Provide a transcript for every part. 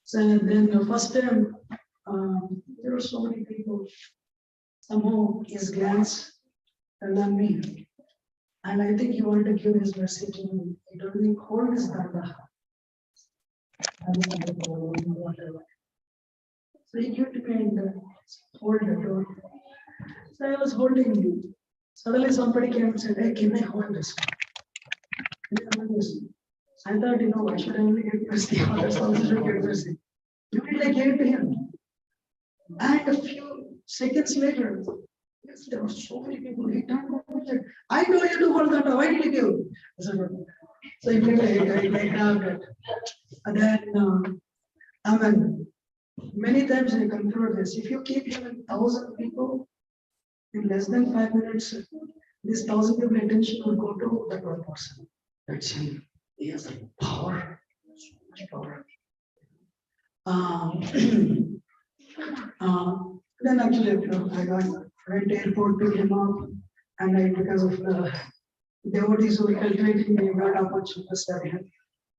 So then the first time, there were so many people. Somehow his glance fell on me. And I think he wanted to give his message to me. He told me, hold this dada. Whatever. So he gave it to me and hold the door. So I was holding it. Suddenly somebody came and said, hey, can I hold this? I thought, why should I only get mercy? Others also should get mercy. Immediately I gave it to him. And a few seconds later, yes, there were so many people. He turned around and said, I told you to hold that. Why did you give? I said, so immediately I grabbed it. And then, many times I conclude this. If you keep having 1,000 people, in less than 5 minutes, this 1,000 people attention will go to that one person. That's him. He has the power, so much power. Then actually, I went to airport, picked him up, and because of the devotees who were cultivating me, got opportunity to study him.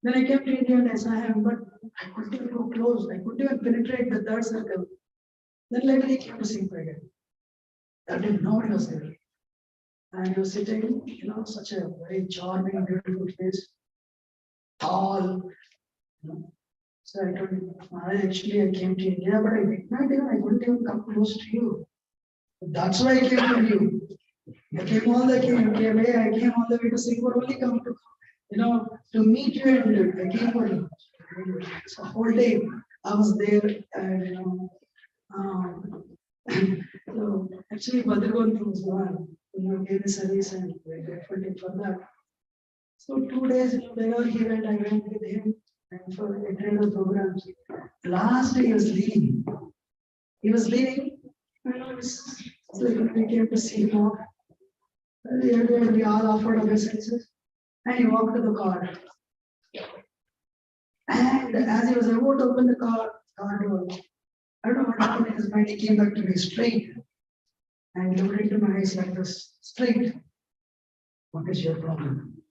Then I came to India and I saw him, but I couldn't even go close. I couldn't even penetrate the third circle. Then later he came to see me again. I didn't know he was there. And he was sitting, such a very charming, beautiful face, tall. So I told him, actually I came to India, but I couldn't even come close to you. That's why I came to you. I came all the way, I came all the way to Singapore, only come to meet you, and I came for you. So whole day I was there, and so actually Bhadragon was one, gave me service, and we're grateful for that. So 2 days wherever he went, I went with him and for internal programs. Last day he was leaving. It's like we came to see him off. We all offered obeisances, and he walked to the car. And as he was about to open the car door, I don't know what happened in his mind, he came back to me straight and looked into my eyes like this, straight. What is your problem?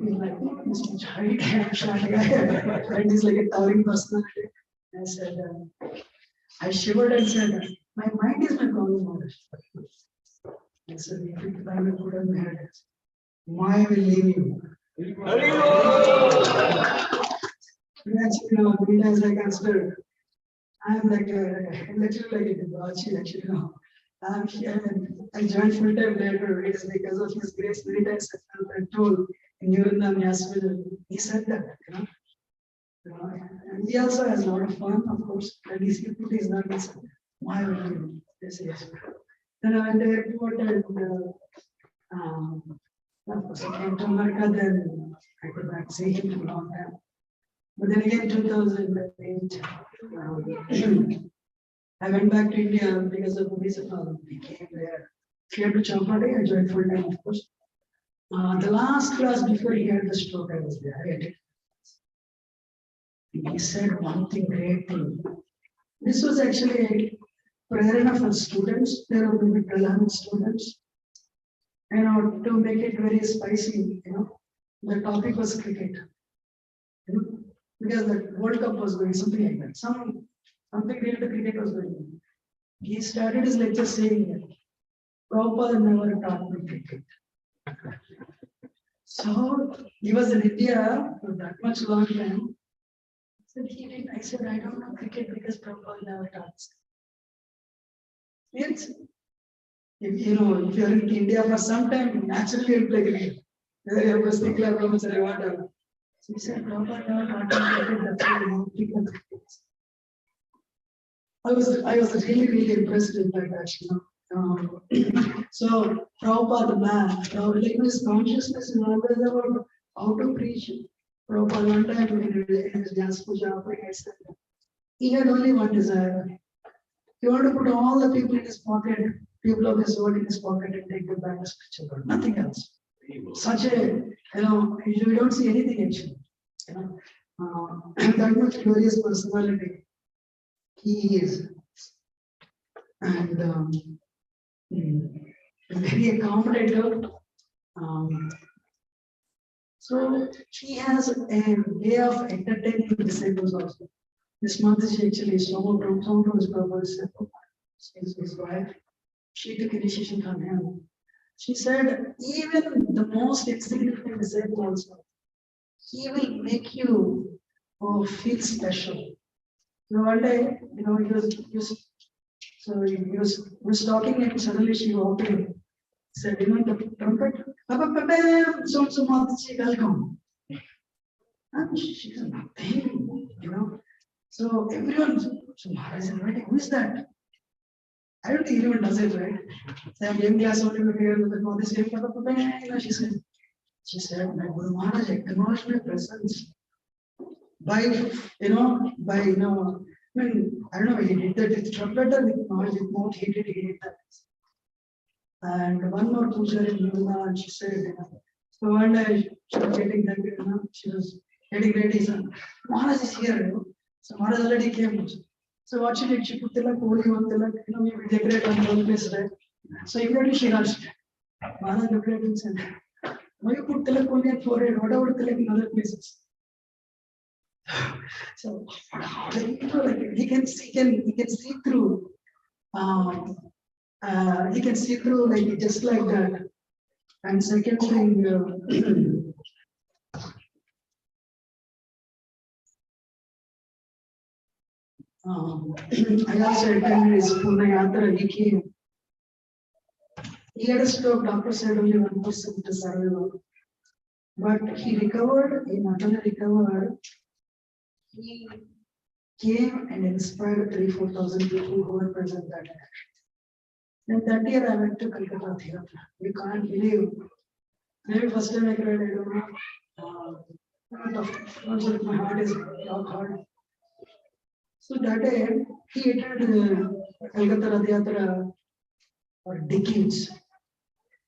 He's like, this much height, I'm shy guy. And he's like a towering personality. I said, I shivered and said, my mind is my problem, Maharaj. I said, if I will put on my head, why will leave you? Actually, many times I consider, I'm like literally like a Bachi, actually, I'm here, I joined full time later. It is because of his grace. Many times I felt that told in Urundam Yasmin. He said that, and he also has a lot of fun, of course. And his input is not this. Why will you? Yes, yes. Then I went to the airport, and of course I came to America. Then I could not see him for a long time. But then again, 2008, I went back to India because of the visa problem. We came there. Came to Champati, I joined full time, of course. The last class before he had the stroke, I was there. I attended. He said one thing, great thing. This was actually prayer for students. There were maybe 1,200 students. To make it very spicy, the topic was cricket. Because the World Cup was going, something like that. Something related to cricket was going on. He started his lecture saying that Prabhupada never taught me cricket. So he was in India for that much long time. I said, I don't know cricket because Prabhupada never taught us. Means, if you're in India for some time, naturally you'll play cricket. I was thinking about whatever. So he said, Prabhupada never taught me cricket, that's why you don't cricket. I was really, really impressed with that actually. So Prabhupada, the man, like his consciousness is always about how to preach. Prabhupada one time in his dance Puja, he had only one desire. He wanted to put all the people in his pocket, people of his world in his pocket, and take them back to spiritual world. Nothing else. Such a, you don't see anything actually. That much glorious personality he is. And very accommodative. So she has a way of entertaining the disciples also. This month she actually Swami was Prabhu's his wife. She took initiation from him. She said, even the most insignificant disciple also, he will make you feel special. So one day, he was talking and suddenly she walked in. Said, the trumpet, so Mataji, welcome. And she said, nothing. So everyone, so Maharaj is inviting, who is that? I don't think anyone does it, right? So I'm giving class only with Mataji, she said, my Guru Maharaj acknowledged my presence. By, I don't know, he did that with trumpet or with knowledge, with mouth, he did that. And one more Puja in Yuna, and she said, so one day she was getting done, she was getting ready. So Maharaj is here, so Maharaj already came. So what she did, she put tilak, holy one tilak, we decorate on the place, right? So immediately she rushed. Maharaj looked at him and said, why you put tilak only at forehead? What about tilak in other places? So he can see through. He can see through like just like that. And second thing, I also attended his Pune Yatra. He came. He had a stroke. Doctor said only 1% to survival. But he recovered. He not only recovered, he came and inspired 3,000-4,000 people who were present that day. Then that year I went to Calcutta Theatre. You can't believe. Maybe first time I cried, I don't know. My heart is rock hard. So that day he attended Calcutta Radhyatra for decades.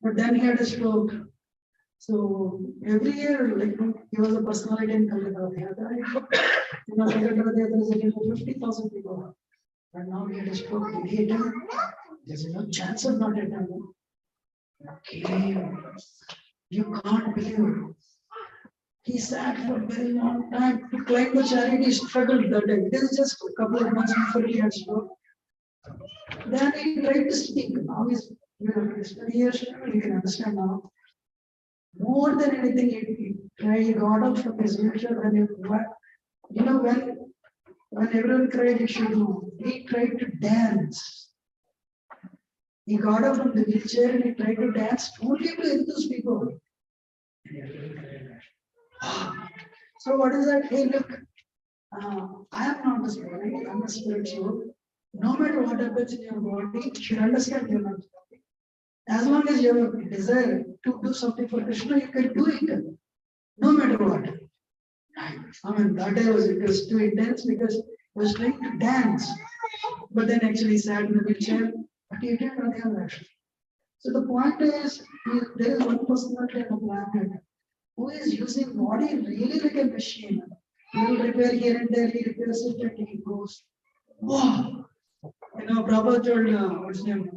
But then he had a stroke. So every year, like he was a personality in Calcutta Radhyatra. Calcutta Radhyatra is again for 50,000 people. But now he had a stroke. Did he attend? There's no chance of not attending. Okay. You can't believe it. He sat for a very long time to climb the chariot. He struggled that day. This is just a couple of months before he had stroke. Then he tried to speak. Now he's very years, you can understand now. More than anything, he got up from his wheelchair when everyone cried, he should know. He tried to dance. He got up from the wheelchair and he tried to dance only to enthuse people. So what is that? Hey, look, I am not the spirit, I am the spiritual. No matter what happens in your body, you should understand you are not the body. As long as you have a desire to do something for Krishna, you can do it. No matter what. I mean, that day it was too intense because he was trying to dance. But then actually he sat in the wheelchair, but he didn't run the other action. So the point is, there is one personality on the planet who is using body really like a machine. He will repair here and there, he repairs it and he goes, wow! Prabhupada told, what's his name?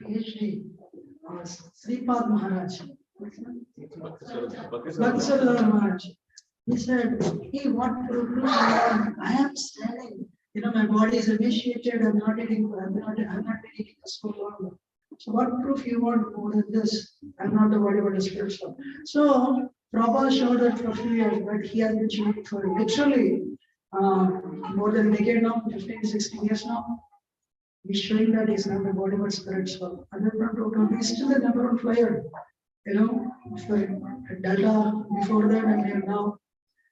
PhD, Sripad Maharaj. Maharaj. He said, hey, what problem I am standing? My body is emaciated, I'm not eating this for long. So what proof you want more than this? I'm not the body but a spiritual. So Prabhupada showed that for a few years, but he has been showing for literally more than a decade now, 15, 16 years now. He's showing that he's not the body but spiritual. And then he's still the number one flyer, for Delta before that and here now.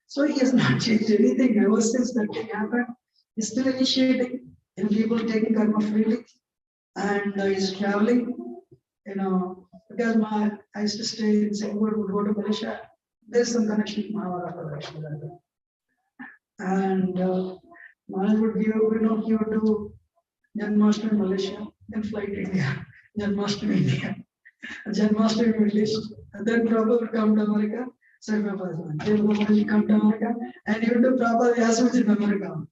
So he has not changed anything ever since that thing happened. He's still initiating people taking karma freely. And he's traveling, because I used to stay in Singapore, would go to Malaysia. There's some connection to Maharaj actually. And Maharaj would give, he would do Janmashtami in Malaysia, then fly to India, Janmashtami in India, Janmashtami in Middle East, and then Prabhupada would come to America, Jayapataka would come to America, and he would do Prabhupada Vyas in America.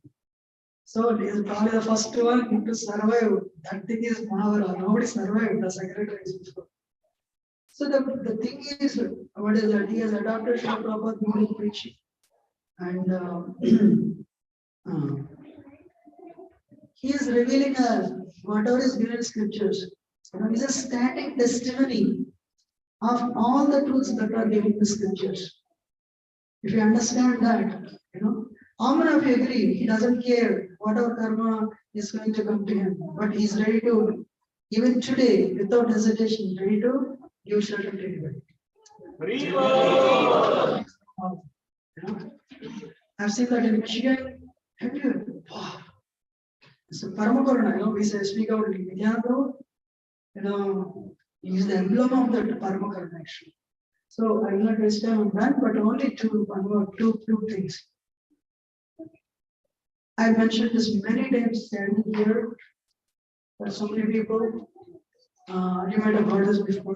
So he is probably the first one to survive. That thing is Mahavara. Nobody survived the secretaries before. So the thing is, what is that? He has adopted Srila Prabhupada mode of preaching. And he is revealing whatever is given in scriptures. He is a standing testimony of all the truths that are given in the scriptures. If you understand that, how many of you agree? He doesn't care whatever karma is going to come to him, but he's ready to, even today, without hesitation, ready to give shelter to anybody. I've seen that in Michigan. Wow. It's a Paramakarna, we say, speak out in Vidyanabhu, he is the emblem of that Paramakarna actually. So I will not waste time on that, but only two things. I mentioned this many times standing here, but so many people, you might have heard this before.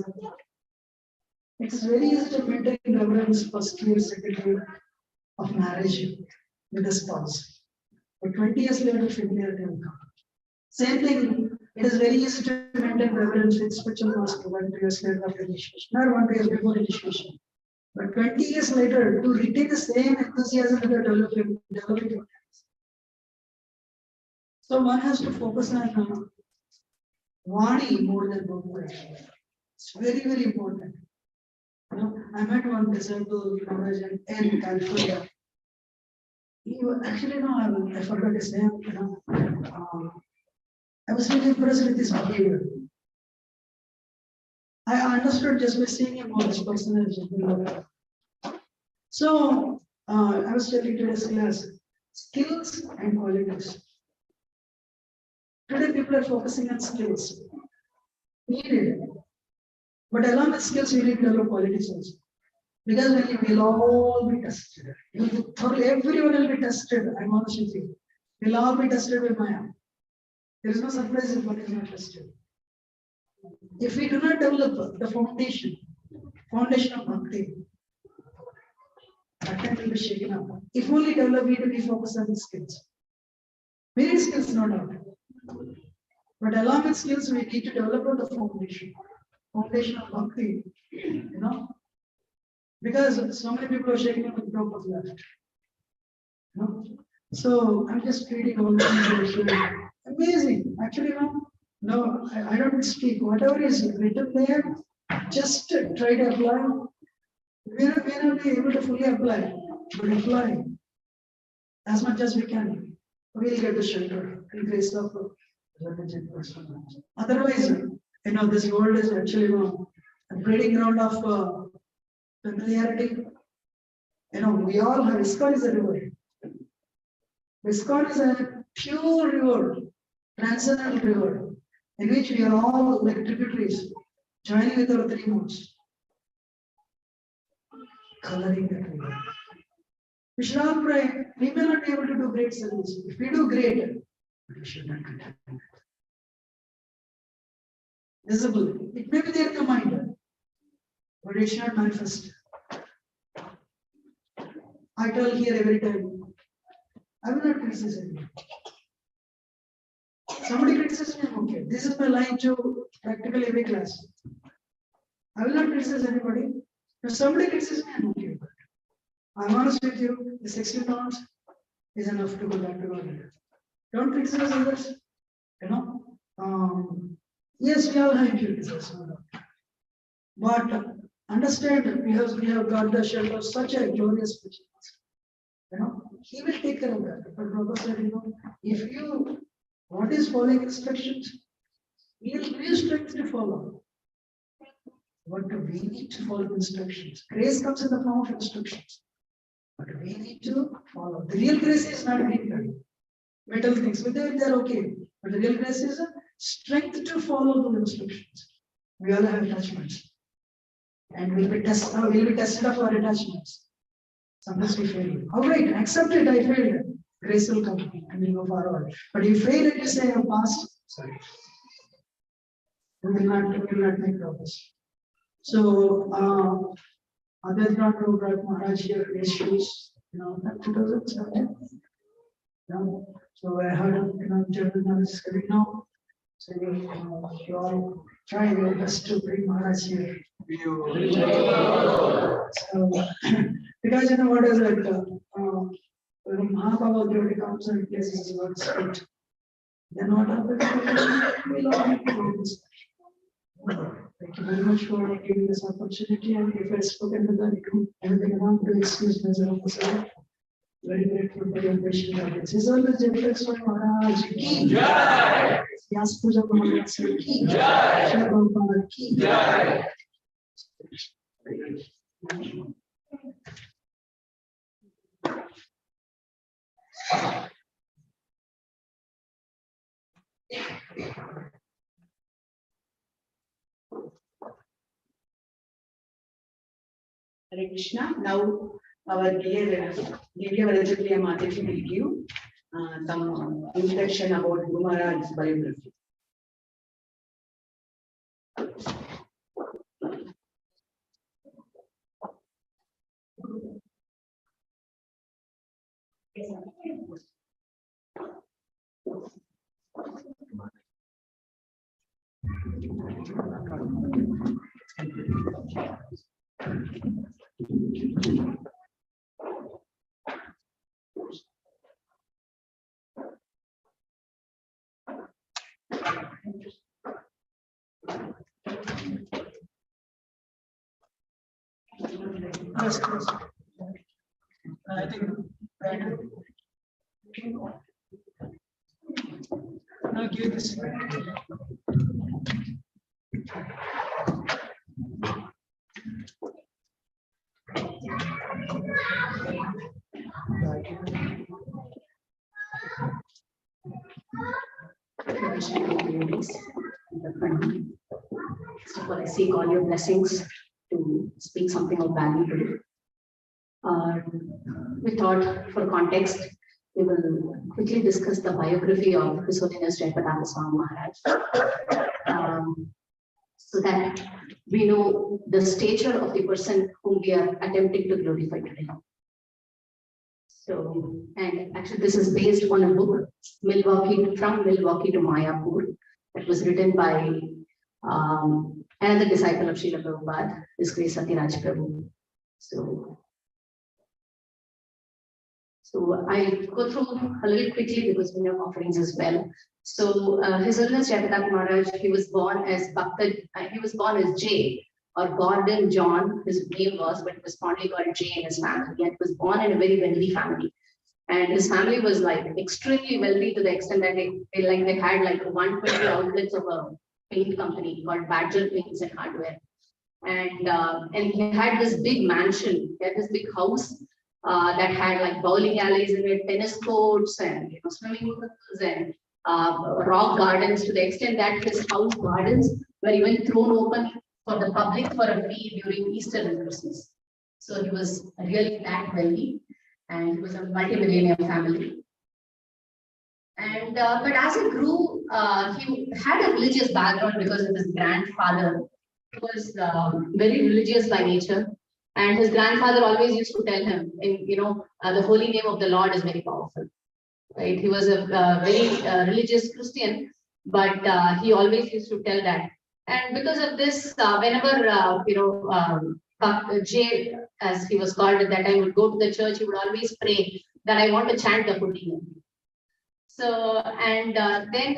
It's very easy to maintain reverence first year, second year of marriage with a spouse. But 20 years later, familiarity will come. Same thing, it is very easy to maintain reverence with spiritual master 1 2 years later after initiation, or 1 2 years before initiation. But 20 years later, to retain the same enthusiasm that developing. So one has to focus on Vani more than Bhagavad. It's very, very important. I met one disciple, Maharaj, in California. He was, actually, no, I forgot his name. I was really impressed with his behavior. I understood just by seeing him how this person is. So, I was telling today's class, skills and qualities. Today, people are focusing on skills. Needed. But along with skills, we need to develop qualities also. Because when you will all be tested, everyone will be tested. I'm honest with you. We'll all be tested with Maya. There is no surprise if one is not tested. If we do not develop the foundation of bhakti, that time will be shaken up. If only develop, we need to be focused on the skills. Many skills, no doubt. But along with skills, we need to develop the foundation of bhakti, because so many people are shaking up with the drop of left. So I'm just reading all things. Amazing. Actually, no, I don't speak. Whatever is written there, just try to apply. We may not be able to fully apply, but apply as much as we can. We'll get the shelter and grace of otherwise, this world is actually a breeding ground of familiarity. We all have ISKCON is a river. ISKCON is a pure river, transcendental river, in which we are all like tributaries, joining with our 3 modes, coloring that river. We should all pray. We may not be able to do great service. If we do great, we should not contaminate. Visible. It may be there in the mind, but it should not manifest. I tell here every time, I will not criticize anyone. Somebody criticizes me, okay. This is my line to practical every class. I will not criticize anybody. If somebody criticizes me, I'm okay. I'm honest with you, the 16 pounds is enough to go back to God. Don't criticize others. Yes, we all have impurities, but understand we have got the shelter of such a glorious preaching. He will take care of that. But Prabhupada said, if you what is following instructions, he will give you strength to follow. But we need to follow instructions. Grace comes in the form of instructions. But we need to follow. The real grace is not being metal things. With them, they're okay. But the real grace is a strength to follow the instructions. We all have attachments. And we'll be tested of our attachments. Sometimes we fail. All right, accept it, I failed. Grace will come and we'll go forward. But if you fail and you say I'm past, sorry. We will not make progress. So others not to brought Maharaj here issues, 2017. So I heard general knowledge is coming now. So you all try your best to bring Maharaj here. So, because what is like when Mahabhava Devotee comes and places his words out, then what happens? We'll all need to do this. Thank you very much for giving this opportunity. And if I've spoken to the group, everything around to excuse myself. Very grateful for your patience. His always Jayapataka Swami Maharaj ki jai. Vyas Puja Maharaj ki jai. Shri Prabhupada ki jai. Hare Krishna. Now our dear Divya Varajagriya Mataji will give some introduction about Guru Maharaj's biography. Yes, yes. I think now give this. So I seek all your blessings to speak something of value today. We thought, for context, we will quickly discuss the biography of His Holiness Jayapataka Swami Maharaj, so that we know the stature of the person whom we are attempting to glorify today. So, and actually this is based on a book, From Milwaukee to Mayapur, that was written by another disciple of Srila Prabhupada, His Grace Satiraj Prabhu. So I'll go through a little quickly because we have offerings as well. So His Holiness Jayapataka Maharaj, he was born as J, or Gordon John, his name was, but it was fondly called J in his family. He was born in a very wealthy family. And his family was like extremely wealthy to the extent that they had like 120 outlets of a paint company called Badger Paints and Hardware. And he had this big mansion, he had this big house that had like bowling alleys in it, tennis courts, and swimming pools and rock gardens, to the extent that his house gardens were even thrown open for the public for a fee during Easter and Christmas. So he was really that wealthy, and he was a multi-millionaire family. And but as he grew, he had a religious background because of his grandfather, who was very religious by nature. And his grandfather always used to tell him, the holy name of the Lord is very powerful. Right? He was a very religious Christian, but he always used to tell that. And because of this, whenever Jay, as he was called at that time, would go to the church, he would always pray that I want to chant the holy name. So, and then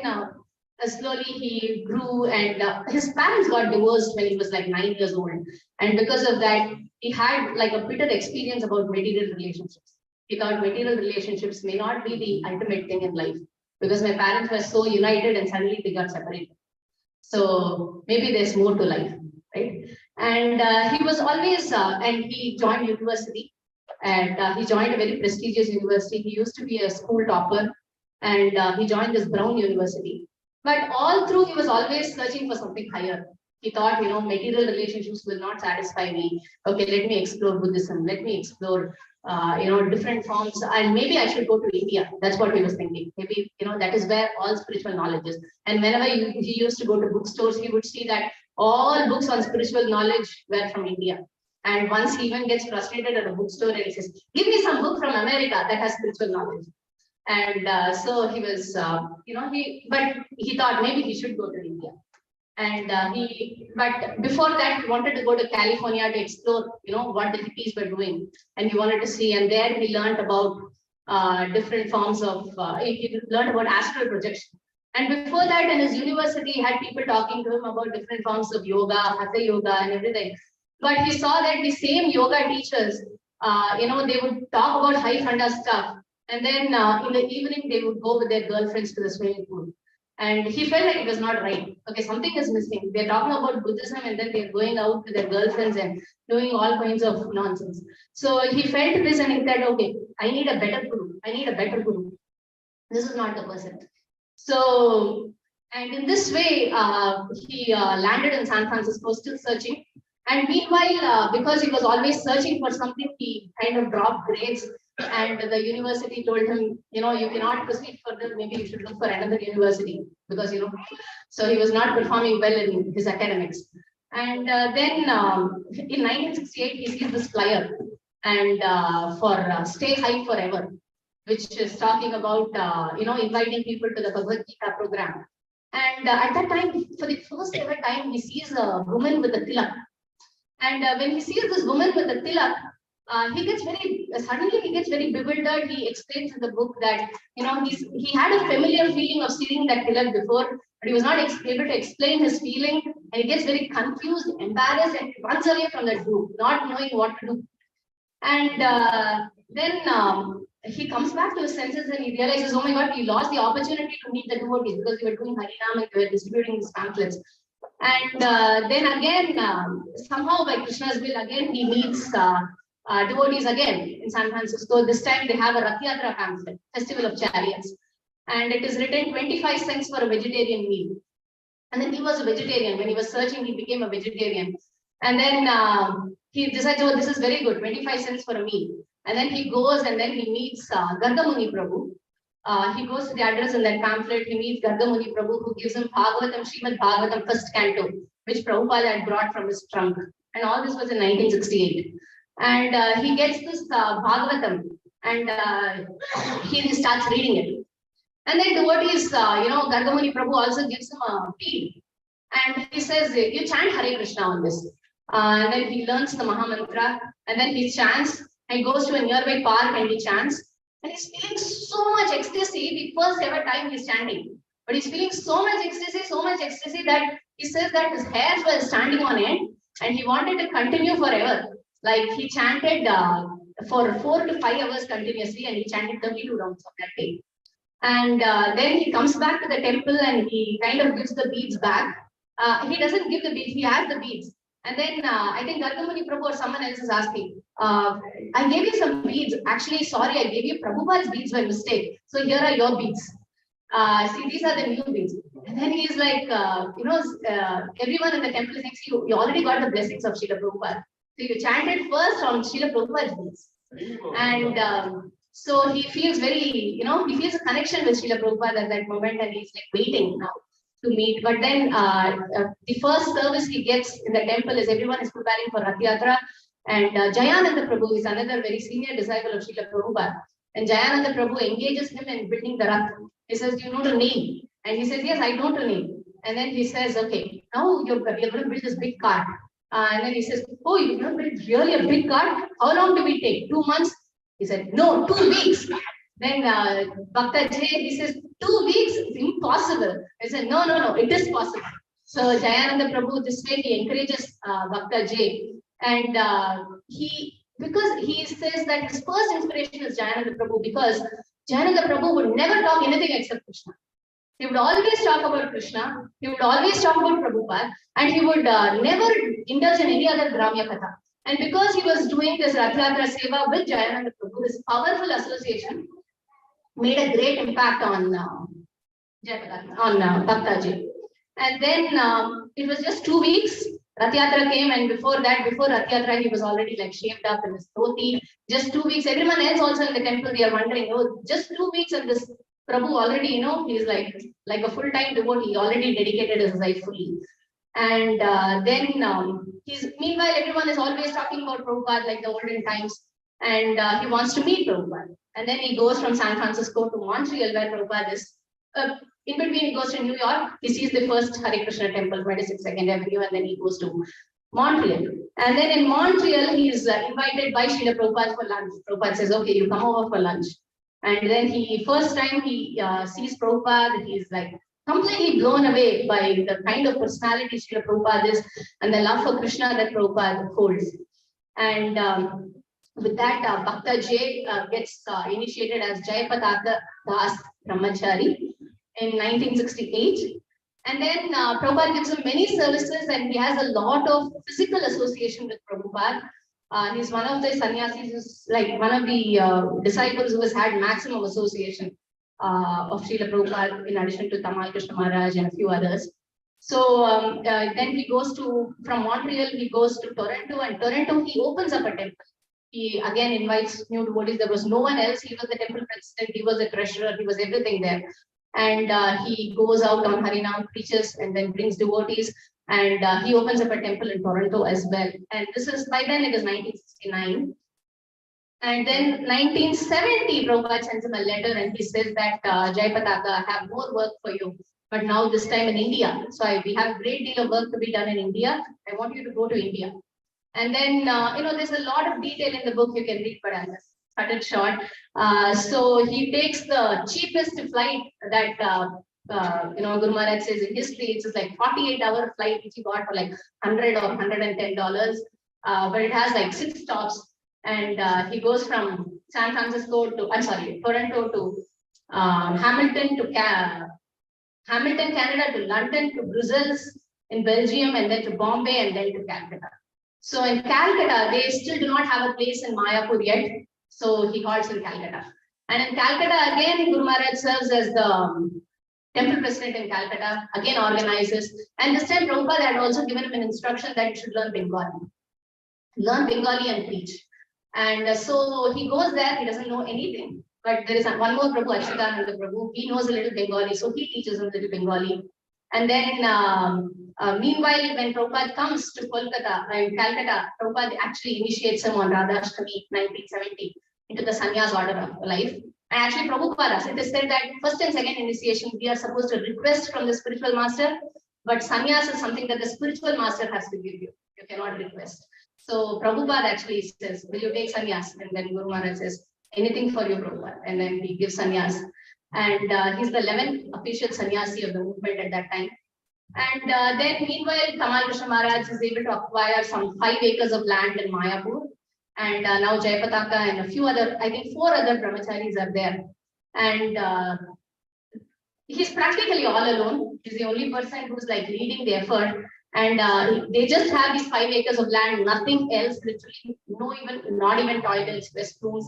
slowly he grew, and his parents got divorced when he was like 9 years old. And because of that, he had like a bitter experience about material relationships. He thought material relationships may not be the ultimate thing in life, because my parents were so united and suddenly they got separated. So maybe there's more to life, right? And he was always, and he joined university, and he joined a very prestigious university. He used to be a school topper, and he joined this Brown University. But all through, he was always searching for something higher. He thought, material relationships will not satisfy me. Okay, let me explore Buddhism. Let me explore, different forms. And maybe I should go to India. That's what he was thinking. Maybe, that is where all spiritual knowledge is. And whenever he used to go to bookstores, he would see that all books on spiritual knowledge were from India. And once he even gets frustrated at a bookstore and he says, give me some book from America that has spiritual knowledge. And so he was, but he thought maybe he should go to India. And but before that, he wanted to go to California to explore, what the hippies were doing, and he wanted to see. And there he learned about different forms of, he learned about astral projection. And before that, in his university, he had people talking to him about different forms of yoga, hatha yoga, and everything. But he saw that the same yoga teachers, they would talk about high funda stuff, and then in the evening they would go with their girlfriends to the swimming pool. And he felt like it was not right. Okay, something is missing. They're talking about Buddhism and then they're going out to their girlfriends and doing all kinds of nonsense. So he felt this and he said, okay, I need a better guru. I need a better guru. This is not the person. So, and in this way, he landed in San Francisco, still searching. And meanwhile, because he was always searching for something, he kind of dropped grades. And the university told him, you cannot proceed further. Maybe you should look for another university because, so he was not performing well in his academics. And then in 1968, he sees this flyer and for Stay High Forever, which is talking about, inviting people to the Bhagavad Gita program. And at that time, for the first ever time, he sees a woman with a tilak. And when he sees this woman with a tilak, he gets very bewildered. He explains in the book that, he had a familiar feeling of seeing that tilak before, but he was not able to explain his feeling. And he gets very confused, embarrassed, and runs away from that group, not knowing what to do. And then he comes back to his senses and he realizes, oh my God, we lost the opportunity to meet the devotees because we were doing Harinam and we were distributing these pamphlets. And then again, somehow by Krishna's will, again he meets devotees again in San Francisco. This time they have a Rath Yatra pamphlet, Festival of Chariots. And it is written 25 cents for a vegetarian meal. And then he was a vegetarian. When he was searching, he became a vegetarian. And then he decides, oh, this is very good, 25 cents for a meal. And then he goes and then he meets Gargamuni Prabhu. He goes to the address in that pamphlet. He meets Gargamuni Prabhu, who gives him Bhagavatam, Srimad Bhagavatam, first canto, which Prabhupada had brought from his trunk. And all this was in 1968. And he gets this Bhagavatam and he starts reading it. And then devotees, Gargamuni Prabhu also gives him a bead. And he says, you chant Hare Krishna on this. And then he learns the Maha Mantra. And then he chants. And he goes to a nearby park and he chants. And he's feeling so much ecstasy, the first ever time he's chanting. But he's feeling so much ecstasy that he says that his hairs were standing on end and he wanted to continue forever. Like he chanted for 4 to 5 hours continuously and he chanted 32 rounds of that day. And then he comes back to the temple and he kind of gives the beads back. He doesn't give the beads, he has the beads. And then I think Gargamuni Prabhu or someone else is asking, I gave you some beads. Actually, sorry, I gave you Prabhupada's beads by mistake. So here are your beads. See, these are the new beads. And then he's like, everyone in the temple thinks you already got the blessings of Srila Prabhupada. So you chanted first on Srila Prabhupada's beads. And so he feels very, he feels a connection with Srila Prabhupada at that moment and he's like waiting now to meet. But then the first service he gets in the temple is everyone is preparing for Rath Yatra. And Jayananda Prabhu is another very senior disciple of Srila Prabhupada. And Jayananda Prabhu engages him in building the Rath. He says, do you know the name? And he says, yes, I know the name. And then he says, okay, now we are going to build this big cart. And then he says, oh, you're going to build really a big cart? How long do we take? 2 months? He said, no, 2 weeks. Then Bhakta Jay, he says, 2 weeks? It's impossible. I said, no, it is possible. So Jayananda Prabhu, this way he encourages Bhakta Jay. And because he says that his first inspiration is Jayananda Prabhu, because Jayananda Prabhu would never talk anything except Krishna. He would always talk about Krishna. He would always talk about Prabhupada. And he would never indulge in any other Gramya Katha. And because he was doing this Rath Yatra Seva with Jayananda Prabhu, this powerful association made a great impact on Jayapataka, on Bhaktaji. And then it was just 2 weeks. Rath Yatra came, and before Rath Yatra, he was already like shaved up in his dhoti. Just 2 weeks. Everyone else also in the temple, they are wondering, oh, just 2 weeks, and this Prabhu already, he's like a full-time devotee. He already dedicated his life fully. And then meanwhile, everyone is always talking about Prabhupada like the olden times. and he wants to meet Prabhupada. And then he goes from San Francisco to Montreal, where Prabhupada is. In between, he goes to New York. He sees the first Hare Krishna temple, 22nd Avenue, and then he goes to Montreal. And then in Montreal, he is invited by Srila Prabhupada for lunch. Prabhupada says, okay, you come over for lunch. And then first time he sees Prabhupada, he's like completely blown away by the kind of personality Srila Prabhupada is and the love for Krishna that Prabhupada holds. And with that, Bhakta J gets initiated as Jayapataka Das Brahmachari in 1968. And then Prabhupada gives him many services, and he has a lot of physical association with Prabhupada. He's one of the sannyasis, who's like one of the disciples who has had maximum association of Srila Prabhupada, in addition to Tamal Krishna Maharaj and a few others. So then he goes from Montreal, he goes to Toronto, and Toronto, he opens up a temple. He again invites new devotees. There was no one else. He was the temple president, he was the treasurer, he was everything there. And he goes out on Harinam, preaches, and then brings devotees. And he opens up a temple in Toronto as well. And this is, by then it is 1969. And then 1970, Prabhupada sends him a letter and he says that Jayapataka, I have more work for you, but now this time in India. So we have a great deal of work to be done in India. I want you to go to India. And then, there's a lot of detail in the book you can read, but I'll just cut it short. So he takes the cheapest flight that, Guru Maharaj says in history, it's like 48-hour flight, which he got for like $100 or $110. But it has like 6 stops. And he goes from San Francisco to, Toronto to Hamilton, Canada, to London, to Brussels in Belgium, and then to Bombay, and then to Calcutta. So in Calcutta, they still do not have a place in Mayapur yet. So he halts in Calcutta. And in Calcutta, again, Guru Maharaj serves as the temple president in Calcutta, again organizes. And this time, Prabhupada had also given him an instruction that he should learn Bengali. Learn Bengali and preach. And so he goes there, he doesn't know anything. But there is one more Prabhu, Achitananda Prabhu, he knows a little Bengali, so he teaches him a little Bengali. And then, meanwhile, when Prabhupada comes to Kolkata and Calcutta, Prabhupada actually initiates him on Radhashtami 1970 into the sannyas order of life. And actually, Prabhupada, it is said that first and second initiation, we are supposed to request from the spiritual master, but sannyas is something that the spiritual master has to give you. You cannot request. So Prabhupada actually says, will you take sannyas? And then Guru Maharaj says, anything for you, Prabhupada. And then he gives sannyas. And he's the 11th official sannyasi of the movement at that time. And then meanwhile, Tamal Krishna Maharaj is able to acquire some 5 acres of land in Mayapur. And now Jayapataka and a few other, I think 4 other brahmacharis are there. And he's practically all alone. He's the only person who's like leading the effort. And they just have these 5 acres of land, nothing else, literally, not even toilets, restrooms.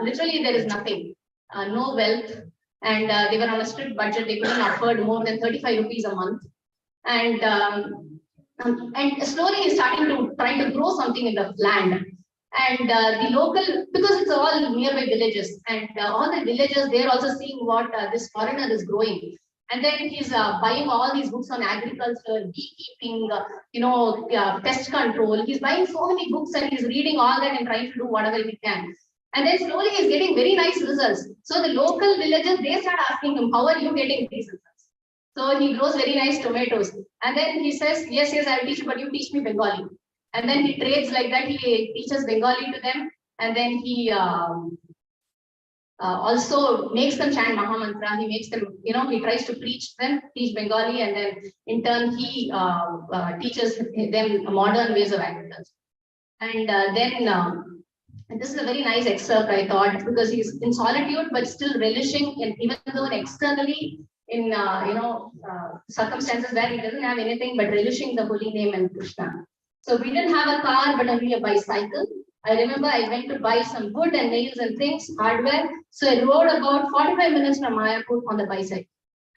Literally, there is nothing, no wealth. And they were on a strict budget. They couldn't afford more than 35 rupees a month. And slowly he's starting to try to grow something in the land. And the local, because it's all nearby villages, and all the villagers, they're also seeing what this foreigner is growing. And then he's buying all these books on agriculture, beekeeping, pest control. He's buying so many books and he's reading all that and trying to do whatever he can. And then slowly he's getting very nice results. So the local villagers, they start asking him, how are you getting these results? So he grows very nice tomatoes. And then he says, yes, I'll teach you, but you teach me Bengali. And then he trades like that. He teaches Bengali to them. And then he also makes them chant Maha Mantra. He makes them, he tries to teach Bengali. And then in turn, he teaches them modern ways of agriculture. And and this is a very nice excerpt, I thought, because he's in solitude, but still relishing, and even though externally in circumstances where he doesn't have anything, but relishing the holy name and Krishna. So we didn't have a car, but only a bicycle. I remember I went to buy some wood and nails and things, hardware. So I rode about 45 minutes from Mayapur on the bicycle.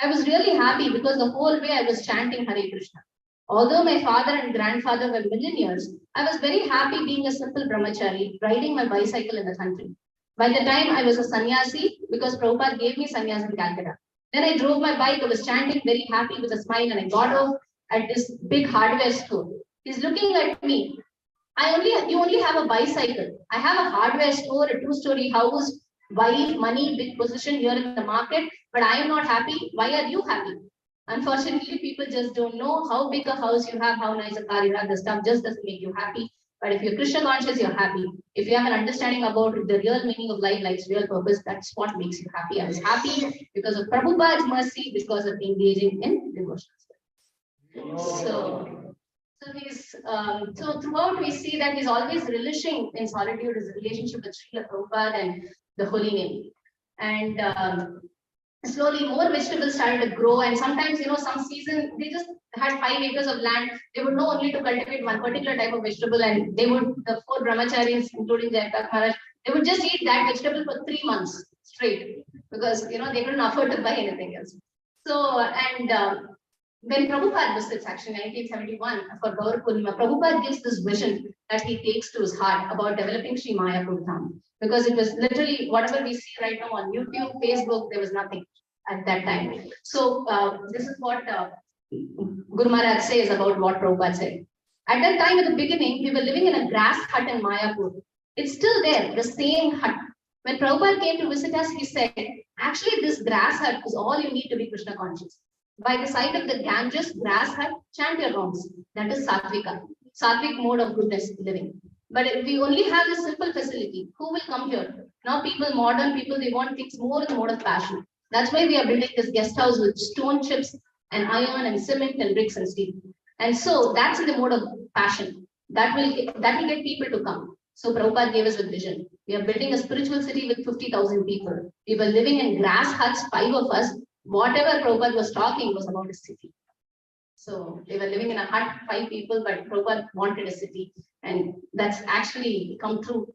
I was really happy because the whole way I was chanting Hare Krishna. Although my father and grandfather were millionaires, I was very happy being a simple brahmachari, riding my bicycle in the country. By the time I was a sannyasi, because Prabhupada gave me sannyas in Calcutta. Then I drove my bike, I was chanting very happy with a smile, and I got off at this big hardware store. He's looking at me. You only have a bicycle. I have a hardware store, a 2-story house, wife, money, big position here in the market, but I am not happy. Why are you happy? Unfortunately, people just don't know how big a house you have, how nice a car you have. The stuff just doesn't make you happy. But if you're Krishna conscious, you're happy. If you have an understanding about the real meaning of life, life's real purpose, that's what makes you happy. I was happy because of Prabhupada's mercy, because of engaging in devotional service. So throughout we see that he's always relishing in solitude, his relationship with Srila Prabhupada and the holy name. And slowly more vegetables started to grow, and sometimes, some season they just had 5 acres of land. They would know only to cultivate one particular type of vegetable, and they would, the 4 brahmacharis, including Jayapataka Maharaj, they would just eat that vegetable for 3 months straight, because they couldn't afford to buy anything else. So, and when Prabhupada visits, actually 1971 for Gaur Purnima, Prabhupada gives this vision that he takes to his heart about developing Sri Mayapur Dham, because it was literally whatever we see right now on YouTube, Facebook, there was nothing at that time. So this is what Guru Maharaj says about what Prabhupada said. At that time, at the beginning, we were living in a grass hut in Mayapur. It's still there, the same hut. When Prabhupada came to visit us, he said, actually, this grass hut is all you need to be Krishna conscious. By the side of the Ganges grass hut, chant your rounds. That is Satvika, Sattvic mode of goodness living. But if we only have this simple facility, who will come here? Now people, modern people, they want things more in the mode of passion. That's why we are building this guest house with stone chips and iron and cement and bricks and steel. And so that's in the mode of passion. That will get people to come. So Prabhupada gave us a vision. We are building a spiritual city with 50,000 people. We were living in grass huts, 5 of us. Whatever Prabhupada was talking was about a city. So they were living in a hut, 5 people, but Prabhupada wanted a city. And that's actually come true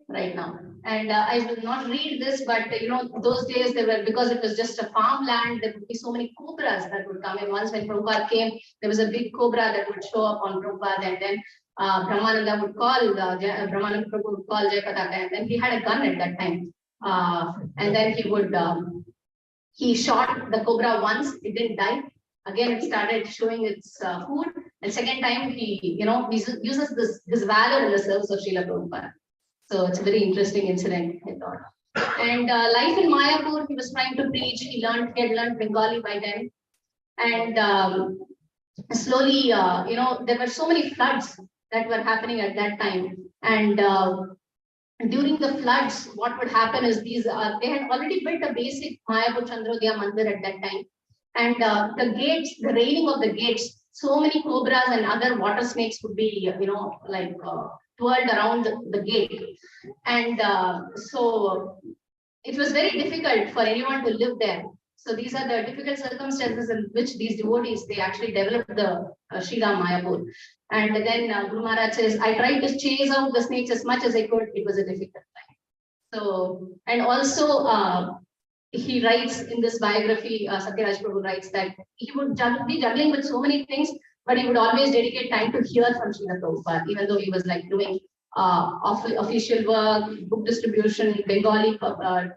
right now. And I will not read this, but those days there were, because it was just a farmland, there would be so many cobras that would come in. Once when Prabhupada came, there was a big cobra that would show up on Prabhupada, and then Brahmananda would call, Brahmananda Prabhu would call Jayapataka, and then he had a gun at that time. And then he would, he shot the cobra once, it didn't die. Again, it started showing its food. And second time, he, uses this valor in the service of Srila Prabhupada. So it's a very interesting incident, I thought. And life in Mayapur, he was trying to preach. He had learned Bengali by then. And slowly, there were so many floods that were happening at that time. And during the floods, what would happen is they had already built a basic Mayapur Chandrodaya Mandir at that time. And the gates, the railing of the gates, so many cobras and other water snakes would be, twirled around the gate. And so it was very difficult for anyone to live there. So these are the difficult circumstances in which these devotees, they actually developed the Sriram Mayapur. And then Guru Maharaj says, I tried to chase out the snakes as much as I could. It was a difficult time. So, and also he writes in this biography, Satyaraj Prabhu writes that he would be juggling with so many things, but he would always dedicate time to hear from Srila Prabhupada, even though he was like doing official work, book distribution, Bengali,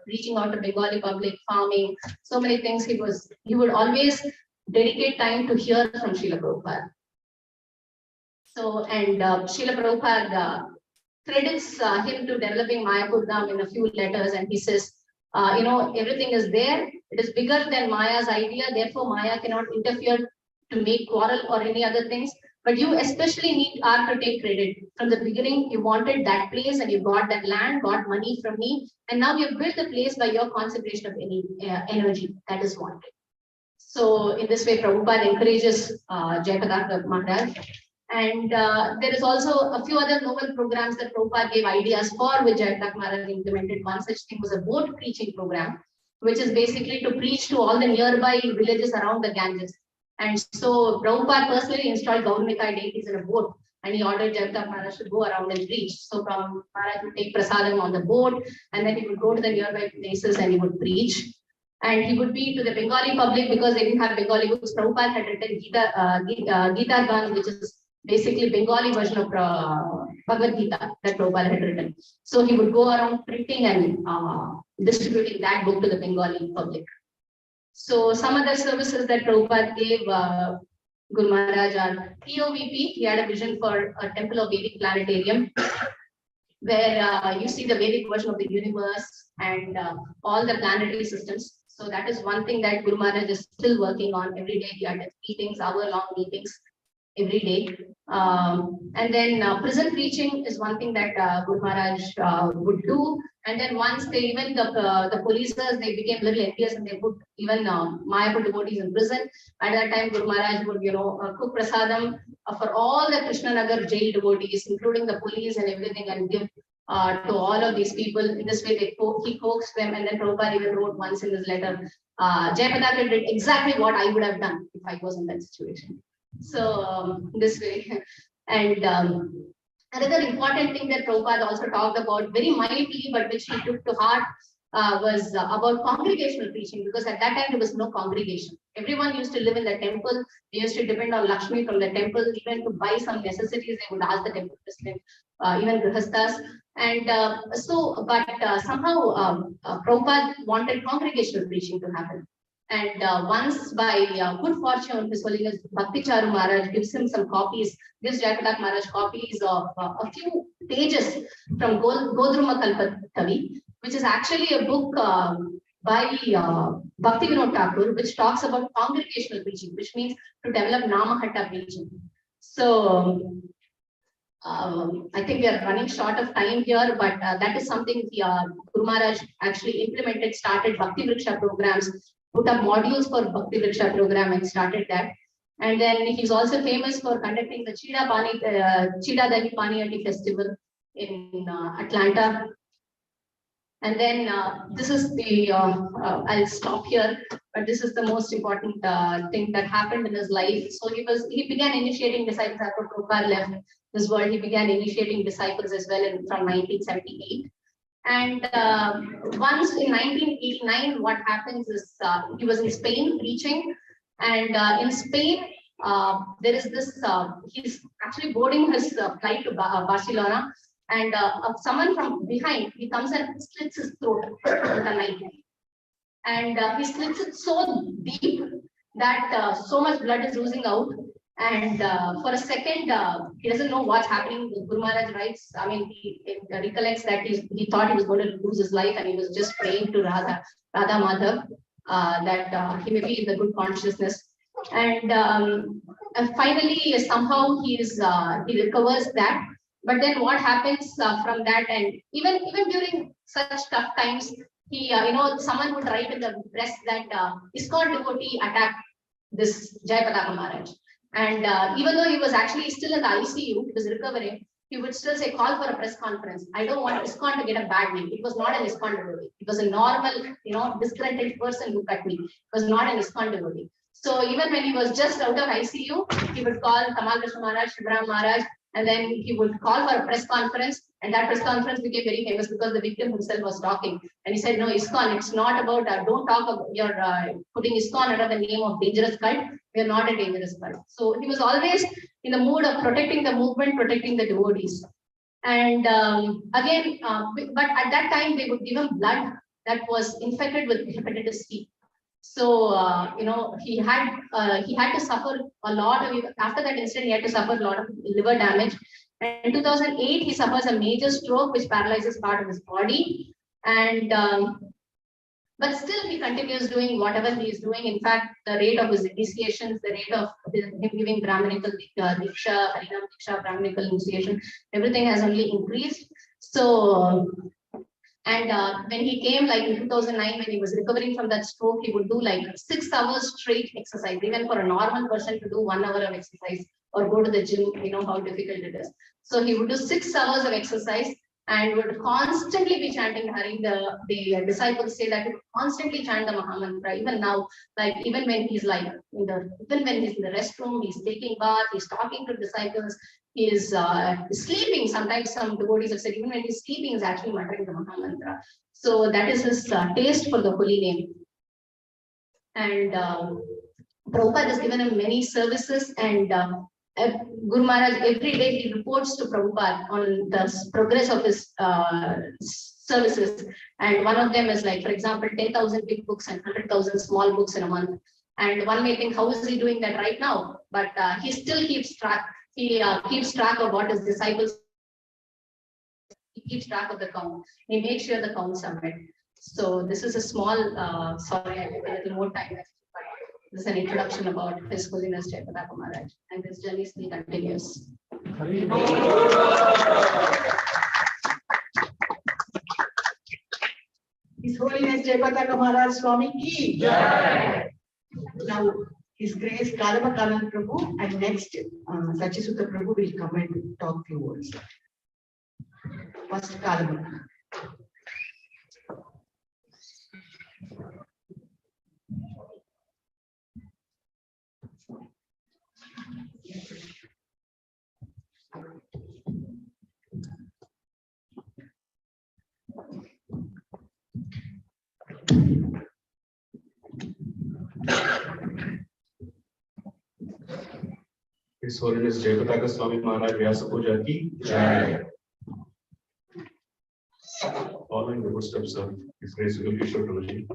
reaching out to Bengali public, farming, so many things. He would always dedicate time to hear from Srila Prabhupada. So, and Srila Prabhupada credits him to developing Mayapur Dham in a few letters, and he says, everything is there. It is bigger than Maya's idea. Therefore, Maya cannot interfere to make quarrel or any other things. But you especially need to take credit. From the beginning, you wanted that place and you got that land, got money from me. And now you've built the place by your concentration of any energy that is wanted. So in this way, Prabhupada encourages Jayapataka Maharaj. And there is also a few other novel programs that Prabhupada gave ideas for, which Jayapataka Maharaj implemented. One such thing was a boat preaching program, which is basically to preach to all the nearby villages around the Ganges. And so Prabhupada personally installed Gaurmika deities in a boat, and he ordered Jayapataka Maharaj to go around and preach. So from Maharaj would take prasadam on the boat, and then he would go to the nearby places and he would preach. And he would be to the Bengali public, because they didn't have Bengali books. Prabhupada had written Gita Gan, which is basically Bengali version of Bhagavad Gita that Prabhupada had written. So he would go around printing and distributing that book to the Bengali public. So some other services that Prabhupada gave, Guru Maharaj, our POVP, he had a vision for a temple of Vedic planetarium, where you see the Vedic version of the universe and all the planetary systems. So that is one thing that Guru Maharaj is still working on every day. He had meetings, hour-long meetings every day. And then prison preaching is one thing that Guru Maharaj would do. And then once they even the policers, they became a little envious and they put even Mayapur devotees in prison. At that time, Guru Maharaj would cook prasadam for all the Krishnanagar jail devotees, including the police and everything, and give to all of these people. In this way, he coaxed them. And then Prabhupada even wrote once in his letter, Jayapataka did exactly what I would have done if I was in that situation. So this way. And another important thing that Prabhupada also talked about very mildly, but which he took to heart, was about congregational preaching, because at that time there was no congregation. Everyone used to live in the temple. They used to depend on Lakshmi from the temple. Even to buy some necessities, they would ask the temple president, even Grihasthas. And somehow Prabhupada wanted congregational preaching to happen. And once by good fortune, His Holiness Bhakti Charu Maharaj gives him some copies, gives Jayapataka Maharaj copies of a few pages from Godruma Kalpatavi, which is actually a book by Bhakti Vinod Thakur, which talks about congregational preaching, which means to develop Namahatta preaching. So I think we are running short of time here, but that is something Guru Maharaj actually implemented, started Bhakti Vriksha programs, put up modules for Bhakti Vriksha program and started that. And then he's also famous for conducting the Chida Dahi Paniyati festival in Atlanta. And then this is the, I'll stop here, but this is the most important thing that happened in his life. So he began initiating disciples after Prabhupada left this world. He began initiating disciples as well from 1978. And once in 1989, what happens is he was in Spain preaching, and in Spain, there is this, he's actually boarding his flight to Barcelona, and someone from behind, he comes and slits his throat with a knife. And he slits it so deep that so much blood is oozing out. And for a second, he doesn't know what's happening. Guru Maharaj writes, I mean, he recollects that he thought he was going to lose his life, and he was just praying to Radha Madhav that he may be in the good consciousness. And finally, somehow he recovers that. But then what happens from that, and even during such tough times, he, someone would write in the press that ISKCON devotee attacked this Jayapataka Maharaj. And even though he was actually still in the ICU, he was recovering, he would still say, call for a press conference. I don't want ISKCON to get a bad name. It was not an ISKCON devotee. It was a normal, disgruntled person who cut me. It was not an ISKCON devotee. So even when he was just out of ICU, he would call Kamal Krishna Maharaj, Shivram Maharaj, and then he would call for a press conference. And that press conference became very famous because the victim himself was talking. And he said, no, ISKCON, it's not about, don't talk about your putting ISKCON under the name of dangerous cult. We are not a dangerous cult. So he was always in the mood of protecting the movement, protecting the devotees. And again, but at that time, they would give him blood that was infected with hepatitis C. So, he had to suffer a lot of, after that incident, he had to suffer a lot of liver damage. And in 2008, he suffers a major stroke, which paralyzes part of his body. And, but still he continues doing whatever he is doing. In fact, the rate of his initiations, the rate of him giving Brahminical Diksha, Harinam Diksha, Brahminical initiation, everything has only increased. So, and when he came, like in 2009, when he was recovering from that stroke, he would do like 6 hours straight exercise. Even for a normal person to do 1 hour of exercise or go to the gym, you know how difficult it is. So he would do 6 hours of exercise and would constantly be chanting Hari. The disciples say that he would constantly chant the Mahamantra. Even now, like even when he's like even when he's in the restroom, he's taking bath, he's talking to disciples, he is sleeping. Sometimes some devotees have said even when he's sleeping, he's actually muttering the Mahamantra. So that is his taste for the holy name. And Prabhupada has given him many services, and Guru Maharaj, every day he reports to Prabhupada on the progress of his services. And one of them is like, for example, 10,000 big books and 100,000 small books in a month. And one may think, how is he doing that right now? But he still keeps track. He keeps track of what his disciples. He keeps track of the count. He makes sure the counts are met. So this is a small. Sorry, I took a little more time. But this is an introduction about His Holiness Jayapataka Maharaj, and his journey still continues. His Holiness Jayapataka Maharaj Swami ki Jai. Now, His Grace Kalabakalan Prabhu and next Sachisuta Prabhu will come and talk few words. First Kalabaka. His Holiness Jayapataka Swami Maharaj Vyas Puja ki Jai. Following the footsteps of His Grace Kishore Prabhuji,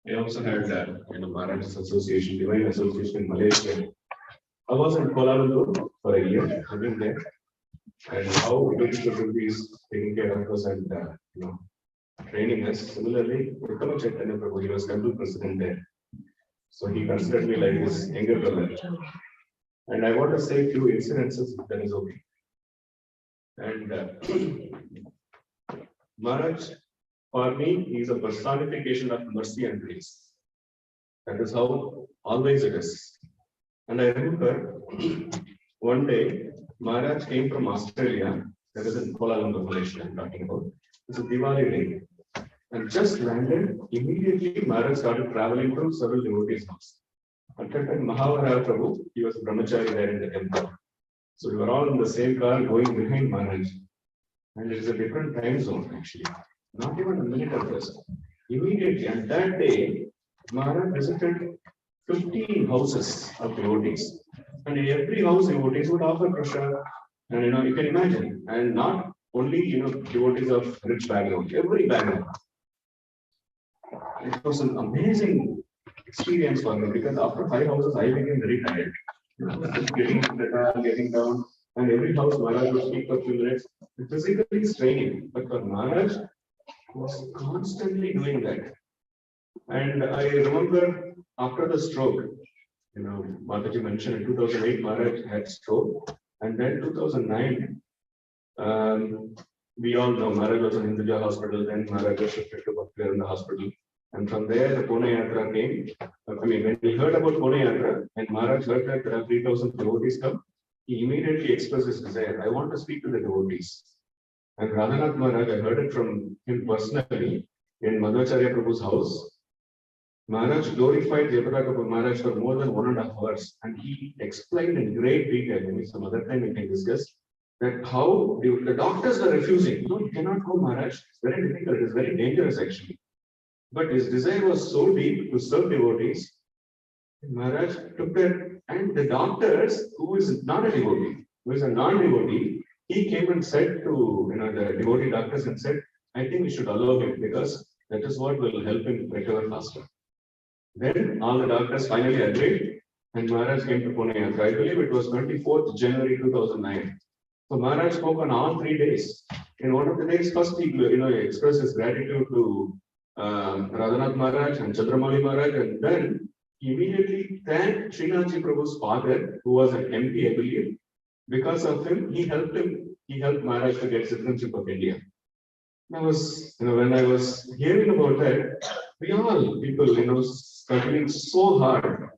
we also had Maharaj's Association, Divine Association in Malaysia. I was in Kuala Lumpur for a year, living there, and how Kishore Prabhuji is taking care of us and training us. Similarly, Uttama Chaitanya Prabhu, he was temple president there, so he considered me like his younger brother. And I want to say a few incidences, if that is okay. And Maharaj, for me, he is a personification of mercy and grace. That is how always it is. And I remember one day, Maharaj came from Australia, that is in Kuala Lumpur, Malaysia, I'm talking about. It's a Diwali day. And just landed, immediately Maharaj started traveling to several devotees' house. At that time, Maharaj Prabhu, he was a brahmachari there in the temple. So we were all in the same car going behind Maharaj. And it is a different time zone actually. Not even a minute of rest. Immediately, and that day, Maharaj visited 15 houses of devotees. And in every house, devotees would offer prasad. And you can imagine. And not only devotees of rich background, every background. It was an amazing experience for me because after 5 houses, I became very tired. Getting down, and every house Maharaj would speak for a few minutes. Physically straining, but for Maharaj, was constantly doing that. And I remember after the stroke, Mataji mentioned in 2008, Maharaj had stroke, and then 2009, we all know Maharaj was in Hinduja hospital, then Maharaj was shifted to Bhakti in the hospital. And from there, the Pune Yatra came. When he heard about Pune Yatra, and Maharaj heard that there are 3,000 devotees come, he immediately expressed his desire. I want to speak to the devotees. And Radhanath Maharaj, I heard it from him personally in Madhvacharya Prabhu's house. Maharaj glorified Jayapataka Maharaj for more than 1.5 hours, and he explained in great detail. Maybe some other time we can discuss that how the doctors were refusing. No, you cannot go, Maharaj. It's very difficult. It's very dangerous actually. But his desire was so deep to serve devotees. Maharaj took that, and the doctors, who is not a devotee, who is a non-devotee, he came and said to the devotee doctors and said, I think we should allow him because that is what will help him recover faster. Then all the doctors finally agreed, and Maharaj came to Pune Yatra. I believe it was 24th January 2009. So Maharaj spoke on all 3 days. In one of the days, first he expressed his gratitude to Radhanath Maharaj and Chandramauli Maharaj, and then he immediately thanked Srinathji Prabhu's father, who was an MP, I believe. Because of him, he helped Maharaj to get citizenship of India. I was, when I was hearing about that, we all people, struggling so hard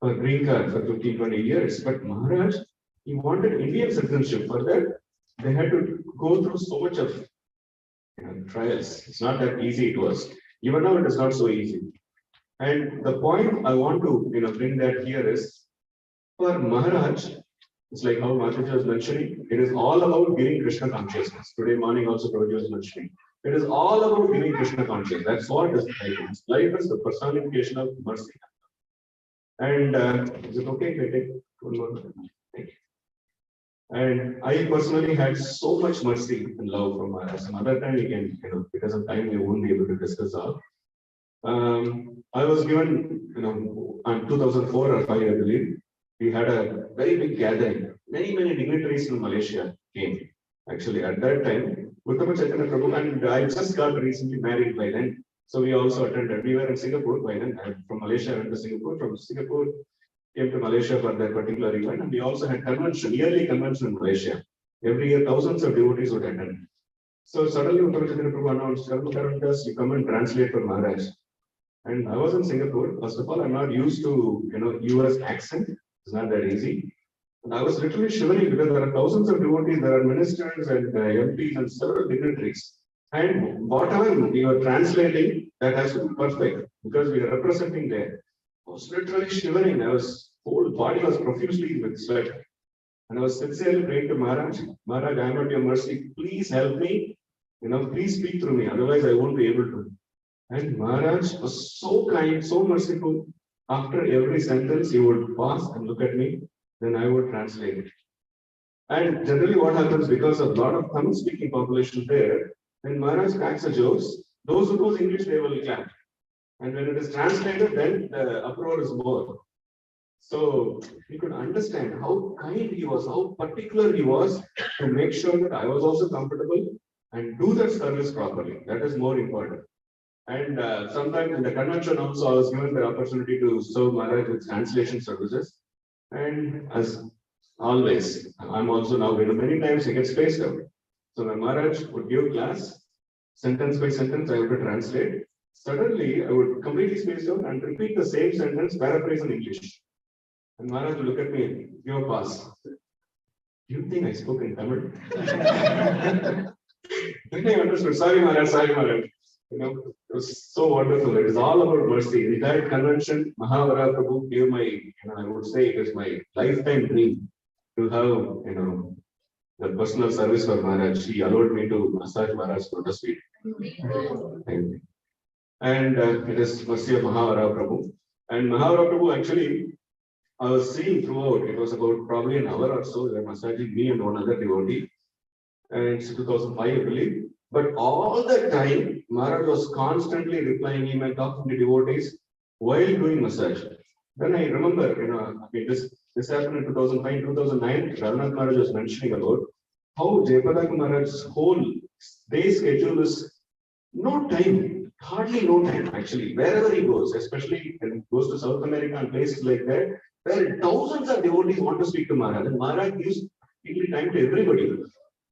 for green card for 15-20 years. But Maharaj, he wanted Indian citizenship. For that, they had to go through so much of trials. It's not that easy it was. Even now, it is not so easy. And the point I want to bring that here is, for Maharaj, it's like how Mataji was mentioning, it is all about giving Krishna consciousness. Today morning also Prabhuji was mentioning. It is all about giving Krishna consciousness. That's what is life. Life is the personification of mercy. And is it okay if I take one more? Thank you. And I personally had so much mercy and love from Maharaj. Some other time we can, because of time we won't be able to discuss all. I was given, in 2004 or 5, I believe, we had a very big gathering. Many dignitaries from Malaysia came. Actually, at that time, Uttama Chaitanya Prabhu, and I just got recently married by then. So we also attended. We were in Singapore by then. From Malaysia, I went to Singapore. From Singapore, came to Malaysia for that particular event. And we also had convention, yearly convention in Malaysia. Every year, thousands of devotees would attend. So suddenly, Uttama Chaitanya Prabhu announced, Karankas, you come and translate for Maharaj. And I was in Singapore. First of all, I'm not used to, US accent. It's not that easy. And I was literally shivering because there are thousands of devotees, there are ministers and MPs and several dignitaries. And whatever you are translating, that has to be perfect because we are representing there. I was literally shivering. Whole body was profusely with sweat. And I was sincerely praying to Maharaj, Maharaj, I am at your mercy. Please help me. Please speak through me. Otherwise, I won't be able to. And Maharaj was so kind, so merciful. After every sentence, he would pause and look at me. Then I would translate it. And generally what happens, because of a lot of Tamil speaking population there, when Maharaj cracks the jokes, those who know English, they will clap. And when it is translated, then the uproar is more. So you could understand how kind he was, how particular he was to make sure that I was also comfortable and do that service properly. That is more important. And sometimes in the convention also, I was given the opportunity to serve Maharaj with translation services. And as always, I'm also now, many times I get spaced out. So when Maharaj would give class, sentence by sentence, I would translate. Suddenly, I would completely space out and repeat the same sentence, paraphrase in English. And Maharaj would look at me and give a pause. Do you think I spoke in Tamil? Then I understood. Sorry, Maharaj, sorry, Maharaj. It was so wonderful. It is all about mercy. In that convention, Mahavara Prabhu gave my, I would say it is my lifetime dream to have, the personal service for Maharaj. He allowed me to massage Maharaj's lotus feet. Thank you. And it is mercy of Mahavara Prabhu. And Mahavara Prabhu actually, I was seeing throughout, it was about probably an hour or so, they were massaging me and one other devotee. And it's 2005, I believe. But all the time, Maharaj was constantly replying him and talking to devotees while doing massage. Then I remember, this happened in 2005, 2009, Raghunath Maharaj was mentioning about how Jayapataka Maharaj's whole day schedule is no time, hardly no time actually, wherever he goes, especially when he goes to South America and places like that, where thousands of devotees want to speak to Maharaj, and Maharaj gives time to everybody.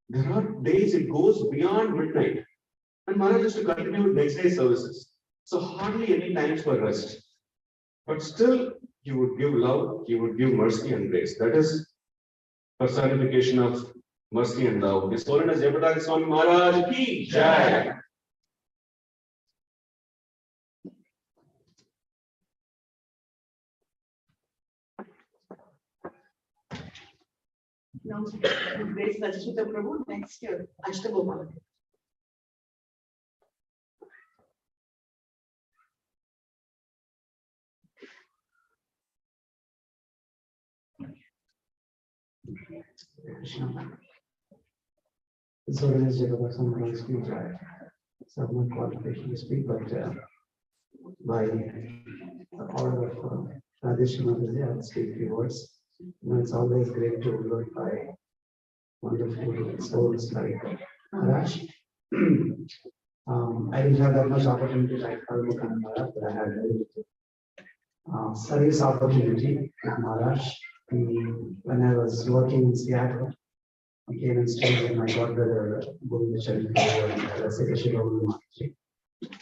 There are days it goes beyond midnight, and Maharaj has to continue with next day services. So hardly any times for rest. But still, he would give love, he would give mercy and grace. That is personification of mercy and love. His Holiness Jayapataka Swami Maharaj ki Jai. Now, grace Swami Prabhu, next year, Ashtagopal. His Holiness Jayapataka Maharaj ki Jai. It's not my qualification to speak, but by the order of tradition of the day, I'll speak few words. It's always great to glorify wonderful souls like Maharaj. I didn't have that much opportunity like Karmuk and Maharaj, but I had a service opportunity with Maharaj. When I was working in Seattle, I came and stayed with my godbrother,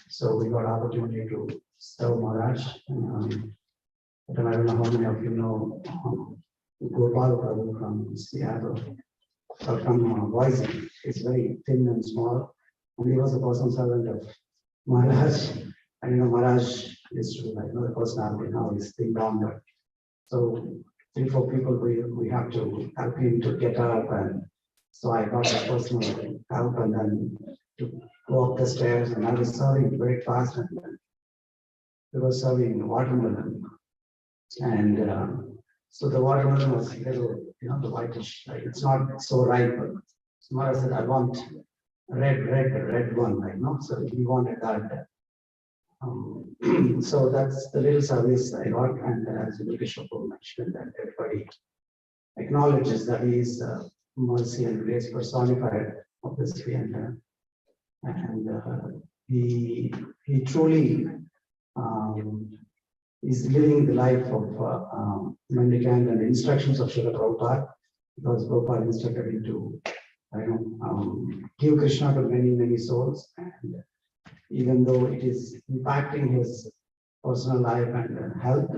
so we got opportunity to serve Maharaj. I don't know how many of you know Gopal Prabhu from Seattle, from Vyas. It's very thin and small, and he was a personal servant of Maharaj. And Maharaj is the personality now is still longer. So 3-4 people we have to help him to get up, and so I got a personal help and then to go up the stairs, and I was serving breakfast and then we were serving watermelon. And so the watermelon was little, the whitish, it's not so ripe. So Maharaj said, I want red one, so he wanted that So that's the little service I got, and as the Bishop mentioned, that everybody acknowledges that he is mercy and grace personified, obviously, and he truly is living the life of mendicant and instructions of Srila Prabhupada, because Prabhupada instructed him to give Krishna to many souls, and even though it is impacting his personal life and health,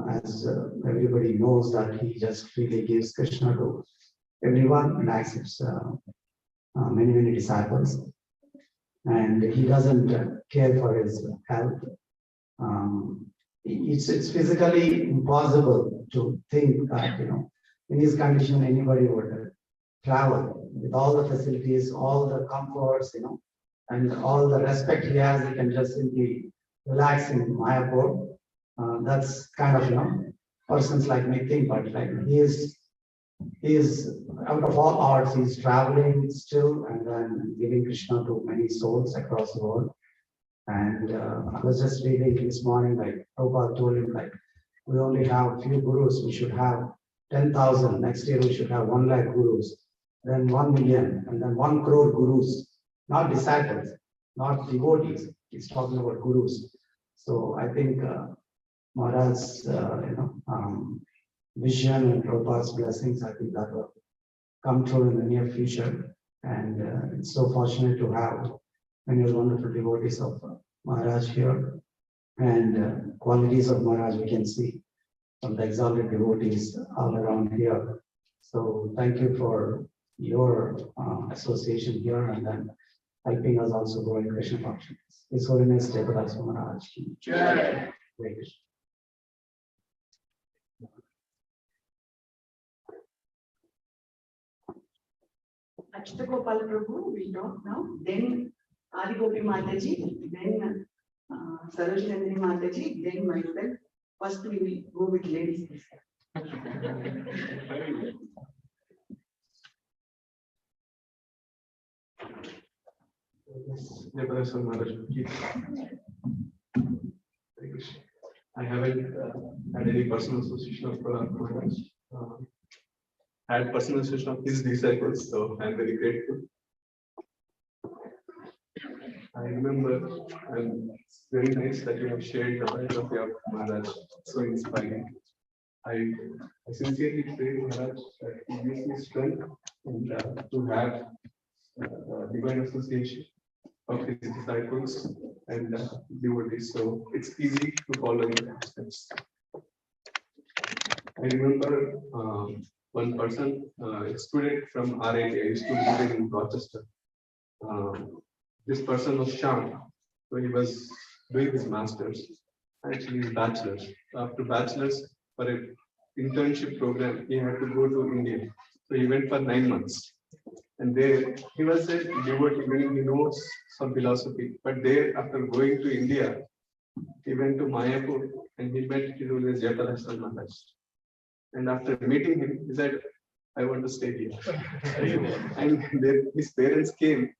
as everybody knows that he just really gives Krishna to everyone and accepts many disciples, and he doesn't care for his health. It's physically impossible to think that in his condition anybody would travel with all the facilities, all the comforts, and all the respect he has. He can just simply relax in Mayapur. That's kind of persons like me think, but like he is out of all odds. He's traveling still and then giving Krishna to many souls across the world. And I was just reading this morning, like Prabhupada told him, like, we only have few gurus, we should have 10,000. Next year we should have 1 lakh gurus, then 1 million, and then 1 crore gurus, not disciples, not devotees. He's talking about gurus. So I think Maharaj's vision and Prabhupada's blessings, I think that will come true in the near future. And it's so fortunate to have many wonderful devotees of Maharaj here, and qualities of Maharaj we can see from the exalted devotees all around here. So thank you for your association here, and then helping us also grow in Krishna consciousness. His Holiness Jayapataka Maharaj. Jai. Great. Achita Gopal Prabhu will talk now, then Adi Gopi Mataji, then Sarojini Nandini Mataji, then myself. First we will go with ladies. I haven't had any personal association of Maharaj. Had personal association of his disciples, so I'm very grateful. I remember, and it's very nice that you have shared the biography of Maharaj, so inspiring. I sincerely pray Maharaj that he gives me strength and to have divine association of his disciples and devotees, so it's easy to follow in their steps. I remember one person, a student from RIT, I used to live in Rochester. This person was Sham, so he was doing his master's, actually his bachelor's. After bachelor's, for an internship program, he had to go to India. So he went for 9 months. And there he was a devotee, meaning he knows some philosophy. But there, after going to India, he went to Mayapur and he met His Holiness Jayapataka Maharaj. And after meeting him, he said, I want to stay here. And then his parents came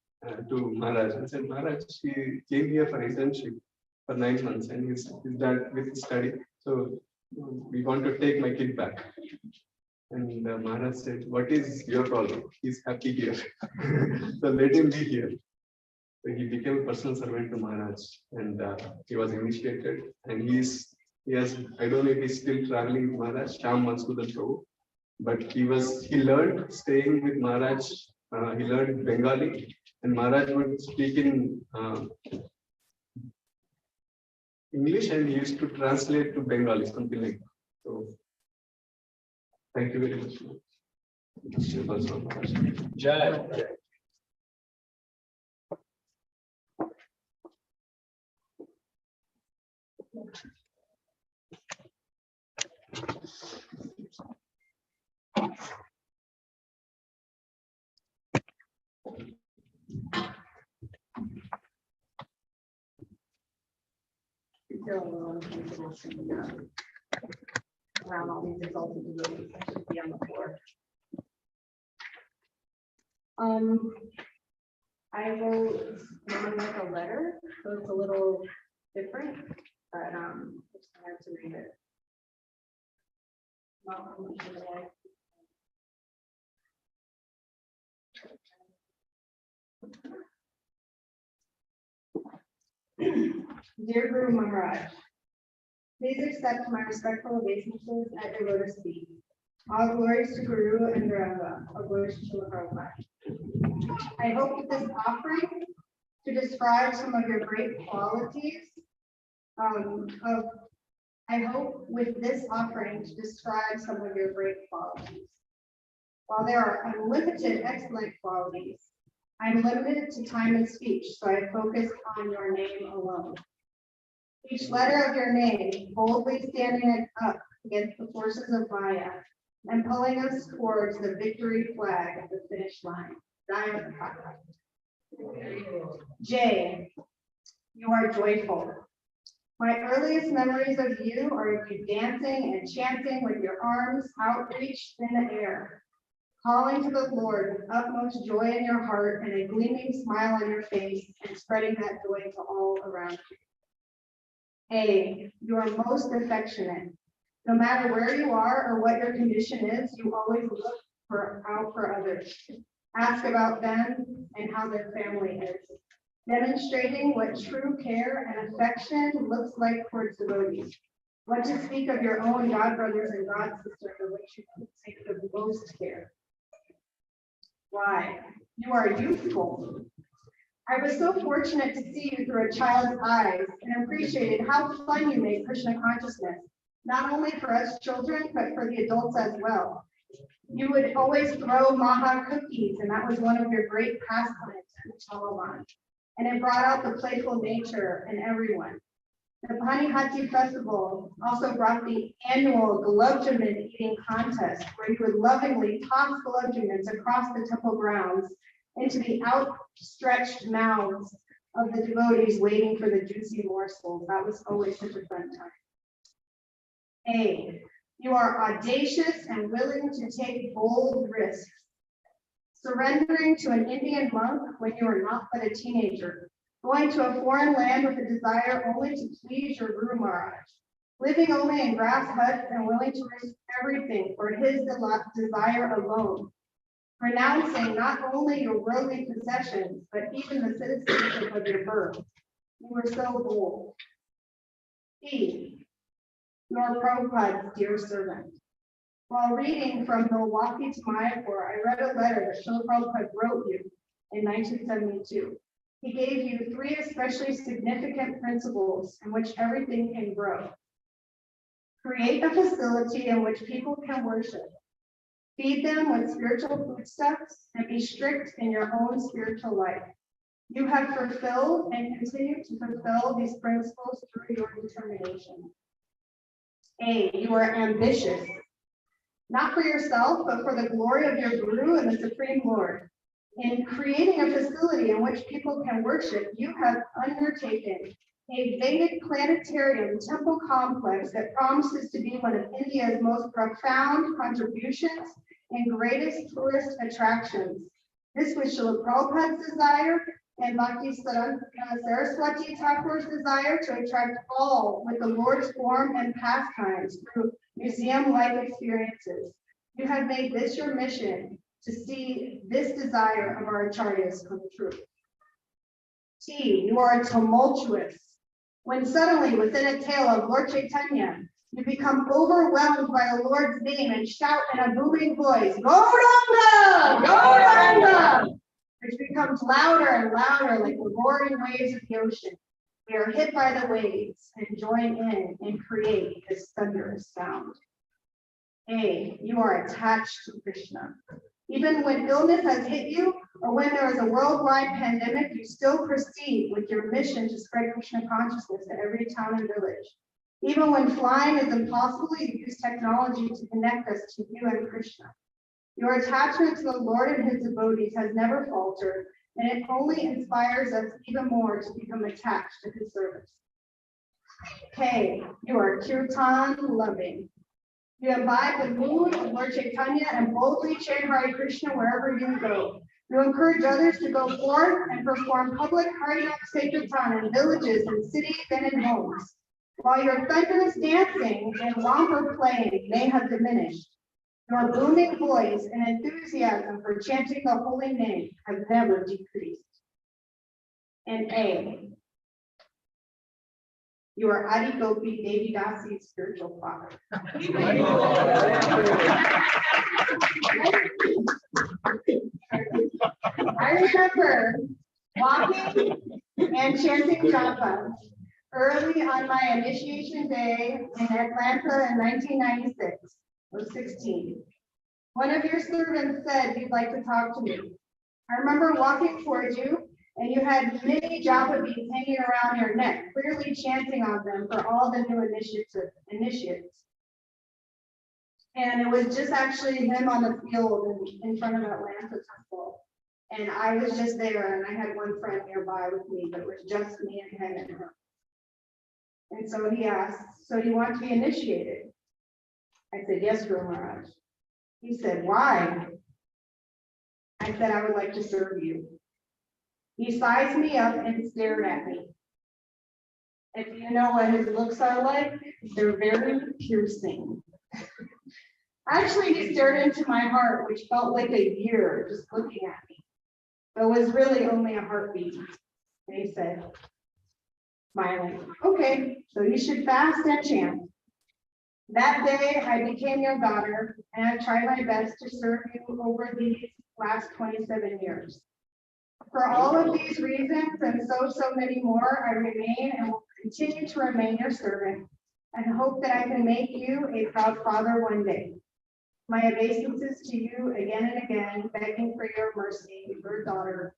to Maharaj and said, Maharaj, he came here for internship for 9 months and he's done with his study. So we want to take my kid back. And Maharaj said, what is your problem? He's happy here. So let him be here. So he became a personal servant to Maharaj, and he was initiated. And he has, I don't know if he's still traveling with Maharaj, Sham Manskudan Prabhu, but he learned staying with Maharaj, he learned Bengali, and Maharaj would speak in English and he used to translate to Bengali, something like that. So thank you very much. Jai. Around all these exalted devotees, I should be on the floor. I wrote a letter, so it's a little different, but it's hard to read it. Welcome to the life. Dear Guru Maharaj, please accept my respectful obeisances at your lotus feet. All glories to Guru and Duranga, all glories to Srila Prabhupada. I hope that this offering to describe some of your great qualities I hope with this offering to describe some of your great qualities. While there are unlimited excellent qualities, I'm limited to time and speech, so I focus on your name alone. Each letter of your name boldly standing up against the forces of Vyas and pulling us towards the victory flag at the finish line. Jayapataka. J, you are joyful. My earliest memories of you are of you dancing and chanting with your arms outreached in the air, calling to the Lord with utmost joy in your heart and a gleaming smile on your face, and spreading that joy to all around you. A, you are most affectionate. No matter where you are or what your condition is, you always look out for others. Ask about them and how their family is, demonstrating what true care and affection looks like towards devotees. What to speak of your own God brothers and God sisters, of which you take the most care. Why? You are youthful. I was so fortunate to see you through a child's eyes and appreciated how fun you made Krishna consciousness, not only for us children, but for the adults as well. You would always throw maha cookies, and that was one of your great pastimes at the Chalavan. And it brought out the playful nature in everyone. The Panihati festival also brought the annual gulab jamun eating contest, where you would lovingly toss gulab jamuns across the temple grounds into the outstretched mouths of the devotees waiting for the juicy morsels. That was always such a fun time. A, you are audacious and willing to take bold risks, surrendering to an Indian monk when you are not but a teenager, going to a foreign land with a desire only to please your Guru Maharaj, living only in grass huts and willing to risk everything for his desire alone, renouncing not only your worldly possessions, but even the citizenship of your birth. You were so bold. E, you are Prabhupada's dear servant. While reading from Milwaukee to Mayapur, I read a letter that Srila Prabhupada wrote you in 1972. He gave you 3 especially significant principles in which everything can grow. Create a facility in which people can worship. Feed them with spiritual foodstuffs and be strict in your own spiritual life. You have fulfilled and continue to fulfill these principles through your determination. A, you are ambitious, not for yourself, but for the glory of your Guru and the Supreme Lord. In creating a facility in which people can worship, you have undertaken a Vedic planetarium temple complex that promises to be one of India's most profound contributions and greatest tourist attractions. This was Srila Prabhupada's desire and Bhakti Saraswati Thakur's desire to attract all with the Lord's form and pastimes through museum-like experiences. You have made this your mission to see this desire of our acharyas come true. T, you are tumultuous. When suddenly within a tale of Lord Chaitanya, you become overwhelmed by the Lord's name and shout in a booming voice, Gauranga! Gauranga! Which becomes louder and louder like the roaring waves of the ocean. We are hit by the waves and join in and create this thunderous sound. A, you are attached to Krishna. Even when illness has hit you, or when there is a worldwide pandemic, you still proceed with your mission to spread Krishna consciousness to every town and village. Even when flying is impossible, you use technology to connect us to you and Krishna. Your attachment to the Lord and his devotees has never faltered, and it only inspires us even more to become attached to his service. K, you are kirtan loving. You imbibe the mood of Lord Chaitanya and boldly chant Hare Krishna wherever you go. You encourage others to go forth and perform public Harinak Sankirtan in villages and cities and in homes. While your thunderous dancing and romper playing may have diminished, your booming voice and enthusiasm for chanting the holy name have never decreased. And A, you are Adi Gopi Devi Dasi's spiritual father. I remember walking and chanting japa early on my initiation day in Atlanta in 1996. I was 16. One of your servants said you'd like to talk to me. I remember walking towards you, and you had many japa beads hanging around your neck, clearly chanting on them for all the new initiates. And it was just actually him on the field in front of Atlanta Temple. And I was just there, and I had one friend nearby with me, but it was just me and him and her. And so he asked, so do you want to be initiated? I said, yes, Guru Maharaj. He said, why? I said, I would like to serve you. He sized me up and stared at me. If you know what his looks are like, they're very piercing. Actually, he stared into my heart, which felt like a year just looking at me. But it was really only a heartbeat. And he said, smiling, okay, so you should fast and chant. That day, I became your daughter, and I've tried my best to serve you over these last 27 years. For all of these reasons and so many more, I remain and will continue to remain your servant and hope that I can make you a proud father one day. My obeisances to you again and again, begging for your mercy, your daughter.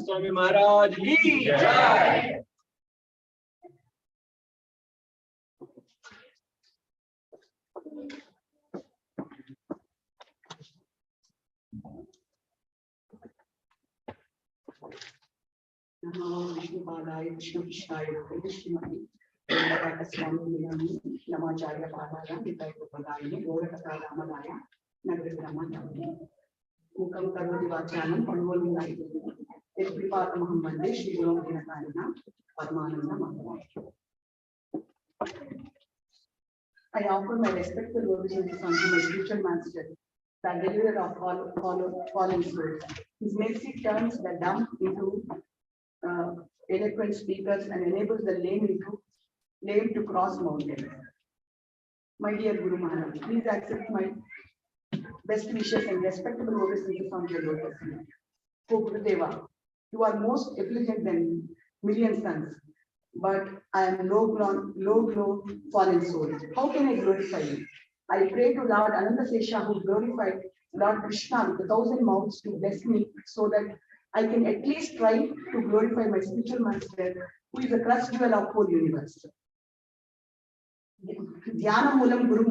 Swami Maharaj ki jai. Namo Vishnu Padaya Vishnu Vishaya Vishnu Swami Namo Jayapataka Jayapataka Gorakata Ramadaya Nagaramadaya Mukam Karvati Vachanam Panvolungai Espripata Muhammad Shri Guru Dinakarina Padmananda Maharaj. I offer my respectful obeisances unto my spiritual master, the deliverer of all fallen souls. His mercy turns the dumb into eloquent speakers and enables the lame to cross mountains. My dear Guru Maharaj, please accept my best wishes and respectable obeisances on your lotus feet. O Gurudeva, you are most effulgent than million suns, but I am low fallen soul. How can I glorify you? I pray to Lord Anantasesha, who glorified Lord Krishna with 1,000 mouths, to bless me so that I can at least try to glorify my spiritual master, who is the crust jewel of whole universe. Dhyana Moolam Guru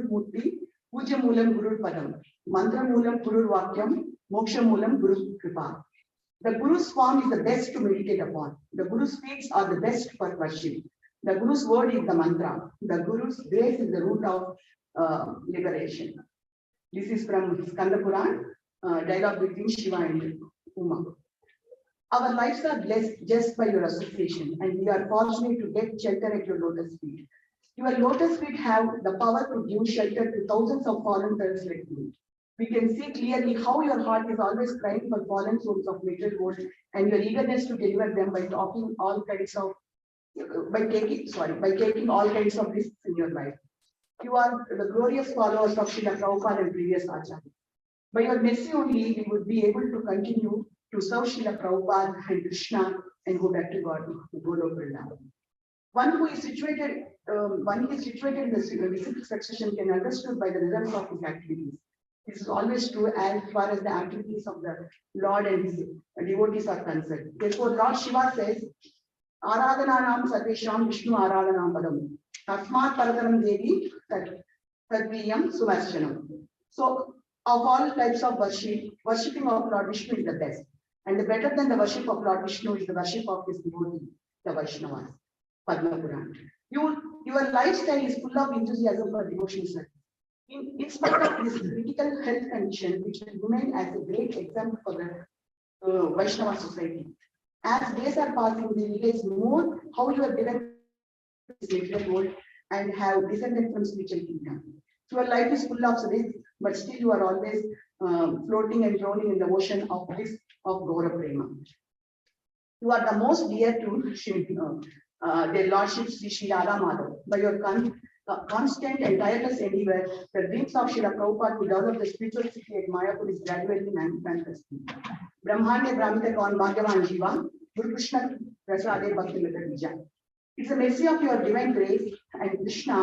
Murti, Puja Moolam Guru Padam, Mantra Moolam Guru Vakyam, Moksha Moolam Guru Kripa. The Guru's form is the best to meditate upon. The Guru's feats are the best for worship. The Guru's word is the mantra. The Guru's grace is the root of liberation. This is from Skanda Puran, dialogue between Shiva and Uma. Our lives are blessed just by your association, and we are fortunate to get shelter at your lotus feet. Your lotus feet have the power to give shelter to thousands of fallen souls like you. We can see clearly how your heart is always crying for fallen souls of material world, and your eagerness to deliver them by taking all kinds of risks in your life. You are the glorious followers of Srila Prabhupada and previous Acharya. By your mercy only, we would be able to continue to serve Srila Prabhupada and Krishna and go back to God, to Goloka Vrindavan. One who is situated in the visible succession can be understood by the results of his activities. This is always true as far as the activities of the Lord and his devotees are concerned. Therefore, Lord Shiva says, Aradhananam Sarvesham Vishnu Aradhanam Padam. Tasmat Paradaram Devi Tadviyam Suvarshanam. So, of all types of worship, worshipping of Lord Vishnu is the best. And the better than the worship of Lord Vishnu is the worship of his devotee, the Vaishnavas. Padma Puran. You Your lifestyle is full of enthusiasm for devotional service. In spite of this critical health condition, which will remain as a great example for the Vaishnava society. As days are passing, we realize more how your direct is literally old and have descended from spiritual kingdom. So your life is full of risks, but still you are always floating and drowning in the ocean of bliss of Gaura Prema. You are the most dear to their Lordship Sri Radha Madhav. By your constant and tireless endeavor, the dreams of Srila Prabhupada to develop the spiritual city at Mayapur is gradually manifesting. Brahmanya Brahmita Kaun Bhagyavan Jiva, Guru Krishna Prasade Bhakti Vija. It's a mercy of your divine grace and Krishna,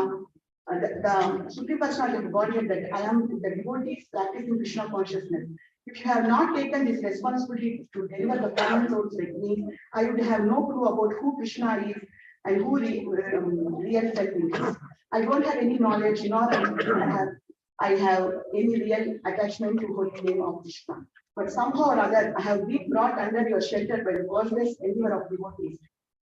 the Supreme Personality of Godhead, that I am the devotees practicing Krishna consciousness. If you have not taken this responsibility to deliver the common souls like me, I would have no clue about who Krishna is and who real self is. I don't have any knowledge, nor I have any real attachment to holy name of Krishna. But somehow or other, I have been brought under your shelter by the causeless endeavor of devotees.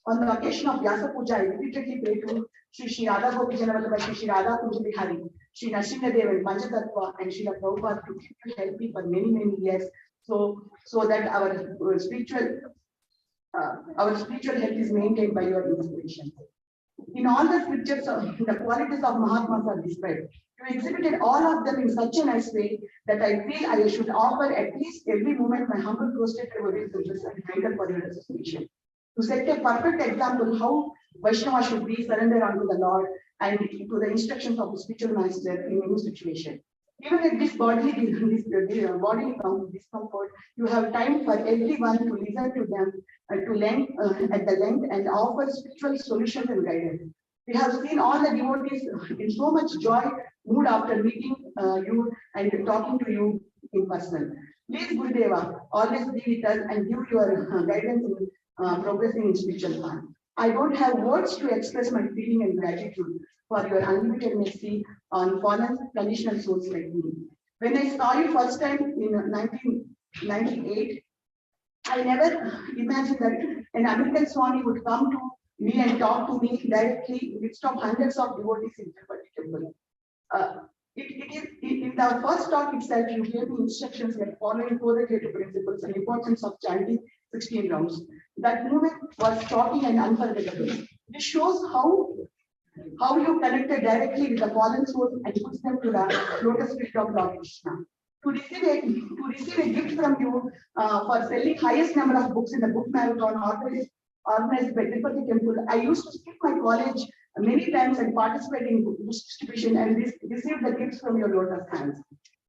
On the occasion of Vyasa Puja, I repeatedly pray to Shri Radha Gopi Janavallabha, Shri Radha Kunja Bihari, Shri Nrsimhadev and Panchatattva and Srila Prabhupada to help me for many years, so that our spiritual health is maintained by your inspiration. In all the scriptures, the qualities of Mahatmas are described. You exhibited all of them in such a nice way that I feel I should offer at least every moment my humble prostrated obeisance and reminder for your association. To set a perfect example how Vaishnava should be surrendered unto the Lord and to the instructions of the spiritual master in any situation. Even at this bodily discomfort, you have time for everyone to listen to them and to lend at the length and offer spiritual solutions and guidance. We have seen all the devotees in so much joy, mood after meeting you and talking to you in person. Please, Gurudeva, always be with us and give your guidance in progressing in spiritual path. I don't have words to express my feeling and gratitude for your unlimited mercy on fallen conditional souls like me. When I saw you first time in 1998, I never imagined that an American Swami would come to me and talk to me directly midst of hundreds of devotees in Jayapataka temple. It is in the first talk itself, you gave me instructions like following correlative principles and importance of chanting 16 rounds. That moment was shocking and unforgettable. This shows how you connected directly with the fallen souls and puts them to the lotus feet of Lord Krishna. To receive a gift from you for selling highest number of books in the book marathon organized by Jayapataka temple, I used to skip my college many times and participate in book distribution and receive the gifts from your lotus hands.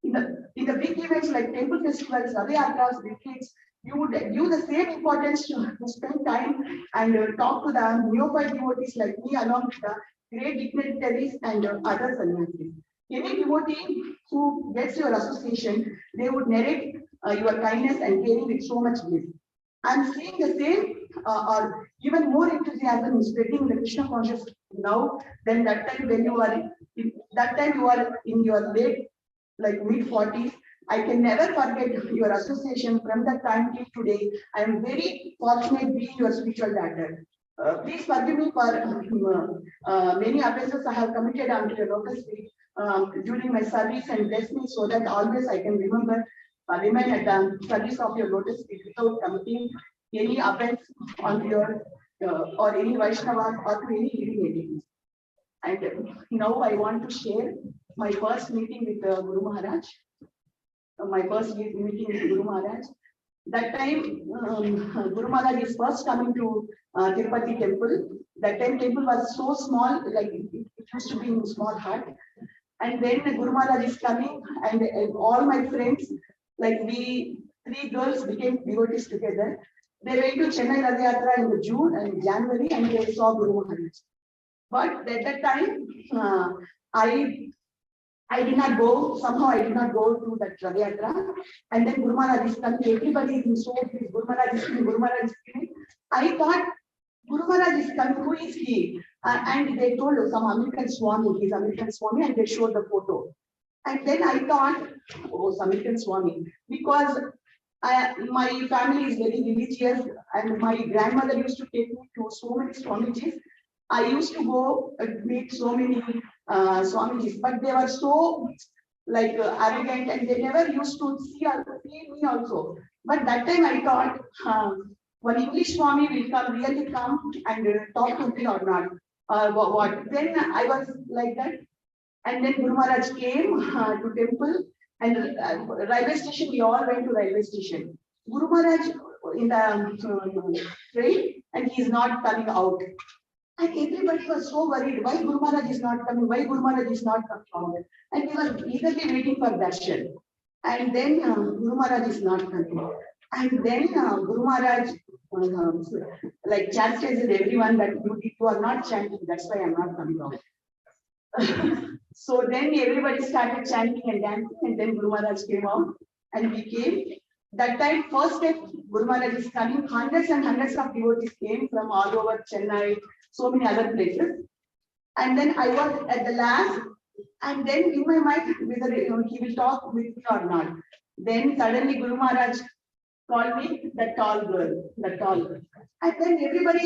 In the big events like temple festivals, Radha Yatras, retreats, you would give the same importance to spend time and talk to the neophyte devotees like me along with the great dignitaries and other sannyasis. Any devotee who gets your association, they would narrate your kindness and caring with so much bliss. I'm seeing the same or even more enthusiasm in spreading the Krishna consciousness now than that time when you are in your late, like mid-40s. I can never forget your association from that time till today. I am very fortunate being your spiritual daughter. Please forgive me for many offenses I have committed onto your lotus feet during my service, and bless me so that always I can remain at the service of your lotus feet without committing any offense on your or any Vaishnava or to any living entities. And now I want to share my first meeting with Guru Maharaj. My first meeting with Guru Maharaj. That time, Guru Maharaj is first coming to Tirupati temple. That time temple was so small, like it used to be in a small hut. And then Guru Maharaj is coming, and all my friends, like we 3 girls became devotees together. They went to Chennai Radha Yatra in June and January, and they saw Guru Maharaj. But at that time, I did not go, somehow I did not go to that Radha Yatra. And then Guru Maharaj is coming, everybody is in so please, Guru Maharaj is coming, Guru Maharaj is coming. I thought, Guru Maharaj is coming, who is he? And they told some American Swami, he's American Swami, and they showed the photo. And then I thought, oh, it's American Swami, because my family is very religious, and my grandmother used to take me to so many Swamijis. I used to go meet so many Swamijis, but they were so like arrogant and they never used to see me also. But that time I thought, one English Swami will really come and talk to me or not. What? Then I was like that. And then Guru Maharaj came to temple and railway station, we all went to railway station. Guru Maharaj in the train and he is not coming out. And everybody was so worried, why Guru Maharaj is not coming, why Guru Maharaj is not coming out. And we were eagerly waiting for darshan. And then Guru Maharaj is not coming. And then Guru Maharaj like chastises everyone that you are not chanting, that's why I'm not coming out. So then everybody started chanting and dancing, and then Guru Maharaj came out and we came. That time, first step, Guru Maharaj is coming, hundreds and hundreds of devotees came from all over Chennai, so many other places. And then I was at the last, and then in my mind, whether he will talk with me or not. Then suddenly Guru Maharaj called me the tall girl, the tall girl. And then everybody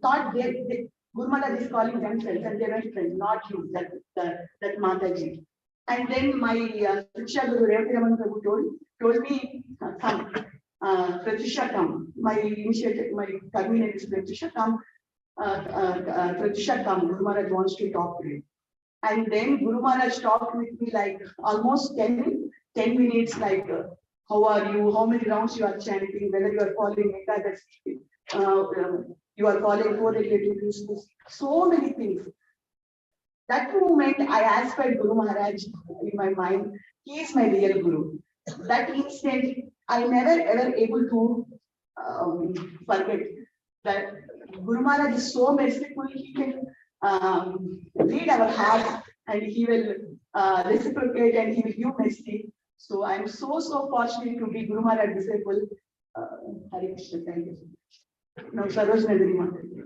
thought Guru Maharaj is calling themselves and they went friends, not you, that Mataji. And then my Shiksha Guru Revati Raman Prabhu told me, come, Pratyusha come. My initiative, my name is Pratyusha come. Pratyusha come. Guru Maharaj wants to talk to you. And then Guru Maharaj talked with me like almost 10 minutes, like how are you, how many rounds you are chanting, whether you are following Ekadasi, you are following 4 relatives, so many things. That moment I asked for Guru Maharaj in my mind, he is my real Guru. That instant, I never ever able to forget that Guru Maharaj is so merciful, he can read our hearts and he will reciprocate and he will give mercy. So I am so fortunate to be Guru Maharaj disciple. Hare Krishna, thank you. Now Saroj Nadari Mataji.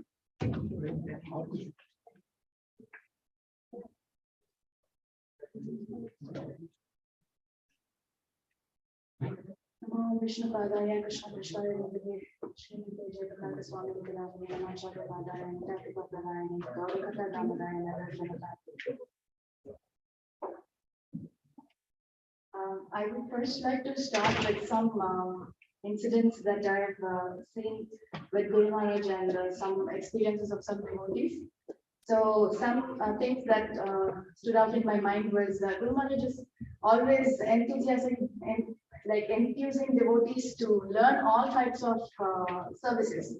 Vishnu Padaya, Krishna Krishna, Srimati Jayapataka Swami Vikilavani, Namacharya Padaya, Tati Padaya, Gaurakata Damadaya, I would first like to start with some incidents that I have seen with Guru Maharaj and some experiences of some devotees. So some things that stood out in my mind was Guru Maharaj is always enthusiastic and like enthusing devotees to learn all types of services.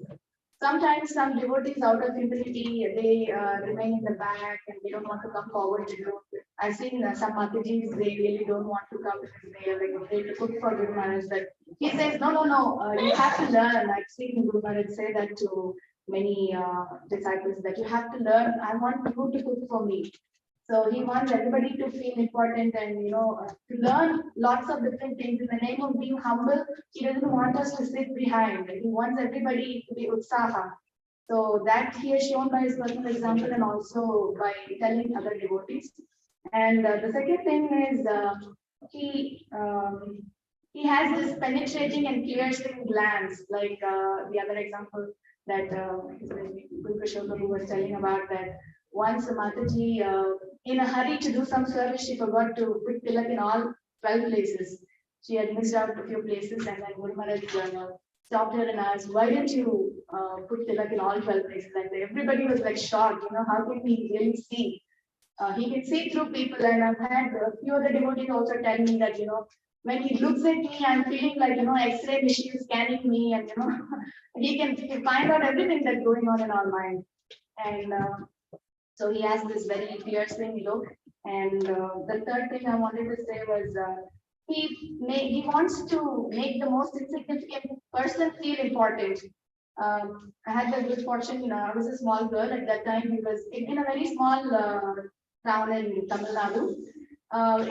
Sometimes some devotees out of humility, they remain in the back and they don't want to come forward to do. I've seen some Matajis, they really don't want to come because they are like afraid to cook for Guru Maharaj. But he says, no, you have to learn. I've seen Guru Maharaj say that to many disciples, that you have to learn. I want you to cook for me. So he wants everybody to feel important and, to learn lots of different things. In the name of being humble, he doesn't want us to sit behind. He wants everybody to be utsaha. So that he has shown by his personal example and also by telling other devotees. And the second thing is he has this penetrating and piercing glance, like the other example that Guru Prabhu was telling about, that once Mataji, in a hurry to do some service, she forgot to put tilak in all 12 places. She had missed out a few places, and then Guru Maharaj stopped her and asked, why didn't you put tilak in all 12 places? And everybody was like shocked, how can he really see? He can see through people, and I've had a few other devotees also tell me that, when he looks at me, I'm feeling like, X-ray machine scanning me, and, he can find out everything that's going on in our mind. And so he has this very piercing look. And the third thing I wanted to say was he wants to make the most insignificant person feel important. I had the good fortune, I was a small girl at that time. He was in a very small town in Tamil Nadu.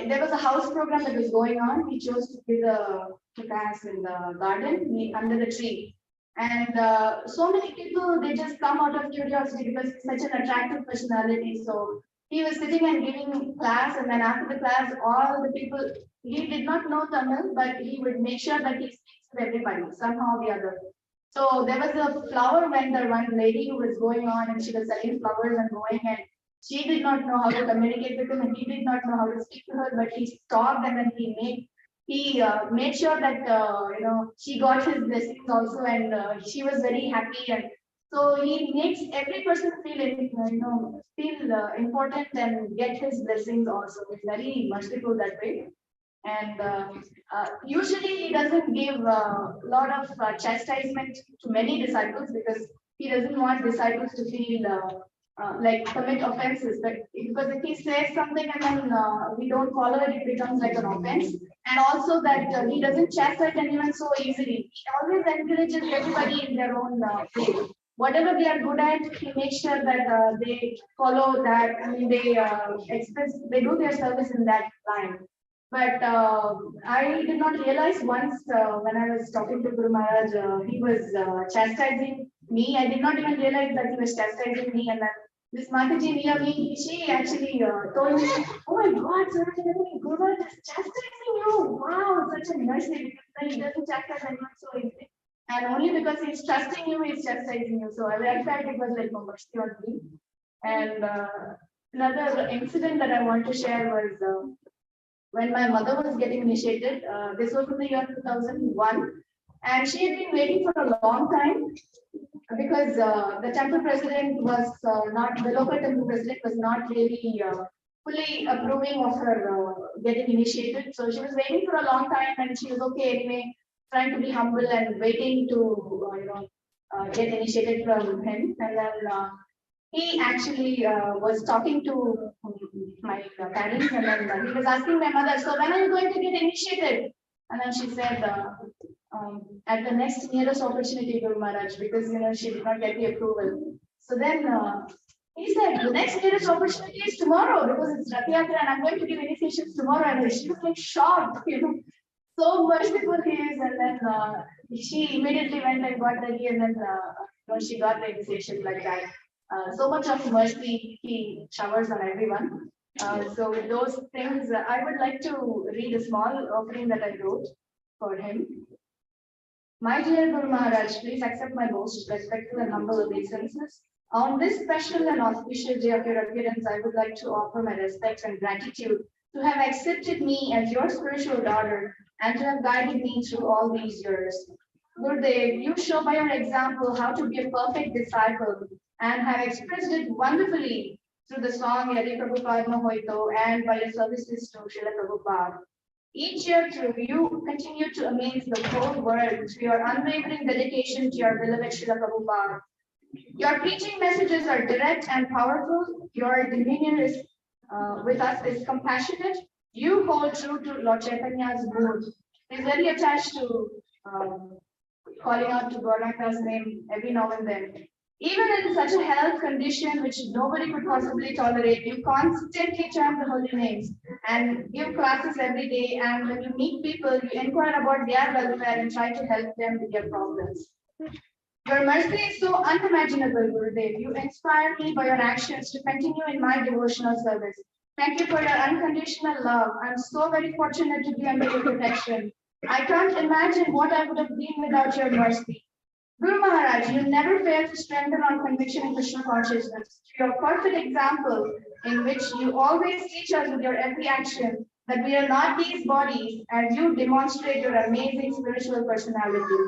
There was a house program that was going on. He chose to give the class in the garden under the tree. And so many people, they just come out of curiosity because he's such an attractive personality. So he was sitting and giving class, and then after the class, all the people, he did not know Tamil, but he would make sure that he speaks to everybody somehow or the other. So there was a flower vendor, one lady who was going on and she was selling flowers and going, and she did not know how to communicate with him and he did not know how to speak to her, but he stopped and then he made sure that she got his blessings also, and she was very happy. And so he makes every person feel important and get his blessings also. It's very merciful that way. And usually he doesn't give a lot of chastisement to many disciples because he doesn't want disciples to feel like commit offenses. But because if he says something and then we don't follow it, it becomes like an offense. And also that he doesn't chastise anyone so easily. He always encourages everybody in their own way. Whatever they are good at, he makes sure that they follow that. I mean, they do their service in that line. But I did not realize once when I was talking to Guru Maharaj, he was chastising me. I did not even realize that he was chastising me. And then this Mataji near me, she actually told me, "Oh my God, Sarojini, Guru Maharaj is chastising you. Wow, such a mercy, because he doesn't chastise anyone so easily. And only because he's trusting you, he's chastising you." So I felt it was like a mercy on me. And another incident that I want to share was when my mother was getting initiated. This was in the year 2001, and she had been waiting for a long time because the temple president was the local temple president was not really fully approving of her getting initiated. So she was waiting for a long time, and she was okay anyway, trying to be humble and waiting to get initiated from him. And then he actually was talking to my parents, and then he was asking my mother, "So when are you going to get initiated?" And then she said, "At the next nearest opportunity, Guru Maharaj," because she did not get the approval. So then he said, "The next nearest opportunity is tomorrow because it's Rath Yatra and I'm going to give initiations tomorrow." And she was like shocked, so merciful he is. And then she immediately went and got ready, and then she got the initiation like that. So much of mercy he showers on everyone. So with those things, I would like to read a small offering that I wrote for him. My dear Guru Maharaj, please accept my most respectful and humble obeisances. On this special and auspicious day of your appearance, I would like to offer my respects and gratitude to have accepted me as your spiritual daughter and to have guided me through all these years. Gurudev, you show by your example how to be a perfect disciple and have expressed it wonderfully through the song Yadi Prabhupada Mohoito and by your services to Srila Prabhupada. Each year through, you continue to amaze the whole world through your unwavering dedication to your beloved Srila Prabhupada. Your preaching messages are direct and powerful. Your demeanor is with us is compassionate. You hold true to Lord Chaitanya's mood. He's very attached to calling out to Gauranga's name every now and then. Even in such a health condition which nobody could possibly tolerate, you constantly chant the holy names and give classes every day. And when you meet people, you inquire about their welfare and try to help them with their problems. Your mercy is so unimaginable, Gurudev. You inspire me by your actions to continue in my devotional service. Thank you for your unconditional love. I'm so very fortunate to be under your protection. I can't imagine what I would have been without your mercy. Guru Maharaj, you never fail to strengthen our conviction in Krishna consciousness. Your perfect example in which you always teach us with your every action that we are not these bodies, and you demonstrate your amazing spiritual personality.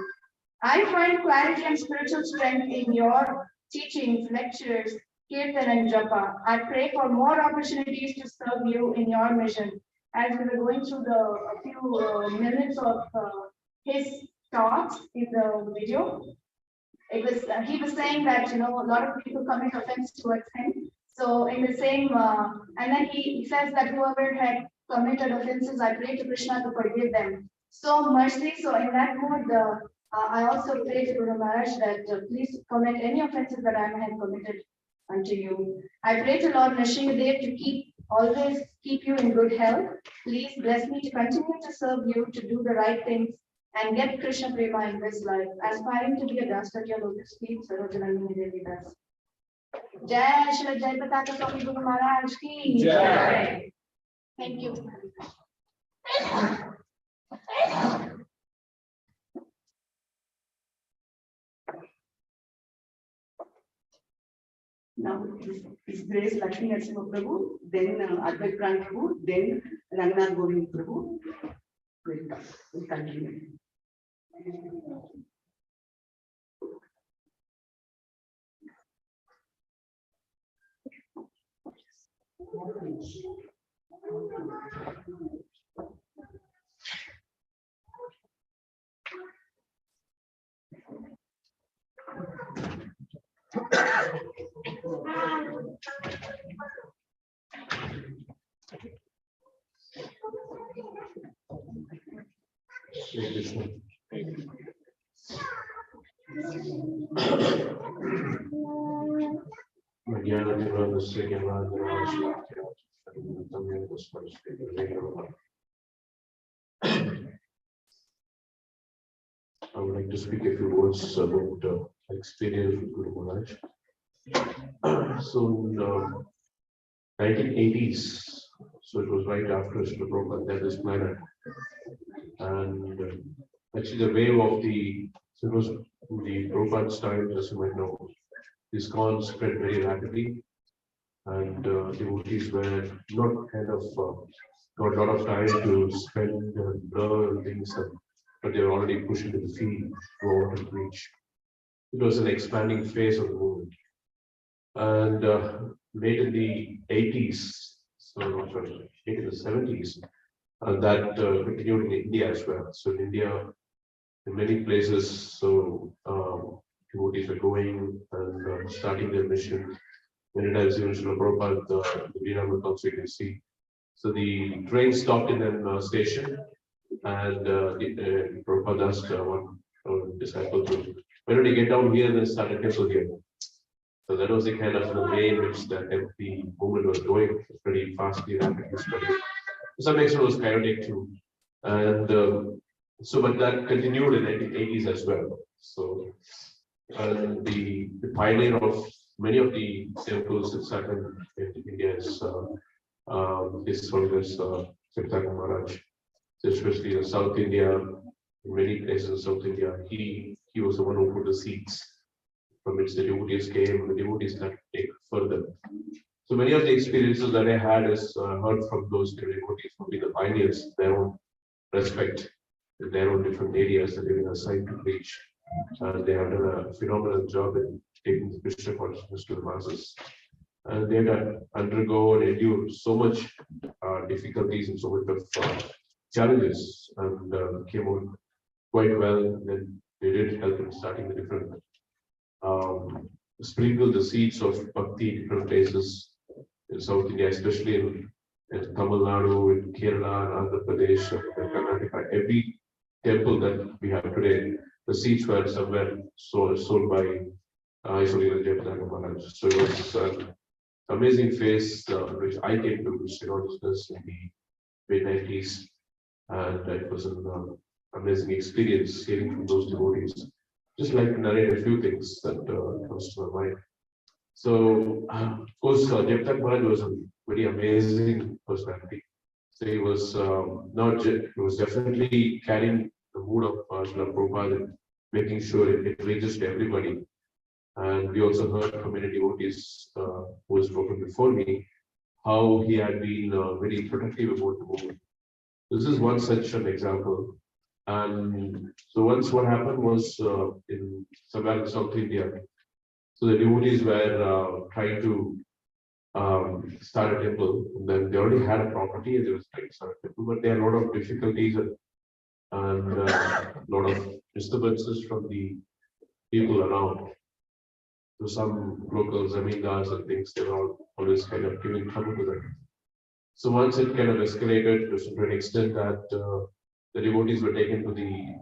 I find clarity and spiritual strength in your teachings, lectures, kirtan and japa. I pray for more opportunities to serve you in your mission. As we were going through a few minutes of his talks in the video, it was he was saying that a lot of people commit offense towards him. So in the same and then he says that whoever had committed offenses, I pray to Krishna to forgive them. So mercy. So in that mood, I also pray to Guru Maharaj that please commit any offenses that I may have committed unto you. I pray to Lord Nrsimhadev to always keep you in good health. Please bless me to continue to serve you, to do the right things and get Krishna Prema in this life, aspiring to be a dust at your lotus feet, Sarojini Devi Das. Jai Shri Jayapataka Swami Guru Maharaj ki Jai. Thank you. Now His Grace Lakshmi Narasimha Prabhu, then Advait Pran Prabhu, then Rangnath Govind Prabhu will continue. I would like to speak a few words about experience with Guru Maharaj. So in 1980s, so it was right after Srila Prabhupada left this planet, and actually the wave of so it was the Prabhupada's time, as you might know, this con spread very rapidly, and devotees were not kind of got a lot of time to spend and learn things, but they were already pushed into the field, go out and preach. It was an expanding phase of the movement. And late in the 80s, so sorry, late in the 70s, that continued in India as well. So in India, in many places, so devotees were going and starting their mission. Many times even Srila Prabhupada, the Veeramut also you can see. So the train stopped in a station, and Prabhupada asked one disciple to, why don't you get down here and then start a temple here? So that was the kind of the way in which the movement was going, pretty fastly, rapidly spreading. To some extent, it was chaotic too. And so, but that continued in the 1980s as well. So, and the pioneer of many of the temples that started in India is Swami Jayapataka Maharaj, especially in South India, in many places in South India. He was the one who put the seeds from which the devotees came, and the devotees had to take further. So many of the experiences that I had is heard from those devotees who be the pioneers, their own respect, in their own different areas that they've been assigned to preach. And they have done a phenomenal job in taking the Krishna consciousness to the masses. And they had to undergo and endure so much difficulties and so much of challenges, and came out quite well. Then they did help in starting the different sprinkle the seeds of bhakti in different places in South India, especially in Tamil Nadu, in Kerala, and Andhra Pradesh, and Karnataka. Every temple that we have today, the seeds were somewhere sold by Jayapataka Maharaj. So it was an amazing phase which I came to seriousness in the mid-90s, and it was an amazing experience hearing from those devotees. Just like to narrate a few things that comes to my mind. So, of course, Jayapataka Maharaj was a very amazing personality. So he was he was definitely carrying the mood of Srila Prabhupada and making sure it reaches to everybody. And we also heard from many devotees who have spoken before me how he had been very protective about the movement. This is one such an example. And so once what happened was in somewhere in South India, so the devotees were trying to start a temple. And then they already had a property and they were trying to start a temple, but there are a lot of difficulties and a lot of disturbances from the people around. So some local zamindars and things, they were always kind of giving trouble to them. So once it kind of escalated to an extent that the devotees were taken to the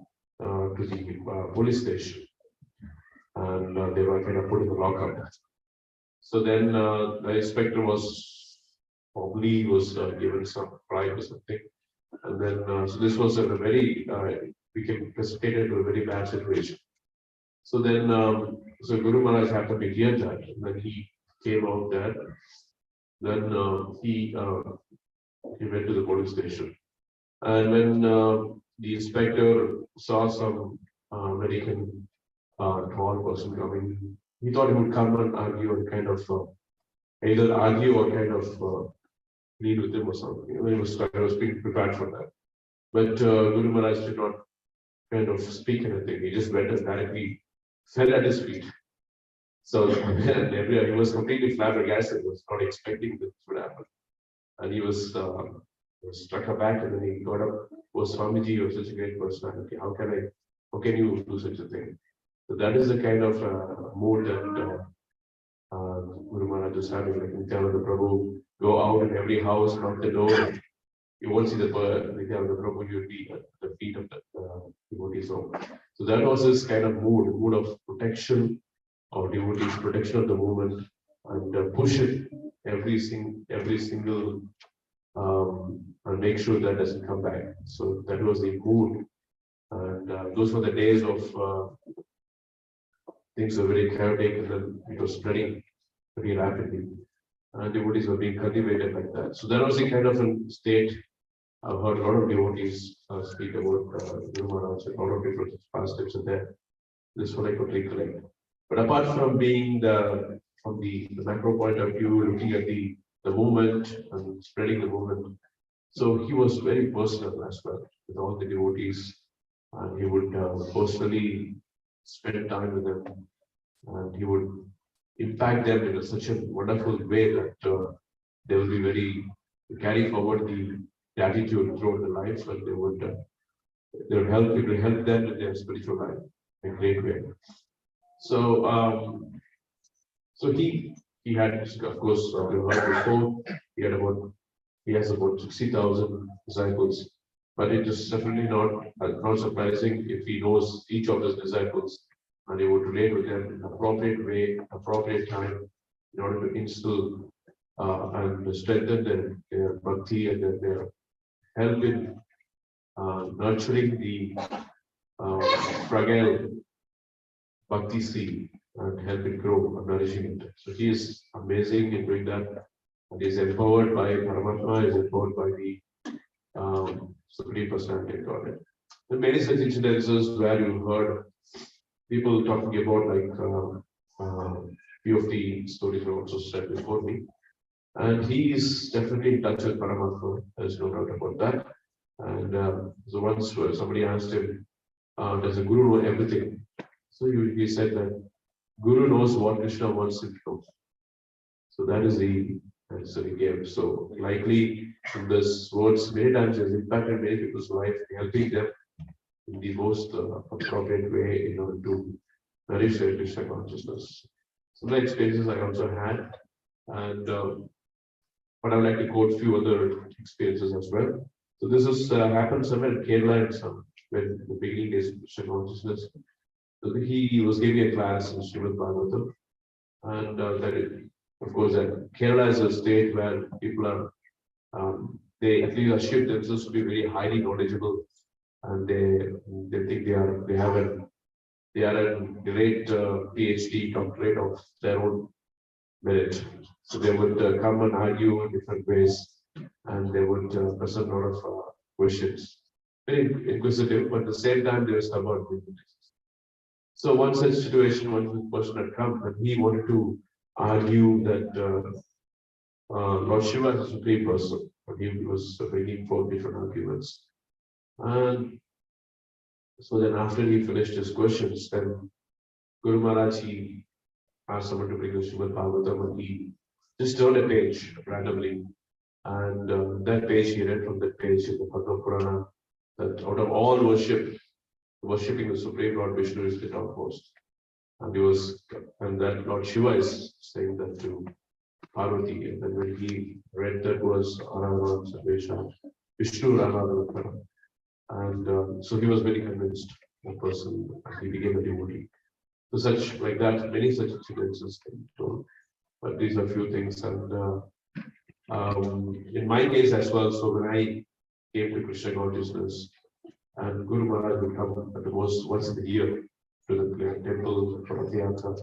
police station, and they were kind of put in the lockup. So then the inspector was given some bribe or something, and then so this was a very became precipitated to a very bad situation. So then so Guru Maharaj happened to hear that, and then he came out there. Then he went to the police station, and when the inspector saw some American tall person coming he thought he would come and argue and kind of either argue or kind of plead with him or something. I was being prepared for that. But Guru Maharaj did not kind of speak anything. He just went and directly fell at his feet. So he was completely flabbergasted. He was not expecting this would happen. And he was struck aback, and then he got up. Oh, Swamiji, you're such a great personality. How can you do such a thing? So that is the kind of mood that Guru Maharaj is having. Like Nityananda Prabhu, go out in every house, knock the door. You won't see the Nityananda Prabhu, you'll be at the feet of the devotees. So that was his kind of mood of protection of devotees, protection of the movement, and push it every single and make sure that doesn't come back. So that was the mood, and those were the days of things were very chaotic, and then it was spreading very rapidly, and devotees were being cultivated like that. So that was the kind of a state. I've heard a lot of devotees speak about Guru Maharaj, a lot of different pastimes in there. This one I could recollect. But apart from being from the macro point of view, looking at the movement and spreading the movement, so he was very personal as well with all the devotees, and he would personally spend time with them, and he would impact them in such a wonderful way that they will be very carry forward the gratitude throughout the life, and it will help them in their spiritual life in a great way. So he had, of course, we heard before, he has about 60,000 disciples, but it is definitely not surprising if he knows each of his disciples, and he would relate with them in an appropriate way, appropriate time, in order to instill and strengthen their bhakti and their help in nurturing the fragile bhakti seed and help it grow and nourishing it. So he is amazing in doing that. And he is empowered by Paramatma, is empowered by the Supreme Personality of Godhead. There are many such incidences where you heard people talking about, like few of the stories were also said before me. And he is definitely in touch with Paramatma, there's no doubt about that. And so once somebody asked him, does the Guru know everything? So he said that Guru knows what Krishna wants him to know. So that is the answer he gave. So likely in this words, many times has impacted many people's life, helping them in the most appropriate way in order to nourish their Krishna consciousness. Some of the experiences I also had, and but I would like to quote a few other experiences as well. So this has happened somewhere in Kerala and some when the beginning days of Krishna consciousness. So he was giving a class in Srimad Bhagavatam, and of course, that Kerala is a state where people are they at least assume themselves to be very highly knowledgeable, and they think they are a great PhD doctorate of their own merit. So they would come and argue in different ways, and they would present a lot of questions. Very inquisitive, but at the same time they were stubborn. So one such situation, one person had come and he wanted to argue that Lord Shiva is a supreme person, but he was bringing forth different arguments. And so then after he finished his questions, then Guru Maharaj, he asked someone to bring the Srimad Bhagavatam, and he just turned a page randomly. And that page, he read from that page in the Padma Purana, that out of all worshipping the Supreme Lord Vishnu is the topmost. And that Lord Shiva is saying that to Parvati. And then when he read that was Aradhana Sarvesha, Vishnu Aradhana. And so he was very convinced, that person, he became a devotee. So such like that, many such experiences can be told. But these are few things. And in my case as well, so when I came to Krishna consciousness, and Guru Maharaj would come at the most once in a year to the temple for Rath-yatra.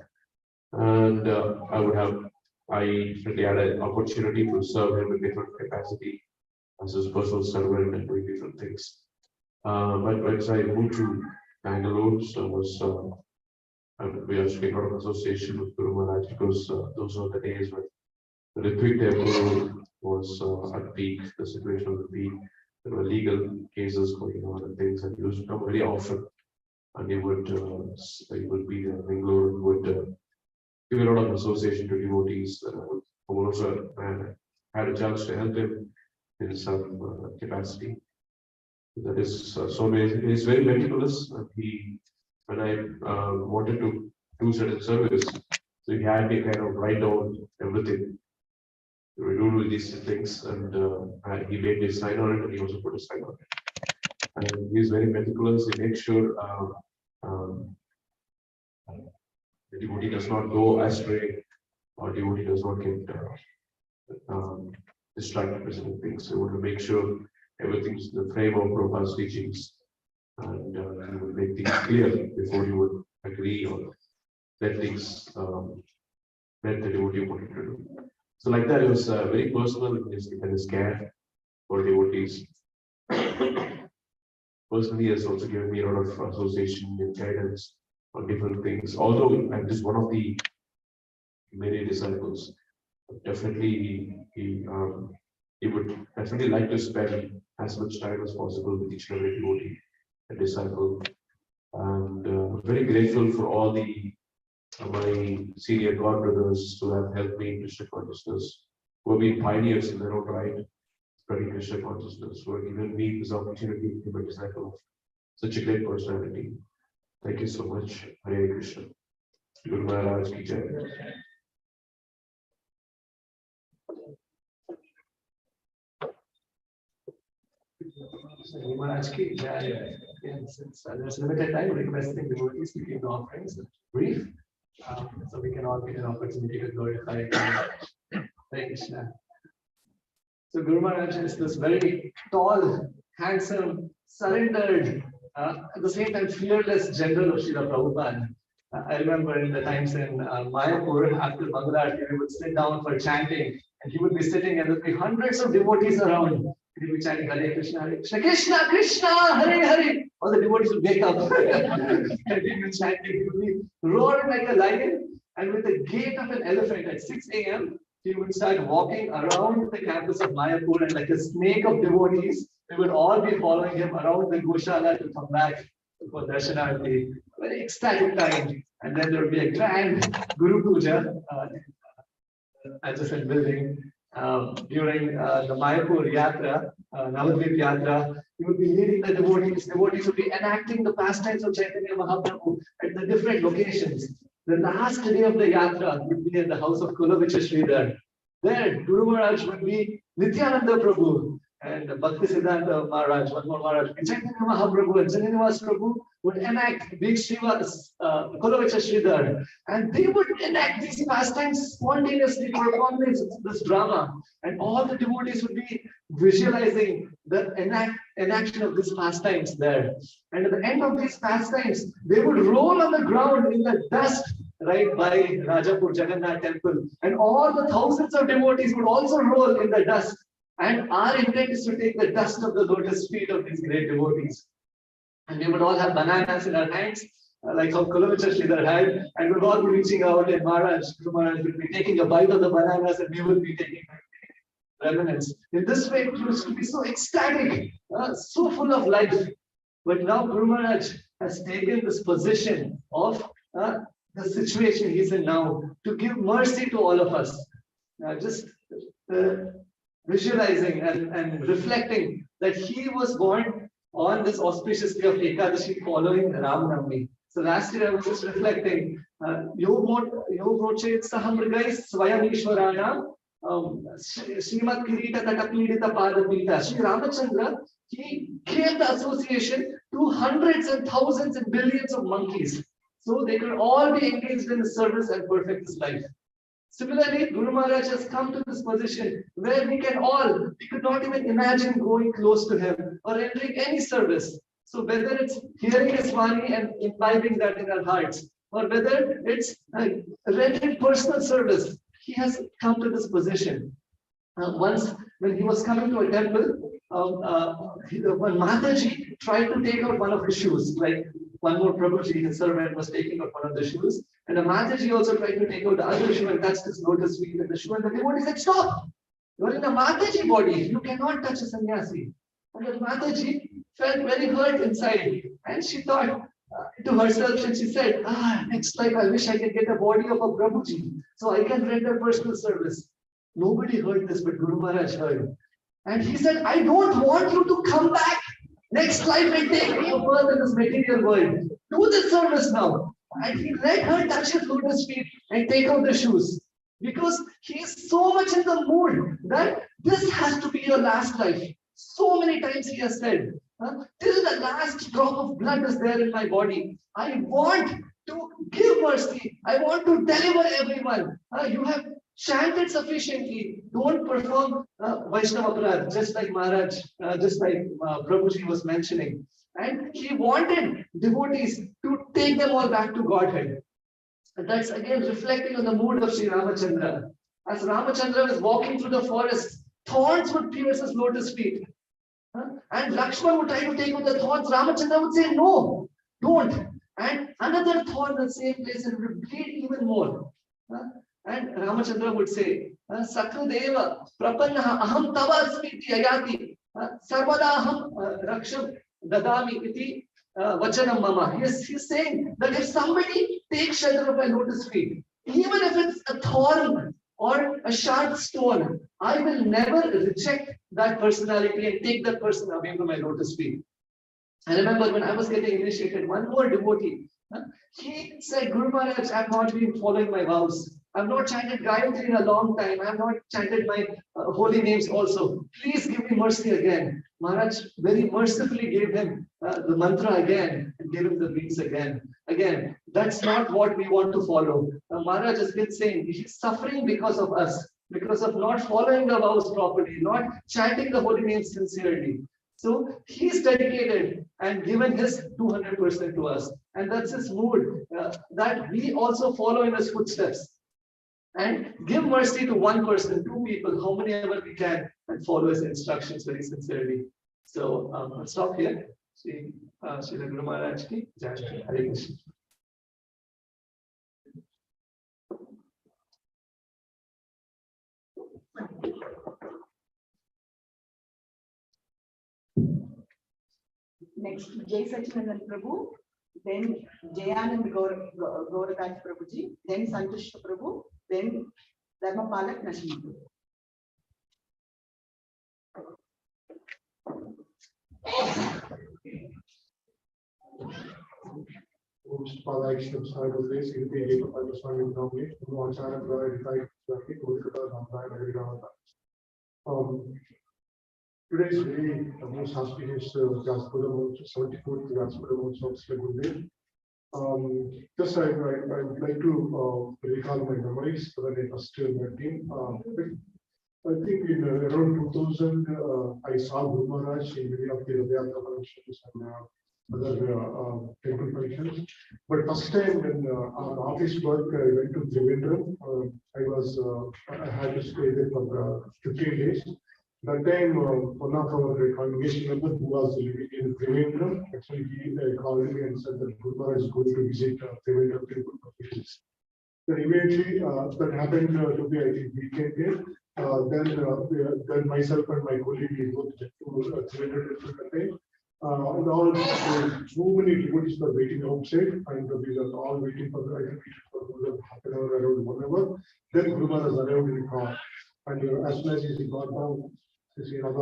And I definitely had an opportunity to serve him in different capacity as his personal servant and doing different things. But once I moved to Bangalore, so I was And we have a lot of association with Guru Maharaj because those were the days when the Ritwik temple was at peak, the situation was at peak. There were legal cases going on and things, and he used to come very often. And he would be in Bangalore, would give a lot of association to devotees. Also, had a chance to help him in some capacity. That is, Swami is very meticulous. When I wanted to do certain service, so he had me kind of write down everything. We do these things, and he made me sign on it, and he also put a sign on it. And he is very meticulous. He makes sure the devotee does not go astray, or devotee does not get distracted by certain things. So we want to make sure everything's in the frame of Prabhupada's teachings, and he would make things clear before you would agree or let things let the devotee wanted to do. So like that, it was very personal in his care for devotees. Personally, he has also given me a lot of association and guidance on different things. Although I'm just one of the many disciples, definitely he would definitely like to spend as much time as possible with each and every devotee, a disciple. And very grateful for all my senior God brothers who have helped me in Krishna consciousness, who have been pioneers in their own right, spreading Krishna consciousness, who have given me this opportunity to be a disciple of such a great personality. Thank you so much. Hare Krishna. Guru Maharaj ki Jai. So Guru Maharaj ki Jai. Again, since there's limited time, requesting devotees to keep the offerings brief, so we can all get an opportunity to glorify God. Hare Krishna. So Guru Maharaj is this very tall, handsome, surrendered, at the same time fearless general of Srila Prabhupada. I remember in the times in Mayapur, after Bangla, we would sit down for chanting, and he would be sitting, and there would be hundreds of devotees around. He would be chanting Hare Krishna, Krishna, Krishna, Hare Hare. All the devotees would wake up and he would be chanting. He would be roaring like a lion, and with the gait of an elephant at 6 a.m., he would start walking around the campus of Mayapur, and like a snake of devotees, we would all be following him around the Goshala to come back for Darshanarti. Very ecstatic time. And then there would be a grand Guru Puja, adjacent building, during the Mayapur Yatra, Navadvip Yatra. He would be leading the devotees. Devotees would be enacting the pastimes of Chaitanya Mahaprabhu at the different locations. The last day of the Yatra would be in the house of Kulavich Sridhar. There, Guru Maharaj would be Nityananda Prabhu and Bhakti Siddhanta Maharaj, one more Maharaj, Chaitanya Mahaprabhu and Jananivas Prabhu would enact big Srivas, Kulavich Sridhar, and they would enact these pastimes spontaneously, perform this drama, and all the devotees would be visualizing the enaction of these pastimes there. And at the end of these pastimes, they would roll on the ground in the dust right by Rajapur Jagannath temple, and all the thousands of devotees would also roll in the dust. And our intent is to take the dust of the lotus feet of these great devotees. And we would all have bananas in our hands, like how Kulavich Sridhar had, and we would all be reaching out, and Guru Maharaj would be taking a bite of the bananas, and we would be taking remnants. In this way, it used to be so ecstatic, so full of life. But now Guru Maharaj has taken this position of the situation he's in now to give mercy to all of us. Just visualizing and reflecting that he was born on this auspicious day of Ekadashi following Ram Navami. So last year I was just reflecting, Yo Vrochet Sahamrgais Swayam Ishwarana Srimad Kirita Tatapidita Padapita. Sri Ramachandra, he gave the association to hundreds and thousands and billions of monkeys, so they could all be engaged in the service and perfect his life. Similarly, Guru Maharaj has come to this position where we could not even imagine going close to him or entering any service. So whether it's hearing his Swami and imbibing that in our hearts, or whether it's rented personal service, he has come to this position. Once, when he was coming to a temple, when Mataji tried to take out one of his shoes, like one more Prabhuji, his servant, was taking out one of the shoes, and the Mataji also tried to take out the other shoe and touch his lotus feet in the shoe, and the devotee said, "Stop! You are in a Mataji body, you cannot touch a sannyasi." And the Mataji felt very hurt inside, and she thought to herself, and she said, next life I wish I could get a body of a Prabhuji, so I can render personal service. Nobody heard this, but Guru Maharaj heard. And he said, "I don't want you to come back next life and take new birth in this material world. Do this service now." And he let her touch his lotus feet and take out the shoes. Because he is so much in the mood that this has to be your last life. So many times he has said, till the last drop of blood is there in my body, I want to give mercy. I want to deliver everyone. You have chanted sufficiently. Don't perform Vaishnava Aparadh, just like Maharaj, just like Prabhuji was mentioning. And he wanted devotees to take them all back to Godhead. And that's again reflecting on the mood of Sri Ramachandra. As Ramachandra was walking through the forest, thorns would pierce his lotus feet. And Lakshman would try to take out the thorns. Ramachandra would say, "No, don't." And another thorn in the same place and would bleed even more. And Ramachandra would say, "Sakradeva, prapannaha aham tava asmiti ayati, sarvada aham raksham dadami iti vachanam mama." He's saying that if somebody takes shelter of my lotus feet, even if it's a thorn or a sharp stone, I will never reject that personality and take that person away from my lotus feet. I remember when I was getting initiated, one more devotee, he said, "Guru Maharaj, I have not been following my vows. I have not chanted Gayatri in a long time. I have not chanted my holy names also. Please give me mercy again." Maharaj very mercifully gave him the mantra again and gave him the beads again. Again, that's not what we want to follow. Maharaj has been saying he's suffering because of us, because of not following the vows properly, not chanting the holy names sincerely. So he's dedicated and given his 200% to us. And that's his mood, that we also follow in his footsteps. And give mercy to one person, two people, how many ever we can, and follow his instructions very sincerely. So I'll stop here. Shri Guru Maharaj ki Jai. Hare Krishna. Next, Jai Sachinandan Prabhu, then Jayanand Gauradas Prabhuji, then Santush Prabhu, then Dharmapalak Nashim Prabhu. Mr. Palak, side of this, in the Swami Nominee, who wants to provide today's very most auspicious Puja, 74th Puja of Sri Gurudev. Just I would like to recall my memories for the first team. I think in around 2000, I saw Guru Maharaj in many of the Vyas functions and other temple functions. But first time when on office work, I went to Trivandrum. I had to stay there for 15 days. That time, one of our congregation members who was living in Trivandrum, actually he called me and said that Guru Maharaj is going to visit Trivandrum temple for 15 days. Then immediately that happened to be, I think, weekend day. Then myself and my colleague we both to Trivandrum that time. And all so many devotees were waiting outside, and we were all waiting for half an hour, around 1 hour. Then Guru Maharaj arrived in the car, and as soon as he got down, he said, then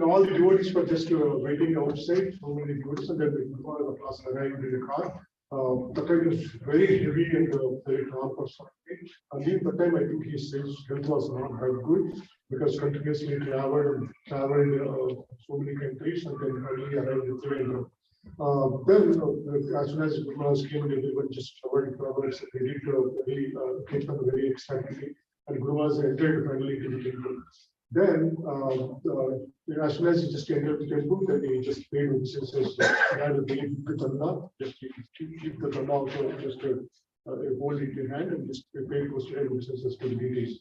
all the devotees were just waiting outside, so many devotees, and then Guru Maharaj arrived in the car. The time was very heavy and very dark or something. And in the time, I think his health was not that good because continuously traveled so many countries and then finally arrived in Trivandrum. Then, as soon as Guru Maharaj came, everyone just covered flowers. They did very excitedly, and Guru Maharaj entered finally into the temple. Then, as soon as he just entered the temple, then he just paid with says, "I have to keep the chanda, just keep the chanda also, just hold it in hand and just pay postage and businesses to the deities.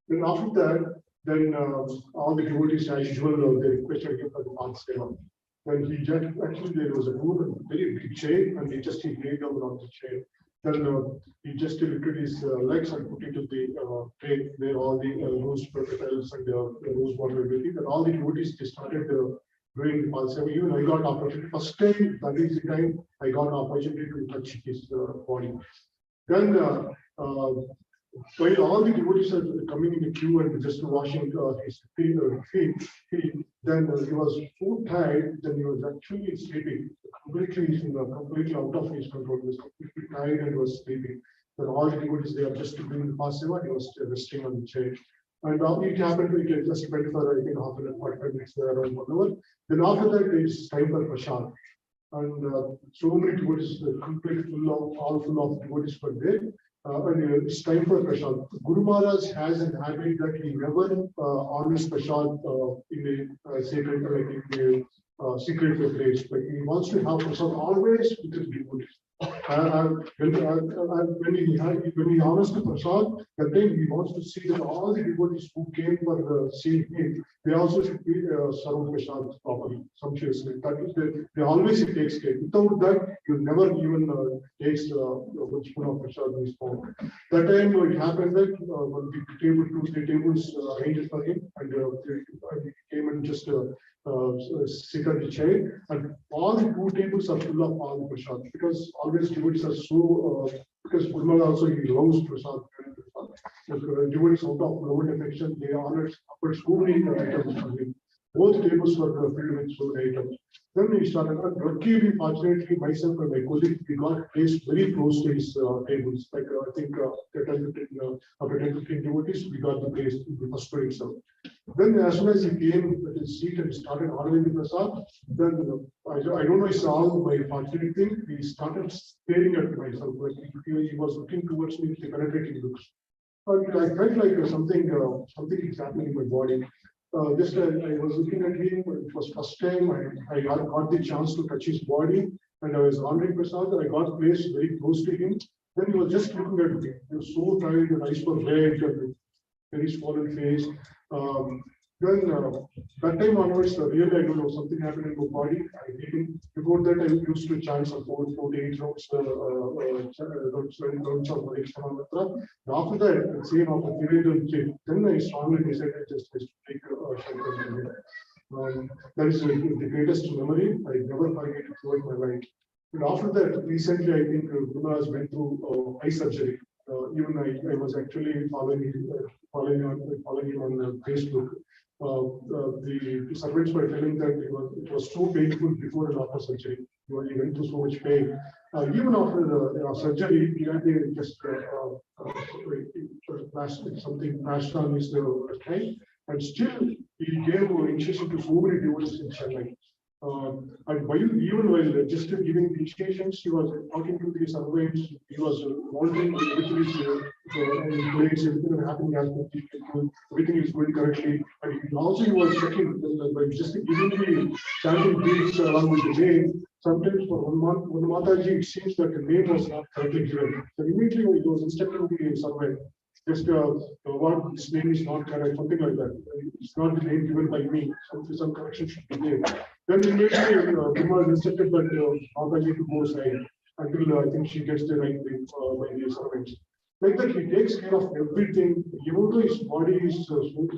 Then after that, then all the devotees as usual, they requested him for the path seva. When he just actually there was a room, a very big chair, and he laid down on the chair. Then he just lifted his legs and put into the tray where all the rose petals and rose water everything. And all the devotees they started doing the path seva. Even I got an opportunity. First time, that is the time I got an opportunity to touch his body. Then while all the devotees are coming in the queue and just washing his feet, then he was so tired that he was actually sleeping, completely out of his control. He was completely tired and was sleeping. Then all the devotees, they are just doing the path seva, he was resting on the chair. And it happened, it just went for, I think, half an hour, 45 minutes there, around 1 hour. Then after that, it's time for prasad. And so many devotees, completely all full of devotees were there. And it's time for prasad. Guru Maharaj has an habit that he never honors prasad in a sacred, like in a secret place, but he wants to have prasad always with the devotees. When he honors the prasad, that time he wants to see that all the devotees who came for seeing him, they also should be served prasad properly, sumptuously. That is, they always takes care. Without that, you never even takes one spoon of prasad in his mouth. That time it happened that one big table, 2-3 tables arranged for him, and he came and just sit on the chair, and all the 2 tables are full of all the prasad, because always devotees are so because Puja also he loves prasad. Devotees out of love and affection, they offered so many items for him. Both tables were filled with so many items. Then we started. Luckily, fortunately, myself and my colleague, we got placed very close to his tables. Like I think after 10-15 devotees, we got the place in the first row itself. Then as soon as he came at his seat and started ordering the prasad, then I don't know, it's all my fortunate thing. He started staring at myself, like he was looking towards me with the penetrating looks. And I felt like something is happening in my body. Just I was looking at him. It was first time I got the chance to touch his body, and I was honoring prasad. I got placed very close to him. Then he was just looking at me. He was so tired, the eyes were red, and very swollen face. Then that time onwards, really I don't know, something happened in my body. Before that, I used to chant some 4 to 8 rounds of Hare mantra. After that, same after period, then I strongly decided just to take that is the greatest memory. I never forget it throughout my life. And after that, recently I think Maharaj went through eye surgery. Even I was actually following him on Facebook. The servants were telling that it was so painful before and after surgery. He went through so much pain. Even after the surgery, he had just something flashed on his time, and still he gave initiation to so many devotees in Chennai. And while just giving the initiations, he was talking to the servants. He was wondering everything is in place, everything is happening as per the everything is going correctly. And he also was checking by just giving the chanting beads along with the name. Sometimes for one Mataji, it seems that the name was not correctly given. So immediately he was instructing the servant. Just what this name is not correct, something like that. It's not the name given by me. Some correction should be there. Then immediately Bhima instructed that Mataji to go aside until I think she gets the right name by the servants. Like that, he takes care of everything. Even though his body is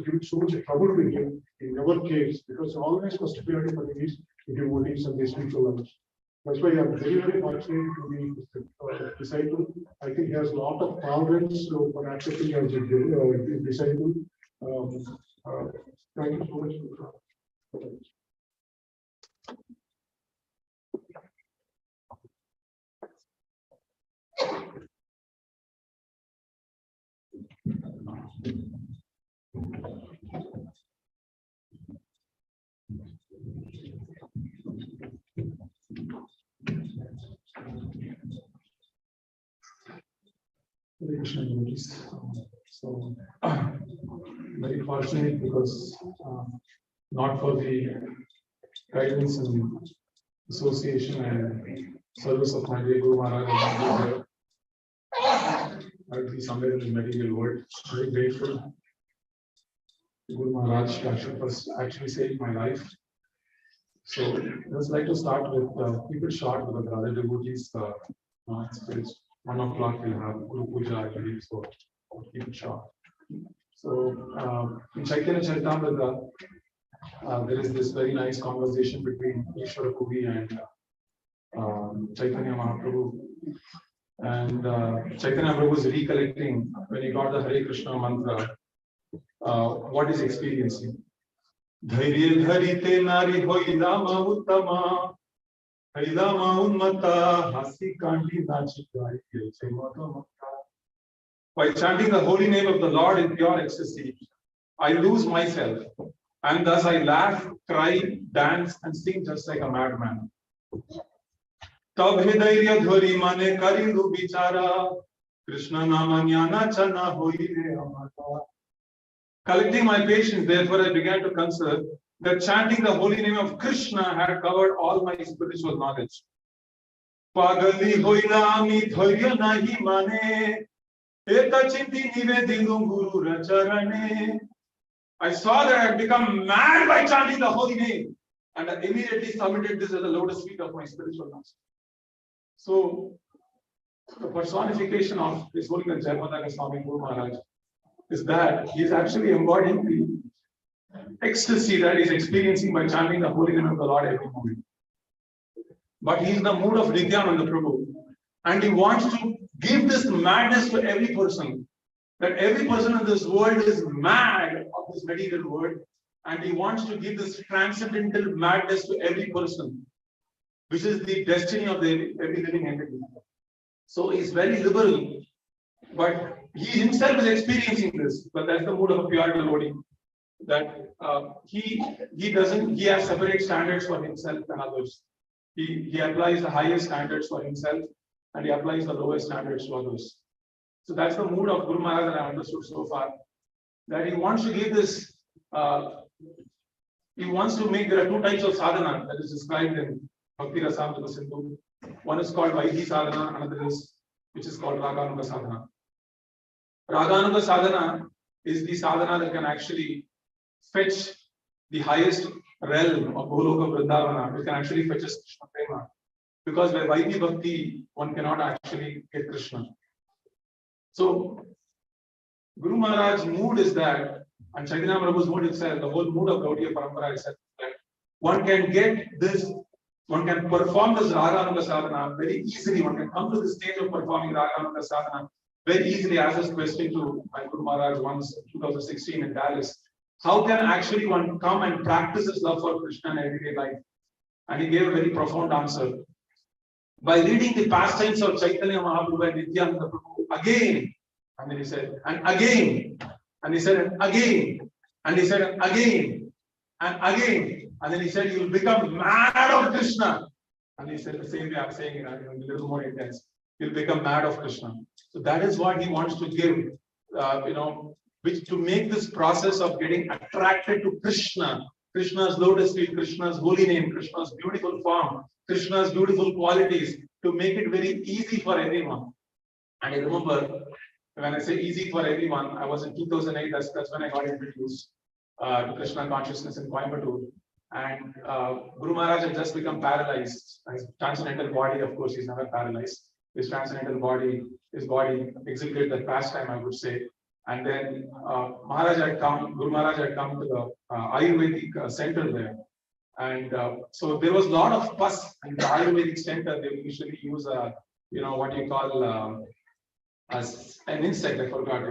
giving so much trouble to him, he never cares, because always first priority for him is devotees and the spiritual lives. That's why I'm very, very fortunate to be a disciple. I think he has a lot of tolerance for accepting as a disciple. Thank you so much. So very fortunate, because not for the guidance and association and service of my dear Guru Maharaj, I would be somewhere in the material world. Very grateful to Guru Maharaj to actually saved my life. So I would like to start with keep it short with the other devotees. It's 1 o'clock. We'll have Guru Puja, I believe. So I'll keep it short. So in Chaitanya Charitamrita, there is this very nice conversation between Ishwara Kuvi and Chaitanya Mahaprabhu. And Chaitanya Prabhu is recollecting when he got the Hare Krishna mantra, what is experiencing. Dhairya dharite nari hoilama uttama, hailama ummata, hasi kandi nachi gai jai mata mata. By chanting the holy name of the Lord in pure ecstasy, I lose myself, and thus I laugh, cry, dance, and sing just like a madman. तब हृदय धोरी माने करिंदु बिचारा कृष्ण नाम ज्ञाना चना होई रे अमता. Collecting my patience, therefore I began to consider that chanting the holy name of Krishna had covered all my spiritual knowledge. Pagali hoila ami dhairya nahi mane, eta chinti nivedinu guru racharane. I saw that I had become mad by chanting the holy name, and I immediately submitted this as the lotus feet of my spiritual master. So, the personification of this holy Jayapataka Swami Guru Maharaj is that he is actually embodying the ecstasy that he is experiencing by chanting the holy name of the Lord every moment. But he is in the mood of Nityananda Prabhu, and he wants to give this madness to every person. That every person in this world is mad of this material world, and he wants to give this transcendental madness to every person, which is the destiny of every living entity. So he's very liberal, but he himself is experiencing this. But that's the mood of a pure devotee. That he has separate standards for himself and others. He applies the highest standards for himself, and he applies the lowest standards to others. So that's the mood of Guru Maharaj that I understood so far. That he wants to give this. He wants to make. There are two types of sadhana that is described in Bhakti Rasamrita Sindhu. One is called Vaidhi Sadhana, another is which is called Raganuga Sadhana. Raganuga Sadhana is the sadhana that can actually fetch the highest realm of Goloka Vrindavana, which can actually fetch us Krishna Prema. Because by Vaidhi Bhakti, one cannot actually get Krishna. So, Guru Maharaj's mood is that, and Chaitanya Prabhu's mood itself, the whole mood of Gaudiya Parampara is that one can get this. One can perform this Raganuga Sadhana very easily. One can come to the stage of performing Raganuga Sadhana very easily. As this question to my Guru Maharaj once, 2016 in Dallas. How can actually one come and practice his love for Krishna in everyday life? And he gave a very profound answer. By reading the pastimes of Chaitanya Mahaprabhu and Nityananda Prabhu again. And then he said, and again. And he said, and again. And he said, and again. And again. And then he said, you will become mad of Krishna. And he said the same way I'm saying it, a little more intense. You'll become mad of Krishna. So that is what he wants to give, which to make this process of getting attracted to Krishna, Krishna's lotus feet, Krishna's holy name, Krishna's beautiful form, Krishna's beautiful qualities, to make it very easy for everyone. And I remember, when I say easy for everyone, I was in 2008, that's when I got introduced to Krishna consciousness in Coimbatore. And Guru Maharaj had just become paralyzed. His transcendental body, of course, he's never paralyzed. His transcendental body, his body exhibited that pastime, I would say. And then Guru Maharaj had come to the Ayurvedic center there. And so there was a lot of pus in the Ayurvedic center. They usually use what you call as an insect, I forgot,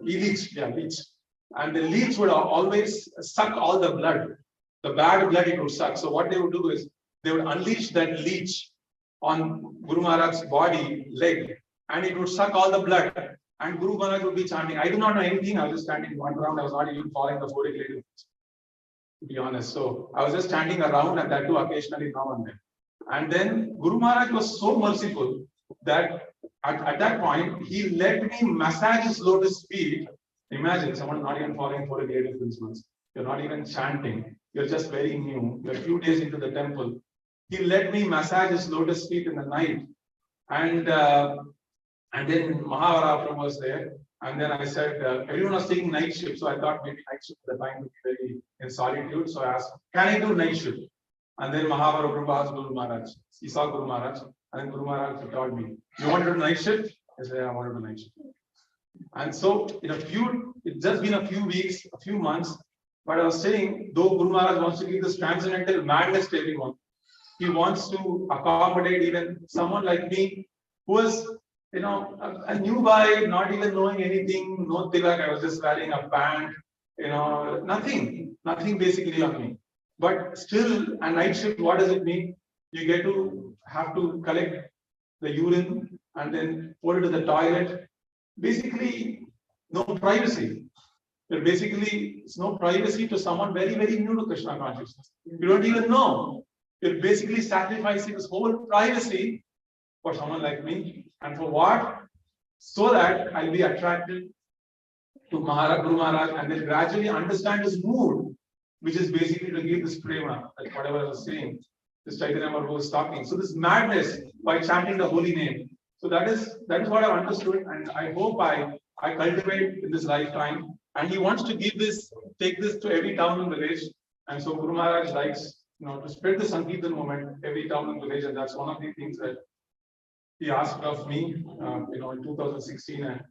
leech, leech. And the leech would always suck all the blood. The bad blood it would suck. So what they would do is they would unleash that leech on Guru Maharaj's body, leg, and it would suck all the blood. And Guru Maharaj would be chanting. I do not know anything. I was just standing one round. I was not even following the 40 ladies, to be honest. So I was just standing around, and that too occasionally now and then. And then Guru Maharaj was so merciful that at that point he let me massage his lotus feet. Imagine someone not even following 40 ladies principles. You're not even chanting. You're just very new. You're a few days into the temple. He let me massage his lotus feet in the night. And And then Mahavara Prabhu was there. And then I said, everyone was taking night shift. So I thought maybe night shift at the time would be very in solitude. So I asked, can I do night shift? And then Mahavara Prabhu asked Guru Maharaj. He saw Guru Maharaj. And then Guru Maharaj told me, you want to do night shift? I said, yeah, I want to do night shift. And so it's just been a few weeks, a few months. But I was saying, though Guru Maharaj wants to give this transcendental madness to everyone, he wants to accommodate even someone like me who was, a new guy, not even knowing anything, no tilak. I was just wearing a pant, nothing basically on me. But still, a night shift, what does it mean? You have to collect the urine and then pour it to the toilet. Basically, no privacy. It's no privacy to someone very, very new to Krishna consciousness. You don't even know. You're basically sacrificing this whole privacy for someone like me. And for what? So that I'll be attracted to Guru Maharaj and then gradually understand his mood, which is basically to give this prema, like whatever I was saying, this Chaitanya Mahaprabhu was talking. So this madness by chanting the holy name. So that is what I've understood, and I hope I cultivate in this lifetime. And he wants to take this to every town and village. And so Guru Maharaj likes, to spread the Sankirtan movement every town and village, and that's one of the things that he asked of me, in 2016. And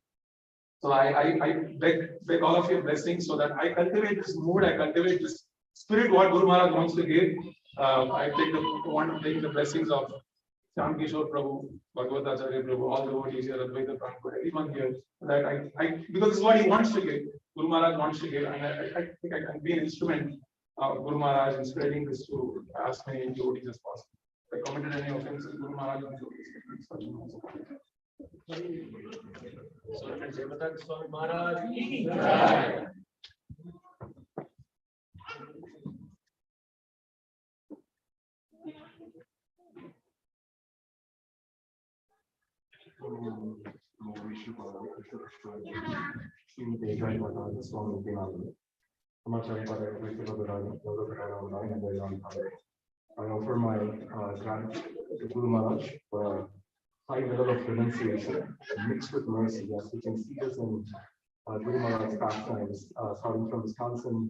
so I beg all of your blessings so that I cultivate this mood, I cultivate this spirit, what Guru Maharaj wants to give. I want to take the blessings of Shyam Kishore Prabhu, Bhagavad Acharya Prabhu, all the devotees here, Advaita Prabhu, everyone here, that because this is what he wants to give, Guru Maharaj wants to give, and I think I can be an instrument of Guru Maharaj in spreading this to as many devotees as possible. If I committed any offenses, Guru Maharaj and devotees. Jayapataka Swami Maharaj ki I offer my gratitude to Guru Maharaj for a high level of renunciation mixed with mercy. As we can see this in Guru Maharaj's pastimes, starting from Wisconsin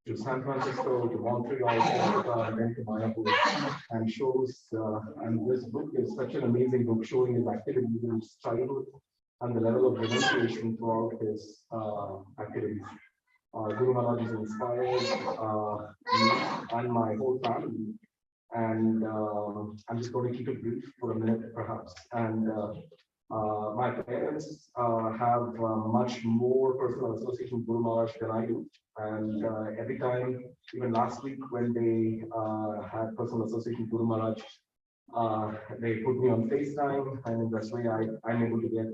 to San Francisco to Montreal, and then to Mayapur, and shows. And this book is such an amazing book, showing his activities in his childhood and the level of renunciation throughout his activities. Guru Maharaj has inspired me and my whole family, and I'm just going to keep it brief for a minute, perhaps. And my parents have much more personal association with Guru Maharaj than I do. And every time, even last week, when they had personal association with Guru Maharaj, they put me on FaceTime, and in this way, I'm able to get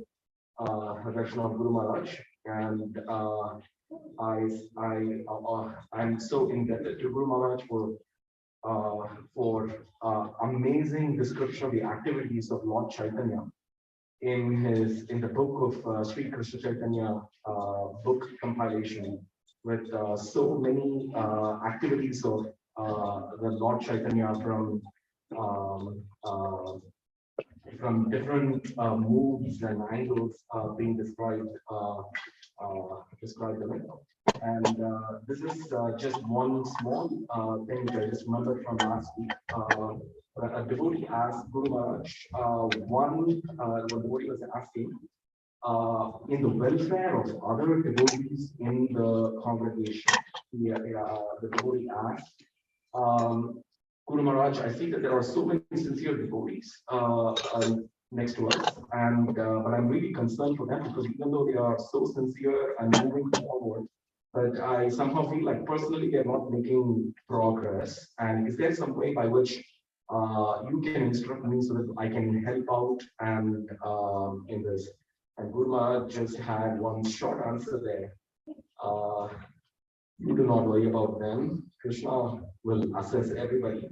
a darshan of Guru Maharaj. And I'm so indebted to Guru Maharaj for amazing description of the activities of Lord Chaitanya in the book of Sri Krishna Chaitanya book compilation, with so many activities of the Lord Chaitanya from different moods and angles being described in it. And this is just one small thing that I just remembered from last week. A devotee asked Guru Maharaj, one devotee was asking, in the welfare of other devotees in the congregation. The devotee asked, Guru Maharaj, I see that there are so many sincere devotees next to us, and but I'm really concerned for them, because even though they are so sincere and moving forward, but I somehow feel like personally they're not making progress. And is there some way by which you can instruct me so that I can help out and in this? And Guru Maharaj just had one short answer there. You do not worry about them. Krishna will assess everybody,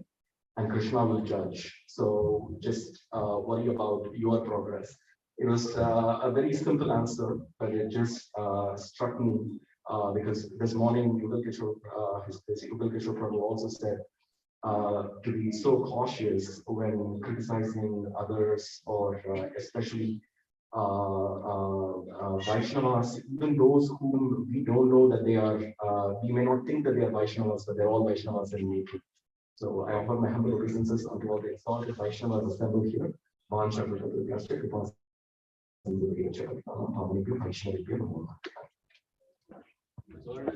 and Krishna will judge. So just worry about your progress. It was a very simple answer, but it just struck me because this morning His Grace Yugel Kishore Prabhu also said, to be so cautious when criticizing others, or especially Vaishnavas, even those whom we don't know that they are, we may not think that they are Vaishnavas, but they're all Vaishnavas in nature. So I offer my humble obeisances unto all the exalted Vaishnavas assembled here.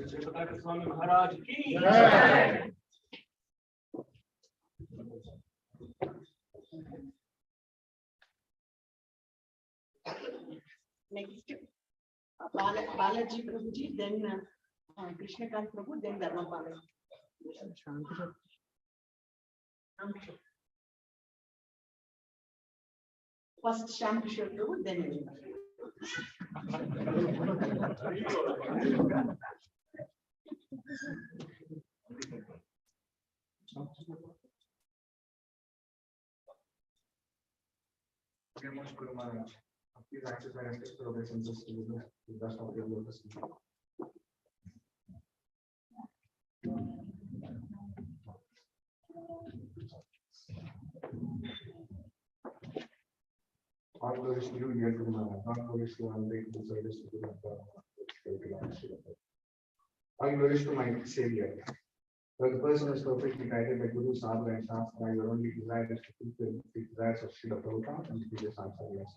Jayapataka Swami Maharaj ki. Next, Balaji Prabhuji, then Krishnakant Prabhu, then Dharma Balaji. First Shyam Kishore Prabhu, then everybody. Very much, Guru Maharaj. Please access my respectful obeisances to the best of your lotus. All glories to you, dear Guru Maharaj. All glories to your unbreakable service to Guru Maharaj. All glories to my Savior. When the person is perfectly guided by Guru, Sadhu, and Shastra, your only desire is to fulfill the desires of Srila Prabhupada and previous answers.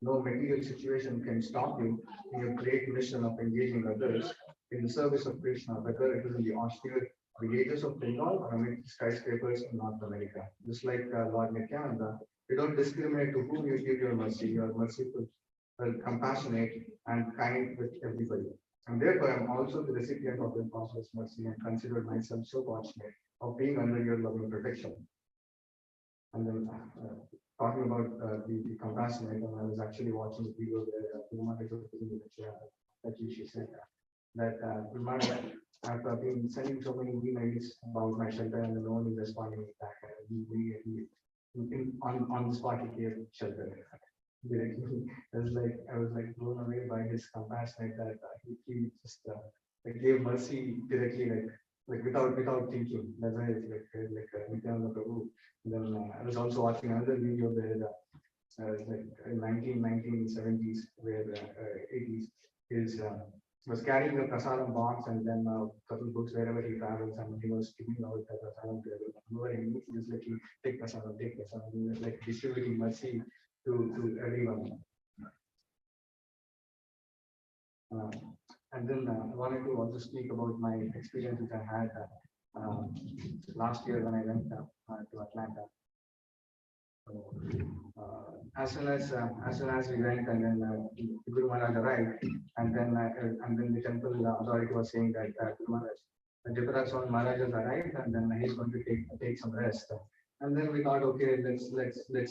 No material situation can stop you in your great mission of engaging others in the service of Krishna, whether it is in the austere villages of Bengal or amid skyscrapers in North America. Just like Lord Nityananda, you don't discriminate to whom you give your mercy. You are merciful, compassionate, and kind with everybody. And therefore, I am also the recipient of your causeless mercy and consider myself so fortunate of being under your loving protection. And then talking about the compassionate, and I was actually watching the video where Maharaj was in the chair that she said that Maharaj, after being sending so many emails about my shelter and no one is responding back, on the spot he gave shelter. Directly, I was like blown away by his compassion that he just gave mercy directly, like without thinking. That's why it's like Nityananda Prabhu. Then I was also watching another video where like in 1970s, where 80s, his was carrying the prasadam box and then a couple books wherever he travels, and he was giving out the prasadam to everyone. He was like, take prasadam, take prasadam. He was like distributing mercy to everyone. And then I wanted to also speak about my experience which I had last year when I went to Atlanta. As soon as we went, and then Guru Maharaj arrived, and then the temple authority was saying that Guru Maharaj, Jayapataka Swami Maharaj has arrived, and then he's going to take some rest. And then we thought, okay, let's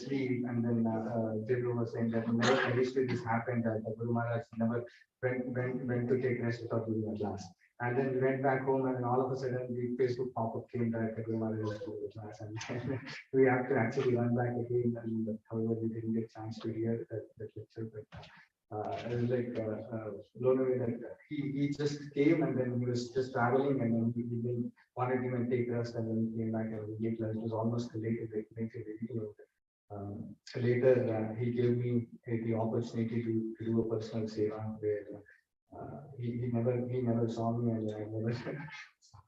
leave. And then Jayapataka was saying that never in history this happened, that Guru Maharaj never went to take rest without doing a class. And then we went back home, and then all of a sudden the Facebook pop-up came that Guru Maharaj was doing the class, and we have to actually run back again. And however, we didn't get a chance to hear that lecture. But I was like blown away that he just came, and then he was just traveling, and then he didn't wanted to even take rest, and then he came back and we gave lunch. It was almost late. Later, he gave me the opportunity to do a personal seva where he never saw me, and I never saw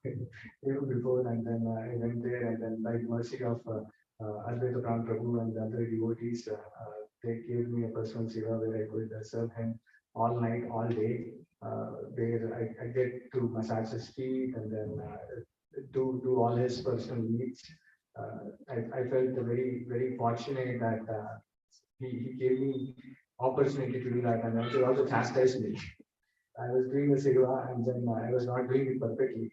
him even before. And then I went there, and then by mercy of Advaita Pran Prabhu and the other devotees, they gave me a personal seva where I could serve him all night, all day. Where I get to massage his feet and then do all his personal needs. I felt very fortunate that he gave me opportunity to do that, and he also chastised me. I was doing the seva, and then I was not doing it perfectly.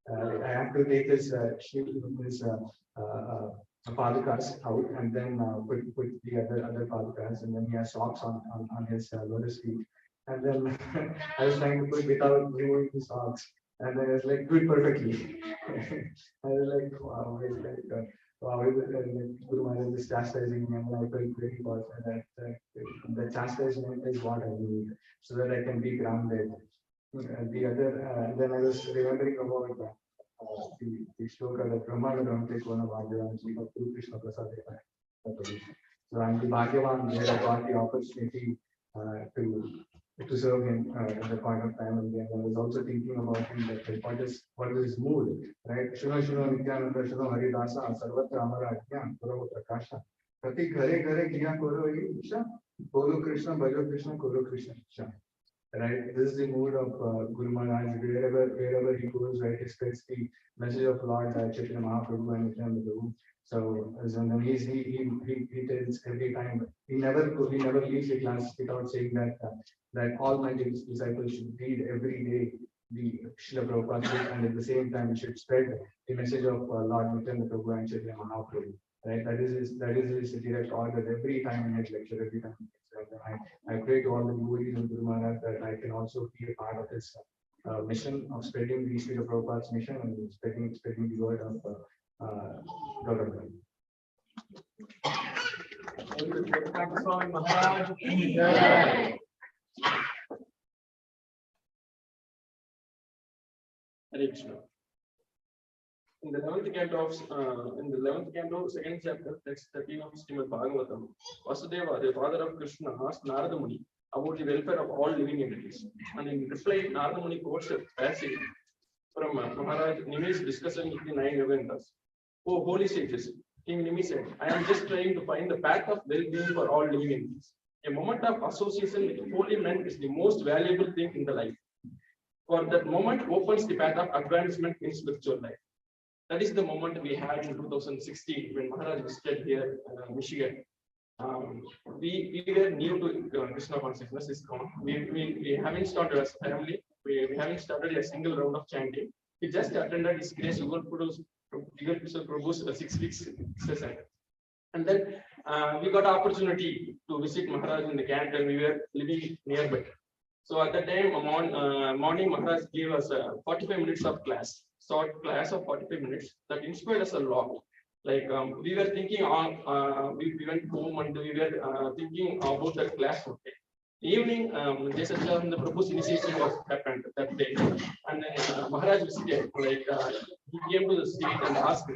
I had to take his padukas out, and then put the other padukas, and then he has socks on his lotus feet. And then I was trying to put without removing the socks, and then I was like, do it perfectly. I was like, wow, Guru Maharaj is chastising me, and I felt very fortunate that the chastisement is what I need, so that I can be grounded. Then I was remembering about the shloka that Brahma Ramte Kona Bhagyavan Jiva Guru Krishna Prasad. So I'm the Bhagyavan where I got the opportunity to serve him at the point of time. And then I was also thinking about him that what is his mood, right? Shuno Shuno Nityananda Shuno Haridasa Sarvatra Amara Ajnan Purava Prakasha. Prati Gare Gare Giya Koro Isha Koro Krishna Bhajo Krishna Koro Krishna Isha. Right, this is the mood of Guru Maharaj. Wherever he goes, right, he spreads the message of Lord Chaitanya Mahaprabhu and Nityananda Prabhu. So as an he tells every time he never leaves the class without saying that all my disciples should read every day the Srila Prabhupada's book, and at the same time we should spread the message of Lord Nityananda Prabhu and Chaitanya Mahaprabhu. Right, that is his direct order every time in his lecture, every time. I pray to all the devotees of Guru Maharaj that I can also be a part of this mission of spreading the Srila Prabhupada's mission and spreading the word of God. Swami Maharaj. Hare Krishna. In the 11th canto, second chapter, text 13 of Srimad Bhagavatam, Vasudeva, the father of Krishna, asked Narada Muni about the welfare of all living entities. And in reply, Narada Muni quotes a passage from Maharaj Nimi's discussion with the 9 Aventas. Oh, holy sages, King Nimi said, I am just trying to find the path of well-being for all living entities. A moment of association with holy men is the most valuable thing in the life. For that moment opens the path of advancement in spiritual life. That is the moment we had in 2016 when Maharaj visited here, Michigan. We were new to Krishna consciousness. We haven't started as a family. We haven't started a single round of chanting. We just attended his grace Prabhu's 6 weeks session. And then we got an opportunity to visit Maharaj in the camp, and we were living nearby. So at that time, morning Maharaj gave us 45 minutes of class. Short class of 45 minutes that inspired us a lot. Like we were thinking on, we went home and we were thinking about that class. Evening, Jayapataka Prabhu's initiation was happened that day, and then Maharaj visited. Like he came to the state and asked,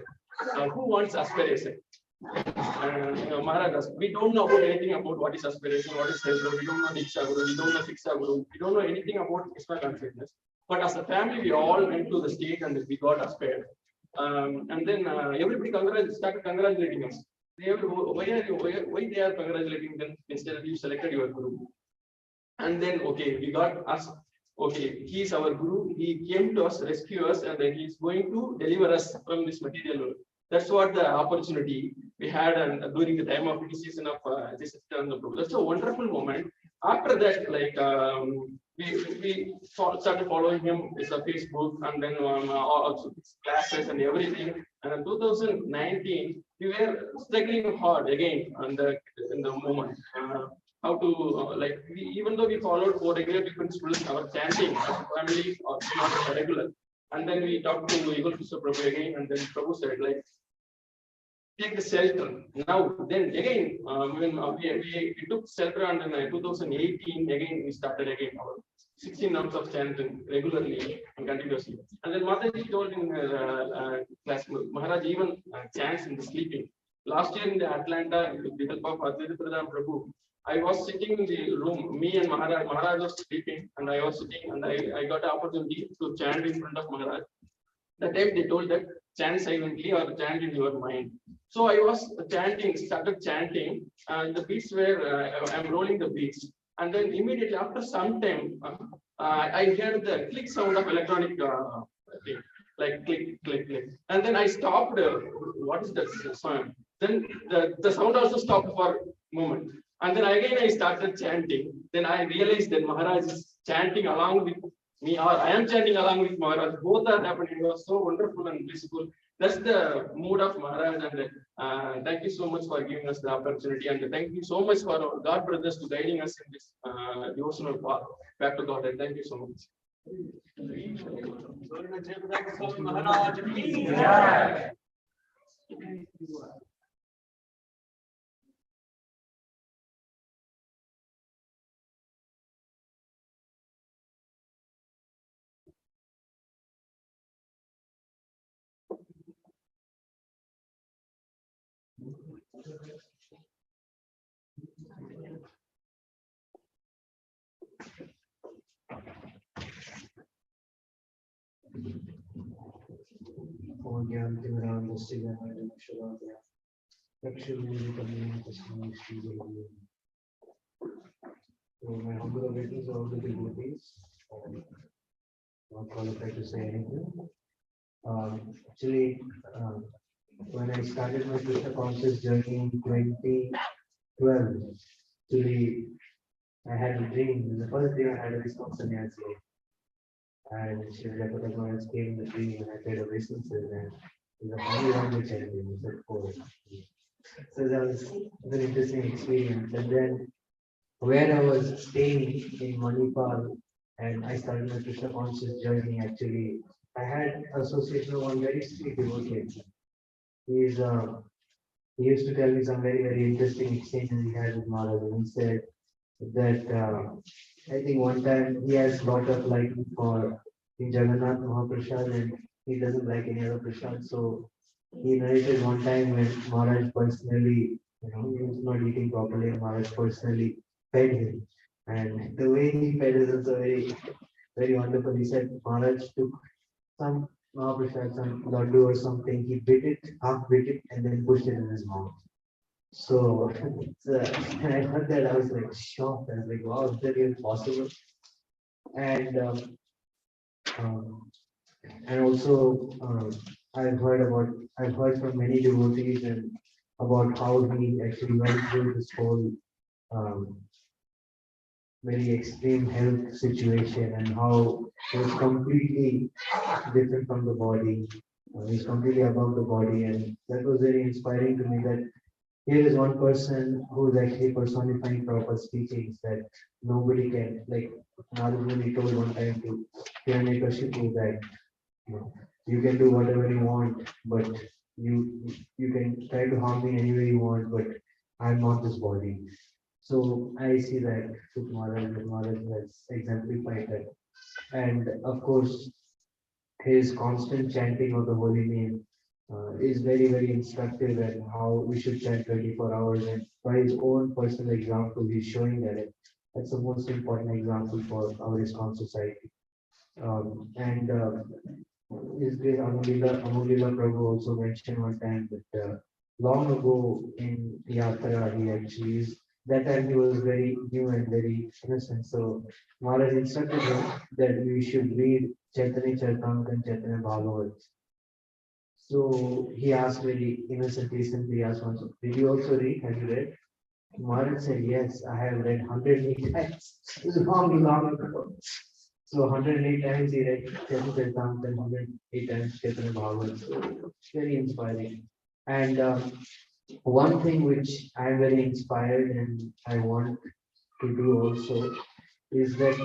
"Who wants aspiration?" And Maharaj asked, "We don't know about anything about what is aspiration, what is self. We don't know Diksha Guru, we don't know Siksha Guru, we don't know anything about Krishna consciousness. But as a family, we all went to the state and we got aspired. And then everybody started congratulating us. Why they are congratulating them instead of you selected your guru? And then we got us. He is our guru. He came to us, rescue us, and then he is going to deliver us from this material world. That's what the opportunity we had during the time of initiation of Jayapataka Prabhu. That's a wonderful moment. After that, like we started following him with the Facebook and then also classes and everything. And in 2019, we were struggling hard again in the moment. How to even though we followed 4 regular principles, our chanting family or not regular. And then we talked to Eagle Krishna Prabhu again, and then Prabhu said like, take the shelter. Now, then again, when we took shelter, and in 2018, again, we started again our 16 rounds of chanting regularly and continuously. And then Mataji told in class, Maharaj even chants in the sleeping. Last year in the Atlanta, with the help of Advaita Pradhan Prabhu, I was sitting in the room, me and Maharaj was sleeping, and I was sitting, and I got an opportunity to chant in front of Maharaj. That time they told that chant silently or chant in your mind. So I was started chanting, and the beats were, I'm rolling the beats. And then immediately after some time, I heard the click sound of electronic thing, like click, click, click. And then I stopped, what is that sound? Then the sound also stopped for a moment. And then again I started chanting. Then I realized that Maharaj is chanting along with me, or I am chanting along with Maharaj. Both are happening. It was so wonderful and blissful. That's the mood of Maharaj. And thank you so much for giving us the opportunity. And thank you so much for our God brothers to guiding us in this devotional path back to God. And thank you so much. So my humble obeisance to all the devotees. Not qualified to say anything. Actually, when I started my Krishna conscious journey in 2012, actually, I had a dream. The first dream I had a response sannyasi. And Shri Jayapataka came in the dream and I paid obeisances and the only one which I did was at 4. So that was an interesting experience. And then where I was staying in Manipal and I started my Krishna conscious journey, actually, I had association with one very sweet devotee. He's he used to tell me some very interesting exchanges he had with Maharaj. And he said that I think one time he has lot of liking for in Jagannath Mahaprasad and he doesn't like any other prasad. So he narrated one time when Maharaj personally, he was not eating properly and Maharaj personally fed him. And the way he fed is also very wonderful. He said Maharaj took some Mahaprasad, some laddu or something, he bit it, half bit it, and then pushed it in his mouth. So, when I heard that, I was like shocked. I was like, wow, is that even possible? And also, I've heard from many devotees and about how he actually went through this whole um, very extreme health situation and how he was completely different from the body. He's completely above the body, and that was very inspiring to me. That here is one person who is actually personifying Prabhupada's teachings that nobody can, like Narada told one time to Hiranyakashipu that you can do whatever you want, but you can try to harm me any way you want, but I'm not this body. So I see that with Maharaj has exemplified that. And of course, his constant chanting of the holy name is very instructive and how we should chant 24 hours. And by his own personal example, he's showing that that's the most important example for our ISKCON society. And his great Amulila Prabhu also mentioned one time that long ago in Yatra, he actually is, that time he was very new and very innocent. So Maharaj instructed him that we should read Chaitanya Charitamrita and Chaitanya Bhagavat. So he asked very innocently, simply asked once, did you also read? Have you read? Maharaj said, yes, I have read 108 times. Long ago. So 108 times he read Chaitanya Charitamrita and 108 times Chaitanya Bhagavat. So it's very inspiring. And one thing which I'm very inspired and I want to do also is that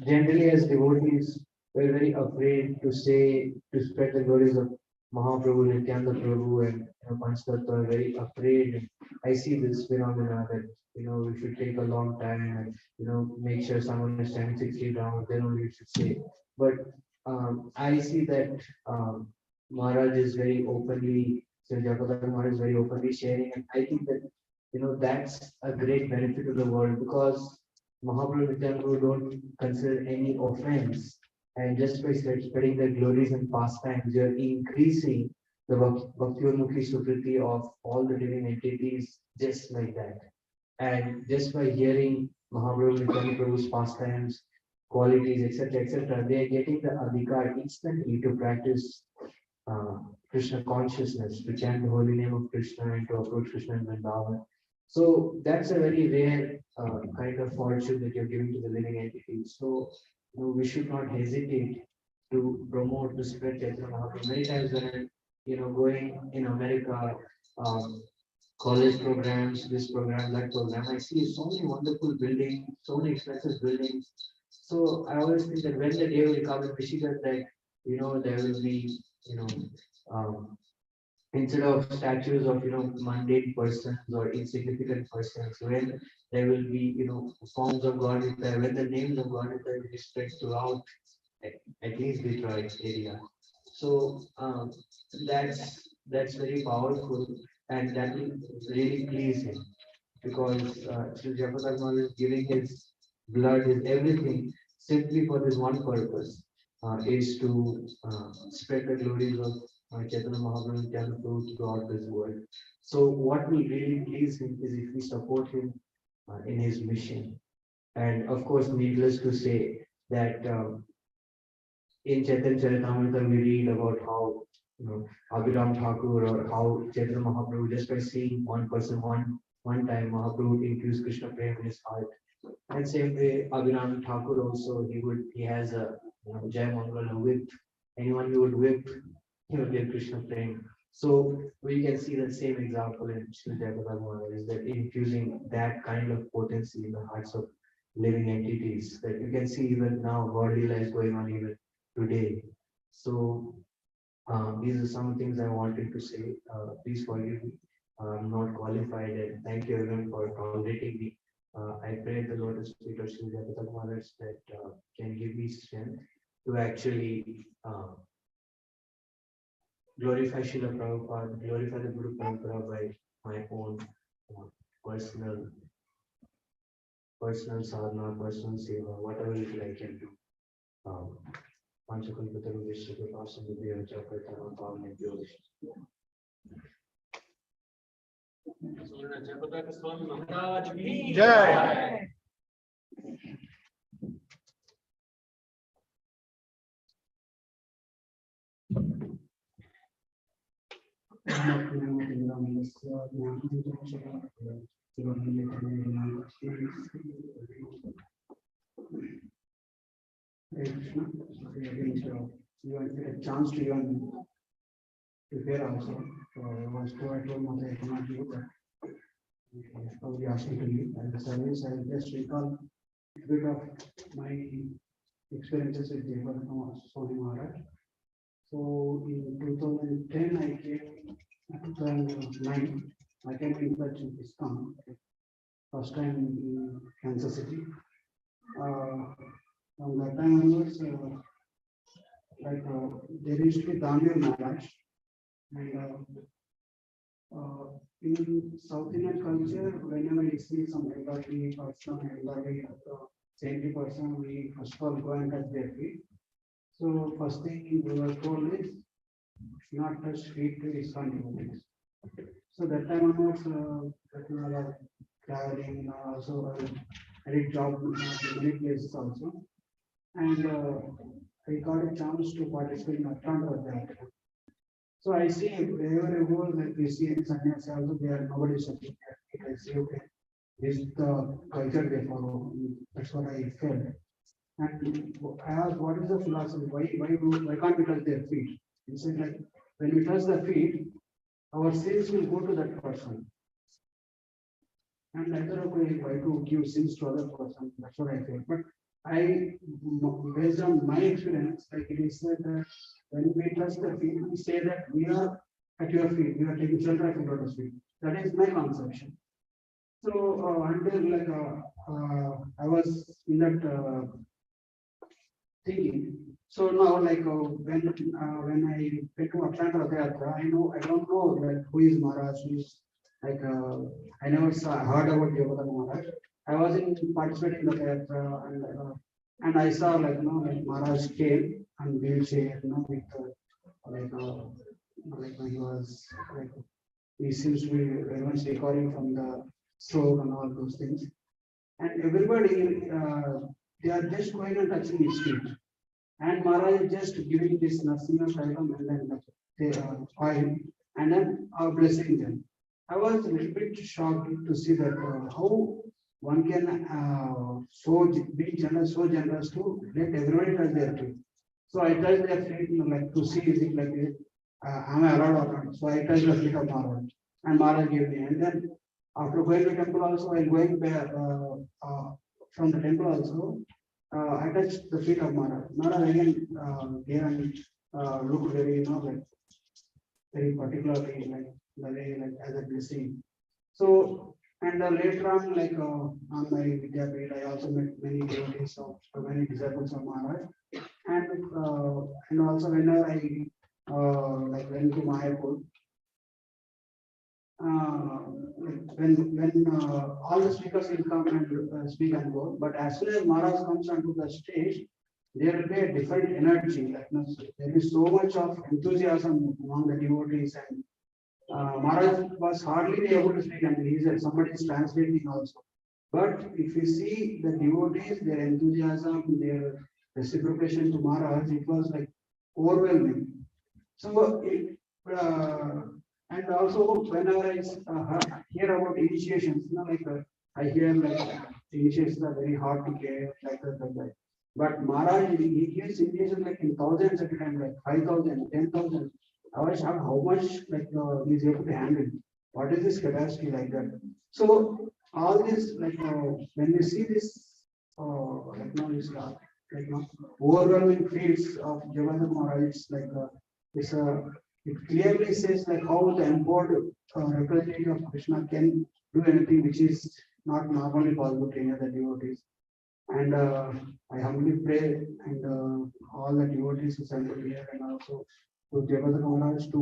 generally as devotees, we're very afraid to spread the glories of Mahaprabhu, Nityananda Prabhu and Panchtattva are very afraid. And I see this phenomena that, we should take a long time and, make sure someone is standing 6 feet down, then only we should say. But I see that Maharaj is very openly, so Jayapataka Maharaj is very openly sharing. And I think that, that's a great benefit to the world because Mahaprabhu and Nityananda don't consider any offense. And just by spreading their glories and pastimes, you're increasing the Bhakti-Mukhi Sukriti of all the living entities just like that. And just by hearing Mahaprabhu and Nityananda Prabhu's pastimes, qualities, etc., they are getting the adhikar instantly to practice Krishna consciousness, to chant the holy name of Krishna and to approach Krishna in Vrindavan. So that's a very rare kind of fortune that you're giving to the living entities. So we should not hesitate to promote, to spread Chaitanya Mahaprabhu. Many times when I'm, going in America, college programs, this program, that program, I see so many wonderful buildings, so many expensive buildings. So I always think that when the day will come in Michigan, that there will be, instead of statues of mundane persons or insignificant persons, when there will be forms of God is there, when the names of God is there will be spread throughout at least Detroit area. So that's very powerful. and that will really please him. Because Sri Jayapataka Maharaj is giving his blood, his everything, simply for this one purpose, is to spread the glories of Chaitanya Mahaprabhu and Jayapataka throughout this world. So what will really please him is if we support him in his mission. And of course, needless to say that in Chaitanya Charitamrita we read about how Abhiram Thakur or how Chaitanya Mahaprabhu, just by seeing one person one time, Mahaprabhu infused Krishna Prem in his heart. And same way, Abhiram Thakur also, he has a Jai Mangala whip. Anyone who would whip, he would get Krishna Prem. So we can see the same example in Sri Jayapataka Maharaj, is that infusing that kind of potency in the hearts of living entities that you can see even now, worldly life going on even today. So these are some things I wanted to say. Please forgive me. I'm not qualified, and thank you everyone for tolerating me. I pray the Lotus feet of Sri Jayapataka Maharaj that can give me strength to actually glorify Srila Prabhupada, glorify the Guru Parampara by my own personal sadhana, personal seva, whatever little I can do. Panchakalpataru Vishnu Pasam Vidya Jayapataka Pavane Yogish. Jayapataka Swami Maharaj ki Jai. You had a chance to even prepare also. So I was told I cannot do that. Probably asked me to leave and the service. I will just recall a bit of my experiences with Jayapataka Swami Maharaj. So in 2010, I came, 2009, I came in touch with ISKCON, first time in Kansas City. From that time onwards, there used to be Damir Maharaj, and in South Indian culture, whenever you see some elderly person, saintly person, we first of all go and touch their feet. So first thing we were told is not touch feet to ISKCON devotees. So that time onwards, traveling, also I did job in many places also, and I got a chance to participate in Atlanta. So I see wherever I go, like we see in Sanyas also, they are nobody touching their feet. I say, okay, this is the culture they follow. That's what I felt. And I asked, what is the philosophy? Why can't we touch their feet? He said, like, when we touch the feet, our sins will go to that person. And I thought, okay, why to give sins to other person? That's what I felt. But based on my experience, like it is said that when we touch the feet, we say that we are at your feet, we are taking shelter at your lotus feet. That is my conception. So until I was in that thinking. So now, when I went to Atlanta, I don't know like who is Maharaj, who is I never heard about Jayapataka Maharaj. I was participating in the Yatra, and I saw like Maharaj came and wheelchair, he was he seems to be very much recovering from the stroke and all those things. And everybody they are just going and touching his feet. And Maharaj is just giving this Narsimha Shailam and then oil and then blessing them. I was a little bit shocked to see that how one can be generous, so generous to let everybody touch their feet. So I touched their feet, like to see is it like am I allowed or not? So I touched the feet of Maharaj, and Maharaj gave me. And then after going to temple also, while going back from the temple also, I touched the feet of Maharaj. Maharaj again gave and looked very very particularly like the way as a blessing. So and later on on my Vidyapit, I also met many devotees of many disciples of Maharaj, and also whenever I went to Mayapur, when all the speakers will come and speak and go, but as soon as Maharaj comes onto the stage, there will be a different energy. Like, there is so much of enthusiasm among the devotees, and Maharaj was hardly able to speak, and he said somebody is translating also. But if you see the devotees, their enthusiasm, their reciprocation to Maharaj, it was like overwhelming. So, and also whenever I hear about initiations, I hear like initiations are very hard to get, like that. But Maharaj, he gives initiation like in thousands at a time, like 5,000, 10,000. I was shocked how much like he is able to handle. What is this capacity like that? So all this when we see this overwhelming fields of Jayapataka Maharaj, it's it clearly says like how the empowered representative of Krishna can do anything which is not normally possible to any other devotees. And I humbly pray and all the devotees who are here and also to Jayapataka Maharaj to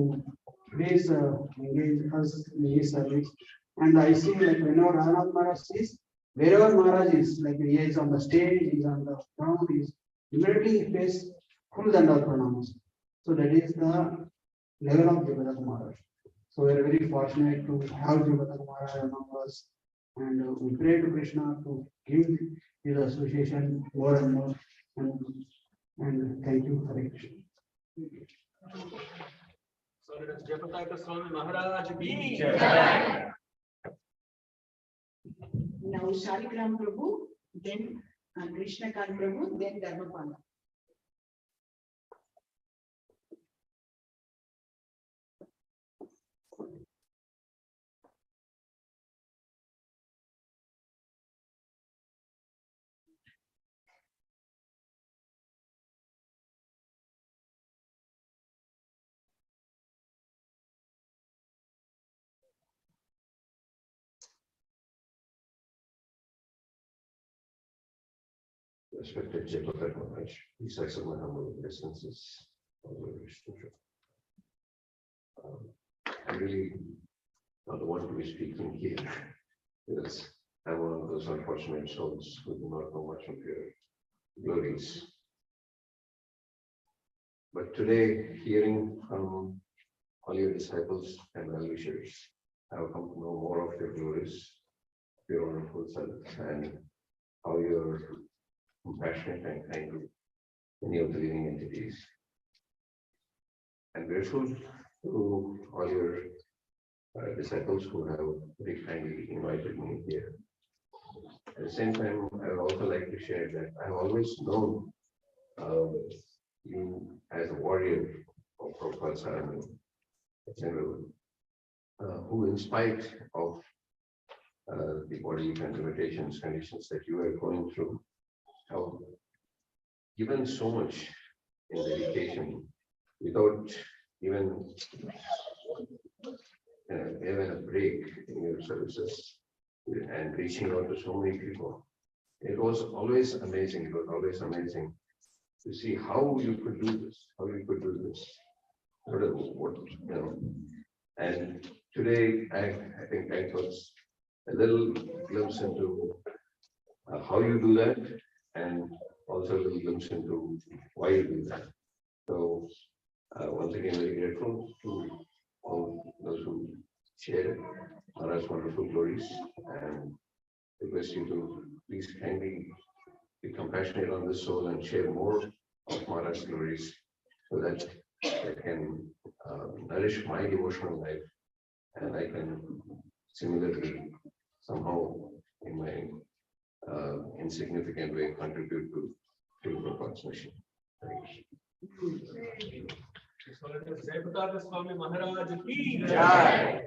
please engage us in his service. And I see like whenever Raghunath Maharaj sees, wherever Maharaj is, like he is on the stage, he is on the ground, he is immediately he pays full Dandava Pranamas. So that is the level of Jayapataka Maharaj. So we are very fortunate to have Jayapataka Maharaj among us, and we pray to Krishna to give his association more and more. And thank you, Hare Krishna. So let us Jayapataka Swami Maharaj ki Now Shaligram Prabhu, then Krishna Kant Prabhu, then Dharmapala. Respected Jayapataka Maharaj, please accept my humble obeisances. I really not want to be speaking here because I'm one of those unfortunate souls who do not know much of your glories. But today, hearing from all your disciples and well-wishers, I have come to know more of your glories, your wonderful self, and how you're compassionate and kind to many of the living entities. I'm grateful to all your disciples who have very kindly invited me here. At the same time, I would also like to share that I've always known you as a warrior of Prabhupada's army, general, who in spite of the body and limitations, conditions that you are going through, have given so much in dedication without even a break in your services and reaching out to so many people. It was always amazing. It was always amazing to see how you could do this, And today, I think I got a little glimpse into how you do that, and also a little glimpse into why you do that. So once again, very grateful to all those who share Maharaj's wonderful glories, and request you to please kindly be compassionate on this soul and share more of Maharaj's glories so that I can nourish my devotional life, and I can similarly somehow in my insignificant way contribute to Prabhupada's mission. So let us Jayapataka Swami Maharaj ki Jai.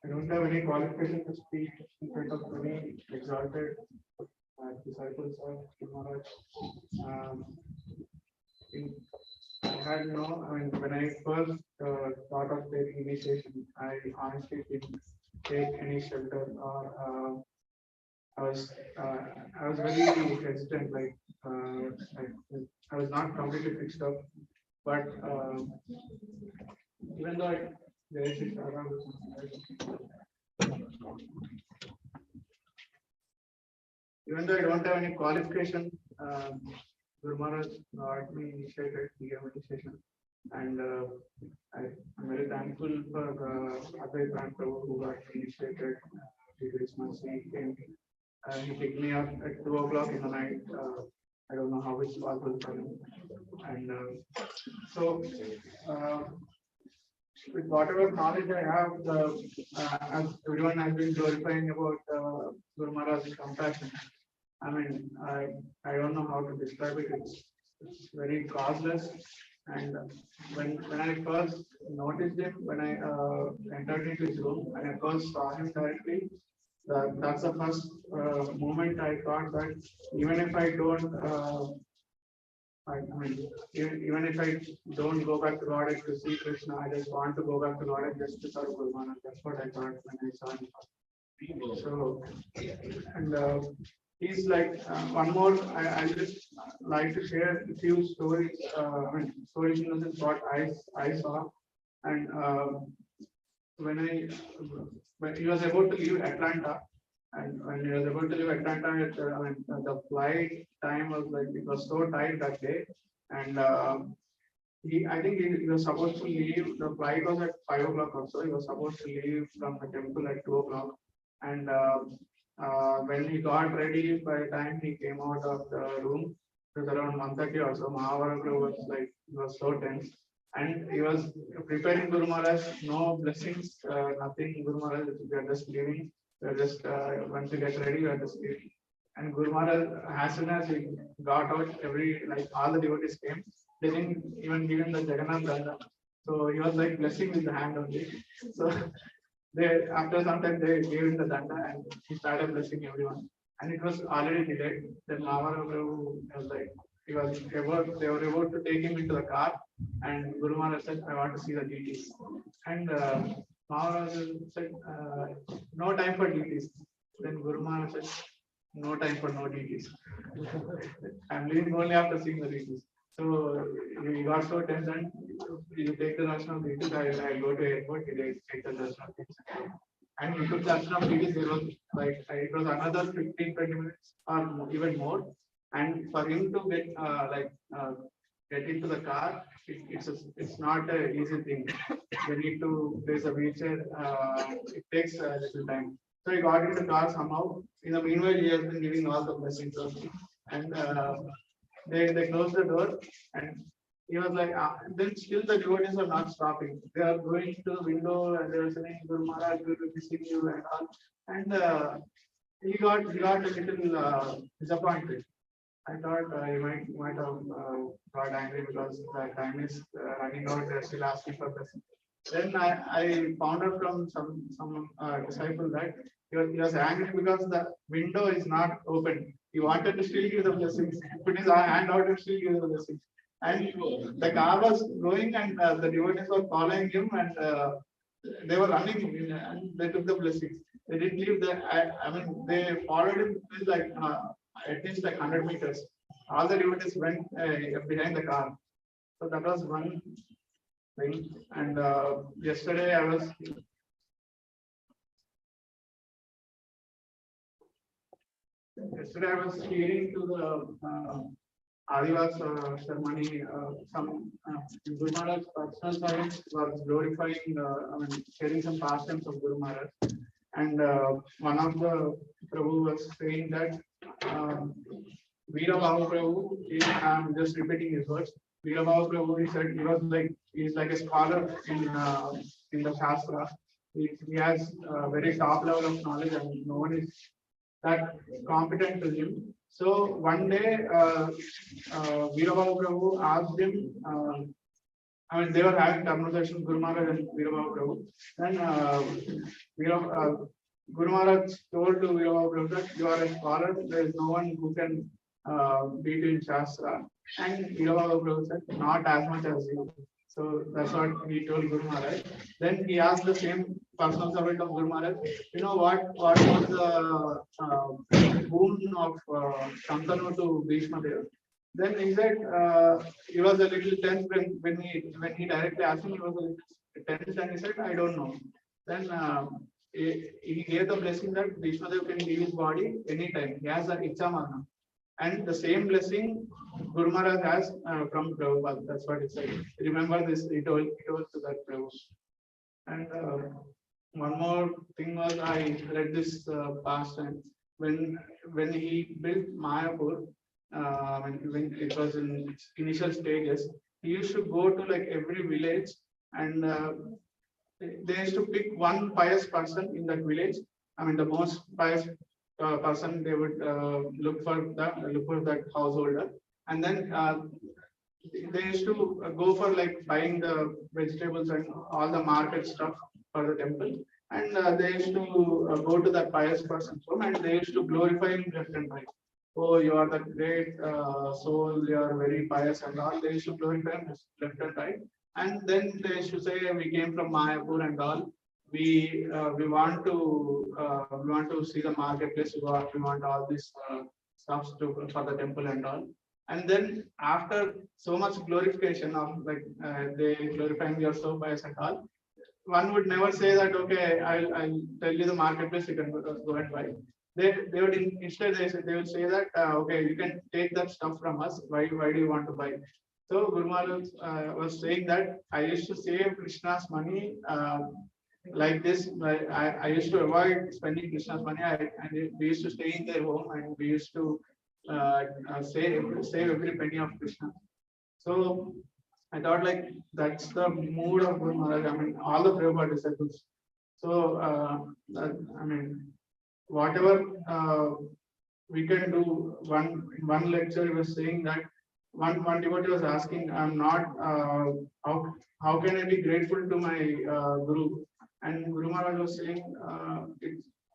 I don't don't have any qualification to speak in front of many exalted disciples of Maharaj. I had no, I mean, when I first thought of taking initiation, I honestly didn't take any shelter or I was very hesitant, like I was not completely fixed up, but even though even though I don't have any qualification, Guru Maharaj got me initiated the initiation, and I'm very thankful for Advait Prabhu who got me initiated. He came. He picked me up at 2 o'clock in the night. I don't know how it's possible for him. And so, with whatever knowledge I have, as everyone has been glorifying about Guru Maharaj's compassion. I mean, I don't know how to describe it. It's very causeless. And when I first noticed him, when I entered into his room and I first saw him directly, that's the first moment I thought that even if I don't, even if I don't go back to Lord to see Krishna, I just want to go back to Lord just to serve Guru Maharaj. That's what I thought when I saw him. So, and he's like one more. I just like to share a few stories. Stories in the sense what I saw, and when he was about to leave Atlanta, and when he was about to leave Atlanta, the flight time was like it was so tight that day, and I think he was supposed to leave. The flight was at 5 o'clock or so. He was supposed to leave from the temple at 2 o'clock, and when he got ready, by the time he came out of the room, it was around 1:30 or so. Maharaj was like, he was so tense. And he was preparing Guru Maharaj, no blessings, nothing. Guru Maharaj, we are just leaving. We are just, once we get ready, we are just leaving. And Guru Maharaj, as soon as he got out, all the devotees came. They didn't even give him the Jagannath Danda. So he was like blessing with the hand only. So after some time, they gave him the Danda and he started blessing everyone. And it was already delayed. Then Maharaj was like, they were about to take him into the car, and Guru Maharaj said, I want to see the deities. And Maharaj said, no time for deities. Then Guru Maharaj said, no time for no deities. I'm leaving only after seeing the deities. So he got so tense, and you take the darshan of deities, I go to airport, he take the darshan of deities. And he took darshan of deities, there was like, it was another 15-20 minutes or even more. And for him to get into the car, it's not an easy thing. They need to place a wheelchair. It takes a little time. So he got into the car somehow. In the meanwhile, he has been giving all the blessings. And they closed the door, and he was like, then still the devotees are not stopping. They are going to the window and they are saying, Guru Maharaj, we will be seeing you and all. And he got a little disappointed. I thought he might have got angry because the time is running out. They're still asking for blessing. Then I found out from some disciple that he was angry because the window is not open. He wanted to still give the blessings, put his hand out and still give the blessings. And the car was going, and the devotees were following him, and they were running, and they took the blessings. They didn't leave the. They followed him like at least like 100 meters. All the devotees went behind the car. So that was one thing. And yesterday I was hearing to the Adivas ceremony. Some Guru Maharaj personal science was glorifying, sharing some pastimes of Guru Maharaj. And one of the Prabhu was saying that Veera Bhava Prabhu, I'm just repeating his words. Veera Bhava Prabhu, he said he's like a scholar in the Shastra. He has a very top level of knowledge, and no one is that competent to him. So one day, Veera Bhava Prabhu asked him, I mean, they were having conversation with Guru Maharaj and Veerabhava Prabhu. Then Guru Maharaj told to Veerabhava Prabhu that you are a scholar, there is no one who can beat you in Shastra. And Veerabhava Prabhu said, not as much as you. So that's what he told Guru Maharaj. Then he asked the same personal servant of Guru Maharaj, you know what was the boon of Shantanu to Bhishma Deva? Then he said he was a little tense when he directly asked him, he was a little tense and he said, I don't know. Then he gave the blessing that Bhishma Deva can leave his body anytime. He has an Ichha Marna. And the same blessing Guru Maharaj has from Prabhupada. That's what it said. Remember this, he told to that Prabhu. And one more thing was I read this past time when he built Mayapur, when it was in its initial stages, he used to go to like every village and they used to pick one pious person in that village. I mean, the most pious person they would look for that householder, and then they used to go for like buying the vegetables and all the market stuff for the temple, and they used to go to that pious person's home and they used to glorify him left and right. Oh, you are the great soul, you are very pious and all. They used to glorify him left and right, and then they used to say we came from Mayapur and all. We want to see the marketplace. We want all this stuff for the temple and all. And then after so much glorification of like they glorifying your so pious and all, one would never say that okay, I'll tell you the marketplace, you can go and buy. They would instead they will say that okay, you can take that stuff from us. Why do you want to buy? So Guru Maharaj was saying that I used to save Krishna's money. Like this, I used to avoid spending Krishna's money. And we used to stay in their home and we used to save every penny of Krishna. So I thought like that's the mood of Guru Maharaj. I mean, all the Prabhupada disciples. So I mean, whatever we can do. One lecture he was saying that one devotee was asking, I'm not how can I be grateful to my Guru? And Guru Maharaj was saying,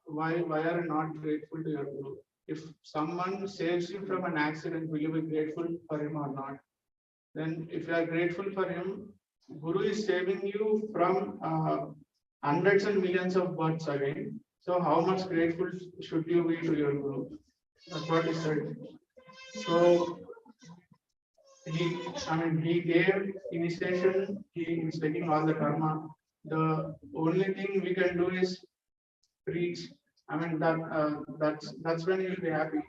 why are you not grateful to your Guru? If someone saves you from an accident, will you be grateful for him or not? Then if you are grateful for him, Guru is saving you from hundreds and millions of births again. So how much grateful should you be to your Guru? That's what he said. So he gave initiation, he is taking all the karma. The only thing we can do is preach. I mean that's when you'll be happy.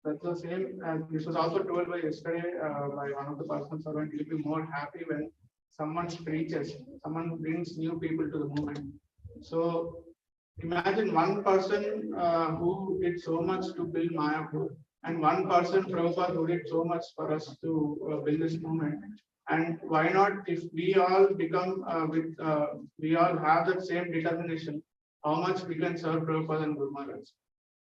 That's the same as this was also told by yesterday by one of the personal servants. You'll be more happy when someone preaches, someone brings new people to the movement. So imagine one person who did so much to build Mayapur, and one person, Prabhupada, who did so much for us to build this movement. And why not, if we all become we all have that same determination, how much we can serve Prabhupada and Guru Maharaj.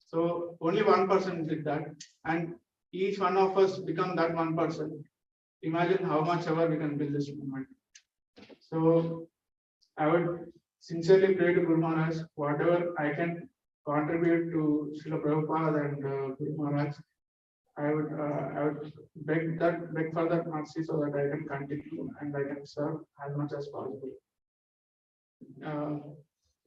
So only one person did that, and each one of us become that one person. Imagine how much ever we can build this movement. So I would sincerely pray to Guru Maharaj, whatever I can contribute to Srila Prabhupada and Guru Maharaj, I would beg for that mercy so that I can continue and I can serve as much as possible.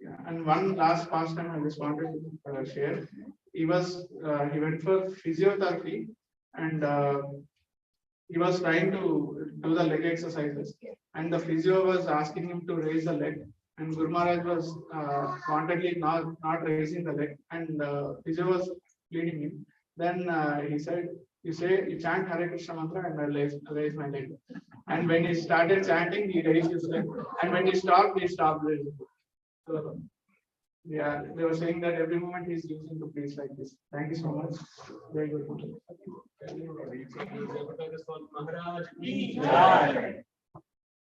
Yeah. And one last pastime I just wanted to share. He went for physiotherapy and he was trying to do the leg exercises, and the physio was asking him to raise the leg, and Guru Maharaj was wantedly not raising the leg, and physio was leading him. Then he said, you chant Hare Krishna mantra and I'll raise my leg. And when he started chanting, he raised his leg. And when he stopped raising. So yeah, they were saying that every moment he's using to preach like this. Thank you so much. Very good.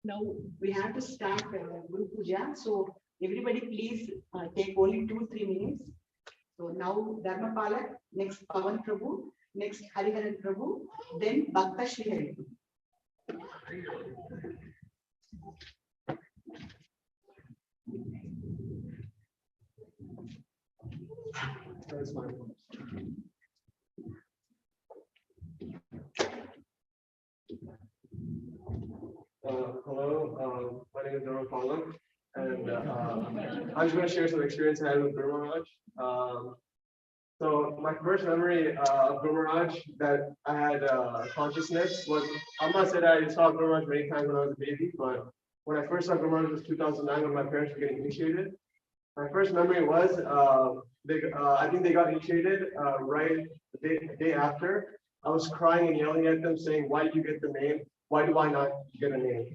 Now we have to start Guru Puja. So everybody please take only 2-3 minutes. So now Dharmapala, next Pavan Prabhu, next Hariharan Prabhu, then Bhakta Shri Hari. That's my. Hello, my name is Jayapataka, and I'm just going to share some experience I had with Guru Maharaj. So my first memory of Guru Maharaj that I had consciousness was, I'm not saying I saw Guru Maharaj many times when I was a baby, but when I first saw Guru Maharaj was 2009 when my parents were getting initiated. My first memory was, I think they got initiated right the day after. I was crying and yelling at them saying, why did you get the name? Why do I not get a name?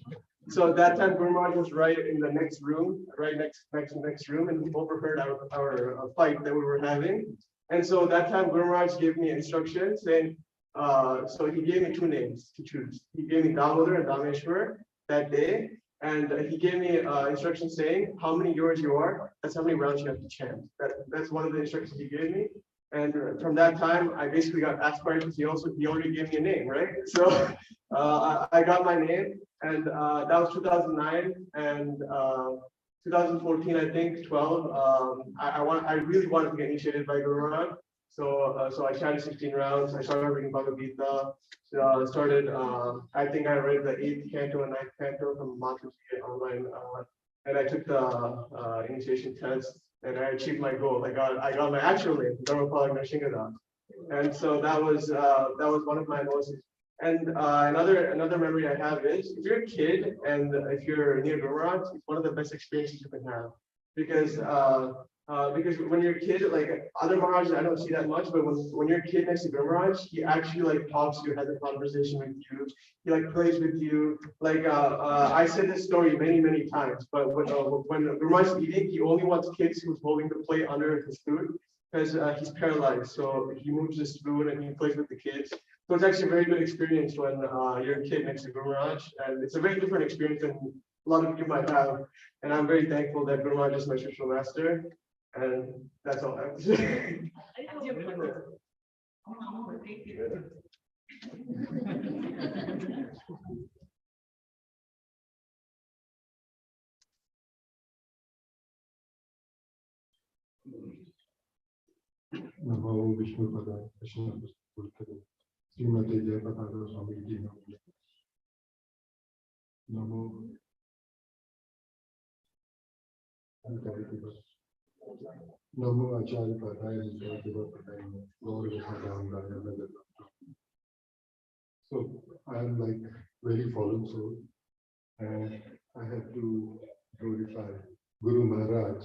So at that time, Guru Maharaj was right in the next room, right next room, and he overheard our fight that we were having. And so that time, Guru Maharaj gave me instructions saying, so he gave me two names to choose. He gave me Damodar and Dameshwar that day. And he gave me instructions saying how many yours you are, that's how many rounds you have to chant. That's one of the instructions he gave me. And from that time, I basically got aspired because he already gave me a name, right? So I got my name, and that was 2009 and 2014, I think 12. I really wanted to get initiated by Guru Maharaj. So I chanted 16 rounds. I started reading Bhagavad Gita. I think I read the 8th canto and 9th canto from Mataji online, and I took the initiation test, and I achieved my goal. I got my actual name, Dharmapala Nrsingadas. And so that was one of my most. And another memory I have is if you're a kid and if you're near Guru Maharaj, it's one of the best experiences you can have because when you're a kid, like other Maharajas, I don't see that much, but when you're a kid next to Guru Maharaj, he actually like talks to you, has a conversation with you, he like plays with you. Like I said this story many times, but when Guru Maharaj is eating, he only wants kids who's holding the plate under his food because he's paralyzed. So he moves his food and he plays with the kids. So it's actually a very good experience when you're a kid next to Guru Maharaj, and it's a very different experience than a lot of you might have. And I'm very thankful that Guru Maharaj is my spiritual master. And that's all I have to say. Namo Vishnu Pada Krishna Purkade Srimati Jayapataka Swami Ji Namo Namo Acharya Padaya Jayapataka Padaya Lord Vishnu. So I am like very fallen soul, and I have to glorify Guru Maharaj.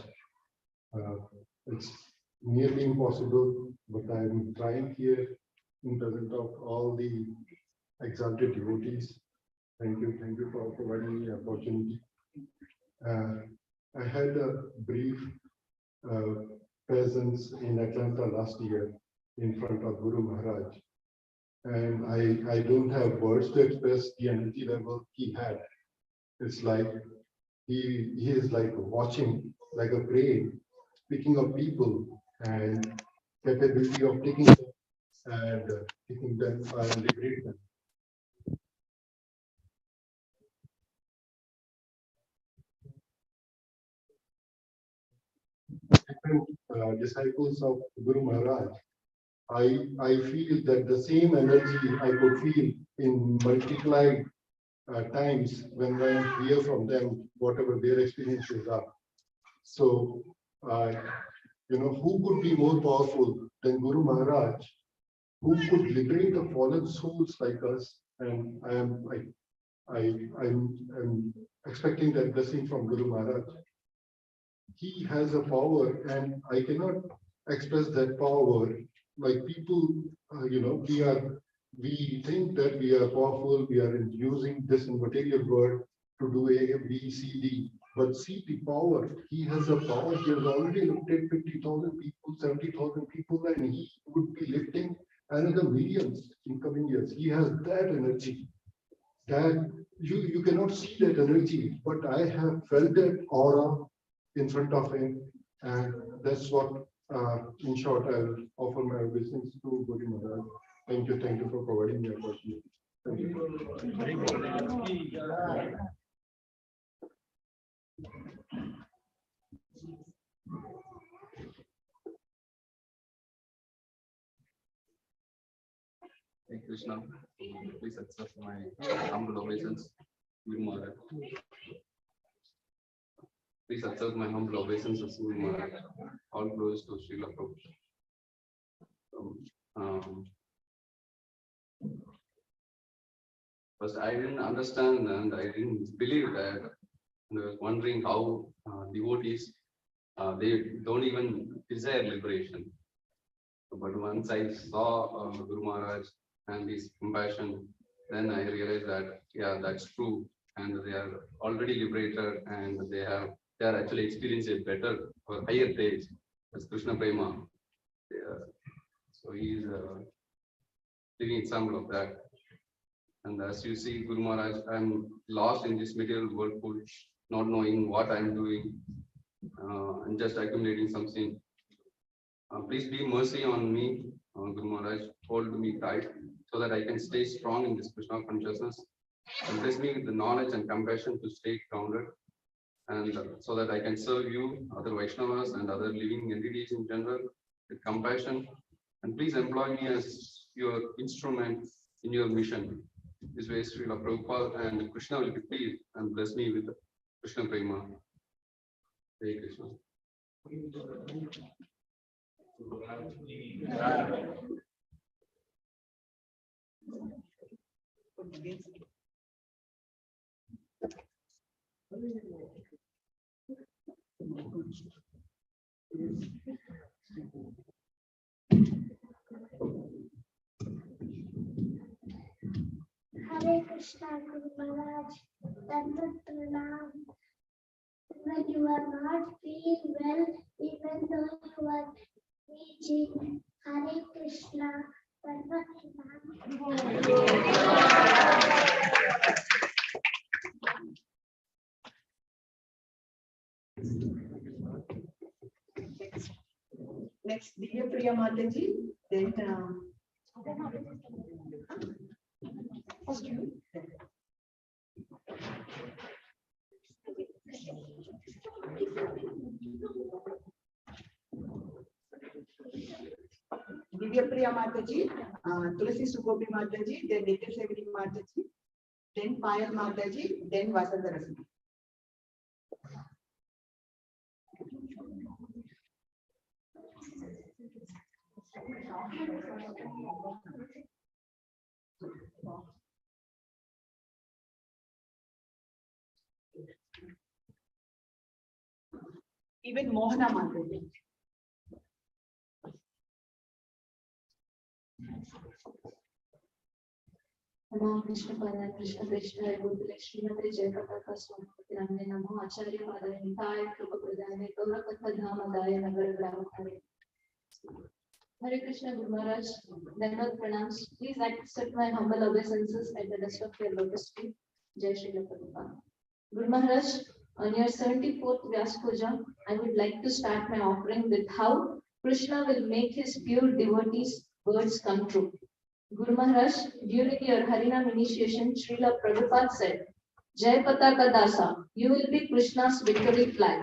It's nearly impossible, but I am trying here in presence of all the exalted devotees. Thank you for providing me the opportunity. I had a brief presence in Atlanta last year in front of Guru Maharaj, and I don't have words to express the energy level he had. It's like he is like watching, like a brain, picking up people and capability of taking them and taking them and liberate them. Different disciples of Guru Maharaj, I feel that the same energy I could feel in multiplied times when I hear from them whatever their experiences are. So, who could be more powerful than Guru Maharaj, who could liberate the fallen souls like us? And I'm expecting that blessing from Guru Maharaj. He has a power, and I cannot express that power. Like people, we think that we are powerful, we are using this material world to do A, B, C, D. But see the power. He has a power. He has already lifted 50,000 people, 70,000 people, and he would be lifting another millions in coming years. He has that energy. That you cannot see that energy, but I have felt that aura in front of him, and that's what, in short, I will offer my blessings to Guru Maharaj. Thank you for providing me opportunity. Thank you. Krishna. Please accept my humble obeisance, Guru Maharaj. Please accept my humble obeisances, Guru Maharaj. All glories to Srila Prabhupada. First, I didn't understand and I didn't believe that. And I was wondering how devotees, they don't even desire liberation. But once I saw Guru Maharaj and his compassion, then I realized that, yeah, that's true. And they are already liberated and they are actually experiencing a better or higher stage as Krishna Prema. So he is a living example of that. And as you see, Guru Maharaj, I'm lost in this material whirlpool, not knowing what I'm doing, and just accumulating something. Please be mercy on me, Guru Maharaj, hold me tight so that I can stay strong in this Krishna consciousness. And bless me with the knowledge and compassion to stay grounded, and so that I can serve you, other Vaishnavas and other living entities in general with compassion. And please employ me as your instrument in your mission. This way, Srila Prabhupada and Krishna will be pleased and bless me with Krishna Prema. Hare Krishna. Hare Krishna, Guru Maharaj, Dandavat Pranam. When you are not feeling well, even though you are preaching, Hare Krishna, Dandavat Next, Divya Priya Mataji, then Divya Priya Mataji, Tulasi Sugopi Mataji, then Nitya Sevini Mataji, then Payal Mataji, then Vasanta Rasmi. Even Mohana Mataji. Namo Krishna Pada Krishna Krishna Gopala Srimati Jayapataka Swami Namo Namo Acharya Padaya Nitaya Krupa Pradane Gaura Katha Dhama Daya Nagara Grama Hare. Hare Krishna Guru Maharaj, Dandavat Pranams. Please accept my humble obeisances at the rest of your lotus feet. Jai Shri Prabhupada. Guru Maharaj, on your 74th Vyas Puja, I would like to start my offering with how Krishna will make his pure devotees' words come true. Guru Maharaj, during your Harinam initiation, Srila Prabhupada said, Jayapataka Dasa, you will be Krishna's victory flag.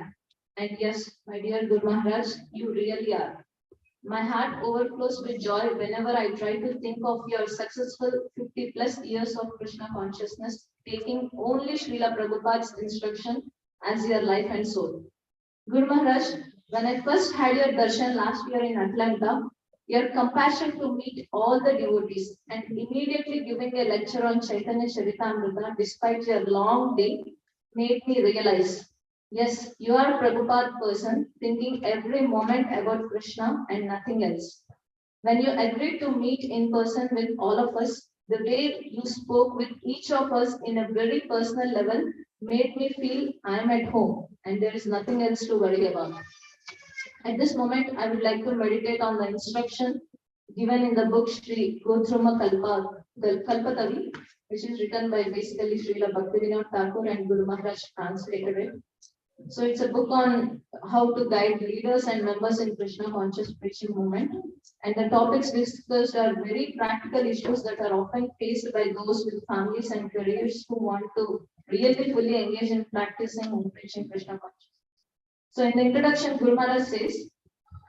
And yes, my dear Guru Maharaj, you really are. My heart overflows with joy whenever I try to think of your successful 50 plus years of Krishna consciousness, taking only Srila Prabhupada's instruction as your life and soul. Guru Maharaj, when I first had your darshan last year in Atlanta, your compassion to meet all the devotees and immediately giving a lecture on Chaitanya Charitamrita despite your long day made me realize, yes, you are a Prabhupada person thinking every moment about Krishna and nothing else. When you agreed to meet in person with all of us, the way you spoke with each of us in a very personal level made me feel I am at home and there is nothing else to worry about. At this moment, I would like to meditate on the instruction given in the book Shri Gothruma Kalpatavi, which is written by basically Srila Bhaktivinoda Thakur and Guru Maharaj translated it. So it's a book on how to guide leaders and members in Krishna conscious preaching movement. And the topics discussed are very practical issues that are often faced by those with families and careers who want to really fully engage in practicing and preaching Krishna consciousness. So in the introduction, Guru Maharaj says,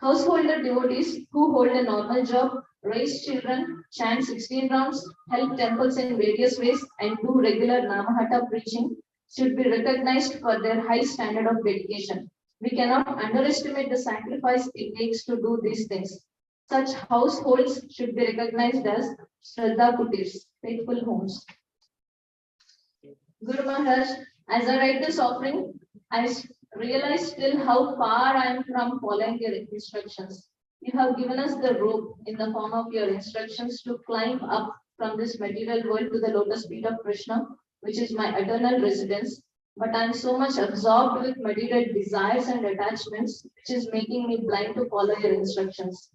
Householder devotees who hold a normal job, raise children, chant 16 rounds, help temples in various ways, and do regular Namahatha preaching should be recognized for their high standard of dedication. We cannot underestimate the sacrifice it takes to do these things. Such households should be recognized as Shraddha Kutirs, faithful homes. Guru Maharaj, as I write this offering, I realize still how far I am from following your instructions. You have given us the rope in the form of your instructions to climb up from this material world to the lotus feet of Krishna, which is my eternal residence. But I am so much absorbed with material desires and attachments, which is making me blind to follow your instructions.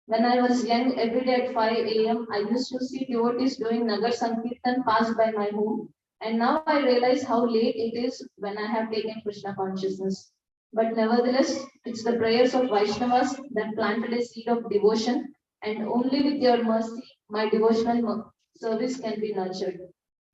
When I was young, every day at 5 a.m., I used to see devotees doing Nagar Sankirtan pass by my home. And now I realize how late it is when I have taken Krishna consciousness. But nevertheless, it's the prayers of Vaishnavas that planted a seed of devotion, and only with your mercy, my devotional service can be nurtured.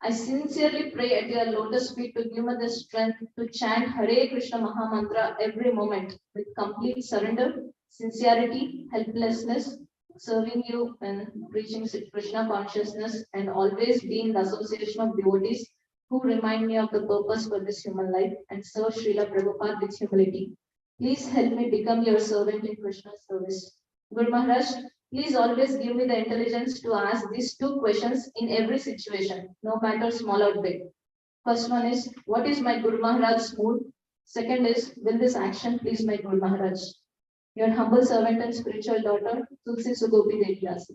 I sincerely pray at your lotus feet to give me the strength to chant Hare Krishna Maha Mantra every moment with complete surrender, sincerity, helplessness, serving you and preaching Krishna consciousness, and always be in the association of devotees who remind me of the purpose for this human life and serve Srila Prabhupada with humility. Please help me become your servant in Krishna's service. Guru Maharaj, please always give me the intelligence to ask these two questions in every situation, no matter small or big. First one is, what is my Guru Maharaj's mood? Second is, will this action please my Guru Maharaj? Your humble servant and spiritual daughter, Tulsi Sugopi Vyas.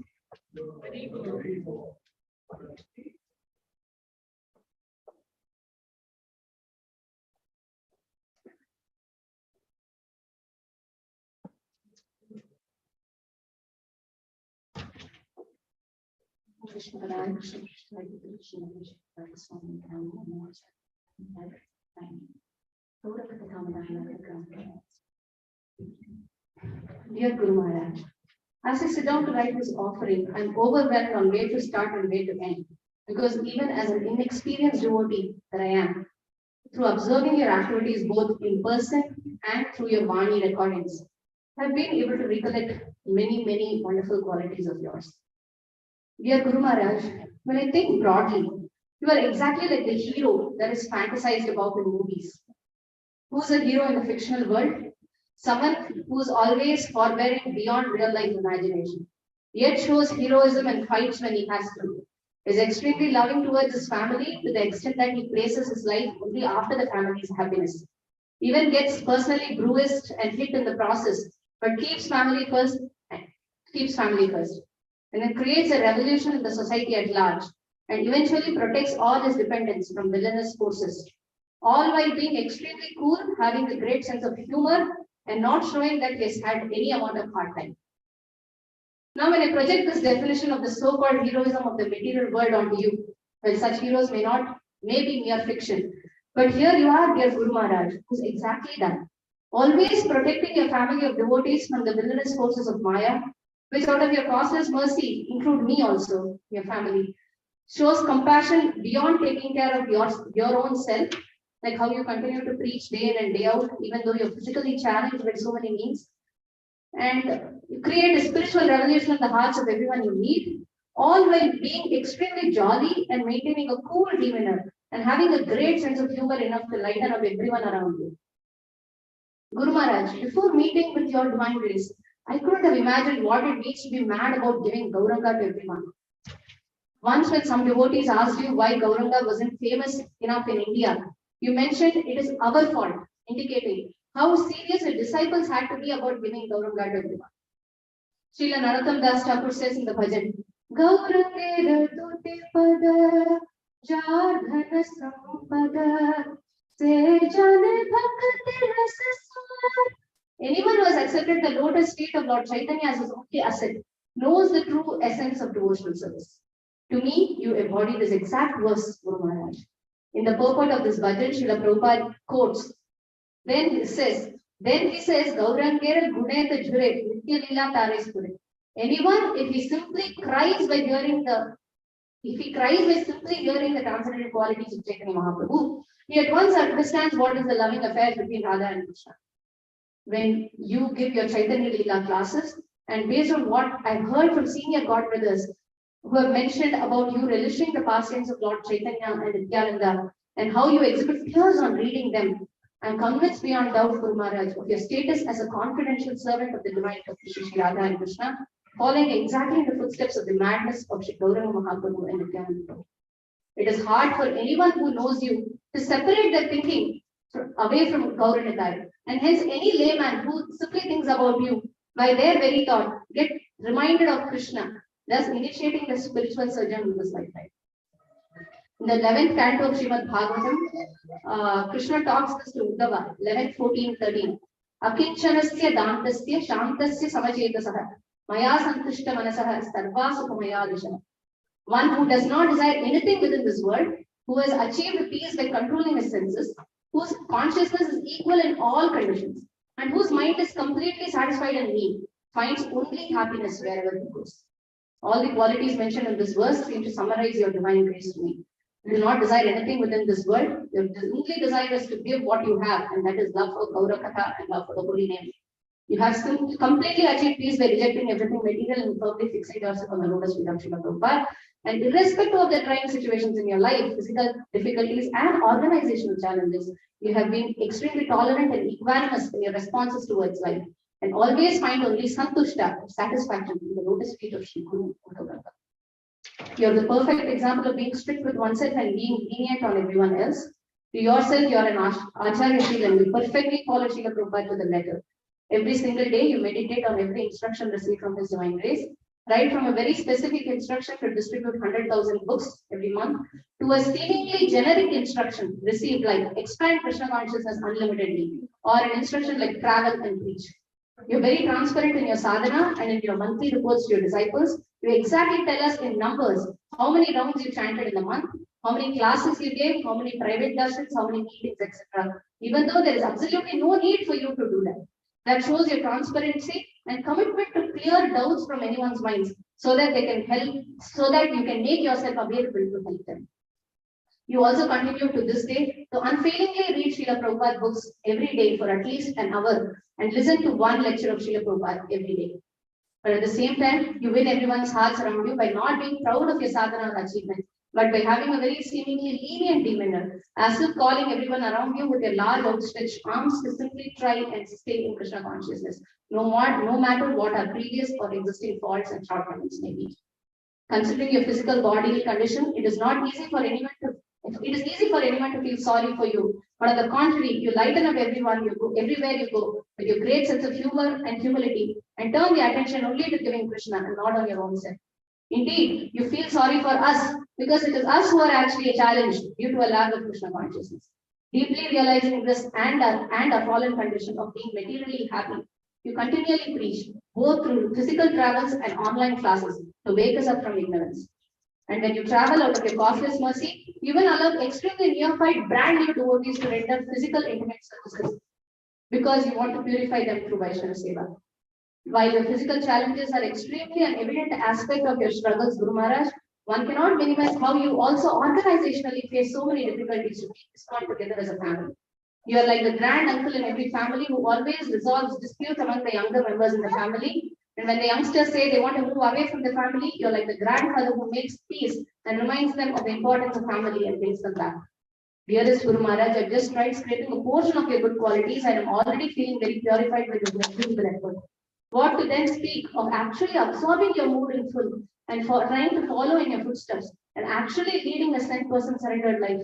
Dear Guru Maharaj, as I sit down to write this offering, I am overwhelmed on where to start and where to end. Because even as an inexperienced devotee that I am, through observing your activities both in person and through your Vani recordings, I have been able to recollect many wonderful qualities of yours. Dear Guru Maharaj, when I think broadly, you are exactly like the hero that is fantasized about in movies. Who's a hero in the fictional world? Someone who's always forbearing beyond real life imagination, yet shows heroism and fights when he has to. Is extremely loving towards his family to the extent that he places his life only after the family's happiness. Even gets personally bruised and hit in the process, but keeps family first. And it creates a revolution in the society at large, and eventually protects all his dependents from villainous forces. All while being extremely cool, having a great sense of humor, and not showing that he has had any amount of hard time. Now, when I project this definition of the so-called heroism of the material world onto you, well, such heroes may be mere fiction. But here you are, dear Guru Maharaj, who's exactly that. Always protecting your family of devotees from the villainous forces of Maya, which out of your causeless mercy include me also, your family, shows compassion beyond taking care of your own self, like how you continue to preach day in and day out, even though you're physically challenged by so many means. And you create a spiritual revolution in the hearts of everyone you meet, all while being extremely jolly and maintaining a cool demeanor and having a great sense of humor enough to lighten up everyone around you. Guru Maharaj, before meeting with your divine grace, I couldn't have imagined what it means to be mad about giving Gauranga to everyone. Once when some devotees asked you why Gauranga wasn't famous enough in India, you mentioned it is our fault, indicating how serious the disciples had to be about giving Gauranga to everyone. Srila Narottam Das Thakur says in the bhajan, Gaurange Ratuti Pada Jardhana Sampada Se Jane Bhakti Rasasar. Anyone who has accepted the lotus feet of Lord Chaitanya as his only asset knows the true essence of devotional service. To me, you embody this exact verse, Guru Maharaj. In the purport of this bhajan, Srila Prabhupada quotes, then he says, Gaurangera Guneta Jure, Nitya Lila Tarespure. Anyone, if he cries by simply hearing the transcendental qualities of Chaitanya Mahaprabhu, he at once understands what is the loving affair between Radha and Krishna. when you give your Chaitanya Leela classes, and based on what I've heard from senior God brothers who have mentioned about you relishing the pastimes of Lord Chaitanya and Nityananda and how you exhibit tears on reading them, I'm convinced beyond doubt, Guru Maharaj, of your status as a confidential servant of the divine Shri Radha and Krishna, following exactly in the footsteps of the madness of Shri Gauranga Mahaprabhu and Nityananda. It is hard for anyone who knows you to separate their thinking away from Gauranitai, and hence any layman who simply thinks about you by their very thought get reminded of Krishna, thus initiating the spiritual surgeon in this lifetime. In the 11th canto of Srimad Bhagavatam, Krishna talks this to Uddhava, 11, 14, 13. Akinchanasya dantasya shantasya samachetasah maya santushta manasah sarva sukhamaya dishah. One who does not desire anything within this world, who has achieved peace by controlling his senses, whose consciousness is equal in all conditions, and whose mind is completely satisfied in me, finds only happiness wherever he goes. All the qualities mentioned in this verse seem to summarize your divine grace to me. You do not desire anything within this world. Your only desire is to give what you have, and that is love for Gaurakatha and love for the holy name. You have completely achieved peace by rejecting everything material and firmly fixing yourself on the lotus feet of Srila Prabhupada. And irrespective of the trying situations in your life, physical difficulties and organizational challenges, you have been extremely tolerant and equanimous in your responses towards life, and always find only santushta, satisfaction, in the lotus feet of Sri Guru Prabhupada. You are the perfect example of being strict with oneself and being lenient on everyone else. To yourself, you are an Acharya Shila and you perfectly follow Srila Prabhupada to the letter. Every single day, you meditate on every instruction received from His divine grace, right from a very specific instruction to distribute 100,000 books every month, to a seemingly generic instruction received like expand Krishna consciousness unlimitedly, or an instruction like travel and preach. You're very transparent in your sadhana and in your monthly reports to your disciples. You exactly tell us in numbers how many rounds you chanted in the month, how many classes you gave, how many private darshans, how many meetings, etc. Even though there is absolutely no need for you to do that. That shows your transparency and commitment to clear doubts from anyone's minds so that they can help, so that you can make yourself available to help them. You also continue to this day to unfailingly read Srila Prabhupada books every day for at least an hour and listen to one lecture of Srila Prabhupada every day. But at the same time, you win everyone's hearts around you by not being proud of your sadhana or achievement, but by having a very seemingly lenient demeanor, as if calling everyone around you with your large outstretched arms to simply try and stay in Krishna consciousness, no matter what our previous or existing faults and shortcomings may be. Considering your physical bodily condition, it is easy for anyone to feel sorry for you. But on the contrary, you lighten up everywhere you go, with your great sense of humor and humility, and turn the attention only to giving Krishna and not on your own self. Indeed, you feel sorry for us because it is us who are actually challenged due to a lack of Krishna consciousness. Deeply realizing this and our fallen condition of being materially happy, you continually preach, both through physical travels and online classes, to wake us up from ignorance. And when you travel out of your costless mercy, you even allow extremely neophyte brand new devotees to render physical intimate services because you want to purify them through Vaishnava Seva. While your physical challenges are extremely an evident aspect of your struggles, Guru Maharaj, one cannot minimize how you also organizationally face so many difficulties to keep this one together as a family. You are like the grand uncle in every family who always resolves disputes among the younger members in the family. And when the youngsters say they want to move away from the family, you're like the grandfather who makes peace and reminds them of the importance of family and brings them back. Dearest Guru Maharaj, I've just tried scraping a portion of your good qualities and I'm already feeling very purified with your visible effort. What to then speak of actually absorbing your mood in full and for trying to follow in your footsteps and actually leading a 100% surrendered life.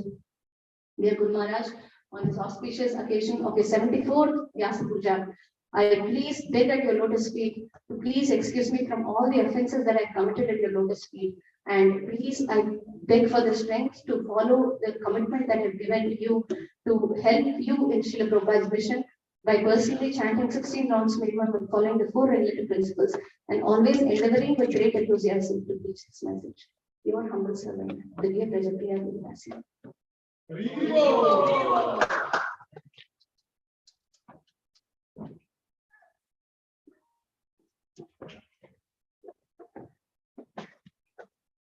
Dear Guru Maharaj, on this auspicious occasion of your 74th Vyasa Puja, I please beg at your lotus feet to please excuse me from all the offenses that I committed at your lotus feet. And please, I beg for the strength to follow the commitment that I've given to you to help you in Srila Prabhupada's mission by personally chanting 16 rounds minimum and following the 4 related principles and always endeavoring with great enthusiasm to teach this message. Your humble servant, the dear Prajapriya Vyas.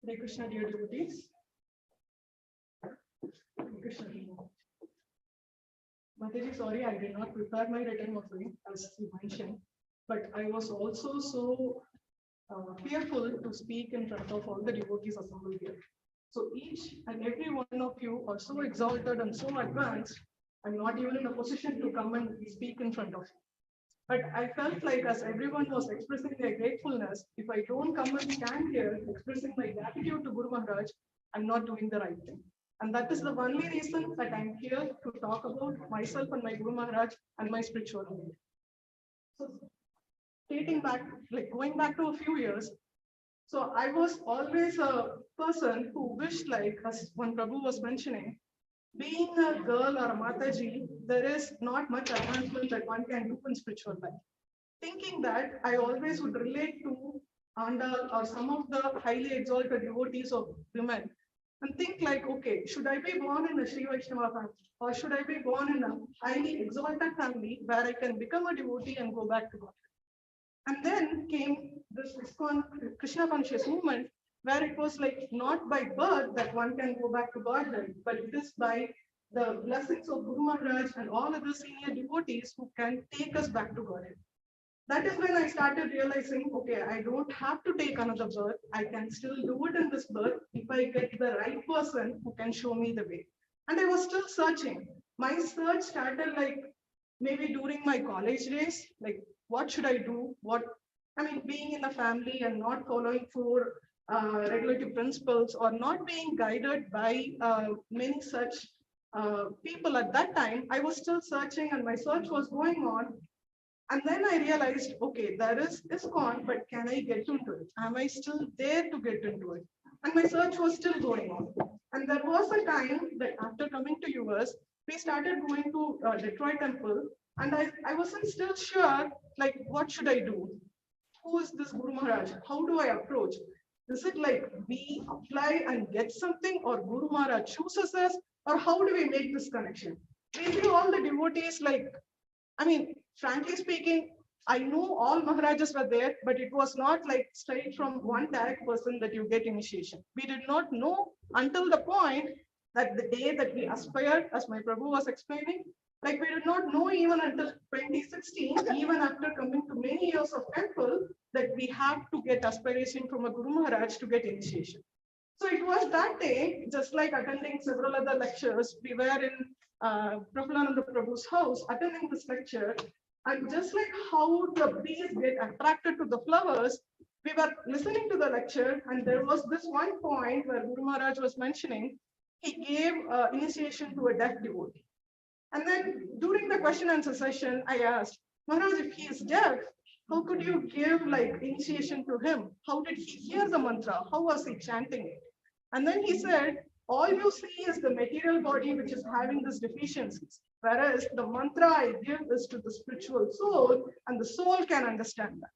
Hare Krishna, dear devotees. Hare Krishna. Mataji's sorry, I did not prepare my written offering as you mentioned, but I was also so fearful to speak in front of all the devotees assembled here. So each and every one of you are so exalted and so advanced, I'm not even in a position to come and speak in front of you. But I felt like as everyone was expressing their gratefulness, if I don't come and stand here expressing my gratitude to Guru Maharaj, I'm not doing the right thing. And that is the only reason that I'm here to talk about myself and my Guru Maharaj and my spiritual life. So dating back, like going back to a few years, so I was always a person who wished, like as one Prabhu was mentioning, being a girl or a Mataji, there is not much advancement that one can do in spiritual life. Thinking that, I always would relate to Andal or some of the highly exalted devotees of women and think like, okay, should I be born in a Sri Vaishnava family or should I be born in a highly exalted family where I can become a devotee and go back to God? And then came this ISKCON Krishna conscious movement, where it was like not by birth that one can go back to Godhead, but it is by the blessings of Guru Maharaj and all other senior devotees who can take us back to Godhead. That is when I started realizing, okay, I don't have to take another birth. I can still do it in this birth if I get the right person who can show me the way. And I was still searching. My search started like maybe during my college days, like what should I do? Being in a family and not following four regulative principles or not being guided by many such people at that time, I was still searching and my search was going on. And then I realized, okay, there is ISKCON, but can I get into it? Am I still there to get into it? And my search was still going on. And there was a time that after coming to US, we started going to Detroit Temple. And I wasn't still sure, like, what should I do? Who is this Guru Maharaj? How do I approach? Is it like we apply and get something or Guru Maharaj chooses us? Or how do we make this connection? We see all the devotees like, frankly speaking, I know all Maharajas were there, but it was not like straight from one direct person that you get initiation. We did not know until the point that the day that we aspired, as my Prabhu was explaining, like we did not know even until 2016, even after coming to many years of temple, that we have to get aspiration from a Guru Maharaj to get initiation. So it was that day, just like attending several other lectures, we were in Prafulananda Prabhu's house attending this lecture, and just like how the bees get attracted to the flowers, we were listening to the lecture, and there was this one point where Guru Maharaj was mentioning, he gave initiation to a deaf devotee. And then during the question and answer session, I asked, Maharaj, if he is deaf, how could you give like initiation to him? How did he hear the mantra? How was he chanting it? And then he said, all you see is the material body which is having these deficiencies, whereas the mantra I give is to the spiritual soul, and the soul can understand that.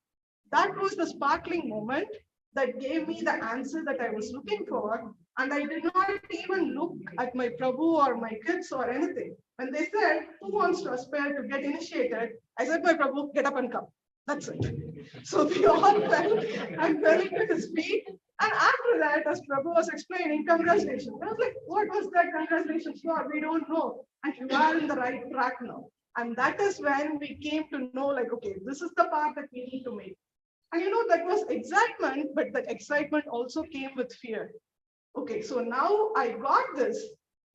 That was the sparkling moment that gave me the answer that I was looking for, and I did not even look at my Prabhu or my kids or anything. When they said, who wants to aspire to get initiated? I said, my Prabhu, get up and come. That's it. So we all fell and fell into his feet. And after that, as Prabhu was explaining, congratulations. I was like, what was that congratulations for? We don't know. And you are in the right track now. And that is when we came to know, like, okay, this is the path that we need to make. And that was excitement, but that excitement also came with fear. Okay, so now I got this.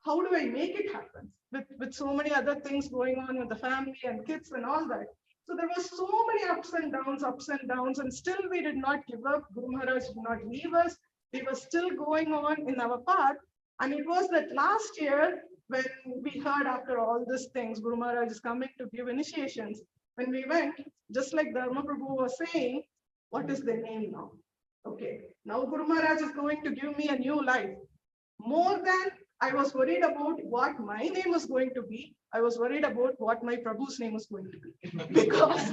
How do I make it happen? With so many other things going on with the family and kids and all that. So there were so many ups and downs, and still we did not give up. Guru Maharaj did not leave us. We were still going on in our path. And it was that last year when we heard after all these things, Guru Maharaj is coming to give initiations. When we went, just like Dharma Prabhu was saying, what is the name now? Okay, now Guru Maharaj is going to give me a new life. More than I was worried about what my name is going to be, I was worried about what my Prabhu's name is going to be. Because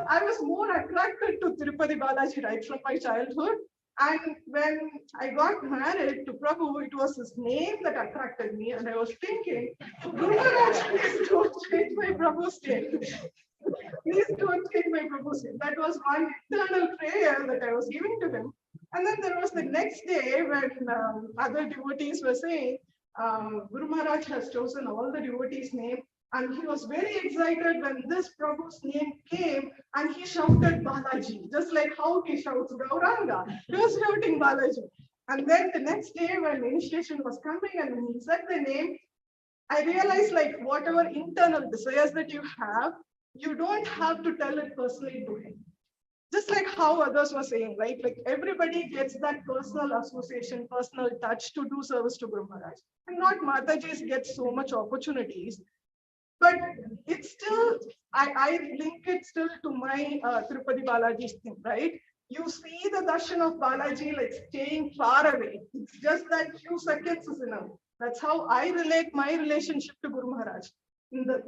I was more attracted to Tirupati Balaji right from my childhood. And when I got married to Prabhu, it was his name that attracted me. And I was thinking, Guru Maharaj, please don't change my Prabhu's name. Please don't change my Prabhu's name. That was one internal prayer that I was giving to him. And then there was the next day when other devotees were saying, Guru Maharaj has chosen all the devotees' name, And he was very excited when this Prabhu's name came and he shouted Balaji, just like how he shouts Gauranga. He was shouting Balaji. And then the next day when the initiation was coming and when he said the name, I realized like whatever internal desires that you have, you don't have to tell it personally to him. Just like how others were saying, right? Like everybody gets that personal association, personal touch to do service to Guru Maharaj. And not Mataji's get so much opportunities. But it's still, I link it still to my Tirupati Balaji's thing, right? You see the darshan of Balaji like staying far away. It's just that few seconds is enough. That's how I relate my relationship to Guru Maharaj. In the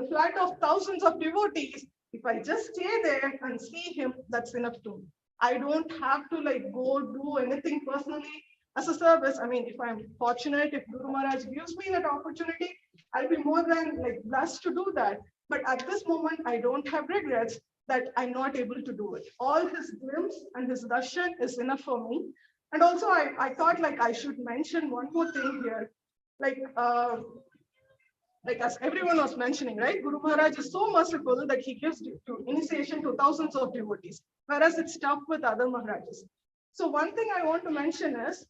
flat of thousands of devotees, if I just stay there and see him, that's enough to me. I don't have to like go do anything personally as a service. I mean, if I'm fortunate, if Guru Maharaj gives me that opportunity, I'll be more than like blessed to do that. But at this moment, I don't have regrets that I'm not able to do it. All his glimpse and his darshan is enough for me. And also, I thought like I should mention one more thing here. Like as everyone was mentioning, right? Guru Maharaj is so merciful that he gives initiation to thousands of devotees, whereas it's tough with other Maharajas. So one thing I want to mention is,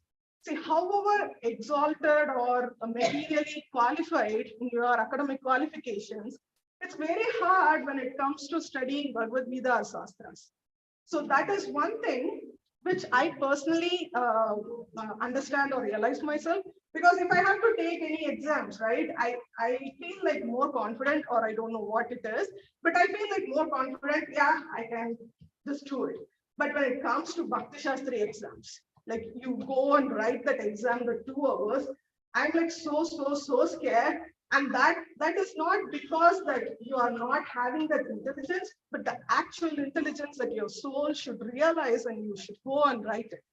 see, however exalted or materially qualified in your academic qualifications, it's very hard when it comes to studying Bhagavad Gita or Shastras. So that is one thing which I personally understand or realize myself. Because if I have to take any exams, right, I feel like more confident, or I don't know what it is, but I feel like more confident, yeah, I can just do it. But when it comes to Bhakti Shastri exams, like you go and write that exam for 2 hours, I'm like so scared. And that is not because that you are not having that intelligence, but the actual intelligence that your soul should realize and you should go and write it.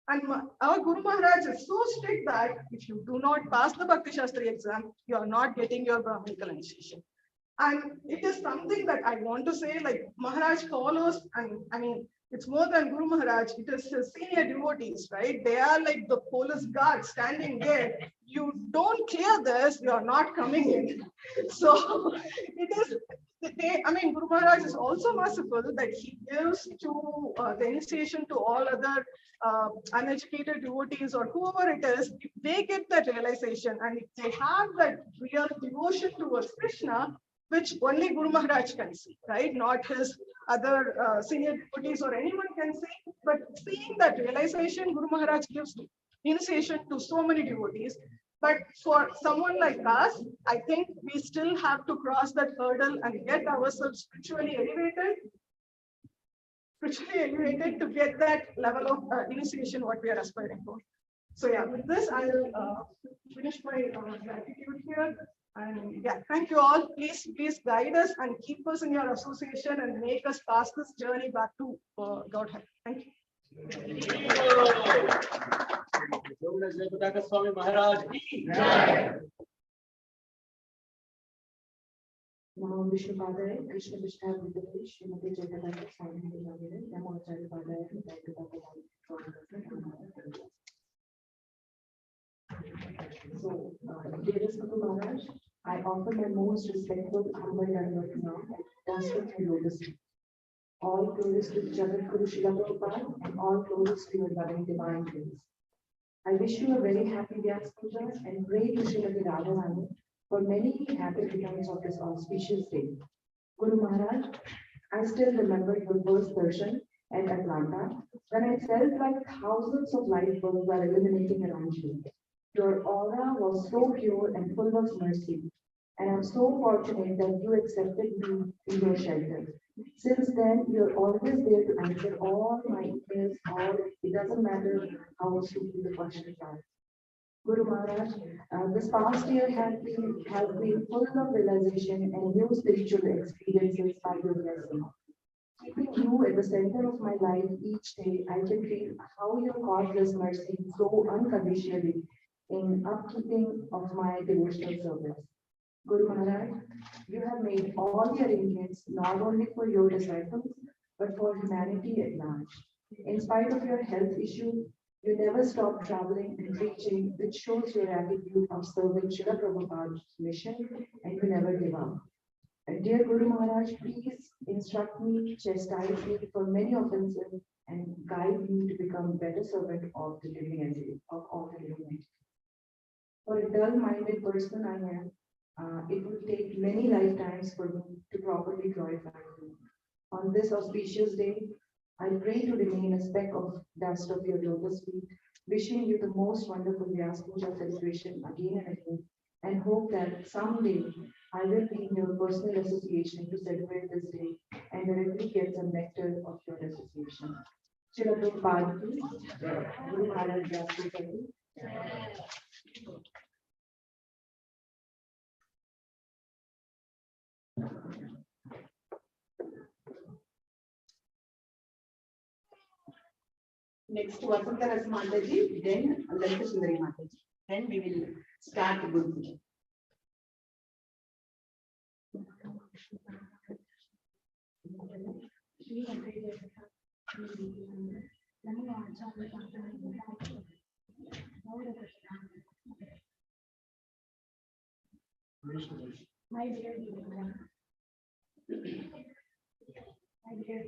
And our Guru Maharaj is so strict that if you do not pass the Bhakti Shastri exam, you are not getting your Brahminical initiation. And it is something that I want to say, like Maharaj follows, and I mean, it's more than Guru Maharaj, it is his senior devotees, right? They are like the police guard standing there. You don't clear this, you are not coming in. So it is, Guru Maharaj is also merciful that he gives to the initiation to all other uneducated devotees or whoever it is. If they get that realization and if they have that real devotion towards Krishna, which only Guru Maharaj can see, right? Not his other senior devotees or anyone can see, but seeing that realization, Guru Maharaj gives initiation to so many devotees. But for someone like us, I think we still have to cross that hurdle and get ourselves spiritually elevated to get that level of initiation what we are aspiring for. So yeah, with this, I will finish my gratitude here. And yeah, thank you all. Please guide us and keep us in your association and make us pass this journey back to Godhead. Thank you. Jayapataka Swami Maharaj. Namo Vishnu Padaya, Krishna Vishnu Vidya, Srimati Jayapataka Swami Maharaj, Namo Jayapataka, So, dearest Guru Maharaj, I offer my most respectful, humble Dandavat now, dust of your lotus. All glories to Jagat Guru Srila Prabhupada and all glories to your loving divine grace. I wish you a very happy Vyas Puja and pray to Srimati Radharani for many happy returns of this auspicious day. Guru Maharaj, I still remember your first darshan at Atlanta when I felt like thousands of light bulbs were illuminating around you. Your aura was so pure and full of mercy, and I'm so fortunate that you accepted me in your shelter. Since then, you're always there to answer all my emails, it doesn't matter how stupid the questions are. Guru Maharaj, this past year has been full of realization and new spiritual experiences by your blessing. Keeping you at the center of my life each day, I can feel how your causeless mercy flow unconditionally in upkeeping of my devotional service. Guru Maharaj, you have made all the arrangements not only for your disciples, but for humanity at large. In spite of your health issues, You never stop traveling and preaching, which shows your attitude of serving Srila Prabhupada's mission, and you never give up. And dear Guru Maharaj, please instruct me, chastise me for many offenses, and guide me to become a better servant of the living entity, of all the living entities. For a dull-minded person I am, it will take many lifetimes for me to properly glorify you. On this auspicious day, I pray to remain a speck of dust of your lotus feet, wishing you the most wonderful Vyas Puja celebration again and again, and hope that someday I will be in your personal association to celebrate this day and directly get the nectar of your association. Srila Prabhupada ki, Guru Maharaj Vyas Puja ki. Next, Vasanta Ras Mataji, then Lalita Sundari Mataji. Then we will start the Guru Puja. My dear Lord, my dear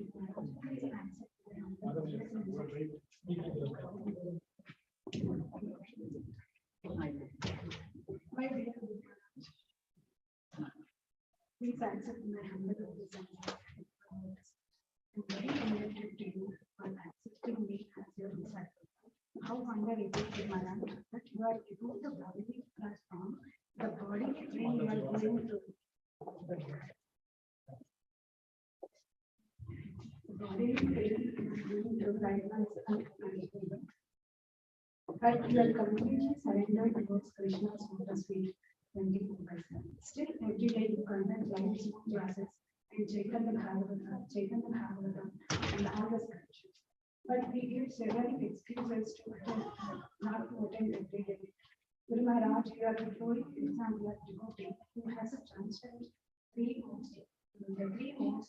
Lord, please accept my dear Lord, please accept my humble obeisance. I'm very indebted to you for accepting me as your disciple. How wonderful it is, Maharaj, that you are able to bodily transform the body pain you are going through. Bodily pain you are going through right now is unmanageable. But you are completely surrendered towards Krishna's lotus feet 24/7. Still, every day you conduct live Zoom classes and Chaitanya Bhagavata, and all the scriptures. But we give several excuses to attend, not to attend every day. Guru Maharaj, you are the glowing example of devotee who has a transcendent three modes,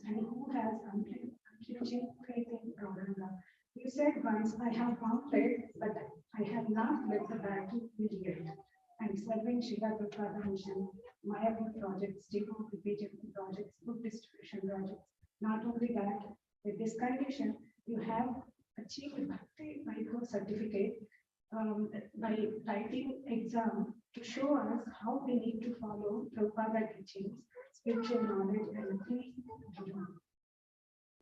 and who has unflinching faith in Gauranga. You said once, I have conquered, but I have not led the battle with yet. I'm serving Srila Prabhupada mission, Mayapur projects, Depot BJP projects, book distribution projects. Not only that, with this condition, you have achieved Bhakti Vaibhav certificate by writing exam to show us how we need to follow Prabhupada teachings, spiritual knowledge, and free Dharma.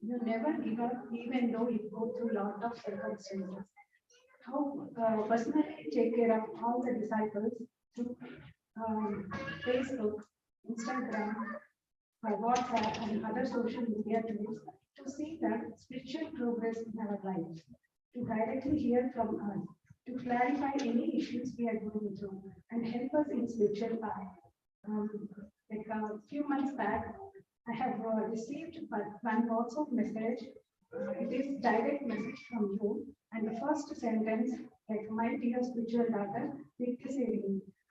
You never give up, even though you go through a lot of circumstances. How personally take care of all the disciples through Facebook, Instagram, WhatsApp, and other social media tools to see that spiritual progress in our lives, to directly hear from us, to clarify any issues we are going through, and help us in spiritual path. Like a few months back, I have received one WhatsApp message. It is direct message from you, and the first sentence, like, my dear spiritual daughter,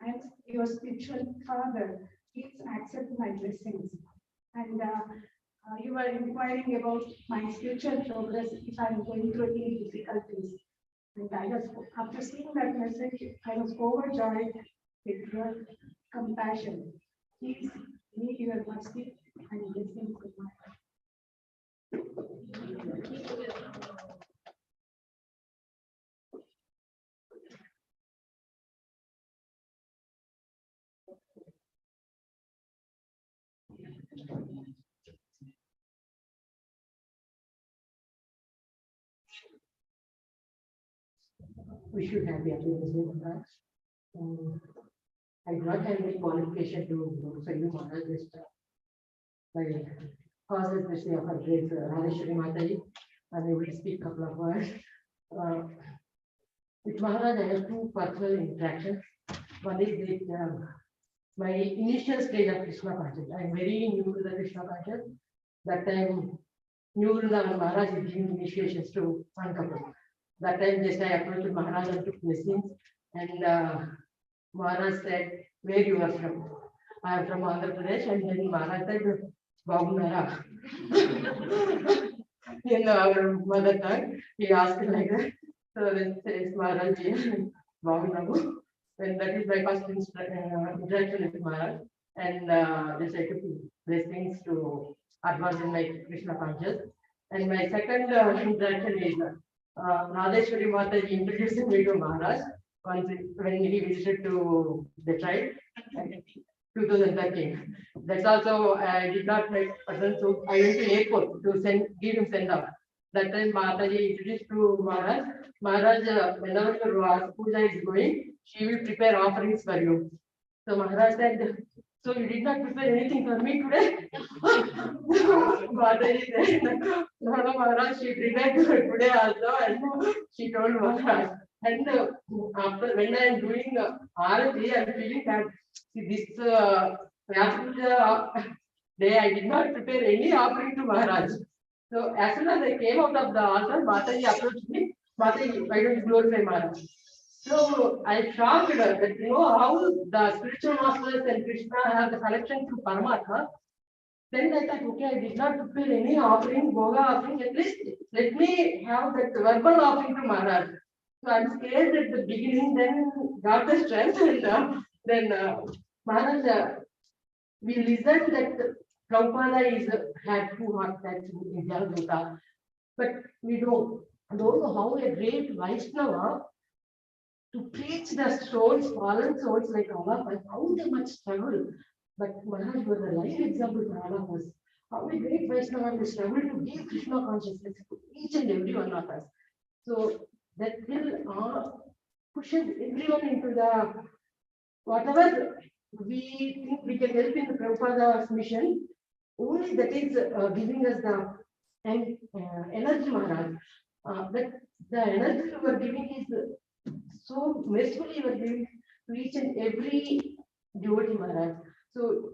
and your spiritual father, please accept my blessings. And you were inquiring about my spiritual progress if I am going through any difficulties. And I was, after seeing that message, I was overjoyed with your compassion. Please need your mercy and blessings in my life. We should have the appearance of us. I do not have any qualification to say you Maharaj this by cause especially of our great Radheshwari Mataji, and I will speak a couple of words. With Maharaj, I have two personal interactions. One is with my initial stage of Krishna consciousness. I am very new to the Krishna consciousness. That time, New Vrindavan Maharaj is giving initiations to one couple. That time, just I approached Maharaj and took blessings, and Maharaj said, where you are from? I am from Andhra Pradesh, and then Maharaj said, Bagunara. In our mother tongue, he asked like that. So then says Maharaj, when that is my first interaction with Maharaj, and just I took blessings to advance in my Krishna conscious. And my second interaction is Radheshwari Mataji introducing me to Maharaj once when he visited to the tribe. 2013. That's also I did not make person, so I went to airport to give him send off. That time Mataji introduced to Maharaj. Maharaj, whenever your Puja is going, she will prepare offerings for you. So Maharaj said, so you did not prepare anything for me today? Mataji said, no, Maharaj, she prepared today also, and she told Maharaj. And after when I am doing Arati, I am feeling that see, this Puja day I did not prepare any offering to Maharaj. So as soon as I came out of the altar, Mataji approached me. Mataji, why don't you glorify Maharaj? So I shocked that how the spiritual masters and Krishna have the connection to Paramatma. Then I thought, okay, I did not prepare any offering, Boga offering. At least let me have that verbal offering to Maharaj. So I'm scared at the beginning, then got the strength, and then Maharaj, we listened that Prabhupada had 2 hearts in Jayapataka, but we don't know how a great Vaishnava to preach the souls, fallen souls like all of us, how they much struggle. But Maharaj was a life example for all of us. How a great Vaishnava will struggle to give Krishna consciousness to each and every one of us. So that will push everyone into the whatever we think we can help in the Prabhupada's mission. Only that is giving us the energy, Maharaj. But the energy you are giving is so mercifully you are giving to each and every devotee, Maharaj. So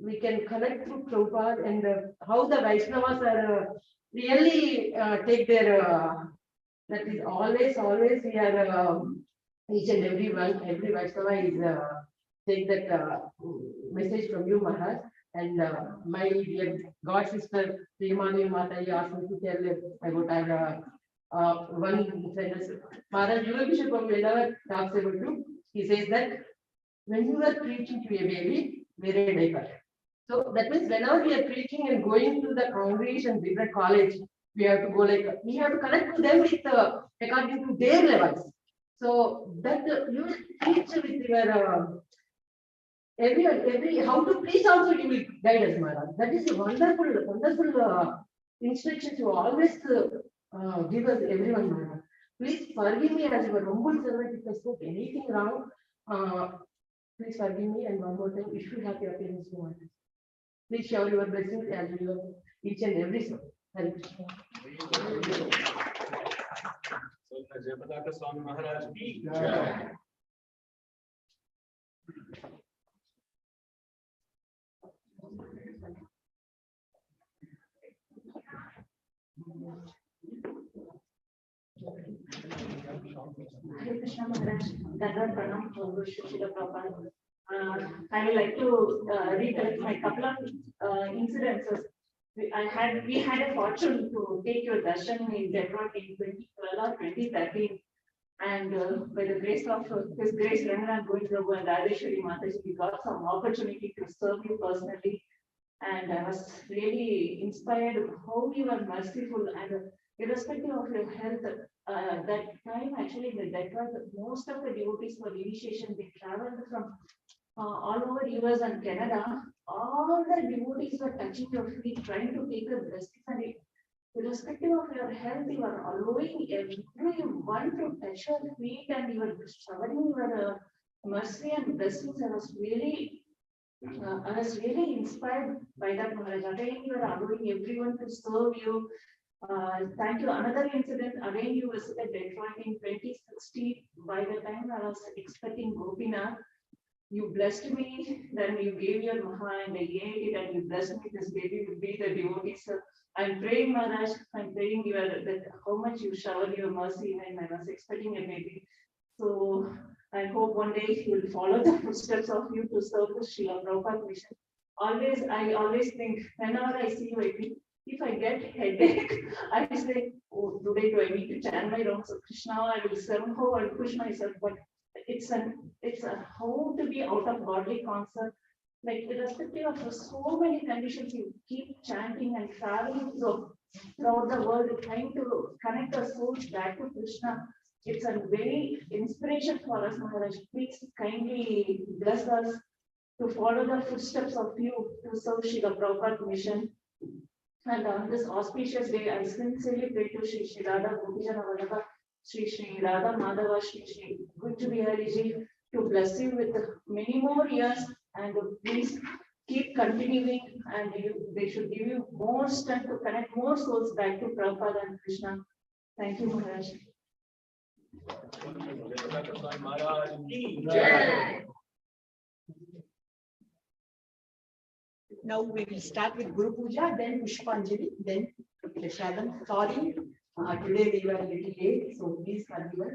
we can connect through Prabhupada and how the Vaishnavas are really take their that is always we are each and every Vaishnava is take that message from you, Maharaj. And my dear God sister Premani Mataji asked me to tell about one sentence. Maharaj Yoga Bishop whenever talks about you, he says that when you are preaching to a baby, wear a diaper. So that means whenever we are preaching and going to the congregation, different college, we have to go we have to connect to them with according to their levels. So that you will teach with your how to preach also you will guide us, Maharaj. That is a wonderful instructions you always give us everyone, Maharaj. Please forgive me as your humble servant if I spoke anything wrong. Please forgive me, and one more time, wish you happy appearance to Maharaj. Please shower your blessings as you each and every soul. Hare Krishna. So Jayapataka Swami Maharaj ki Hare Krishna Maharaj, Dandavad Pranam, Guru Srila Prabhupada. I would like to recollect my couple of incidences. We had a fortune to take your darshan in Detroit in 2012 or 2013. And by the grace of His Grace, Ramanath Govind Prabhu and Radheshwari Mataji, we got some opportunity to serve you personally. And I was really inspired how you are merciful and irrespective of your health. That time actually in the Detroit, most of the devotees for initiation, they traveled from all over US and Canada. All the devotees were touching your feet, trying to take a blessing. And irrespective of your health, you are allowing everyone to touch your feet and you are showering your mercy and blessings. I was really inspired by that, Maharaj. Again, you are allowing everyone to serve you. Thank you. Another incident, again, you visited Detroit in 2016. By the time I was expecting Gopinath, you blessed me, then you gave your Maha and I ate it and you blessed me. This baby will be the devotee. So I'm praying, Maharaj, I'm praying that how much you shower your mercy when I was expecting a baby. So I hope one day you will follow the footsteps of you to serve the Srila Prabhupada mission. I always think, whenever I see you, I think If I get headache, I say, oh, today do I need to chant my rounds of Krishna? I will somehow I'll push myself, but it's a how to be out of godly concert. Like irrespective of so many conditions, you keep chanting and traveling throughout the world, trying to connect our souls back to Krishna. It's a very inspiration for us, Maharaj. Please kindly bless us to follow the footsteps of you to serve Srila Prabhupada mission. And on this auspicious day, I sincerely pray to Sri Radha Gopijana Vallabha, Sri Radha Madhava, Sri Gunju Bihari Ji to bless you with many more years, and please keep continuing, and they should give you more strength to connect more souls back to Prabhupada and Krishna. Thank you, Maharaj. Now we will start with Guru Puja, then Pushpanjali, then Prashadam. Sorry, today we were a little late, so please forgive us.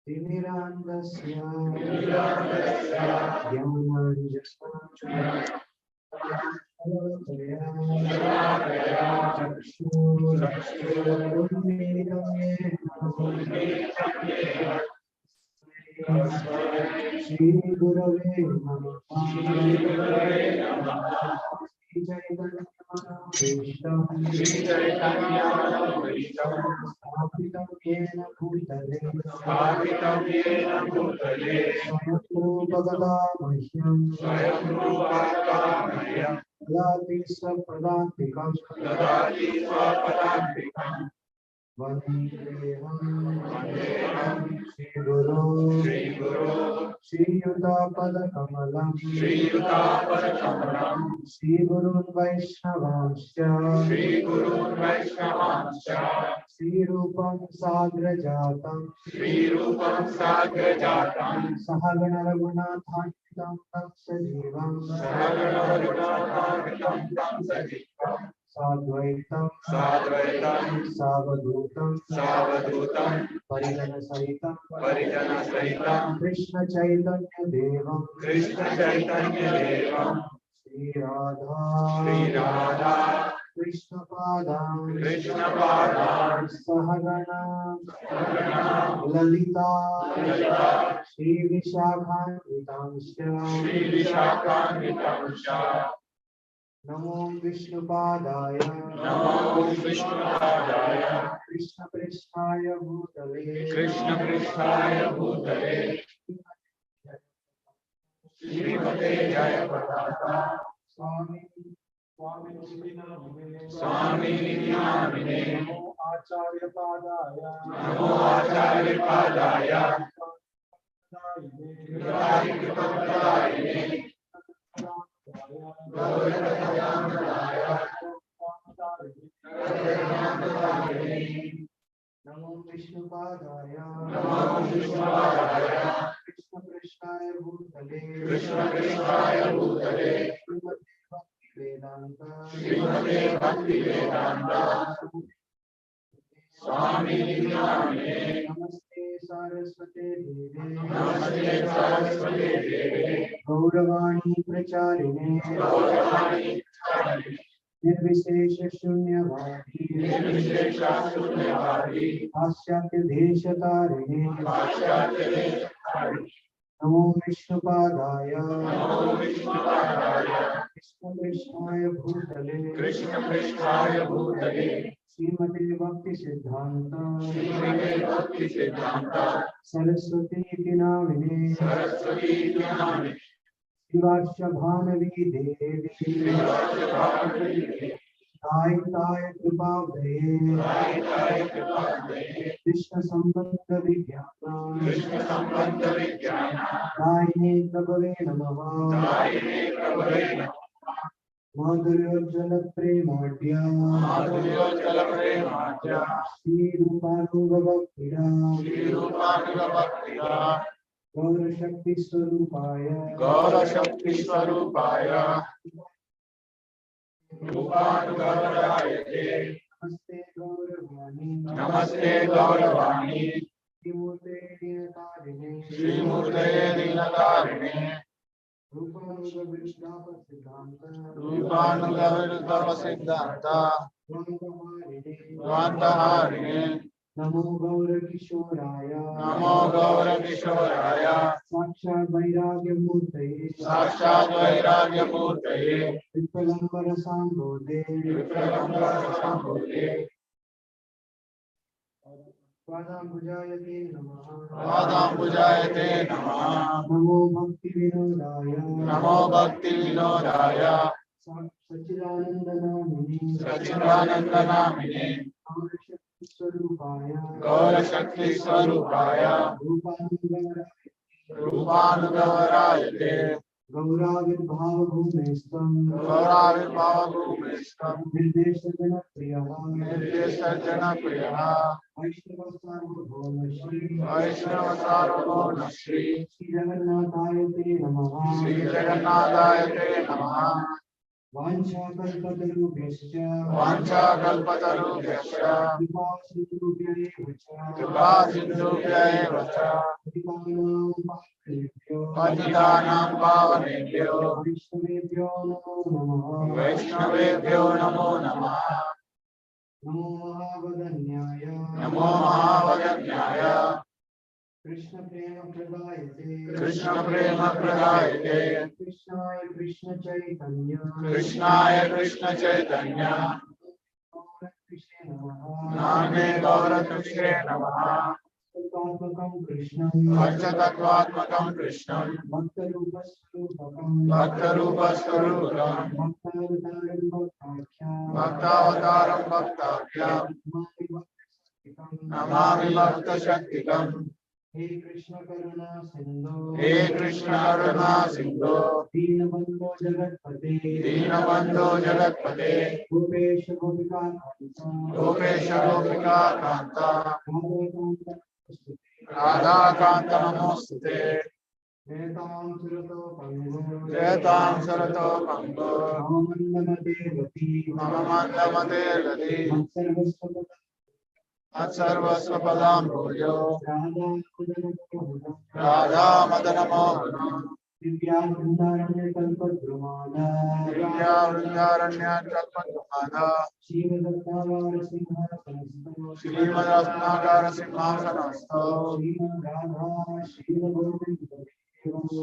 तिमिरान्धस्य Shri गुरवे नमः स्थापितं येन भूतले स्वयंरूपगदा मह्यं ददाति स्वपदान्तिकम् वन्देऽहं श्रीगुरो श्रीयुतापदकमलम् श्रीगुरुन् वैष्णवांश्च श्रीरूपं साग्रजातं सहगण रघुनाथान्वितं तं सजीवं साद्वैतं सावधूतं परिजनसहितं कृष्ण चैतन्य देवं श्रीराधा कृष्णपादां सहगणा ललिता श्रीविशाखान्वितांश्च नमो विष्णुपादाय कृष्णपृष्ठाय भूतले श्रीमते जयपताका स्वामी नमो आचार्य पादाय नमो विष्णुपादाय कृष्णपृष्ठाय भूतले श्रीमते भक्तिवेदान्त स्वामी नमस्ते सरस्वते देवे गौरवाणी प्रचारिणे निर्विशेष शून्यवादी पाश्चात्य देशतारिणे नमो विष्णुपादाय कृष्णपृष्ठाय भूतले श्रीमते भक्ति सिद्धांत सरस्वती नामिने शिवाश्च भानवी देवी ताय कृपावदये कृष्ण संबंध विज्ञान दायिने प्रभवे नमः माधुर्योज्ज्वल प्रेमाढ्य श्रीरूपानुगभक्तिदा गौरशक्ति स्वरूपाय नमस्ते गौरवाणी श्रीमूर्ते दीनतारिणे रूपानुगविरुद्धव सिद्धांत द्वंद्वहारिणे नमो गौर किशोराय साक्षात् वैराग्य मूर्तये विप्लम्बर सांबोधे पादाम्बुजायते नमः नमो भक्ति विनोदाय सच्चिदानंदनामिने गौरशक्ति स्वरूपाय रूपानुगवरायते गौराविर्भाव भूमेस्त्वं निर्देश जनप्रियः वैष्णव सार्वभौम श्री जगन्नाथाय ते नमः वाञ्छाकल्पतरुभ्यश्च कृपासिन्धुभ्य एव च पतितानां पावनेभ्यो वैष्णवेभ्यो नमो नमः। नमो महावदन्याय नमो महावदन्याय कृष्ण प्रेम प्रदायते कृष्णाय कृष्ण चैतन्य नामे गौरकृष्णे नमः। पंचतत्वात्मकं कृष्णं भक्तरूपस्वरूपं भक्तावतारं भक्ताख्यं नमामि भक्तशक्तिकम्। हे कृष्ण करुणा सिंधु दीनबंधो जगत्पते गोपेश गोपिका कांता राधाकांत नमोस्तुते। जयतां सुरतो पंगो मम मंदमते गति मत्सर्वस्वपदां भूयो राधा मदन मोहन दिव्या वृंदारण्यकल्पद्रुमादा श्रीमद्रत्नाकर सिंहासनस्थो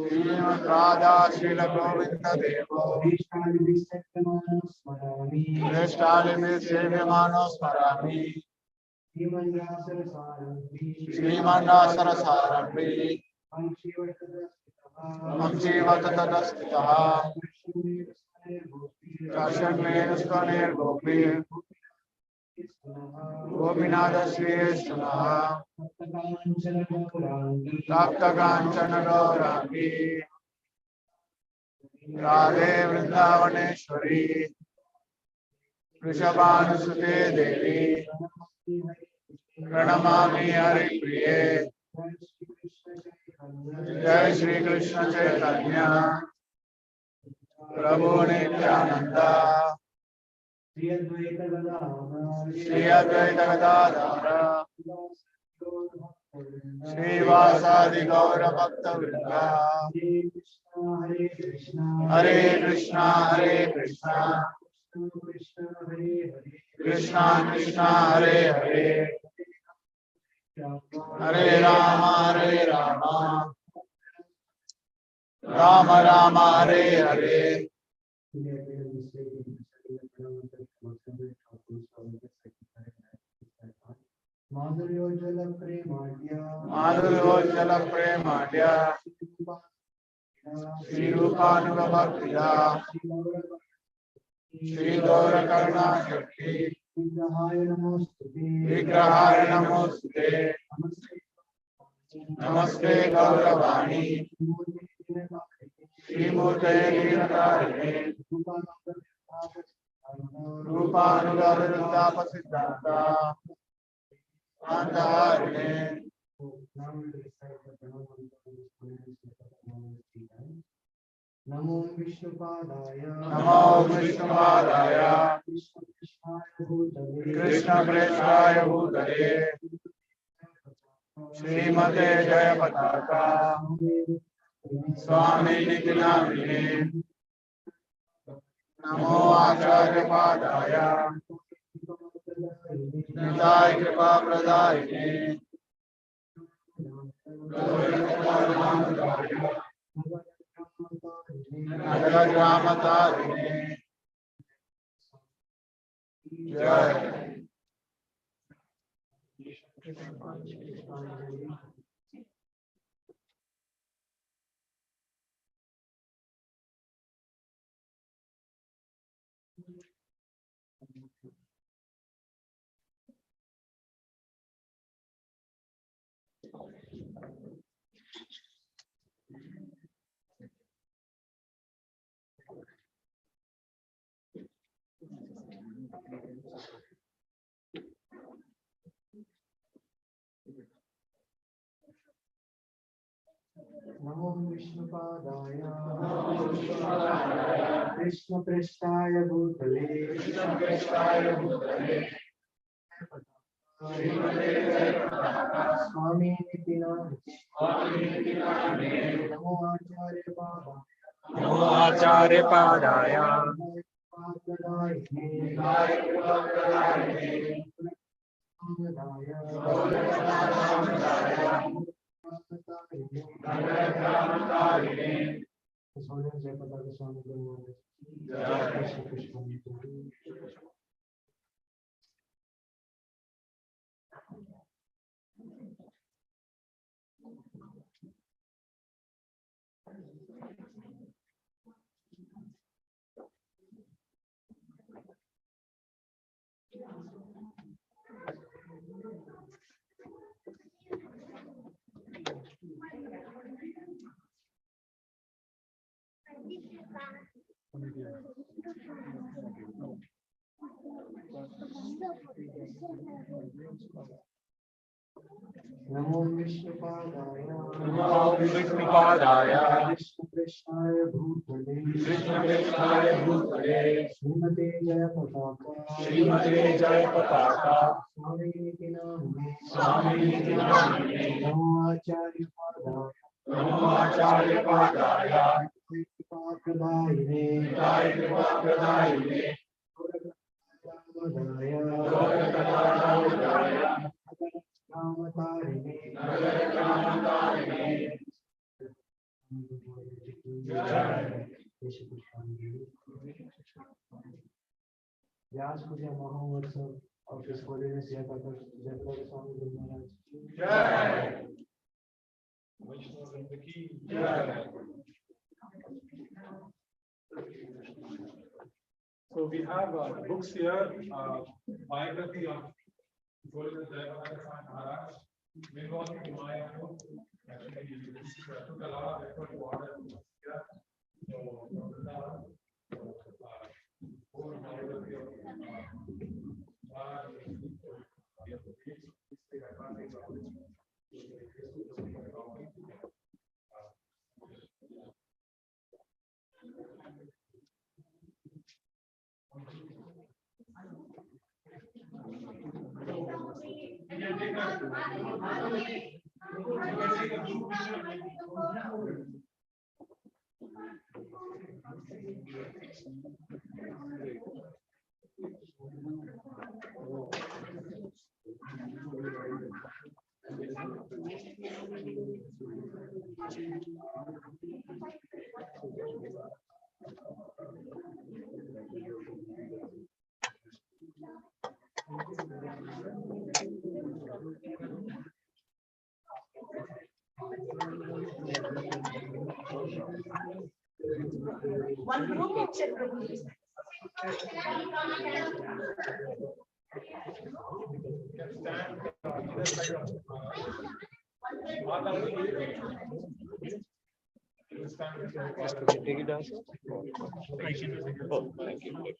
श्रीमद् राधा शील गोविंद देवो श्रेष्ठालिभिः सेव्यमानो स्मरामि। श्रीमन्दासरसारम्भी वंशीवततस्थितः काश्मीरस्वनिर्गोपीः गोपीनाथश्रीष्णः तप्तकाञ्चन गौराङ्गी राधे वृन्दावनेश्वरी वृषभानुसुते देवी प्रणमामि हरिप्रिये। जय श्री कृष्ण चैतन्य प्रभु नित्यानंद श्री अद्वैत गदाधर श्रीवासादि गौर भक्त वृंद। हरे कृष्णा कृष्णा कृष्णा हरे हरे हरे राम राम राम हरे हरे। माधुर्योज्वल प्रेमाढ्य श्री रूपानुगभक्तिदा श्री गौर करुणा शक्ति विग्रहाय नमोस्तुते। नमस्ते गौरवाणी श्रीमूर्ते लीलकारिणे रूपानुगवृत्तापसिद्धान्ता शान्तहारिणे। नमो विष्णुपादाय कृष्ण प्रेष्ठाय भूतले श्रीमते जयपताका स्वामी निखिलामिने नमो आचार्यपादाय निताय कृपा प्रदायिने नगरग्रामतारिणे जय। Namo Vishnupadaya Krishna Prestaya Bhutale Swami Nitina Namo Acharya Baba Namo Acharya Padaya. Jayapataka Swami Namo Vishnupadaya Namo Vishnupadaya. Krishna Prestaya Bhutale Srimate Jayapataka. Swami Nitinamne Swami Namo Acharya Padaya Namo Acharya Padaya. Kripapradayine Kripapradayine. Vyas Puja Maharaj of His Holiness Jayapataka Swami Maharaj. Jai. So we have books here, biography of Holiness Jayapataka Maharaj, Bengali Himaya. Actually, this took a lot of effort to order here. So, whole biography of One group picture, please. Take it as oh, thank you.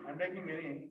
I'm taking many.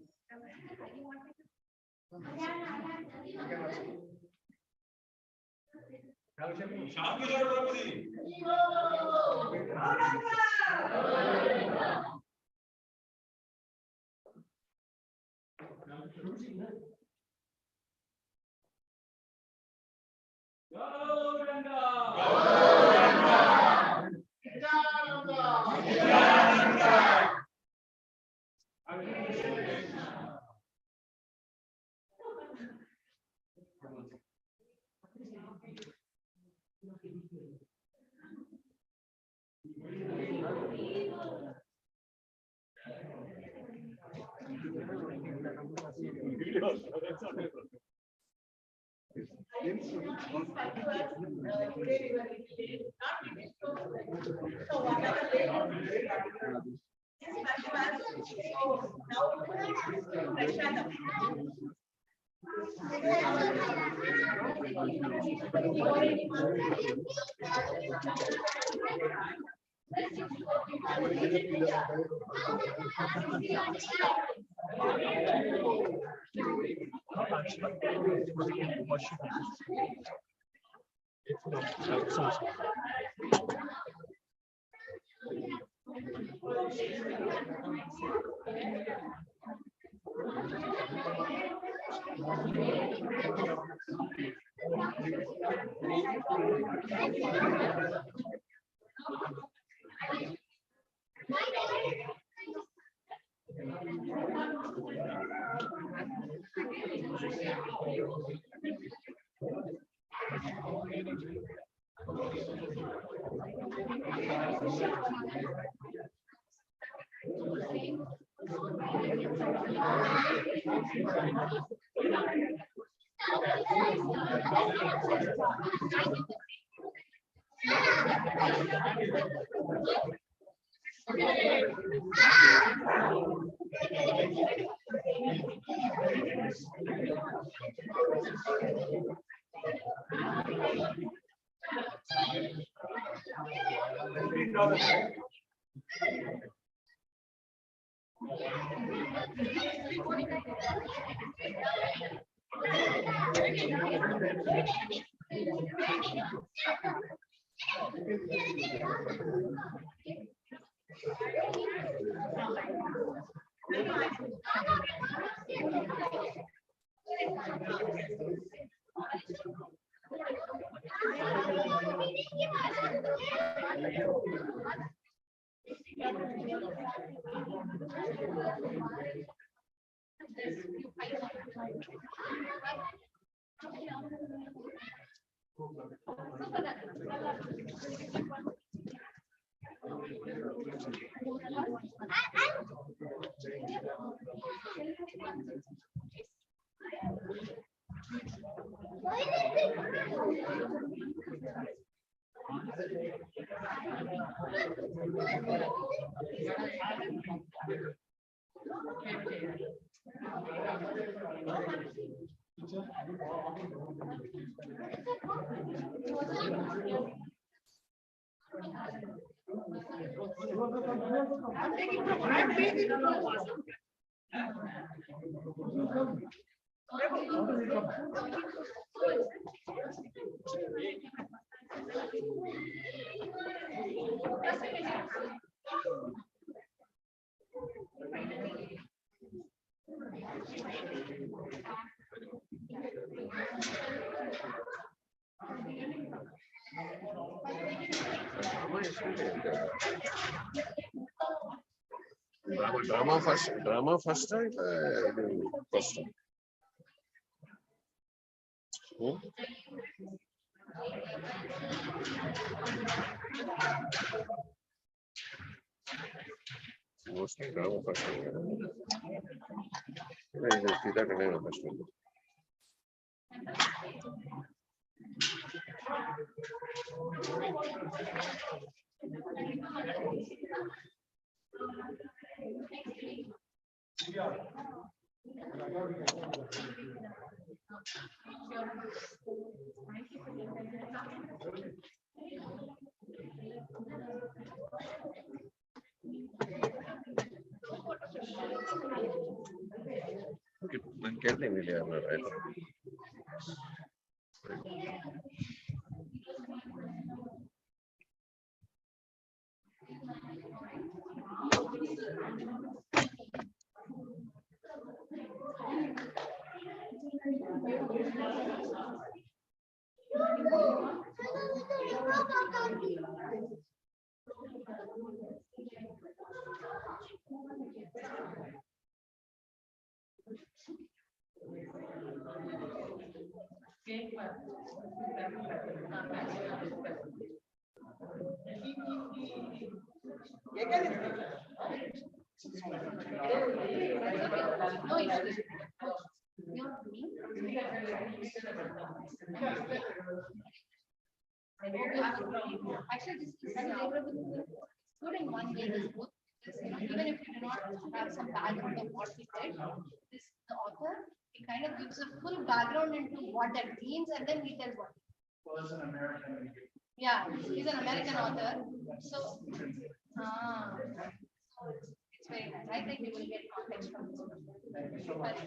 Drama first or first? Mostly drama first. ನಾನು ಕೇಳ್ತೀನಿ ಇಲ್ಲಿ ಆಯ್ತು. No issues. Actually, this is favorable. Good in one way, this book. Even if you do not have some background of what he did, this the author, he kind of gives a full background into what that means, and then he tells what. Well, it's an American. Yeah, he's an American author. So, it's very nice. I think you will get context from this one. Thank you so much.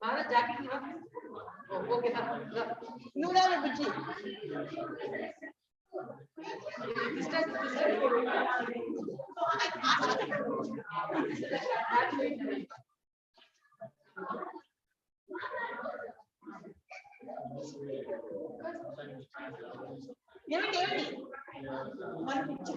Maharaj, jacket, okay, You never Puji. this time. Give it. One picture.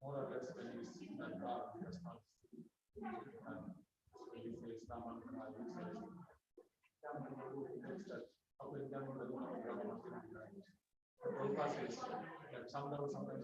More or less believes that God does not see. He says, Prabhupada says that sometimes you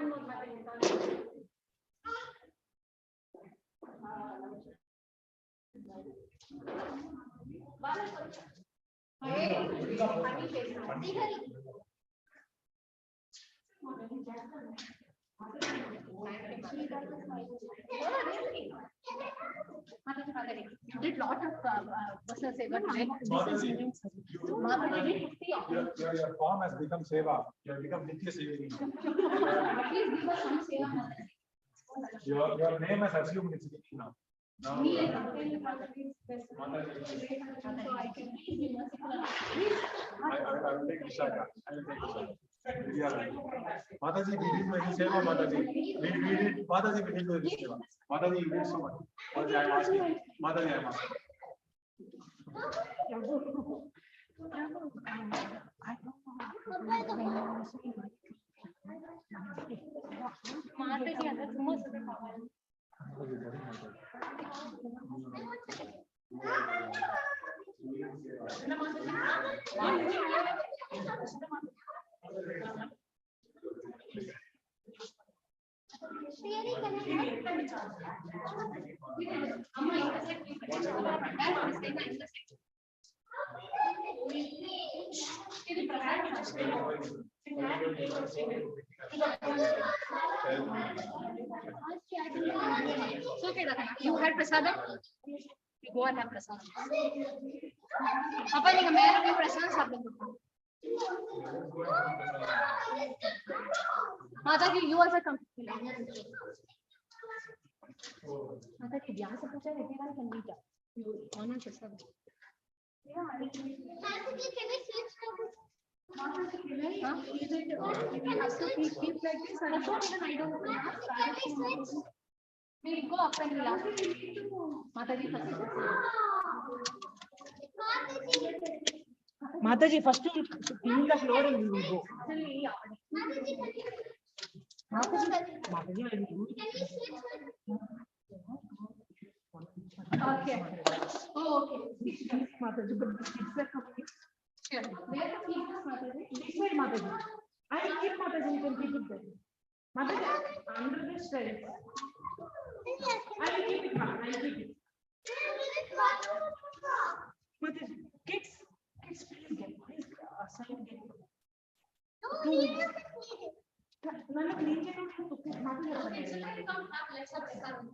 One more Mataji. You did lot of personal seva today. Your form has become seva. You have become Nitya Severi. Please give us some seva. Your name has assumed its meaning now. Now, So I can please be merciful. I will take Vishaka. I will take Vishaka. Mataji, we did very seva, Mataji. We did, Mataji, we did very seva. Mataji, you did so much. Mataji, I am asking. Mataji, I am asking. Mataji, that's most of the power. Okay, you had prasadam. You go and have prasadam. Papa, you may have prasadam. Mataji, you also come. Mataji, Vyas Puja, everyone can meet up. You honor prasadam. We have to keep like this. I don't know. We go up and down. Mataji, Mataji, first you clean the floor and we will go. Mataji, I will do it. Okay. Oh, okay. Mataji, but the kids are coming. Sure. Where to keep this, Mataji? This way, Mataji. I will keep Mataji, you can keep it there. Mataji, under the stairs. I will keep it, ma'am. I will keep it. Mataji, kids, please get, please, silent get. Nana, clean it out. Okay, so let me come have let's have prasadam.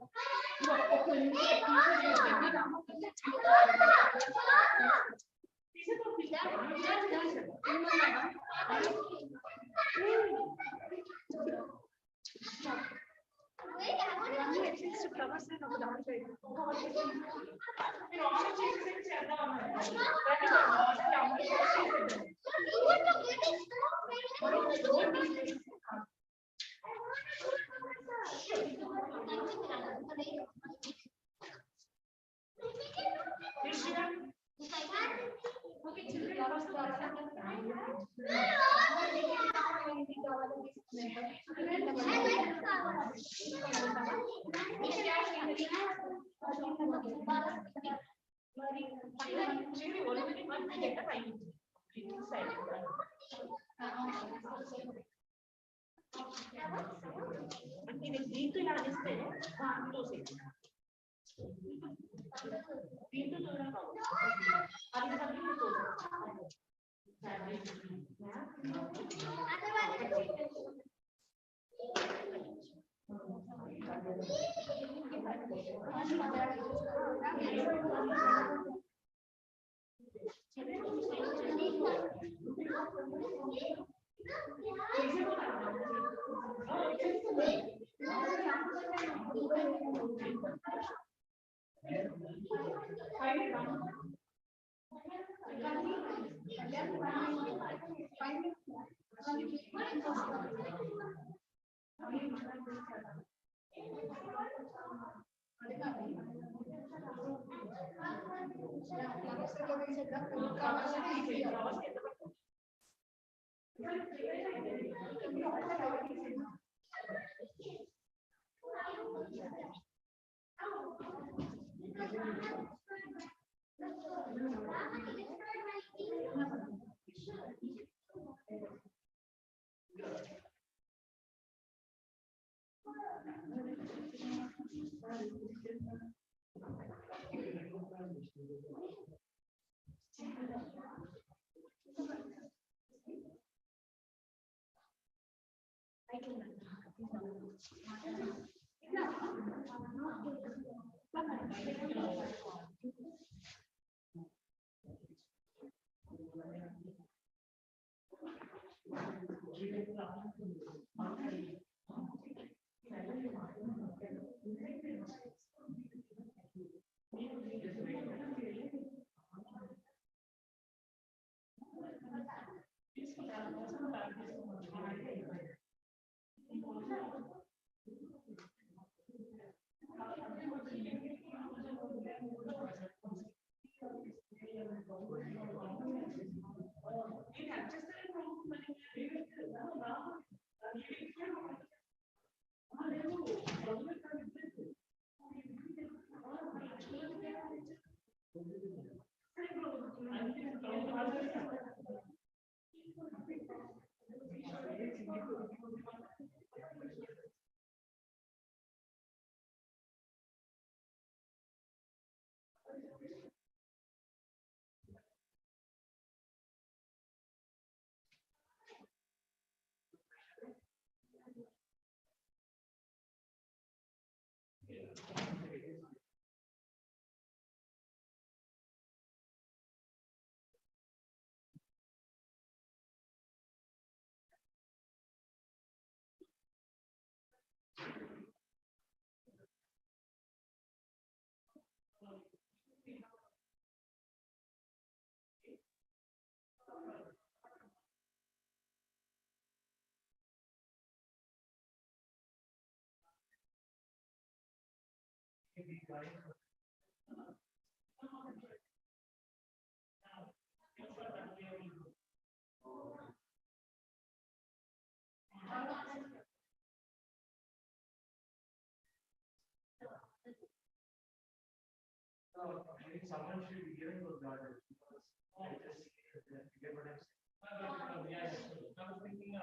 I think someone should be giving those guardrails because I just get what I'm saying. Yeah, I was thinking,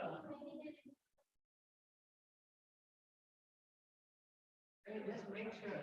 hey, just make sure.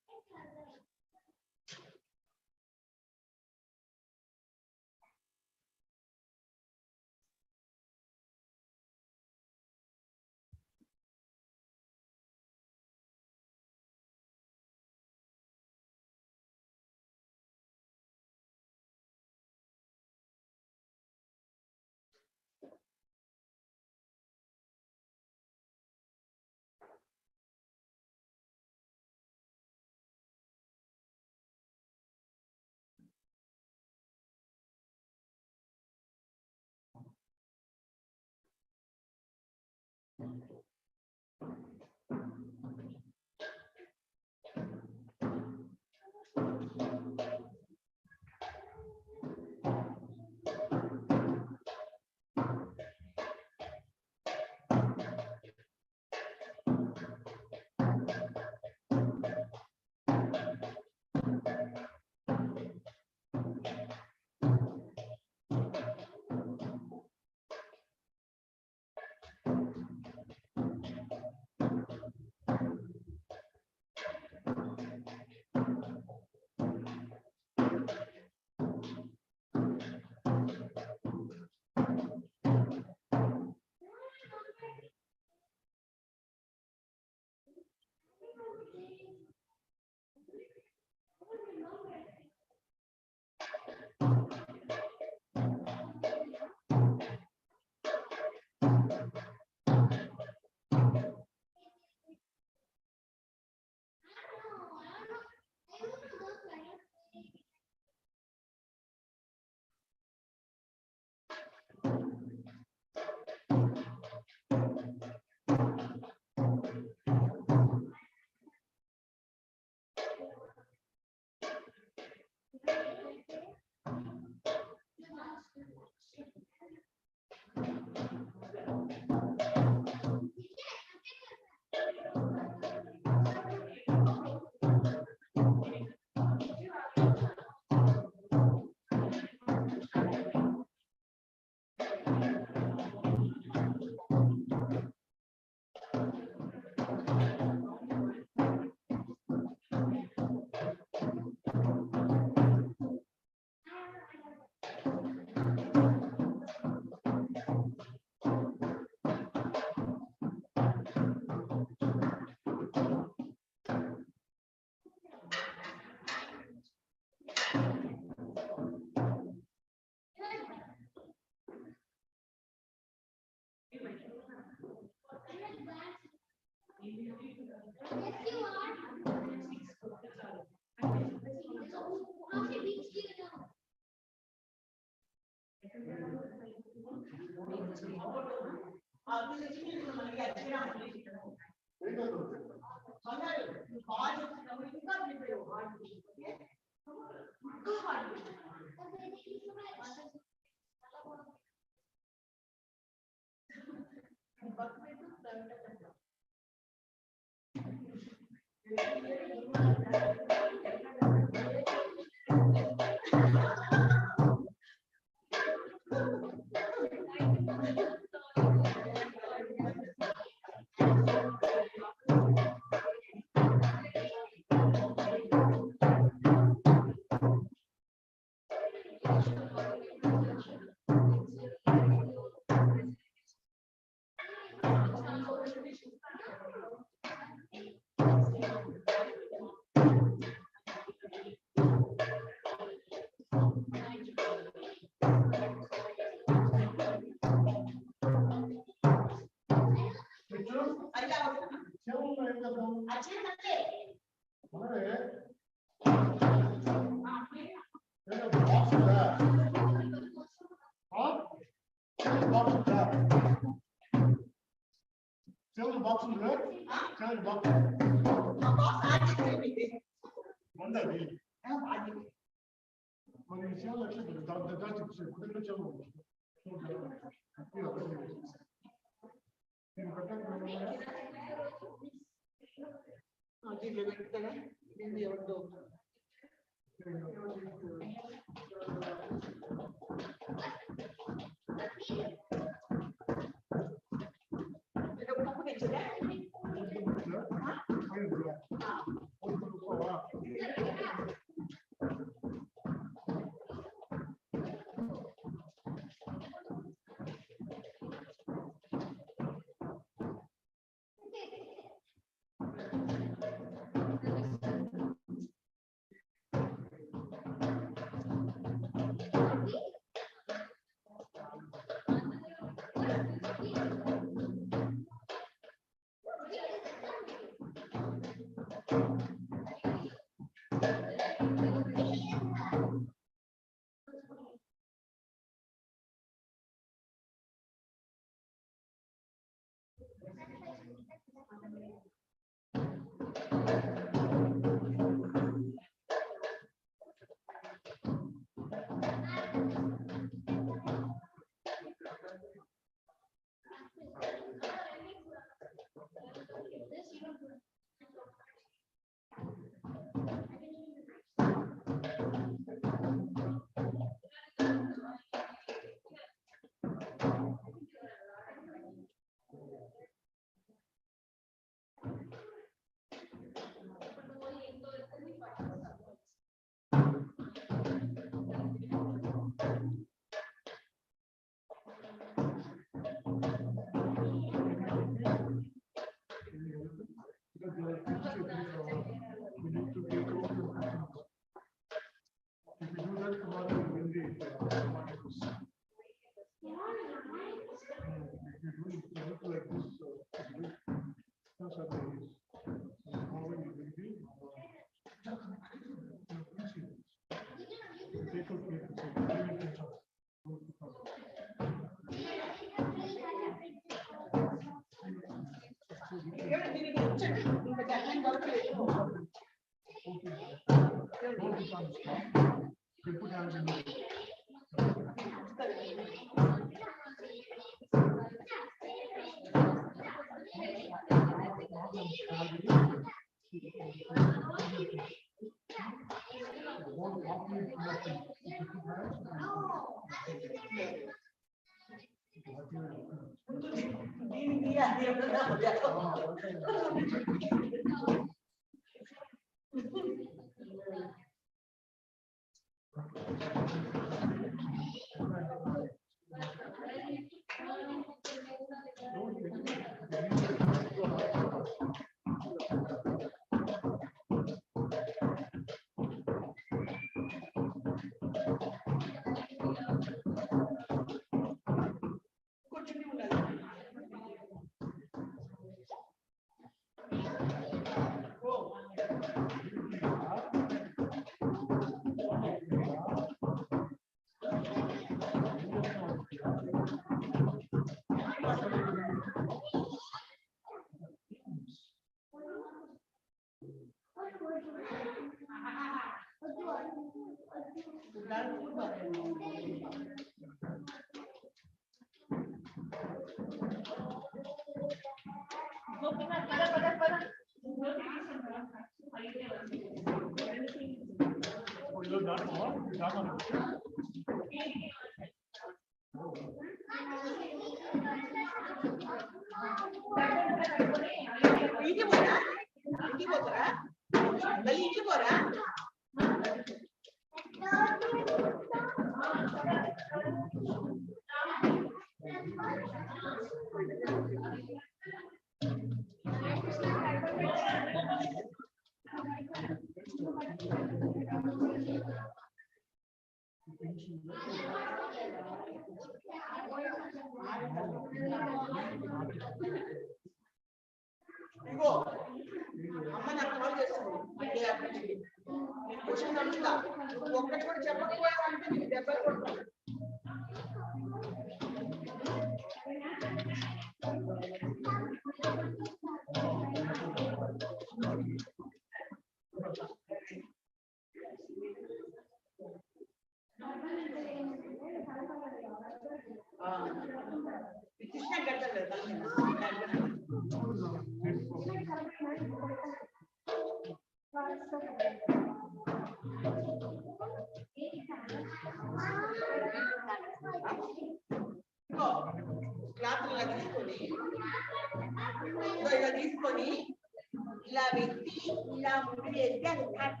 ఇలా పెట్టి ఇలా ముడి వేస్తే అది cut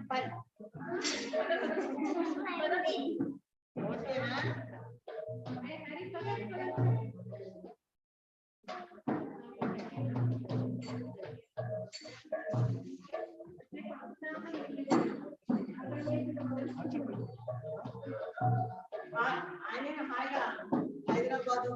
ఓకేనా? ఆయన హాయిగా Hyderabad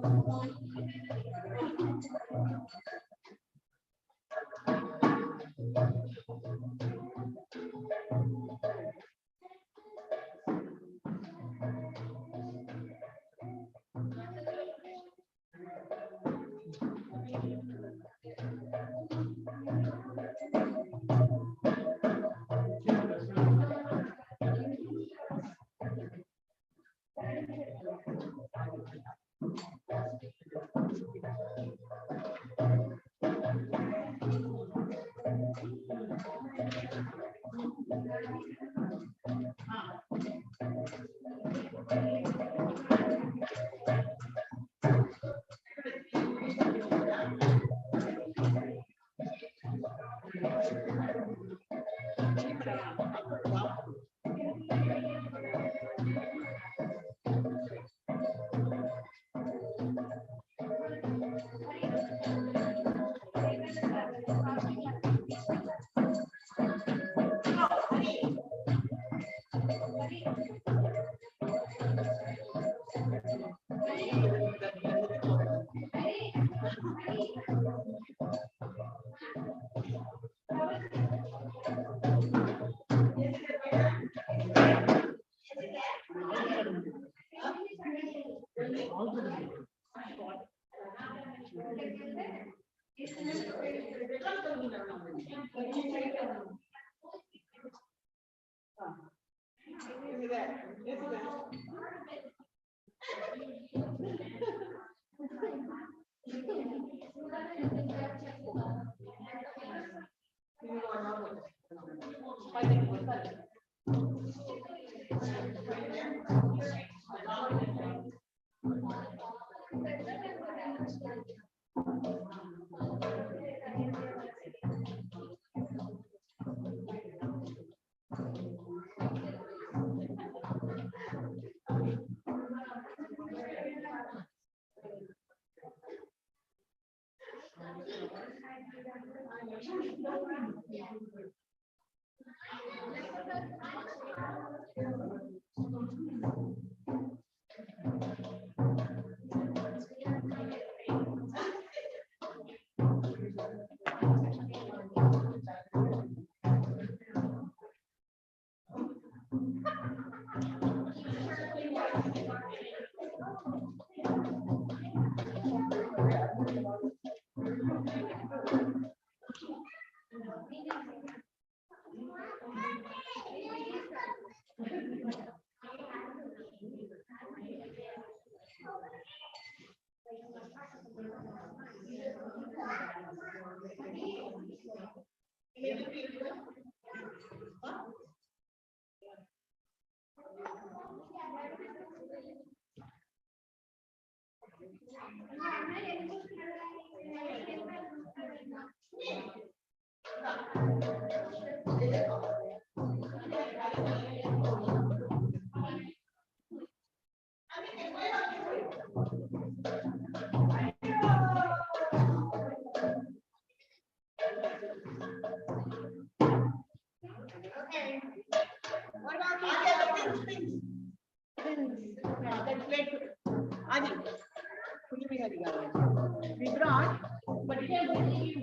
We brought, but we can't believe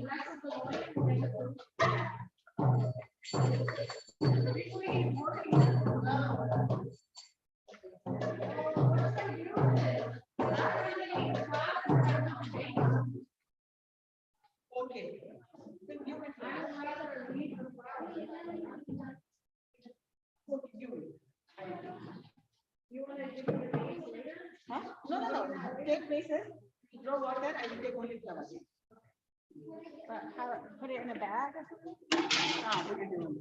okay. You want to take the place later? Huh? No. Take places, draw water, I will take only flowers. Put it in a bag or something? Ah, what are you doing?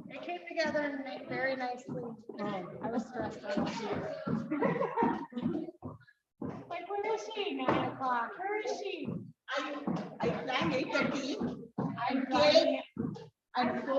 It came together very nicely. I was stressed out. Like, where is she? 9 o'clock. Where is she? I planned 8:30. I'm driving. And so.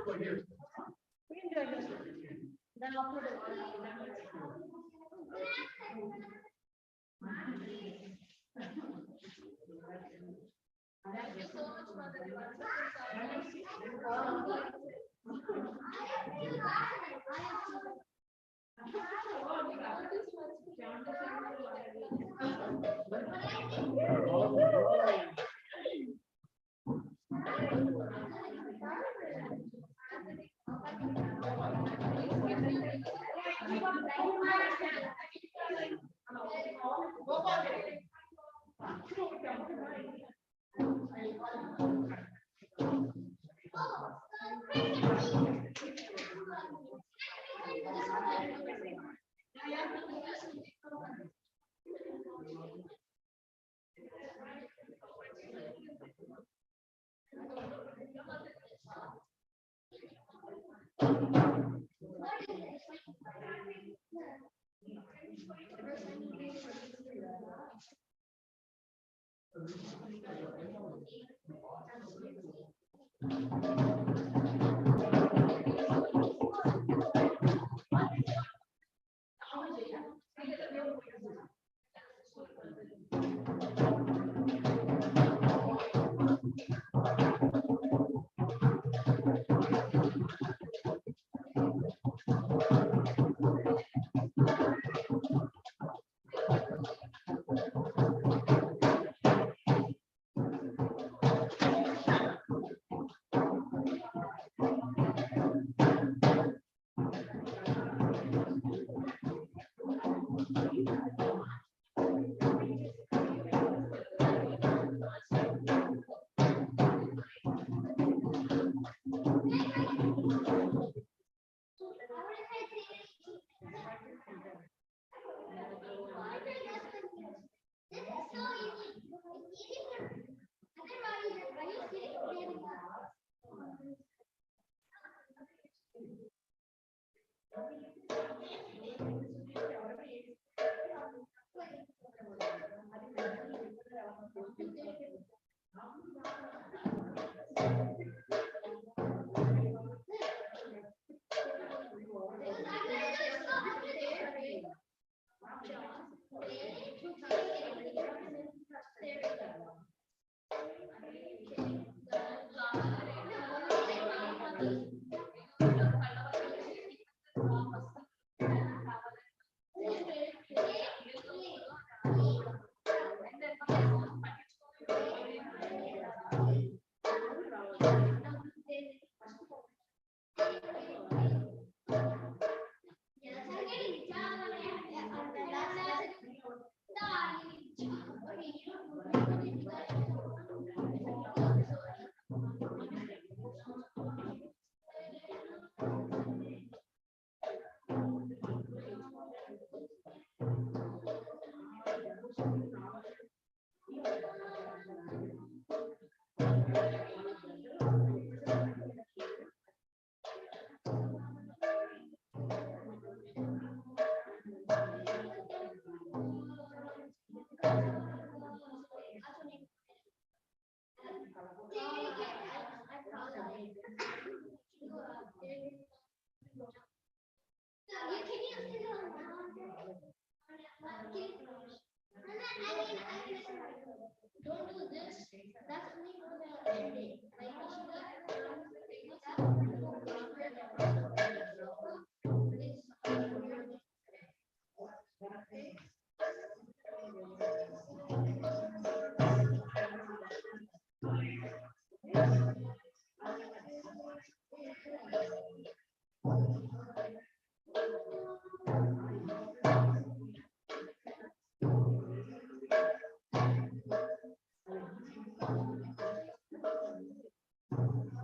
Then after thank you so much for the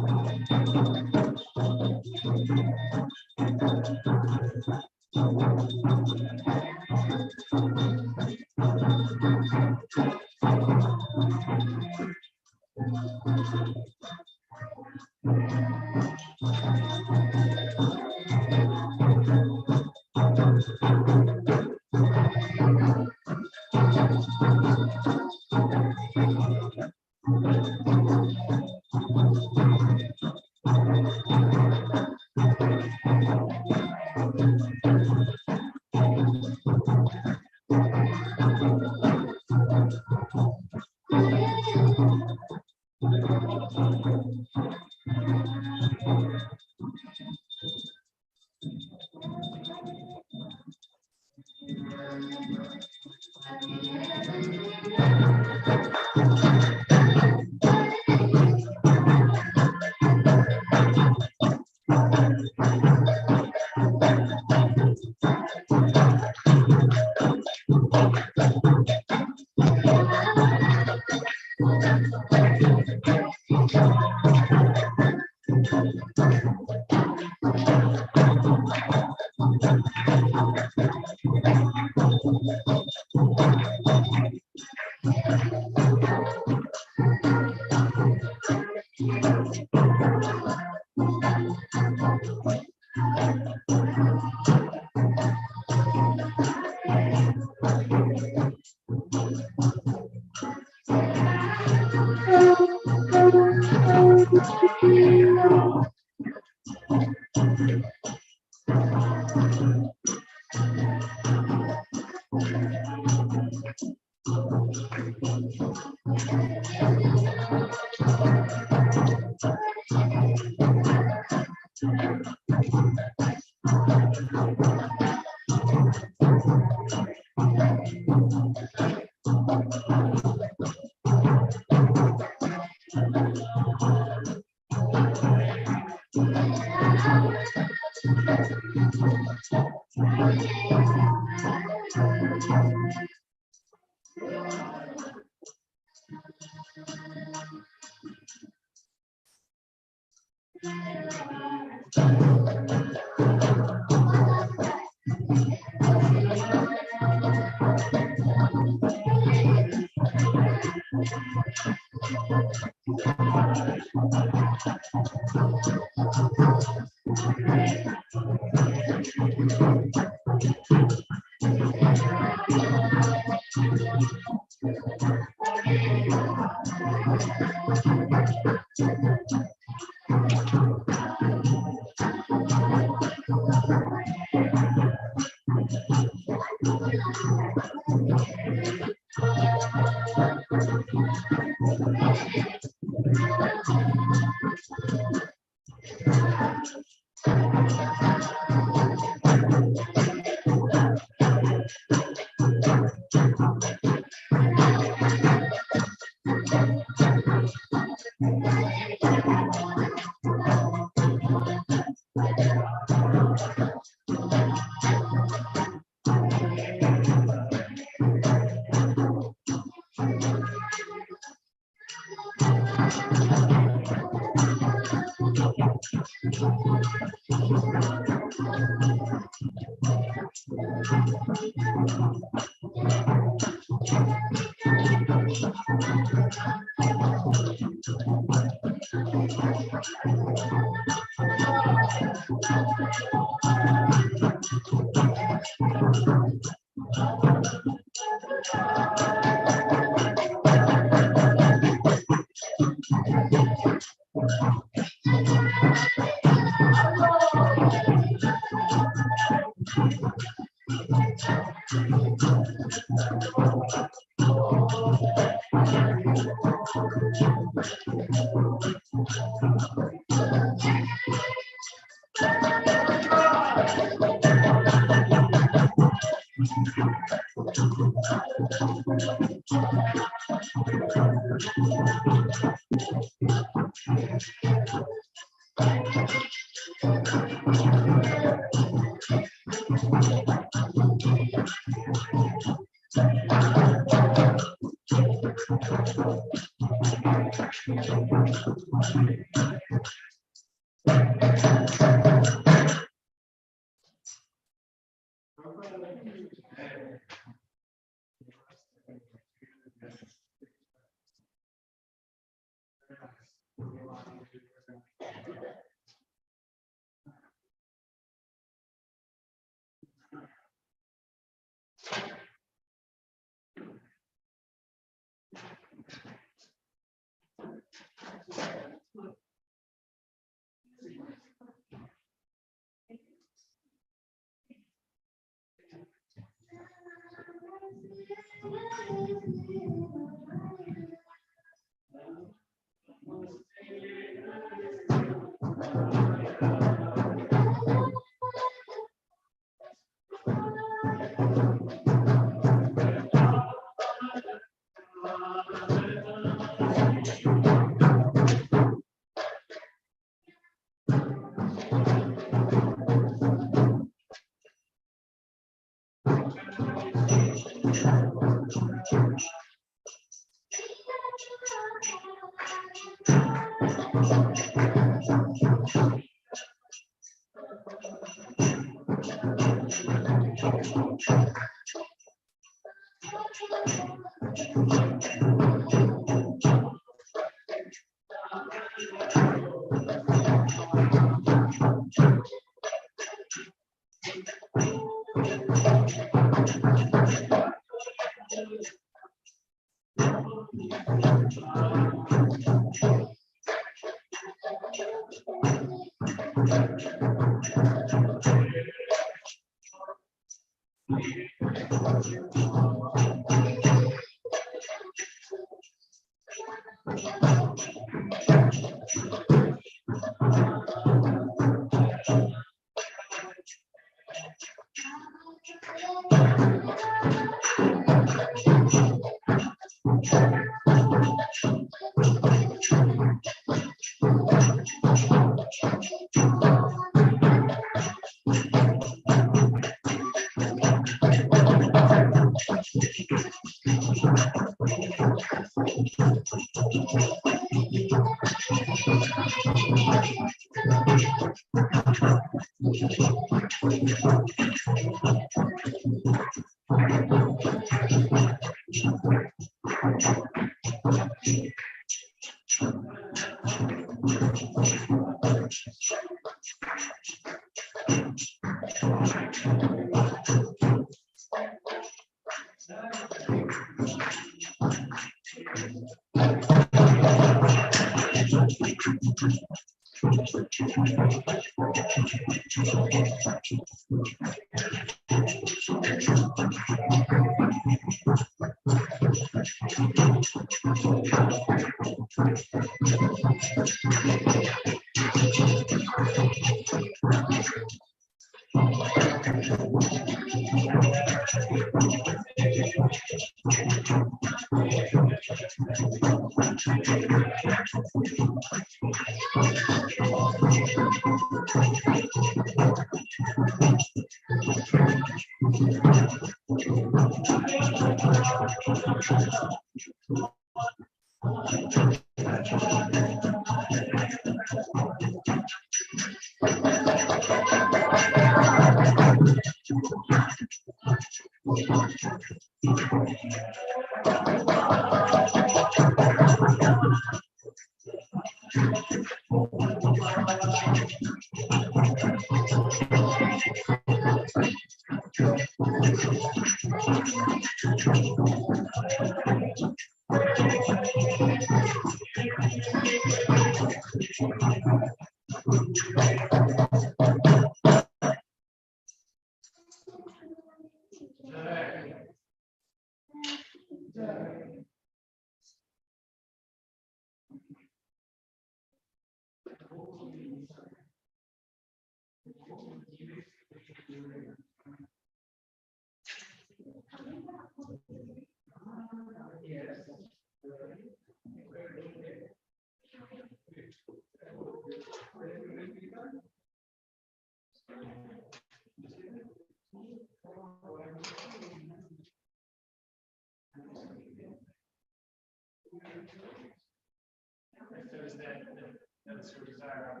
That's your desire.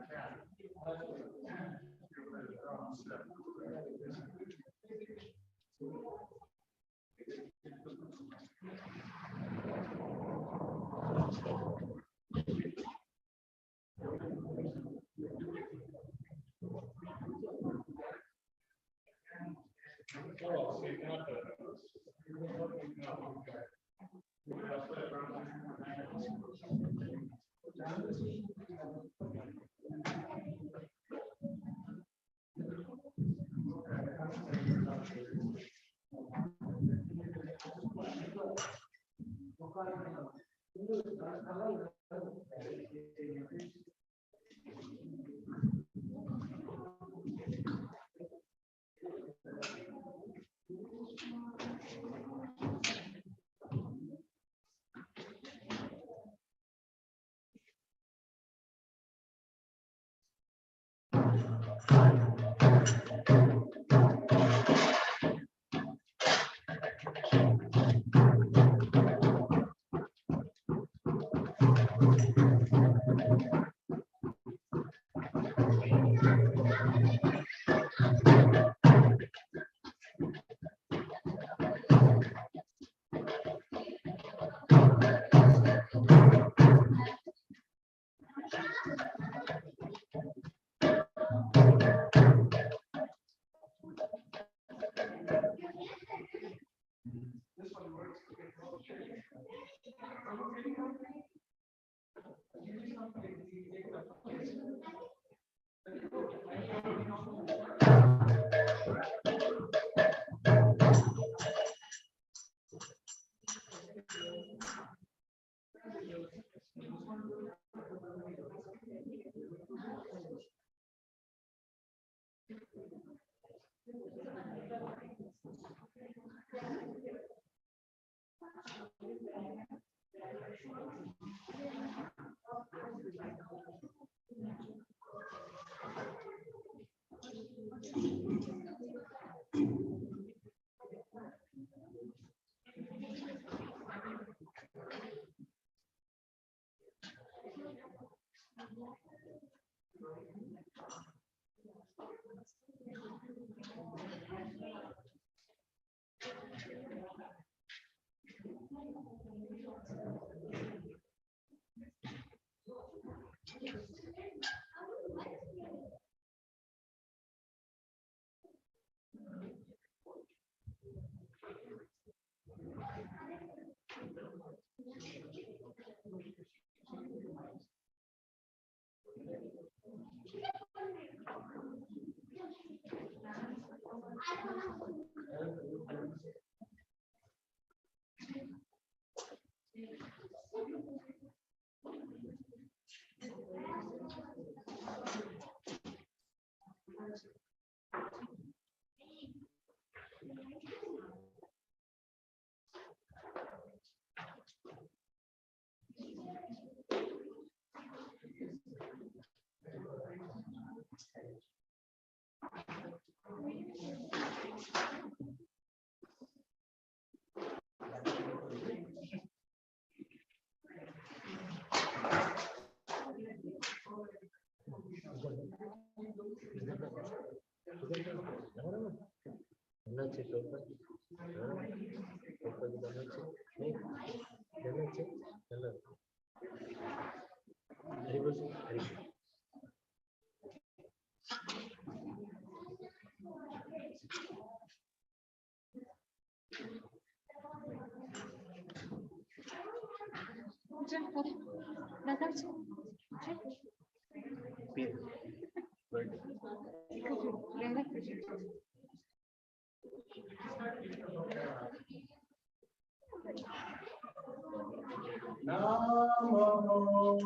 Namo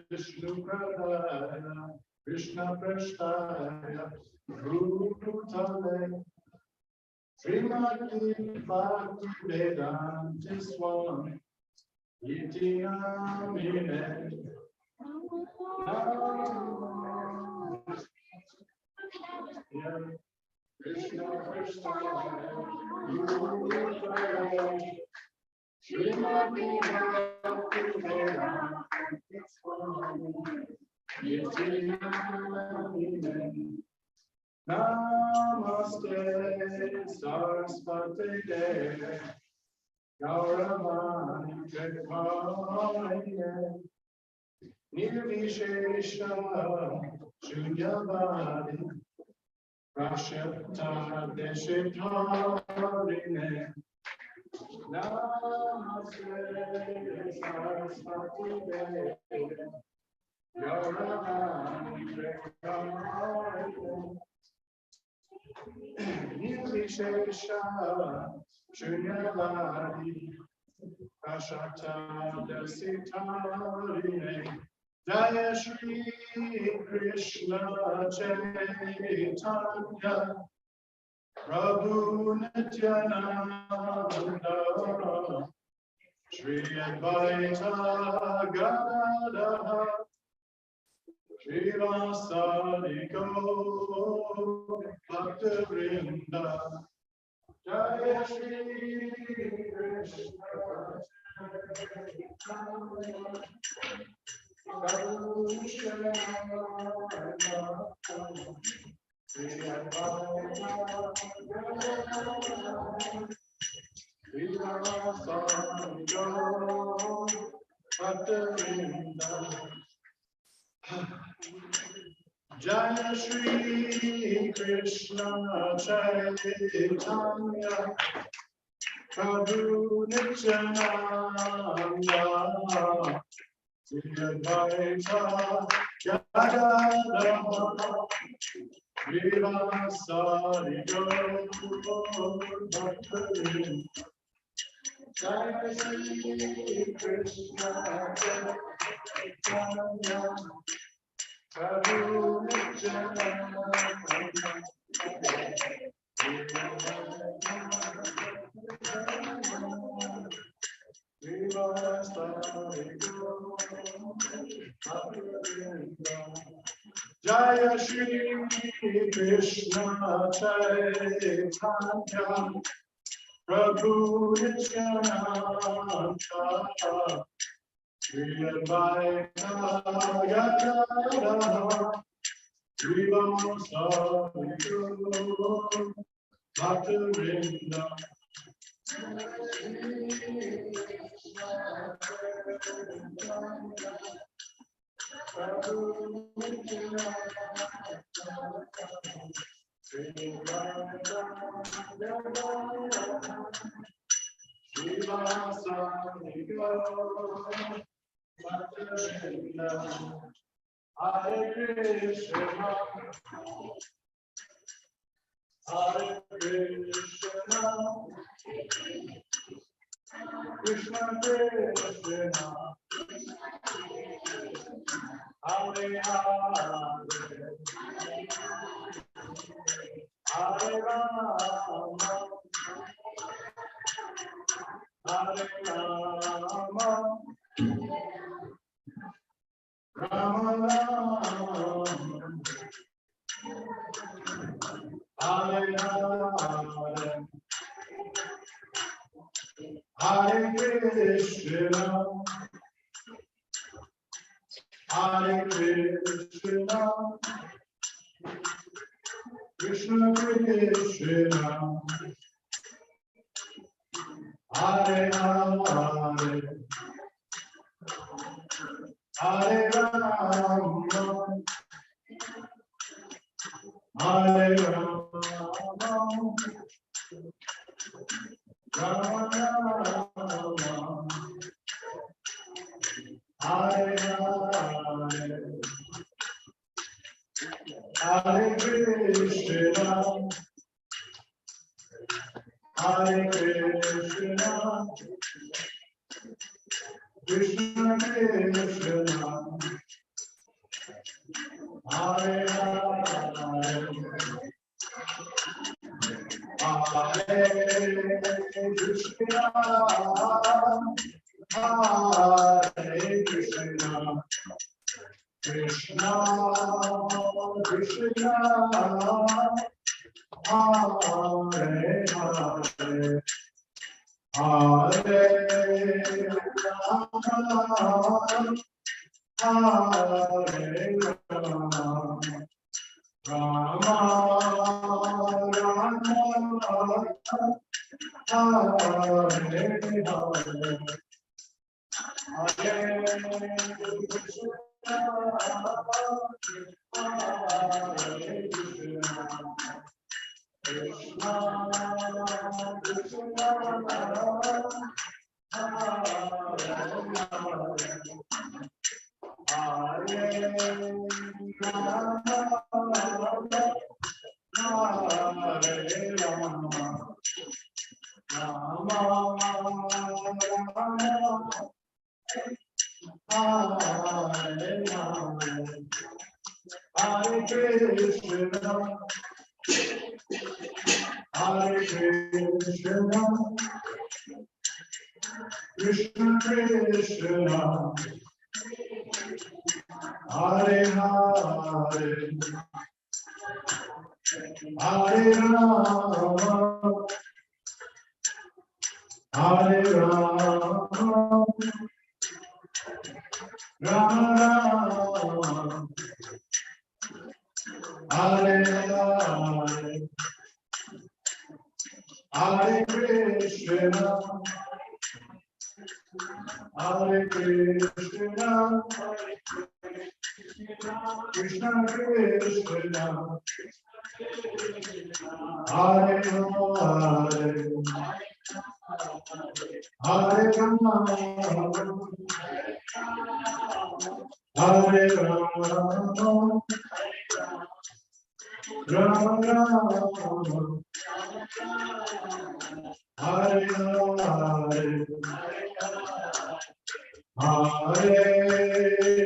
Vishnu Pradaya Krishna Prasthaya Bhutale Srimati Bhakti Vedanta Swami Iti Namine Krishna Prasthaya Bhutale Srimati Bhakti Vedanta Swami Iti Namine Namaste Saraswati Devi Gauravani Prabhavaya Nirvishesha Shunyavadi Prashapta Deshitarine Namaste Saraswati Devi Gauravani Prabhavaya Nirvishesha Shunyavadi Prashapta Deshitarine Jaya Shri Krishna Chaitanya Prabhu Nityananda Shri Advaita Gadadhara Srivasadi Gaur Bhaktivinoda Jaya Shri Krishna Chaitanya Prabhu Nityananda Shri Advaita Gadadhara Srivasadi Gaur Bhaktivinoda Jaya Shri Krishna Chaitanya Prabhu Nityananda Shri Advaita Gadadhara Srivasadi Gaur Bhaktivinoda Jaya Shri Krishna Jaya Shri Krishna Chaitanya Prabhu Nityananda Shri Advaita Gadadhara Srivasadi Guru Bhaktivinoda Hare Krishna, Hare Krishna, Krishna Krishna, Hare Hare, Hare Rama, Hare Rama, Rama Rama, Hare Hare, Hare Krishna, Hare Krishna, Krishna Krishna, Hare Hare, Hare Rama, Hare Rama, Rama Rama, Hare Hare, Hare Krishna, Hare Krishna, Krishna Krishna, Hare Hare, Hare Krishna, Hare Krishna, Krishna Krishna, Hare Hare, Hare Rama, Hare Rama, Rama Rama, Hare Hare, Hare Krishna, Hare Krishna, Krishna Krishna, Hare Krishna Krishna, Hare Hare, Hare Rama, Hare Rama, Rama Rama, Hare Hare, Hare Krishna, Hare Krishna, Krishna Krishna, Hare Hare, Hare Rama, Hare Rama, Rama Rama, Hare Hare, Hare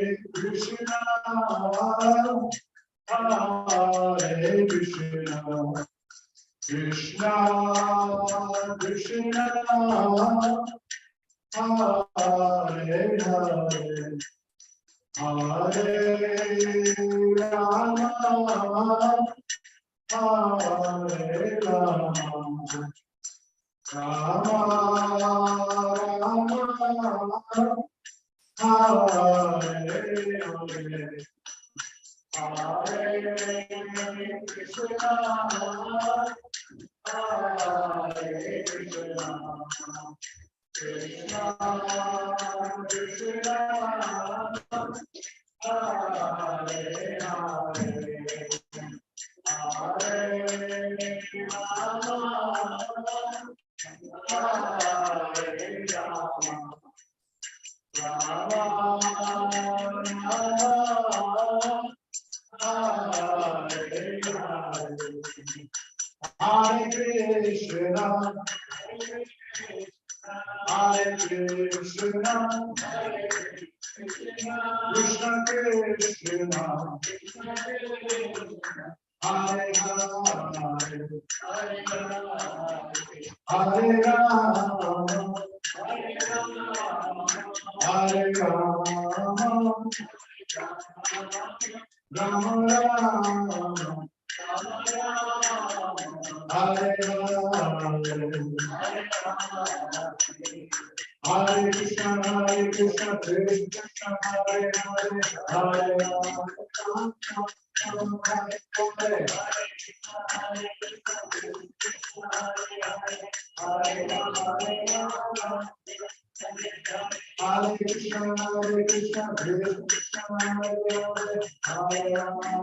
Hare Krishna, Krishna Krishna, Hare Hare, Hare Rama, Hare Rama, Rama Rama, Hare Hare, Hare Krishna, Hare Krishna, Krishna Krishna, Hare Hare, Hare Rama, Hare Rama, Rama Rama, Hare Hare, Hare Krishna, Hare Krishna, Krishna Krishna, Hare Hare, Hare Rama, Hare Rama, Rama Rama, Hare Hare, Hare Krishna, Krishna Krishna, Hare Hare, Hare Rama,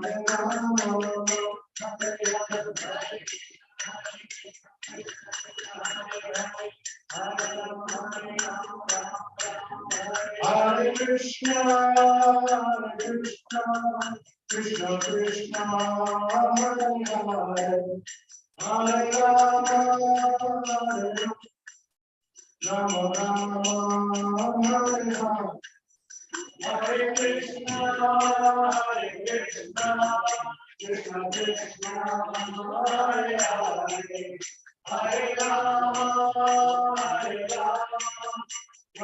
Hare Hare Krishna, Krishna Krishna, Hare Hare, Hare Rama, Hare Hare Krishna, Krishna Krishna, Hare Hare, Hare Rama,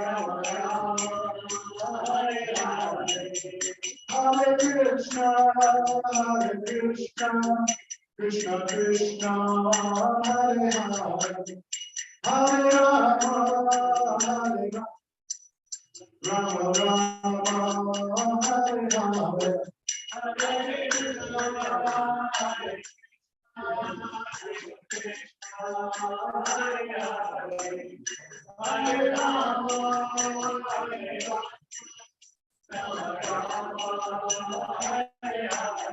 Rama Rama, Hare Hare, Hare Krishna, Krishna Krishna, Hare Hare, Hare Rama, Rama Rama, Hare Hare, Hare Krishna, Krishna Krishna, Hare Hare, Hare Rama, Rama Rama, Hare Hare,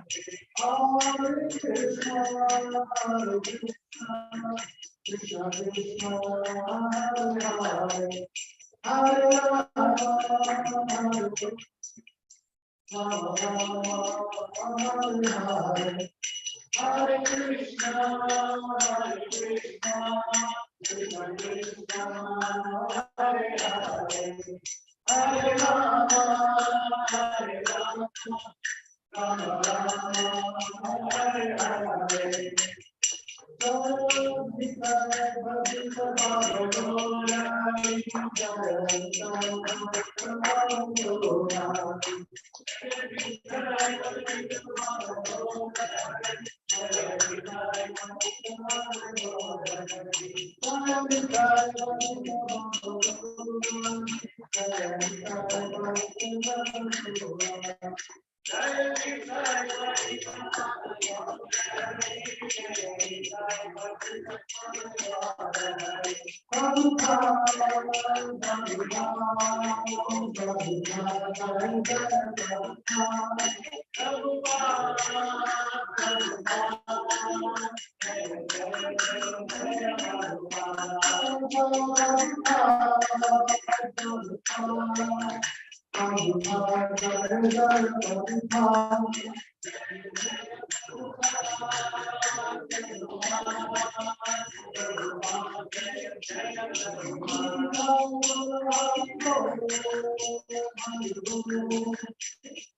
Hare Krishna, Hare Rama, Hare Krishna, Krishna Krishna, Hare Hare, Hare Rama, Rama Rama, Hare Hare, Hare Krishna, Krishna Krishna, Hare Hare, Hare Rama, Rama Rama, Hare Hare.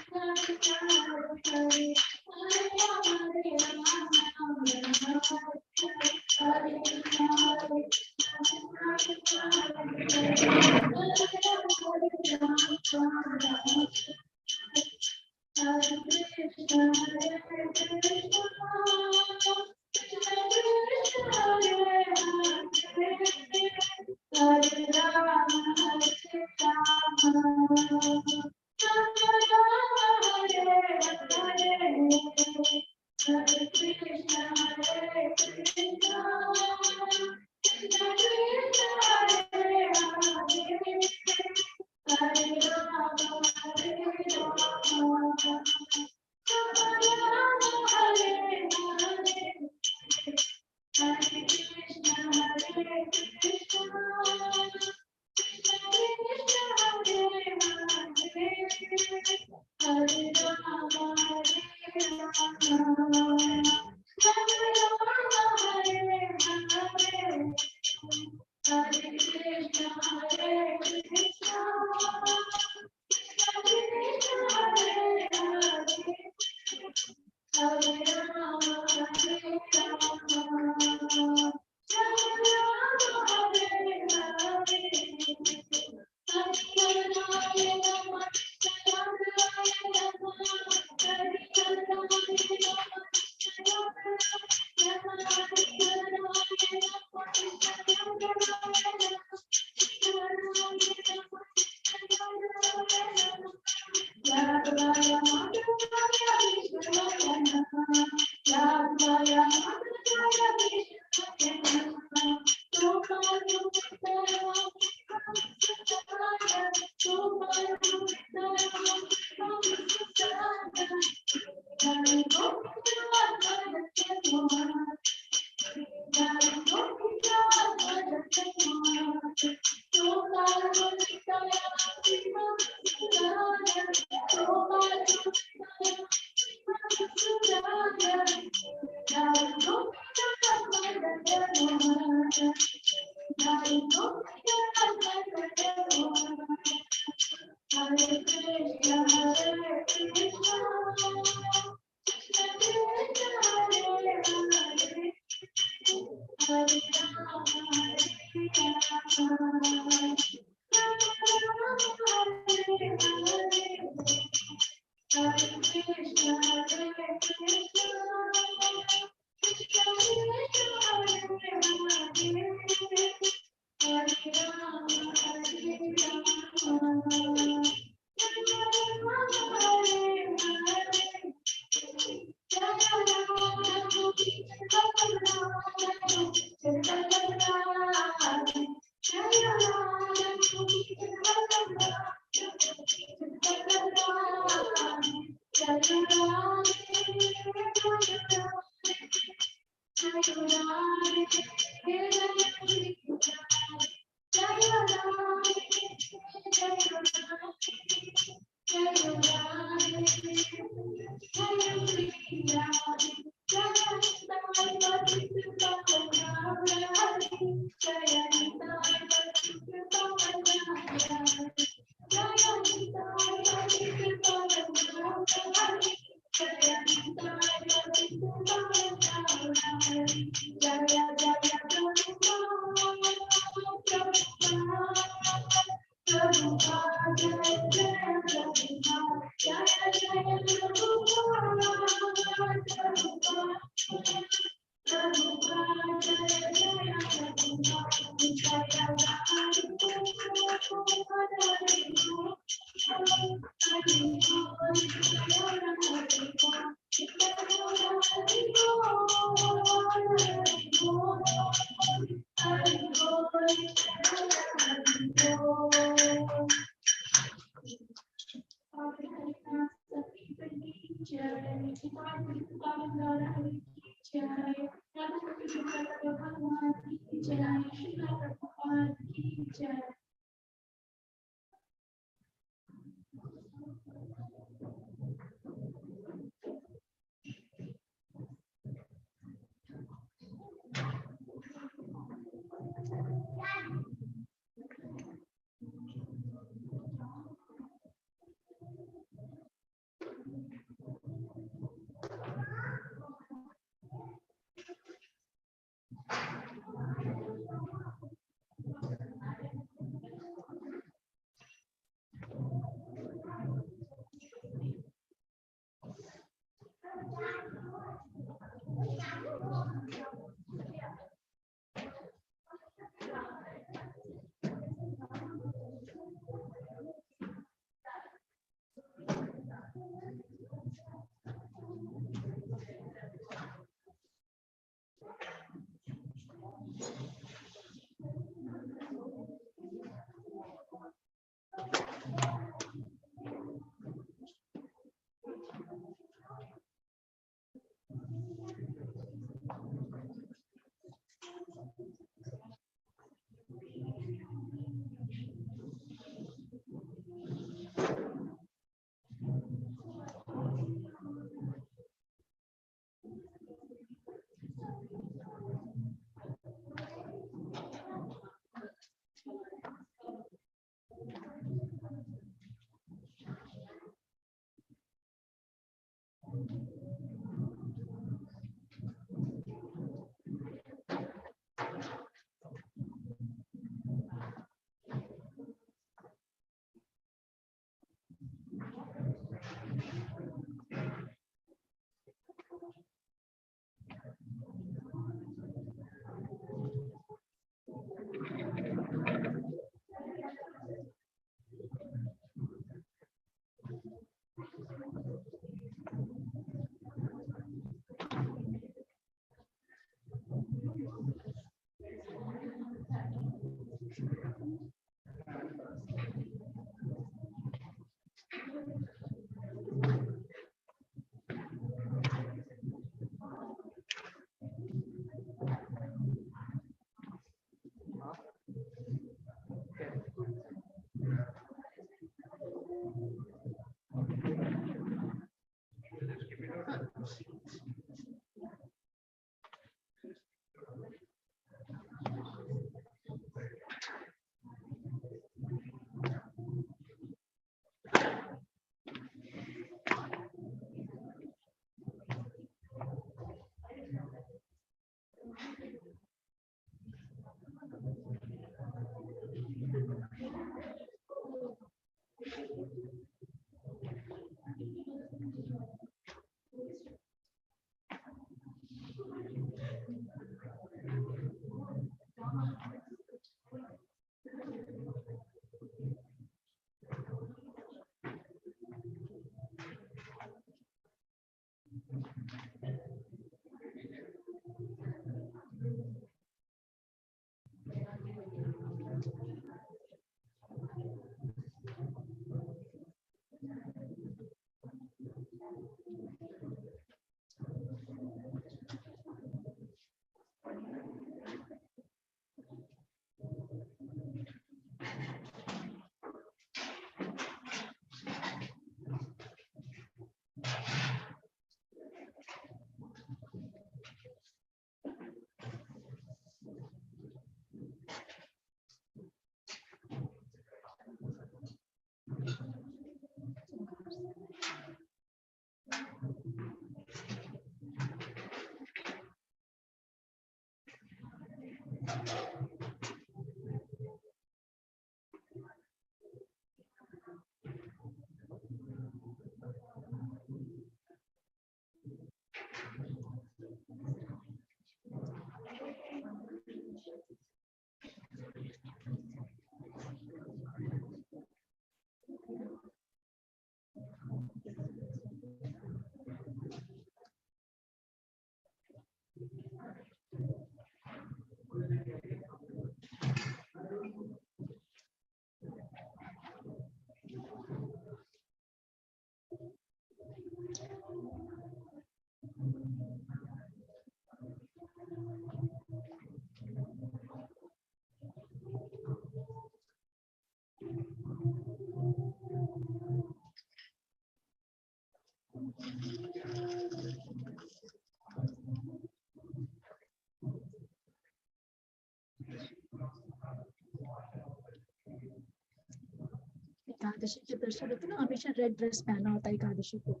Ekadashi के दर्शन होते ना, हमेशा red dress पहना होता है एकादशी को।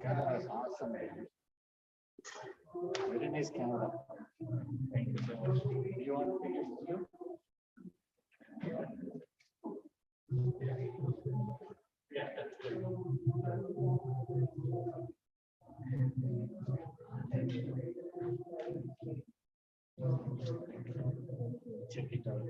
Camera is awesome. Very nice camera. Thank you so much. Do you want to take a video? Yeah, that's good. Check it out.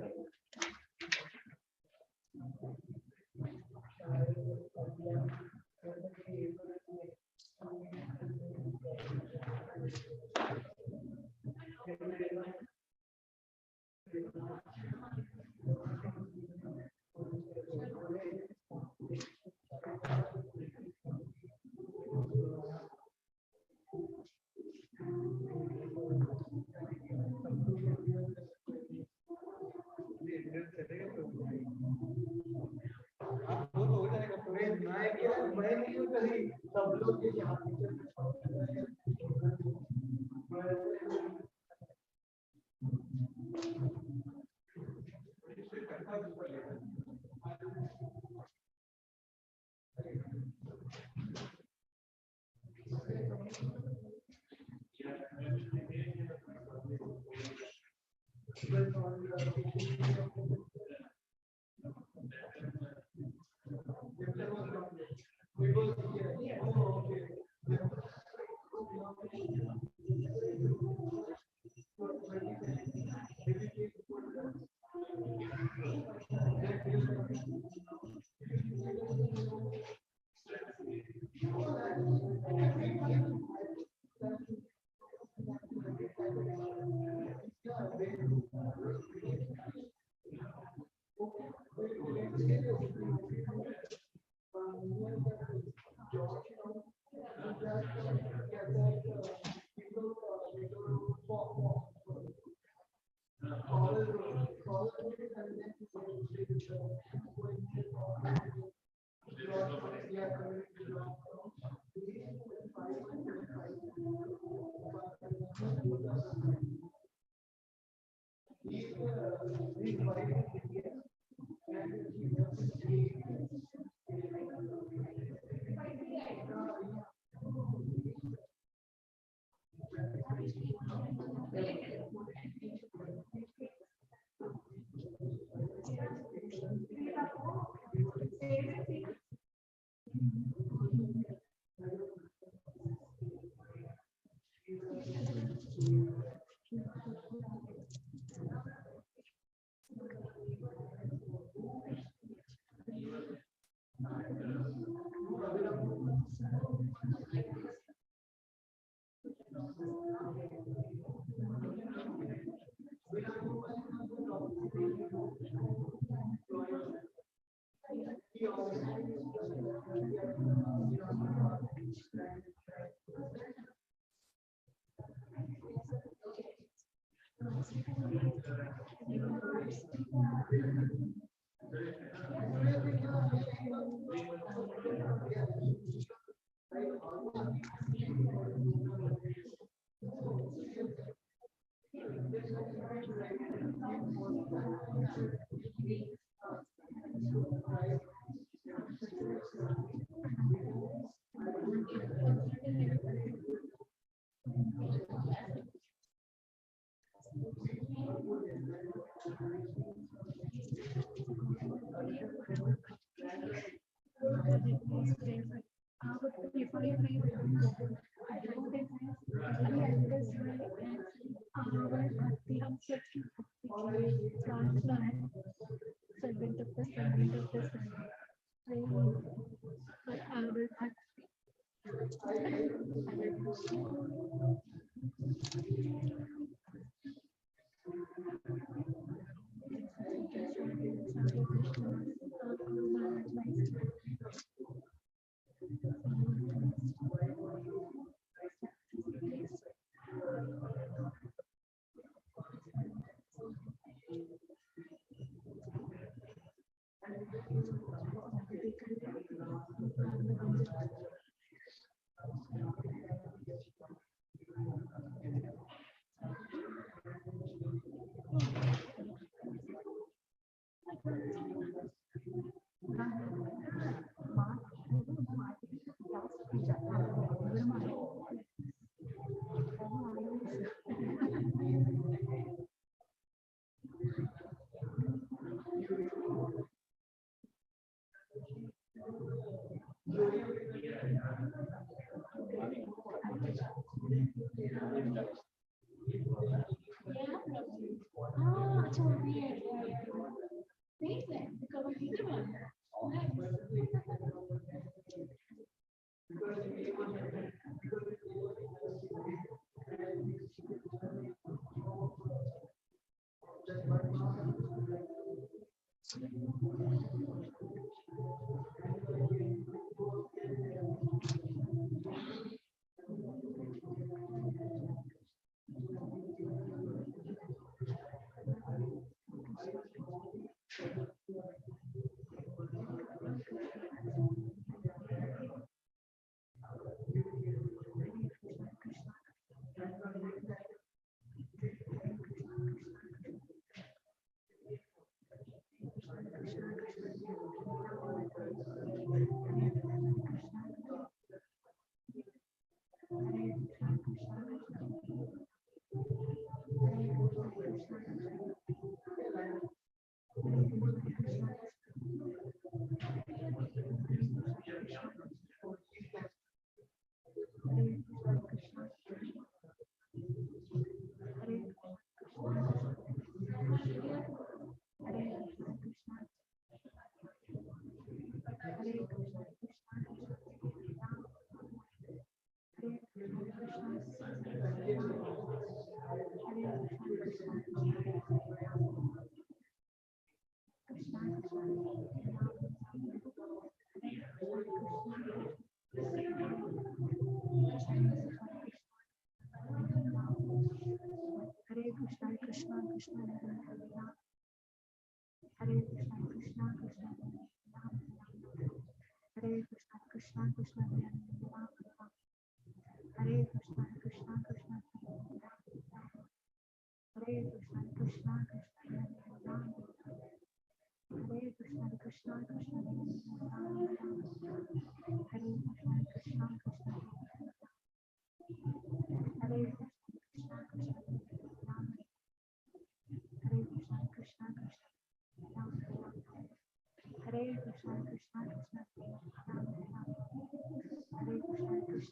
Krishna Krishna Hare Krishna Krishna Krishna Hare Krishna Krishna Krishna Hare Krishna Krishna Krishna Hare Krishna Krishna Krishna Hare Krishna Krishna Krishna Hare Krishna Krishna Krishna Hare Krishna Krishna Krishna Hare Krishna Krishna Krishna Hare Krishna Krishna Krishna Hare Krishna Krishna Krishna Hare Krishna Krishna Krishna Hare Krishna Krishna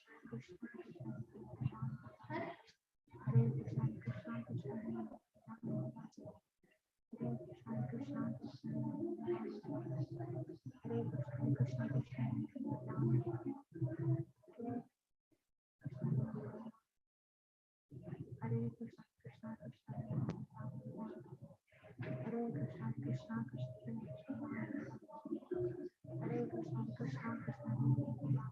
Krishna Hare Krishna Krishna Krishna Hare Krishna Krishna Krishna Hare Krishna Krishna Krishna Hare Krishna Krishna Krishna Hare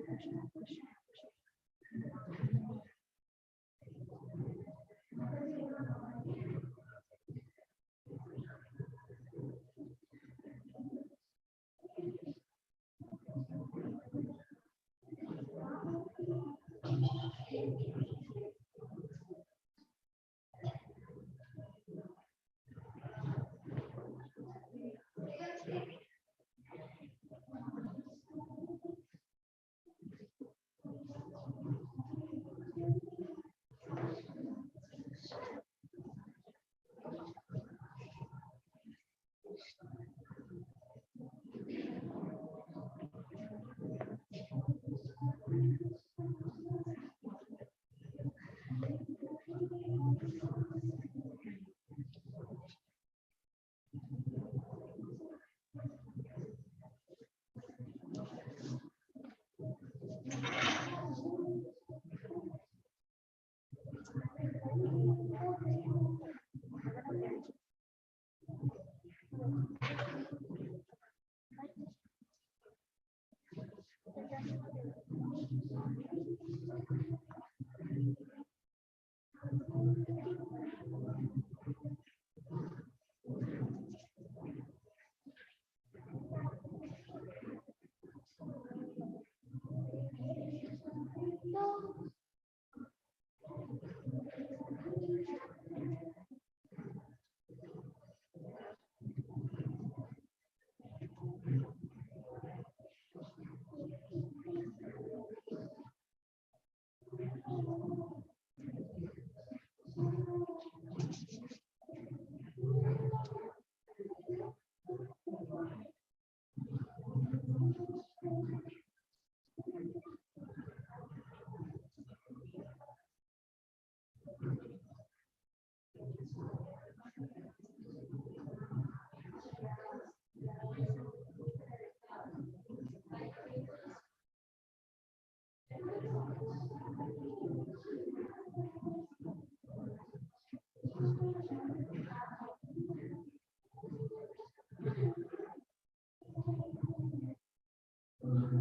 Krishna Krishna Krishna Hare Krishna Krishna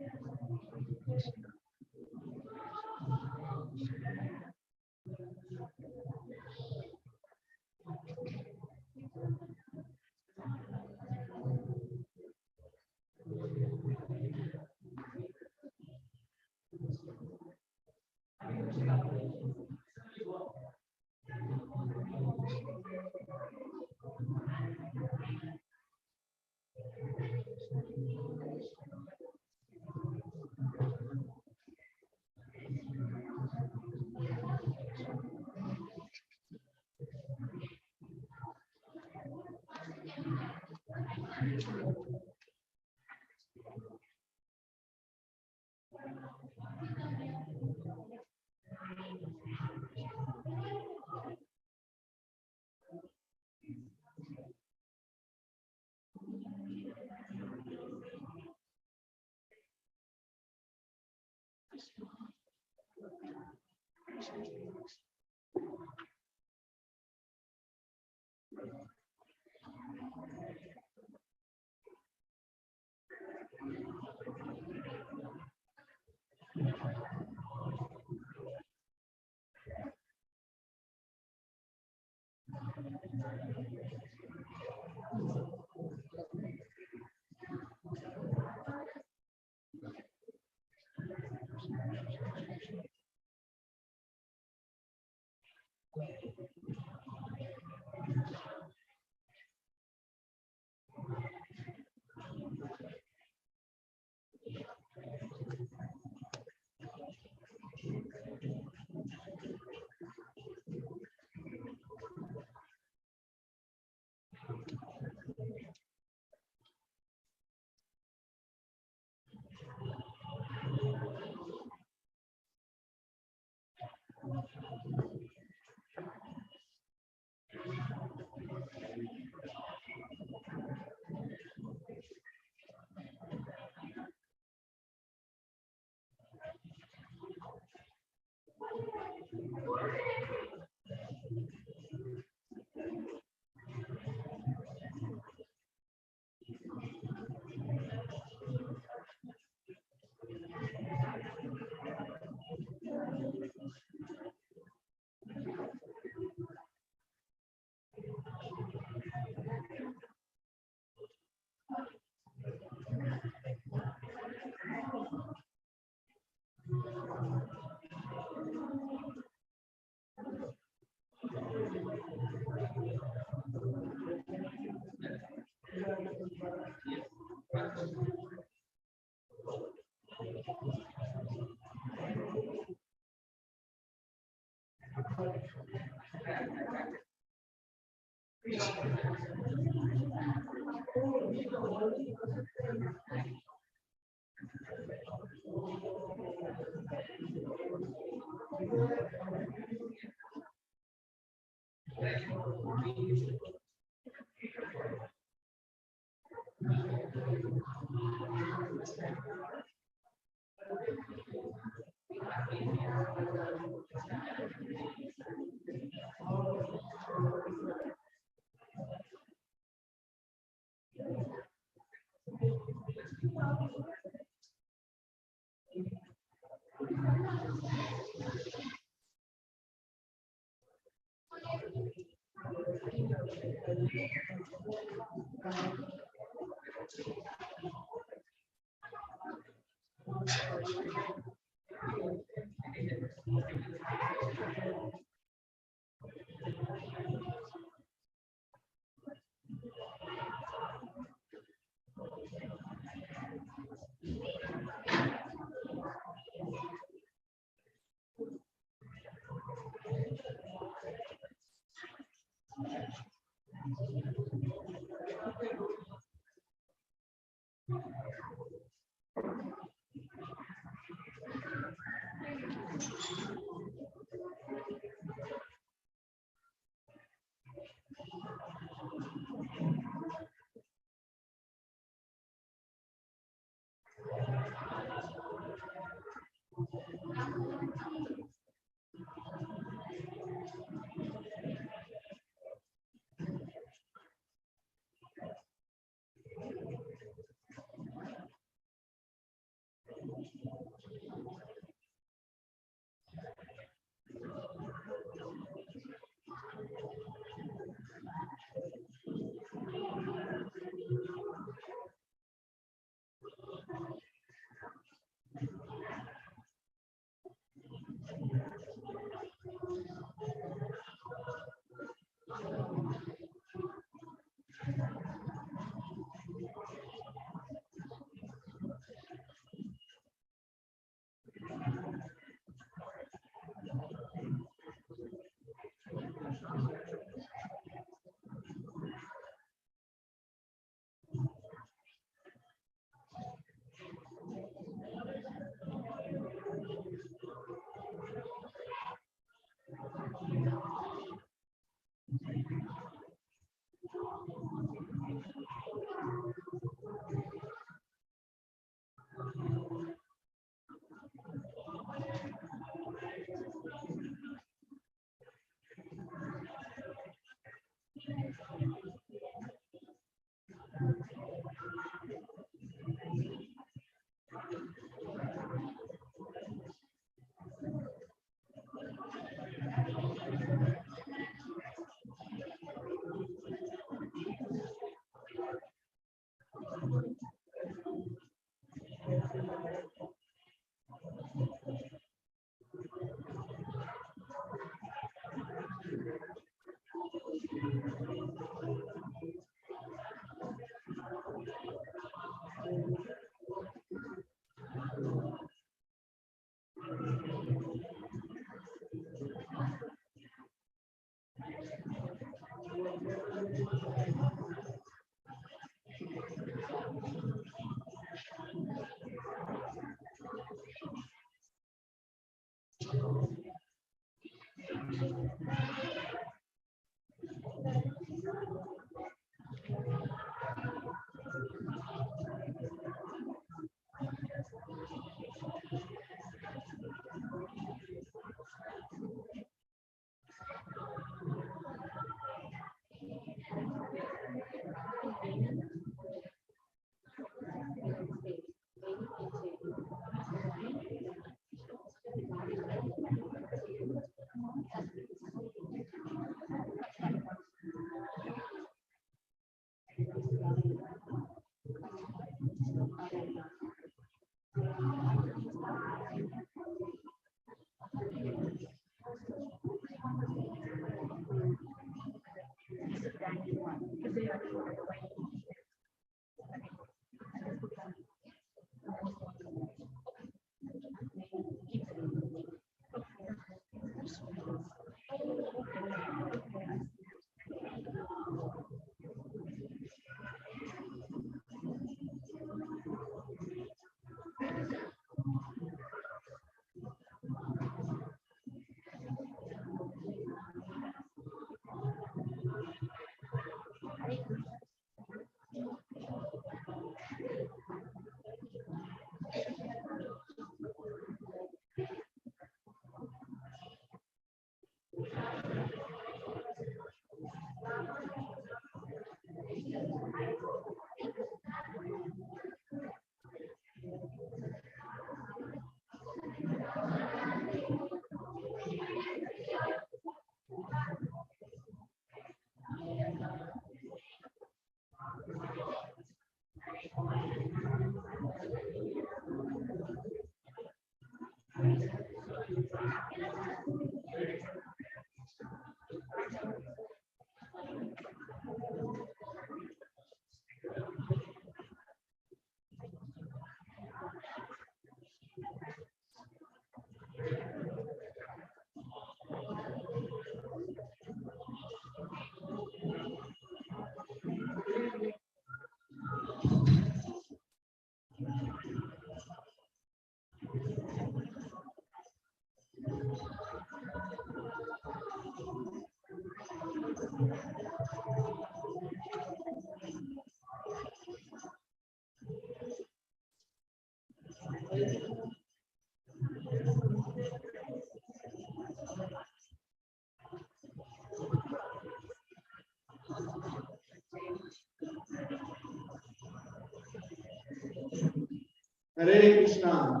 Hare Krishna.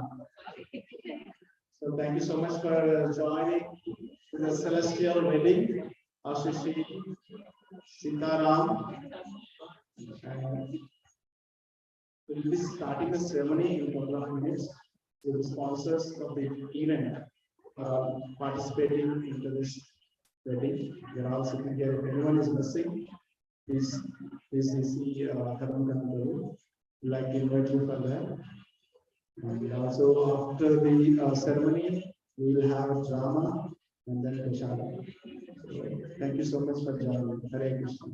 So thank you so much for joining the celestial wedding of Shri Sitaram. We'll be starting the ceremony in a couple of minutes. The sponsors of the event participating into this wedding. They're all sitting here. If anyone is missing, please see Karan. We'd like to invite you for that. And also after the ceremony, we will have a drama and then Prashad. Thank you so much for joining. Hare Krishna.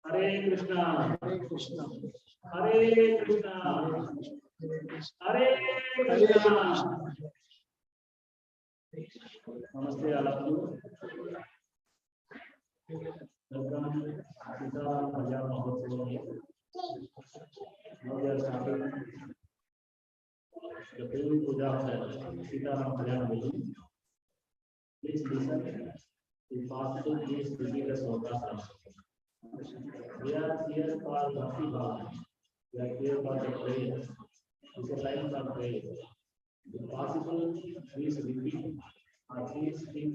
Hare Krishna, Hare Krishna, Hare Krishna, Hare Krishna, Namaste all of you. Welcome Sitaram Puja Mahotsav. Now we are starting the full Puja of Sitaram Puja. Please listen. If possible, please repeat the slokas. We are here for Bhakti Bhav. We are here for the prayer. It's a time for prayer. If possible, please repeat or please keep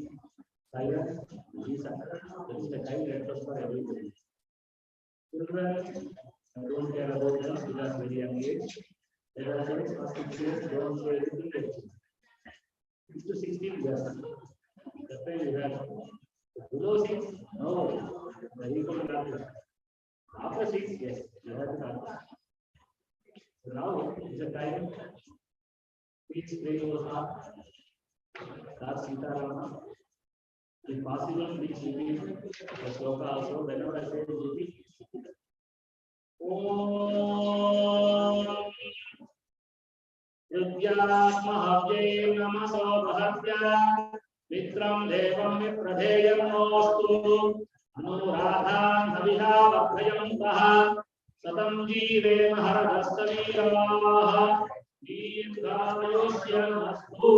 silence. Please, that is the time request for everybody. Children, I don't care about them because very young age. There are things for 6 years, don't say anything. 6 to 16 years. That's why you have below 6, no, very good practice. After 6, yes, you have to practice. So now is the time. Please pray your heart. That's Sitarama. If possible, please repeat the sloka also. Whenever I say repeat. Om Vidyasmahavye namaso bhavatya Mitram devam vipradheyam nostu Anuradhan haviha vakayam taha Satam jeeve maharadastaviraha Deepgayosya nastu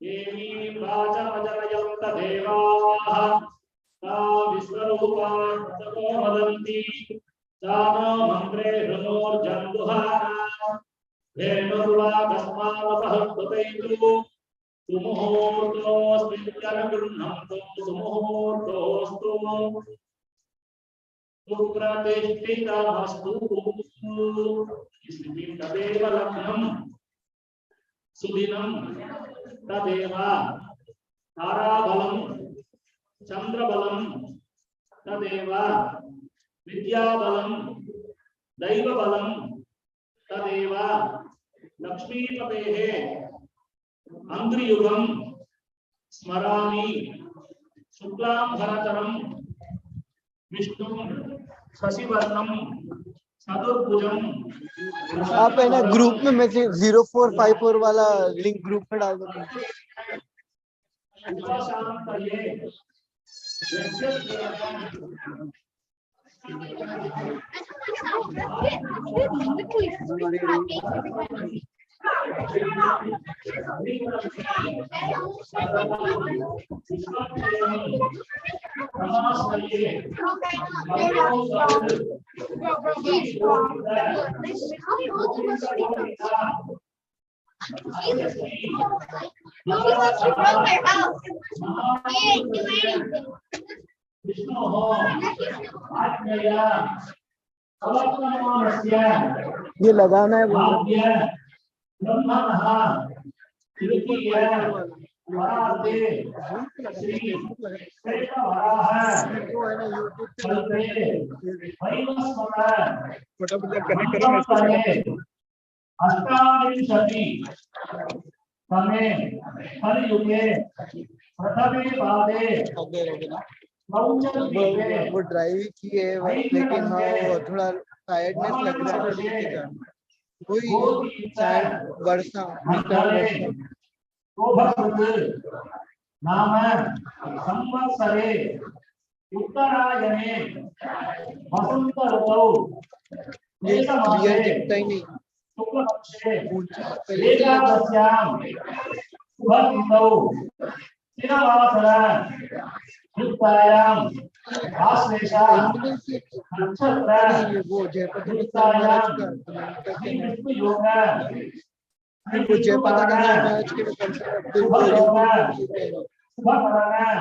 Yemi vacha vajarayanta devaha Ta visvarupa tato vadanti Jano mantre hranor janduhana Venurva kasmavapahapataitu Sumuhortos vidyaragurnamto sumuhortostu Supratishthita vastu Ismiti tadeva lakhnam Sudinam Tadeva Tarabalam Chandrabalam Tadeva Vidyabalam Daivabalam Tadeva Lakshmi Patehe Andriyugam Smarami Shuklam Bharataram Vishnu Sasivarnam Sadurpujam आप है ना group में message 0454 वाला link group में डाल दो ये लगाना है अष्टाविंशति तमे कलियुगे प्रथमे पादे वो ड्राइव की है लेकिन हाँ वो थोड़ा टायर्डनेस लग रहा है वही शायद वर्षा नाम संवत्सरे उत्तरायणे वसंत ऋतौ ये रियल दिखता ही नहीं शुक्लपक्षे एकादश्यां शुभतिथौ स्थिरवासरा युक्तायां आश्लेषा नक्षत्र वो जयपति युक्तायां विष्णु योग वो जयपताका महाराज के शुभ योग शुभ करण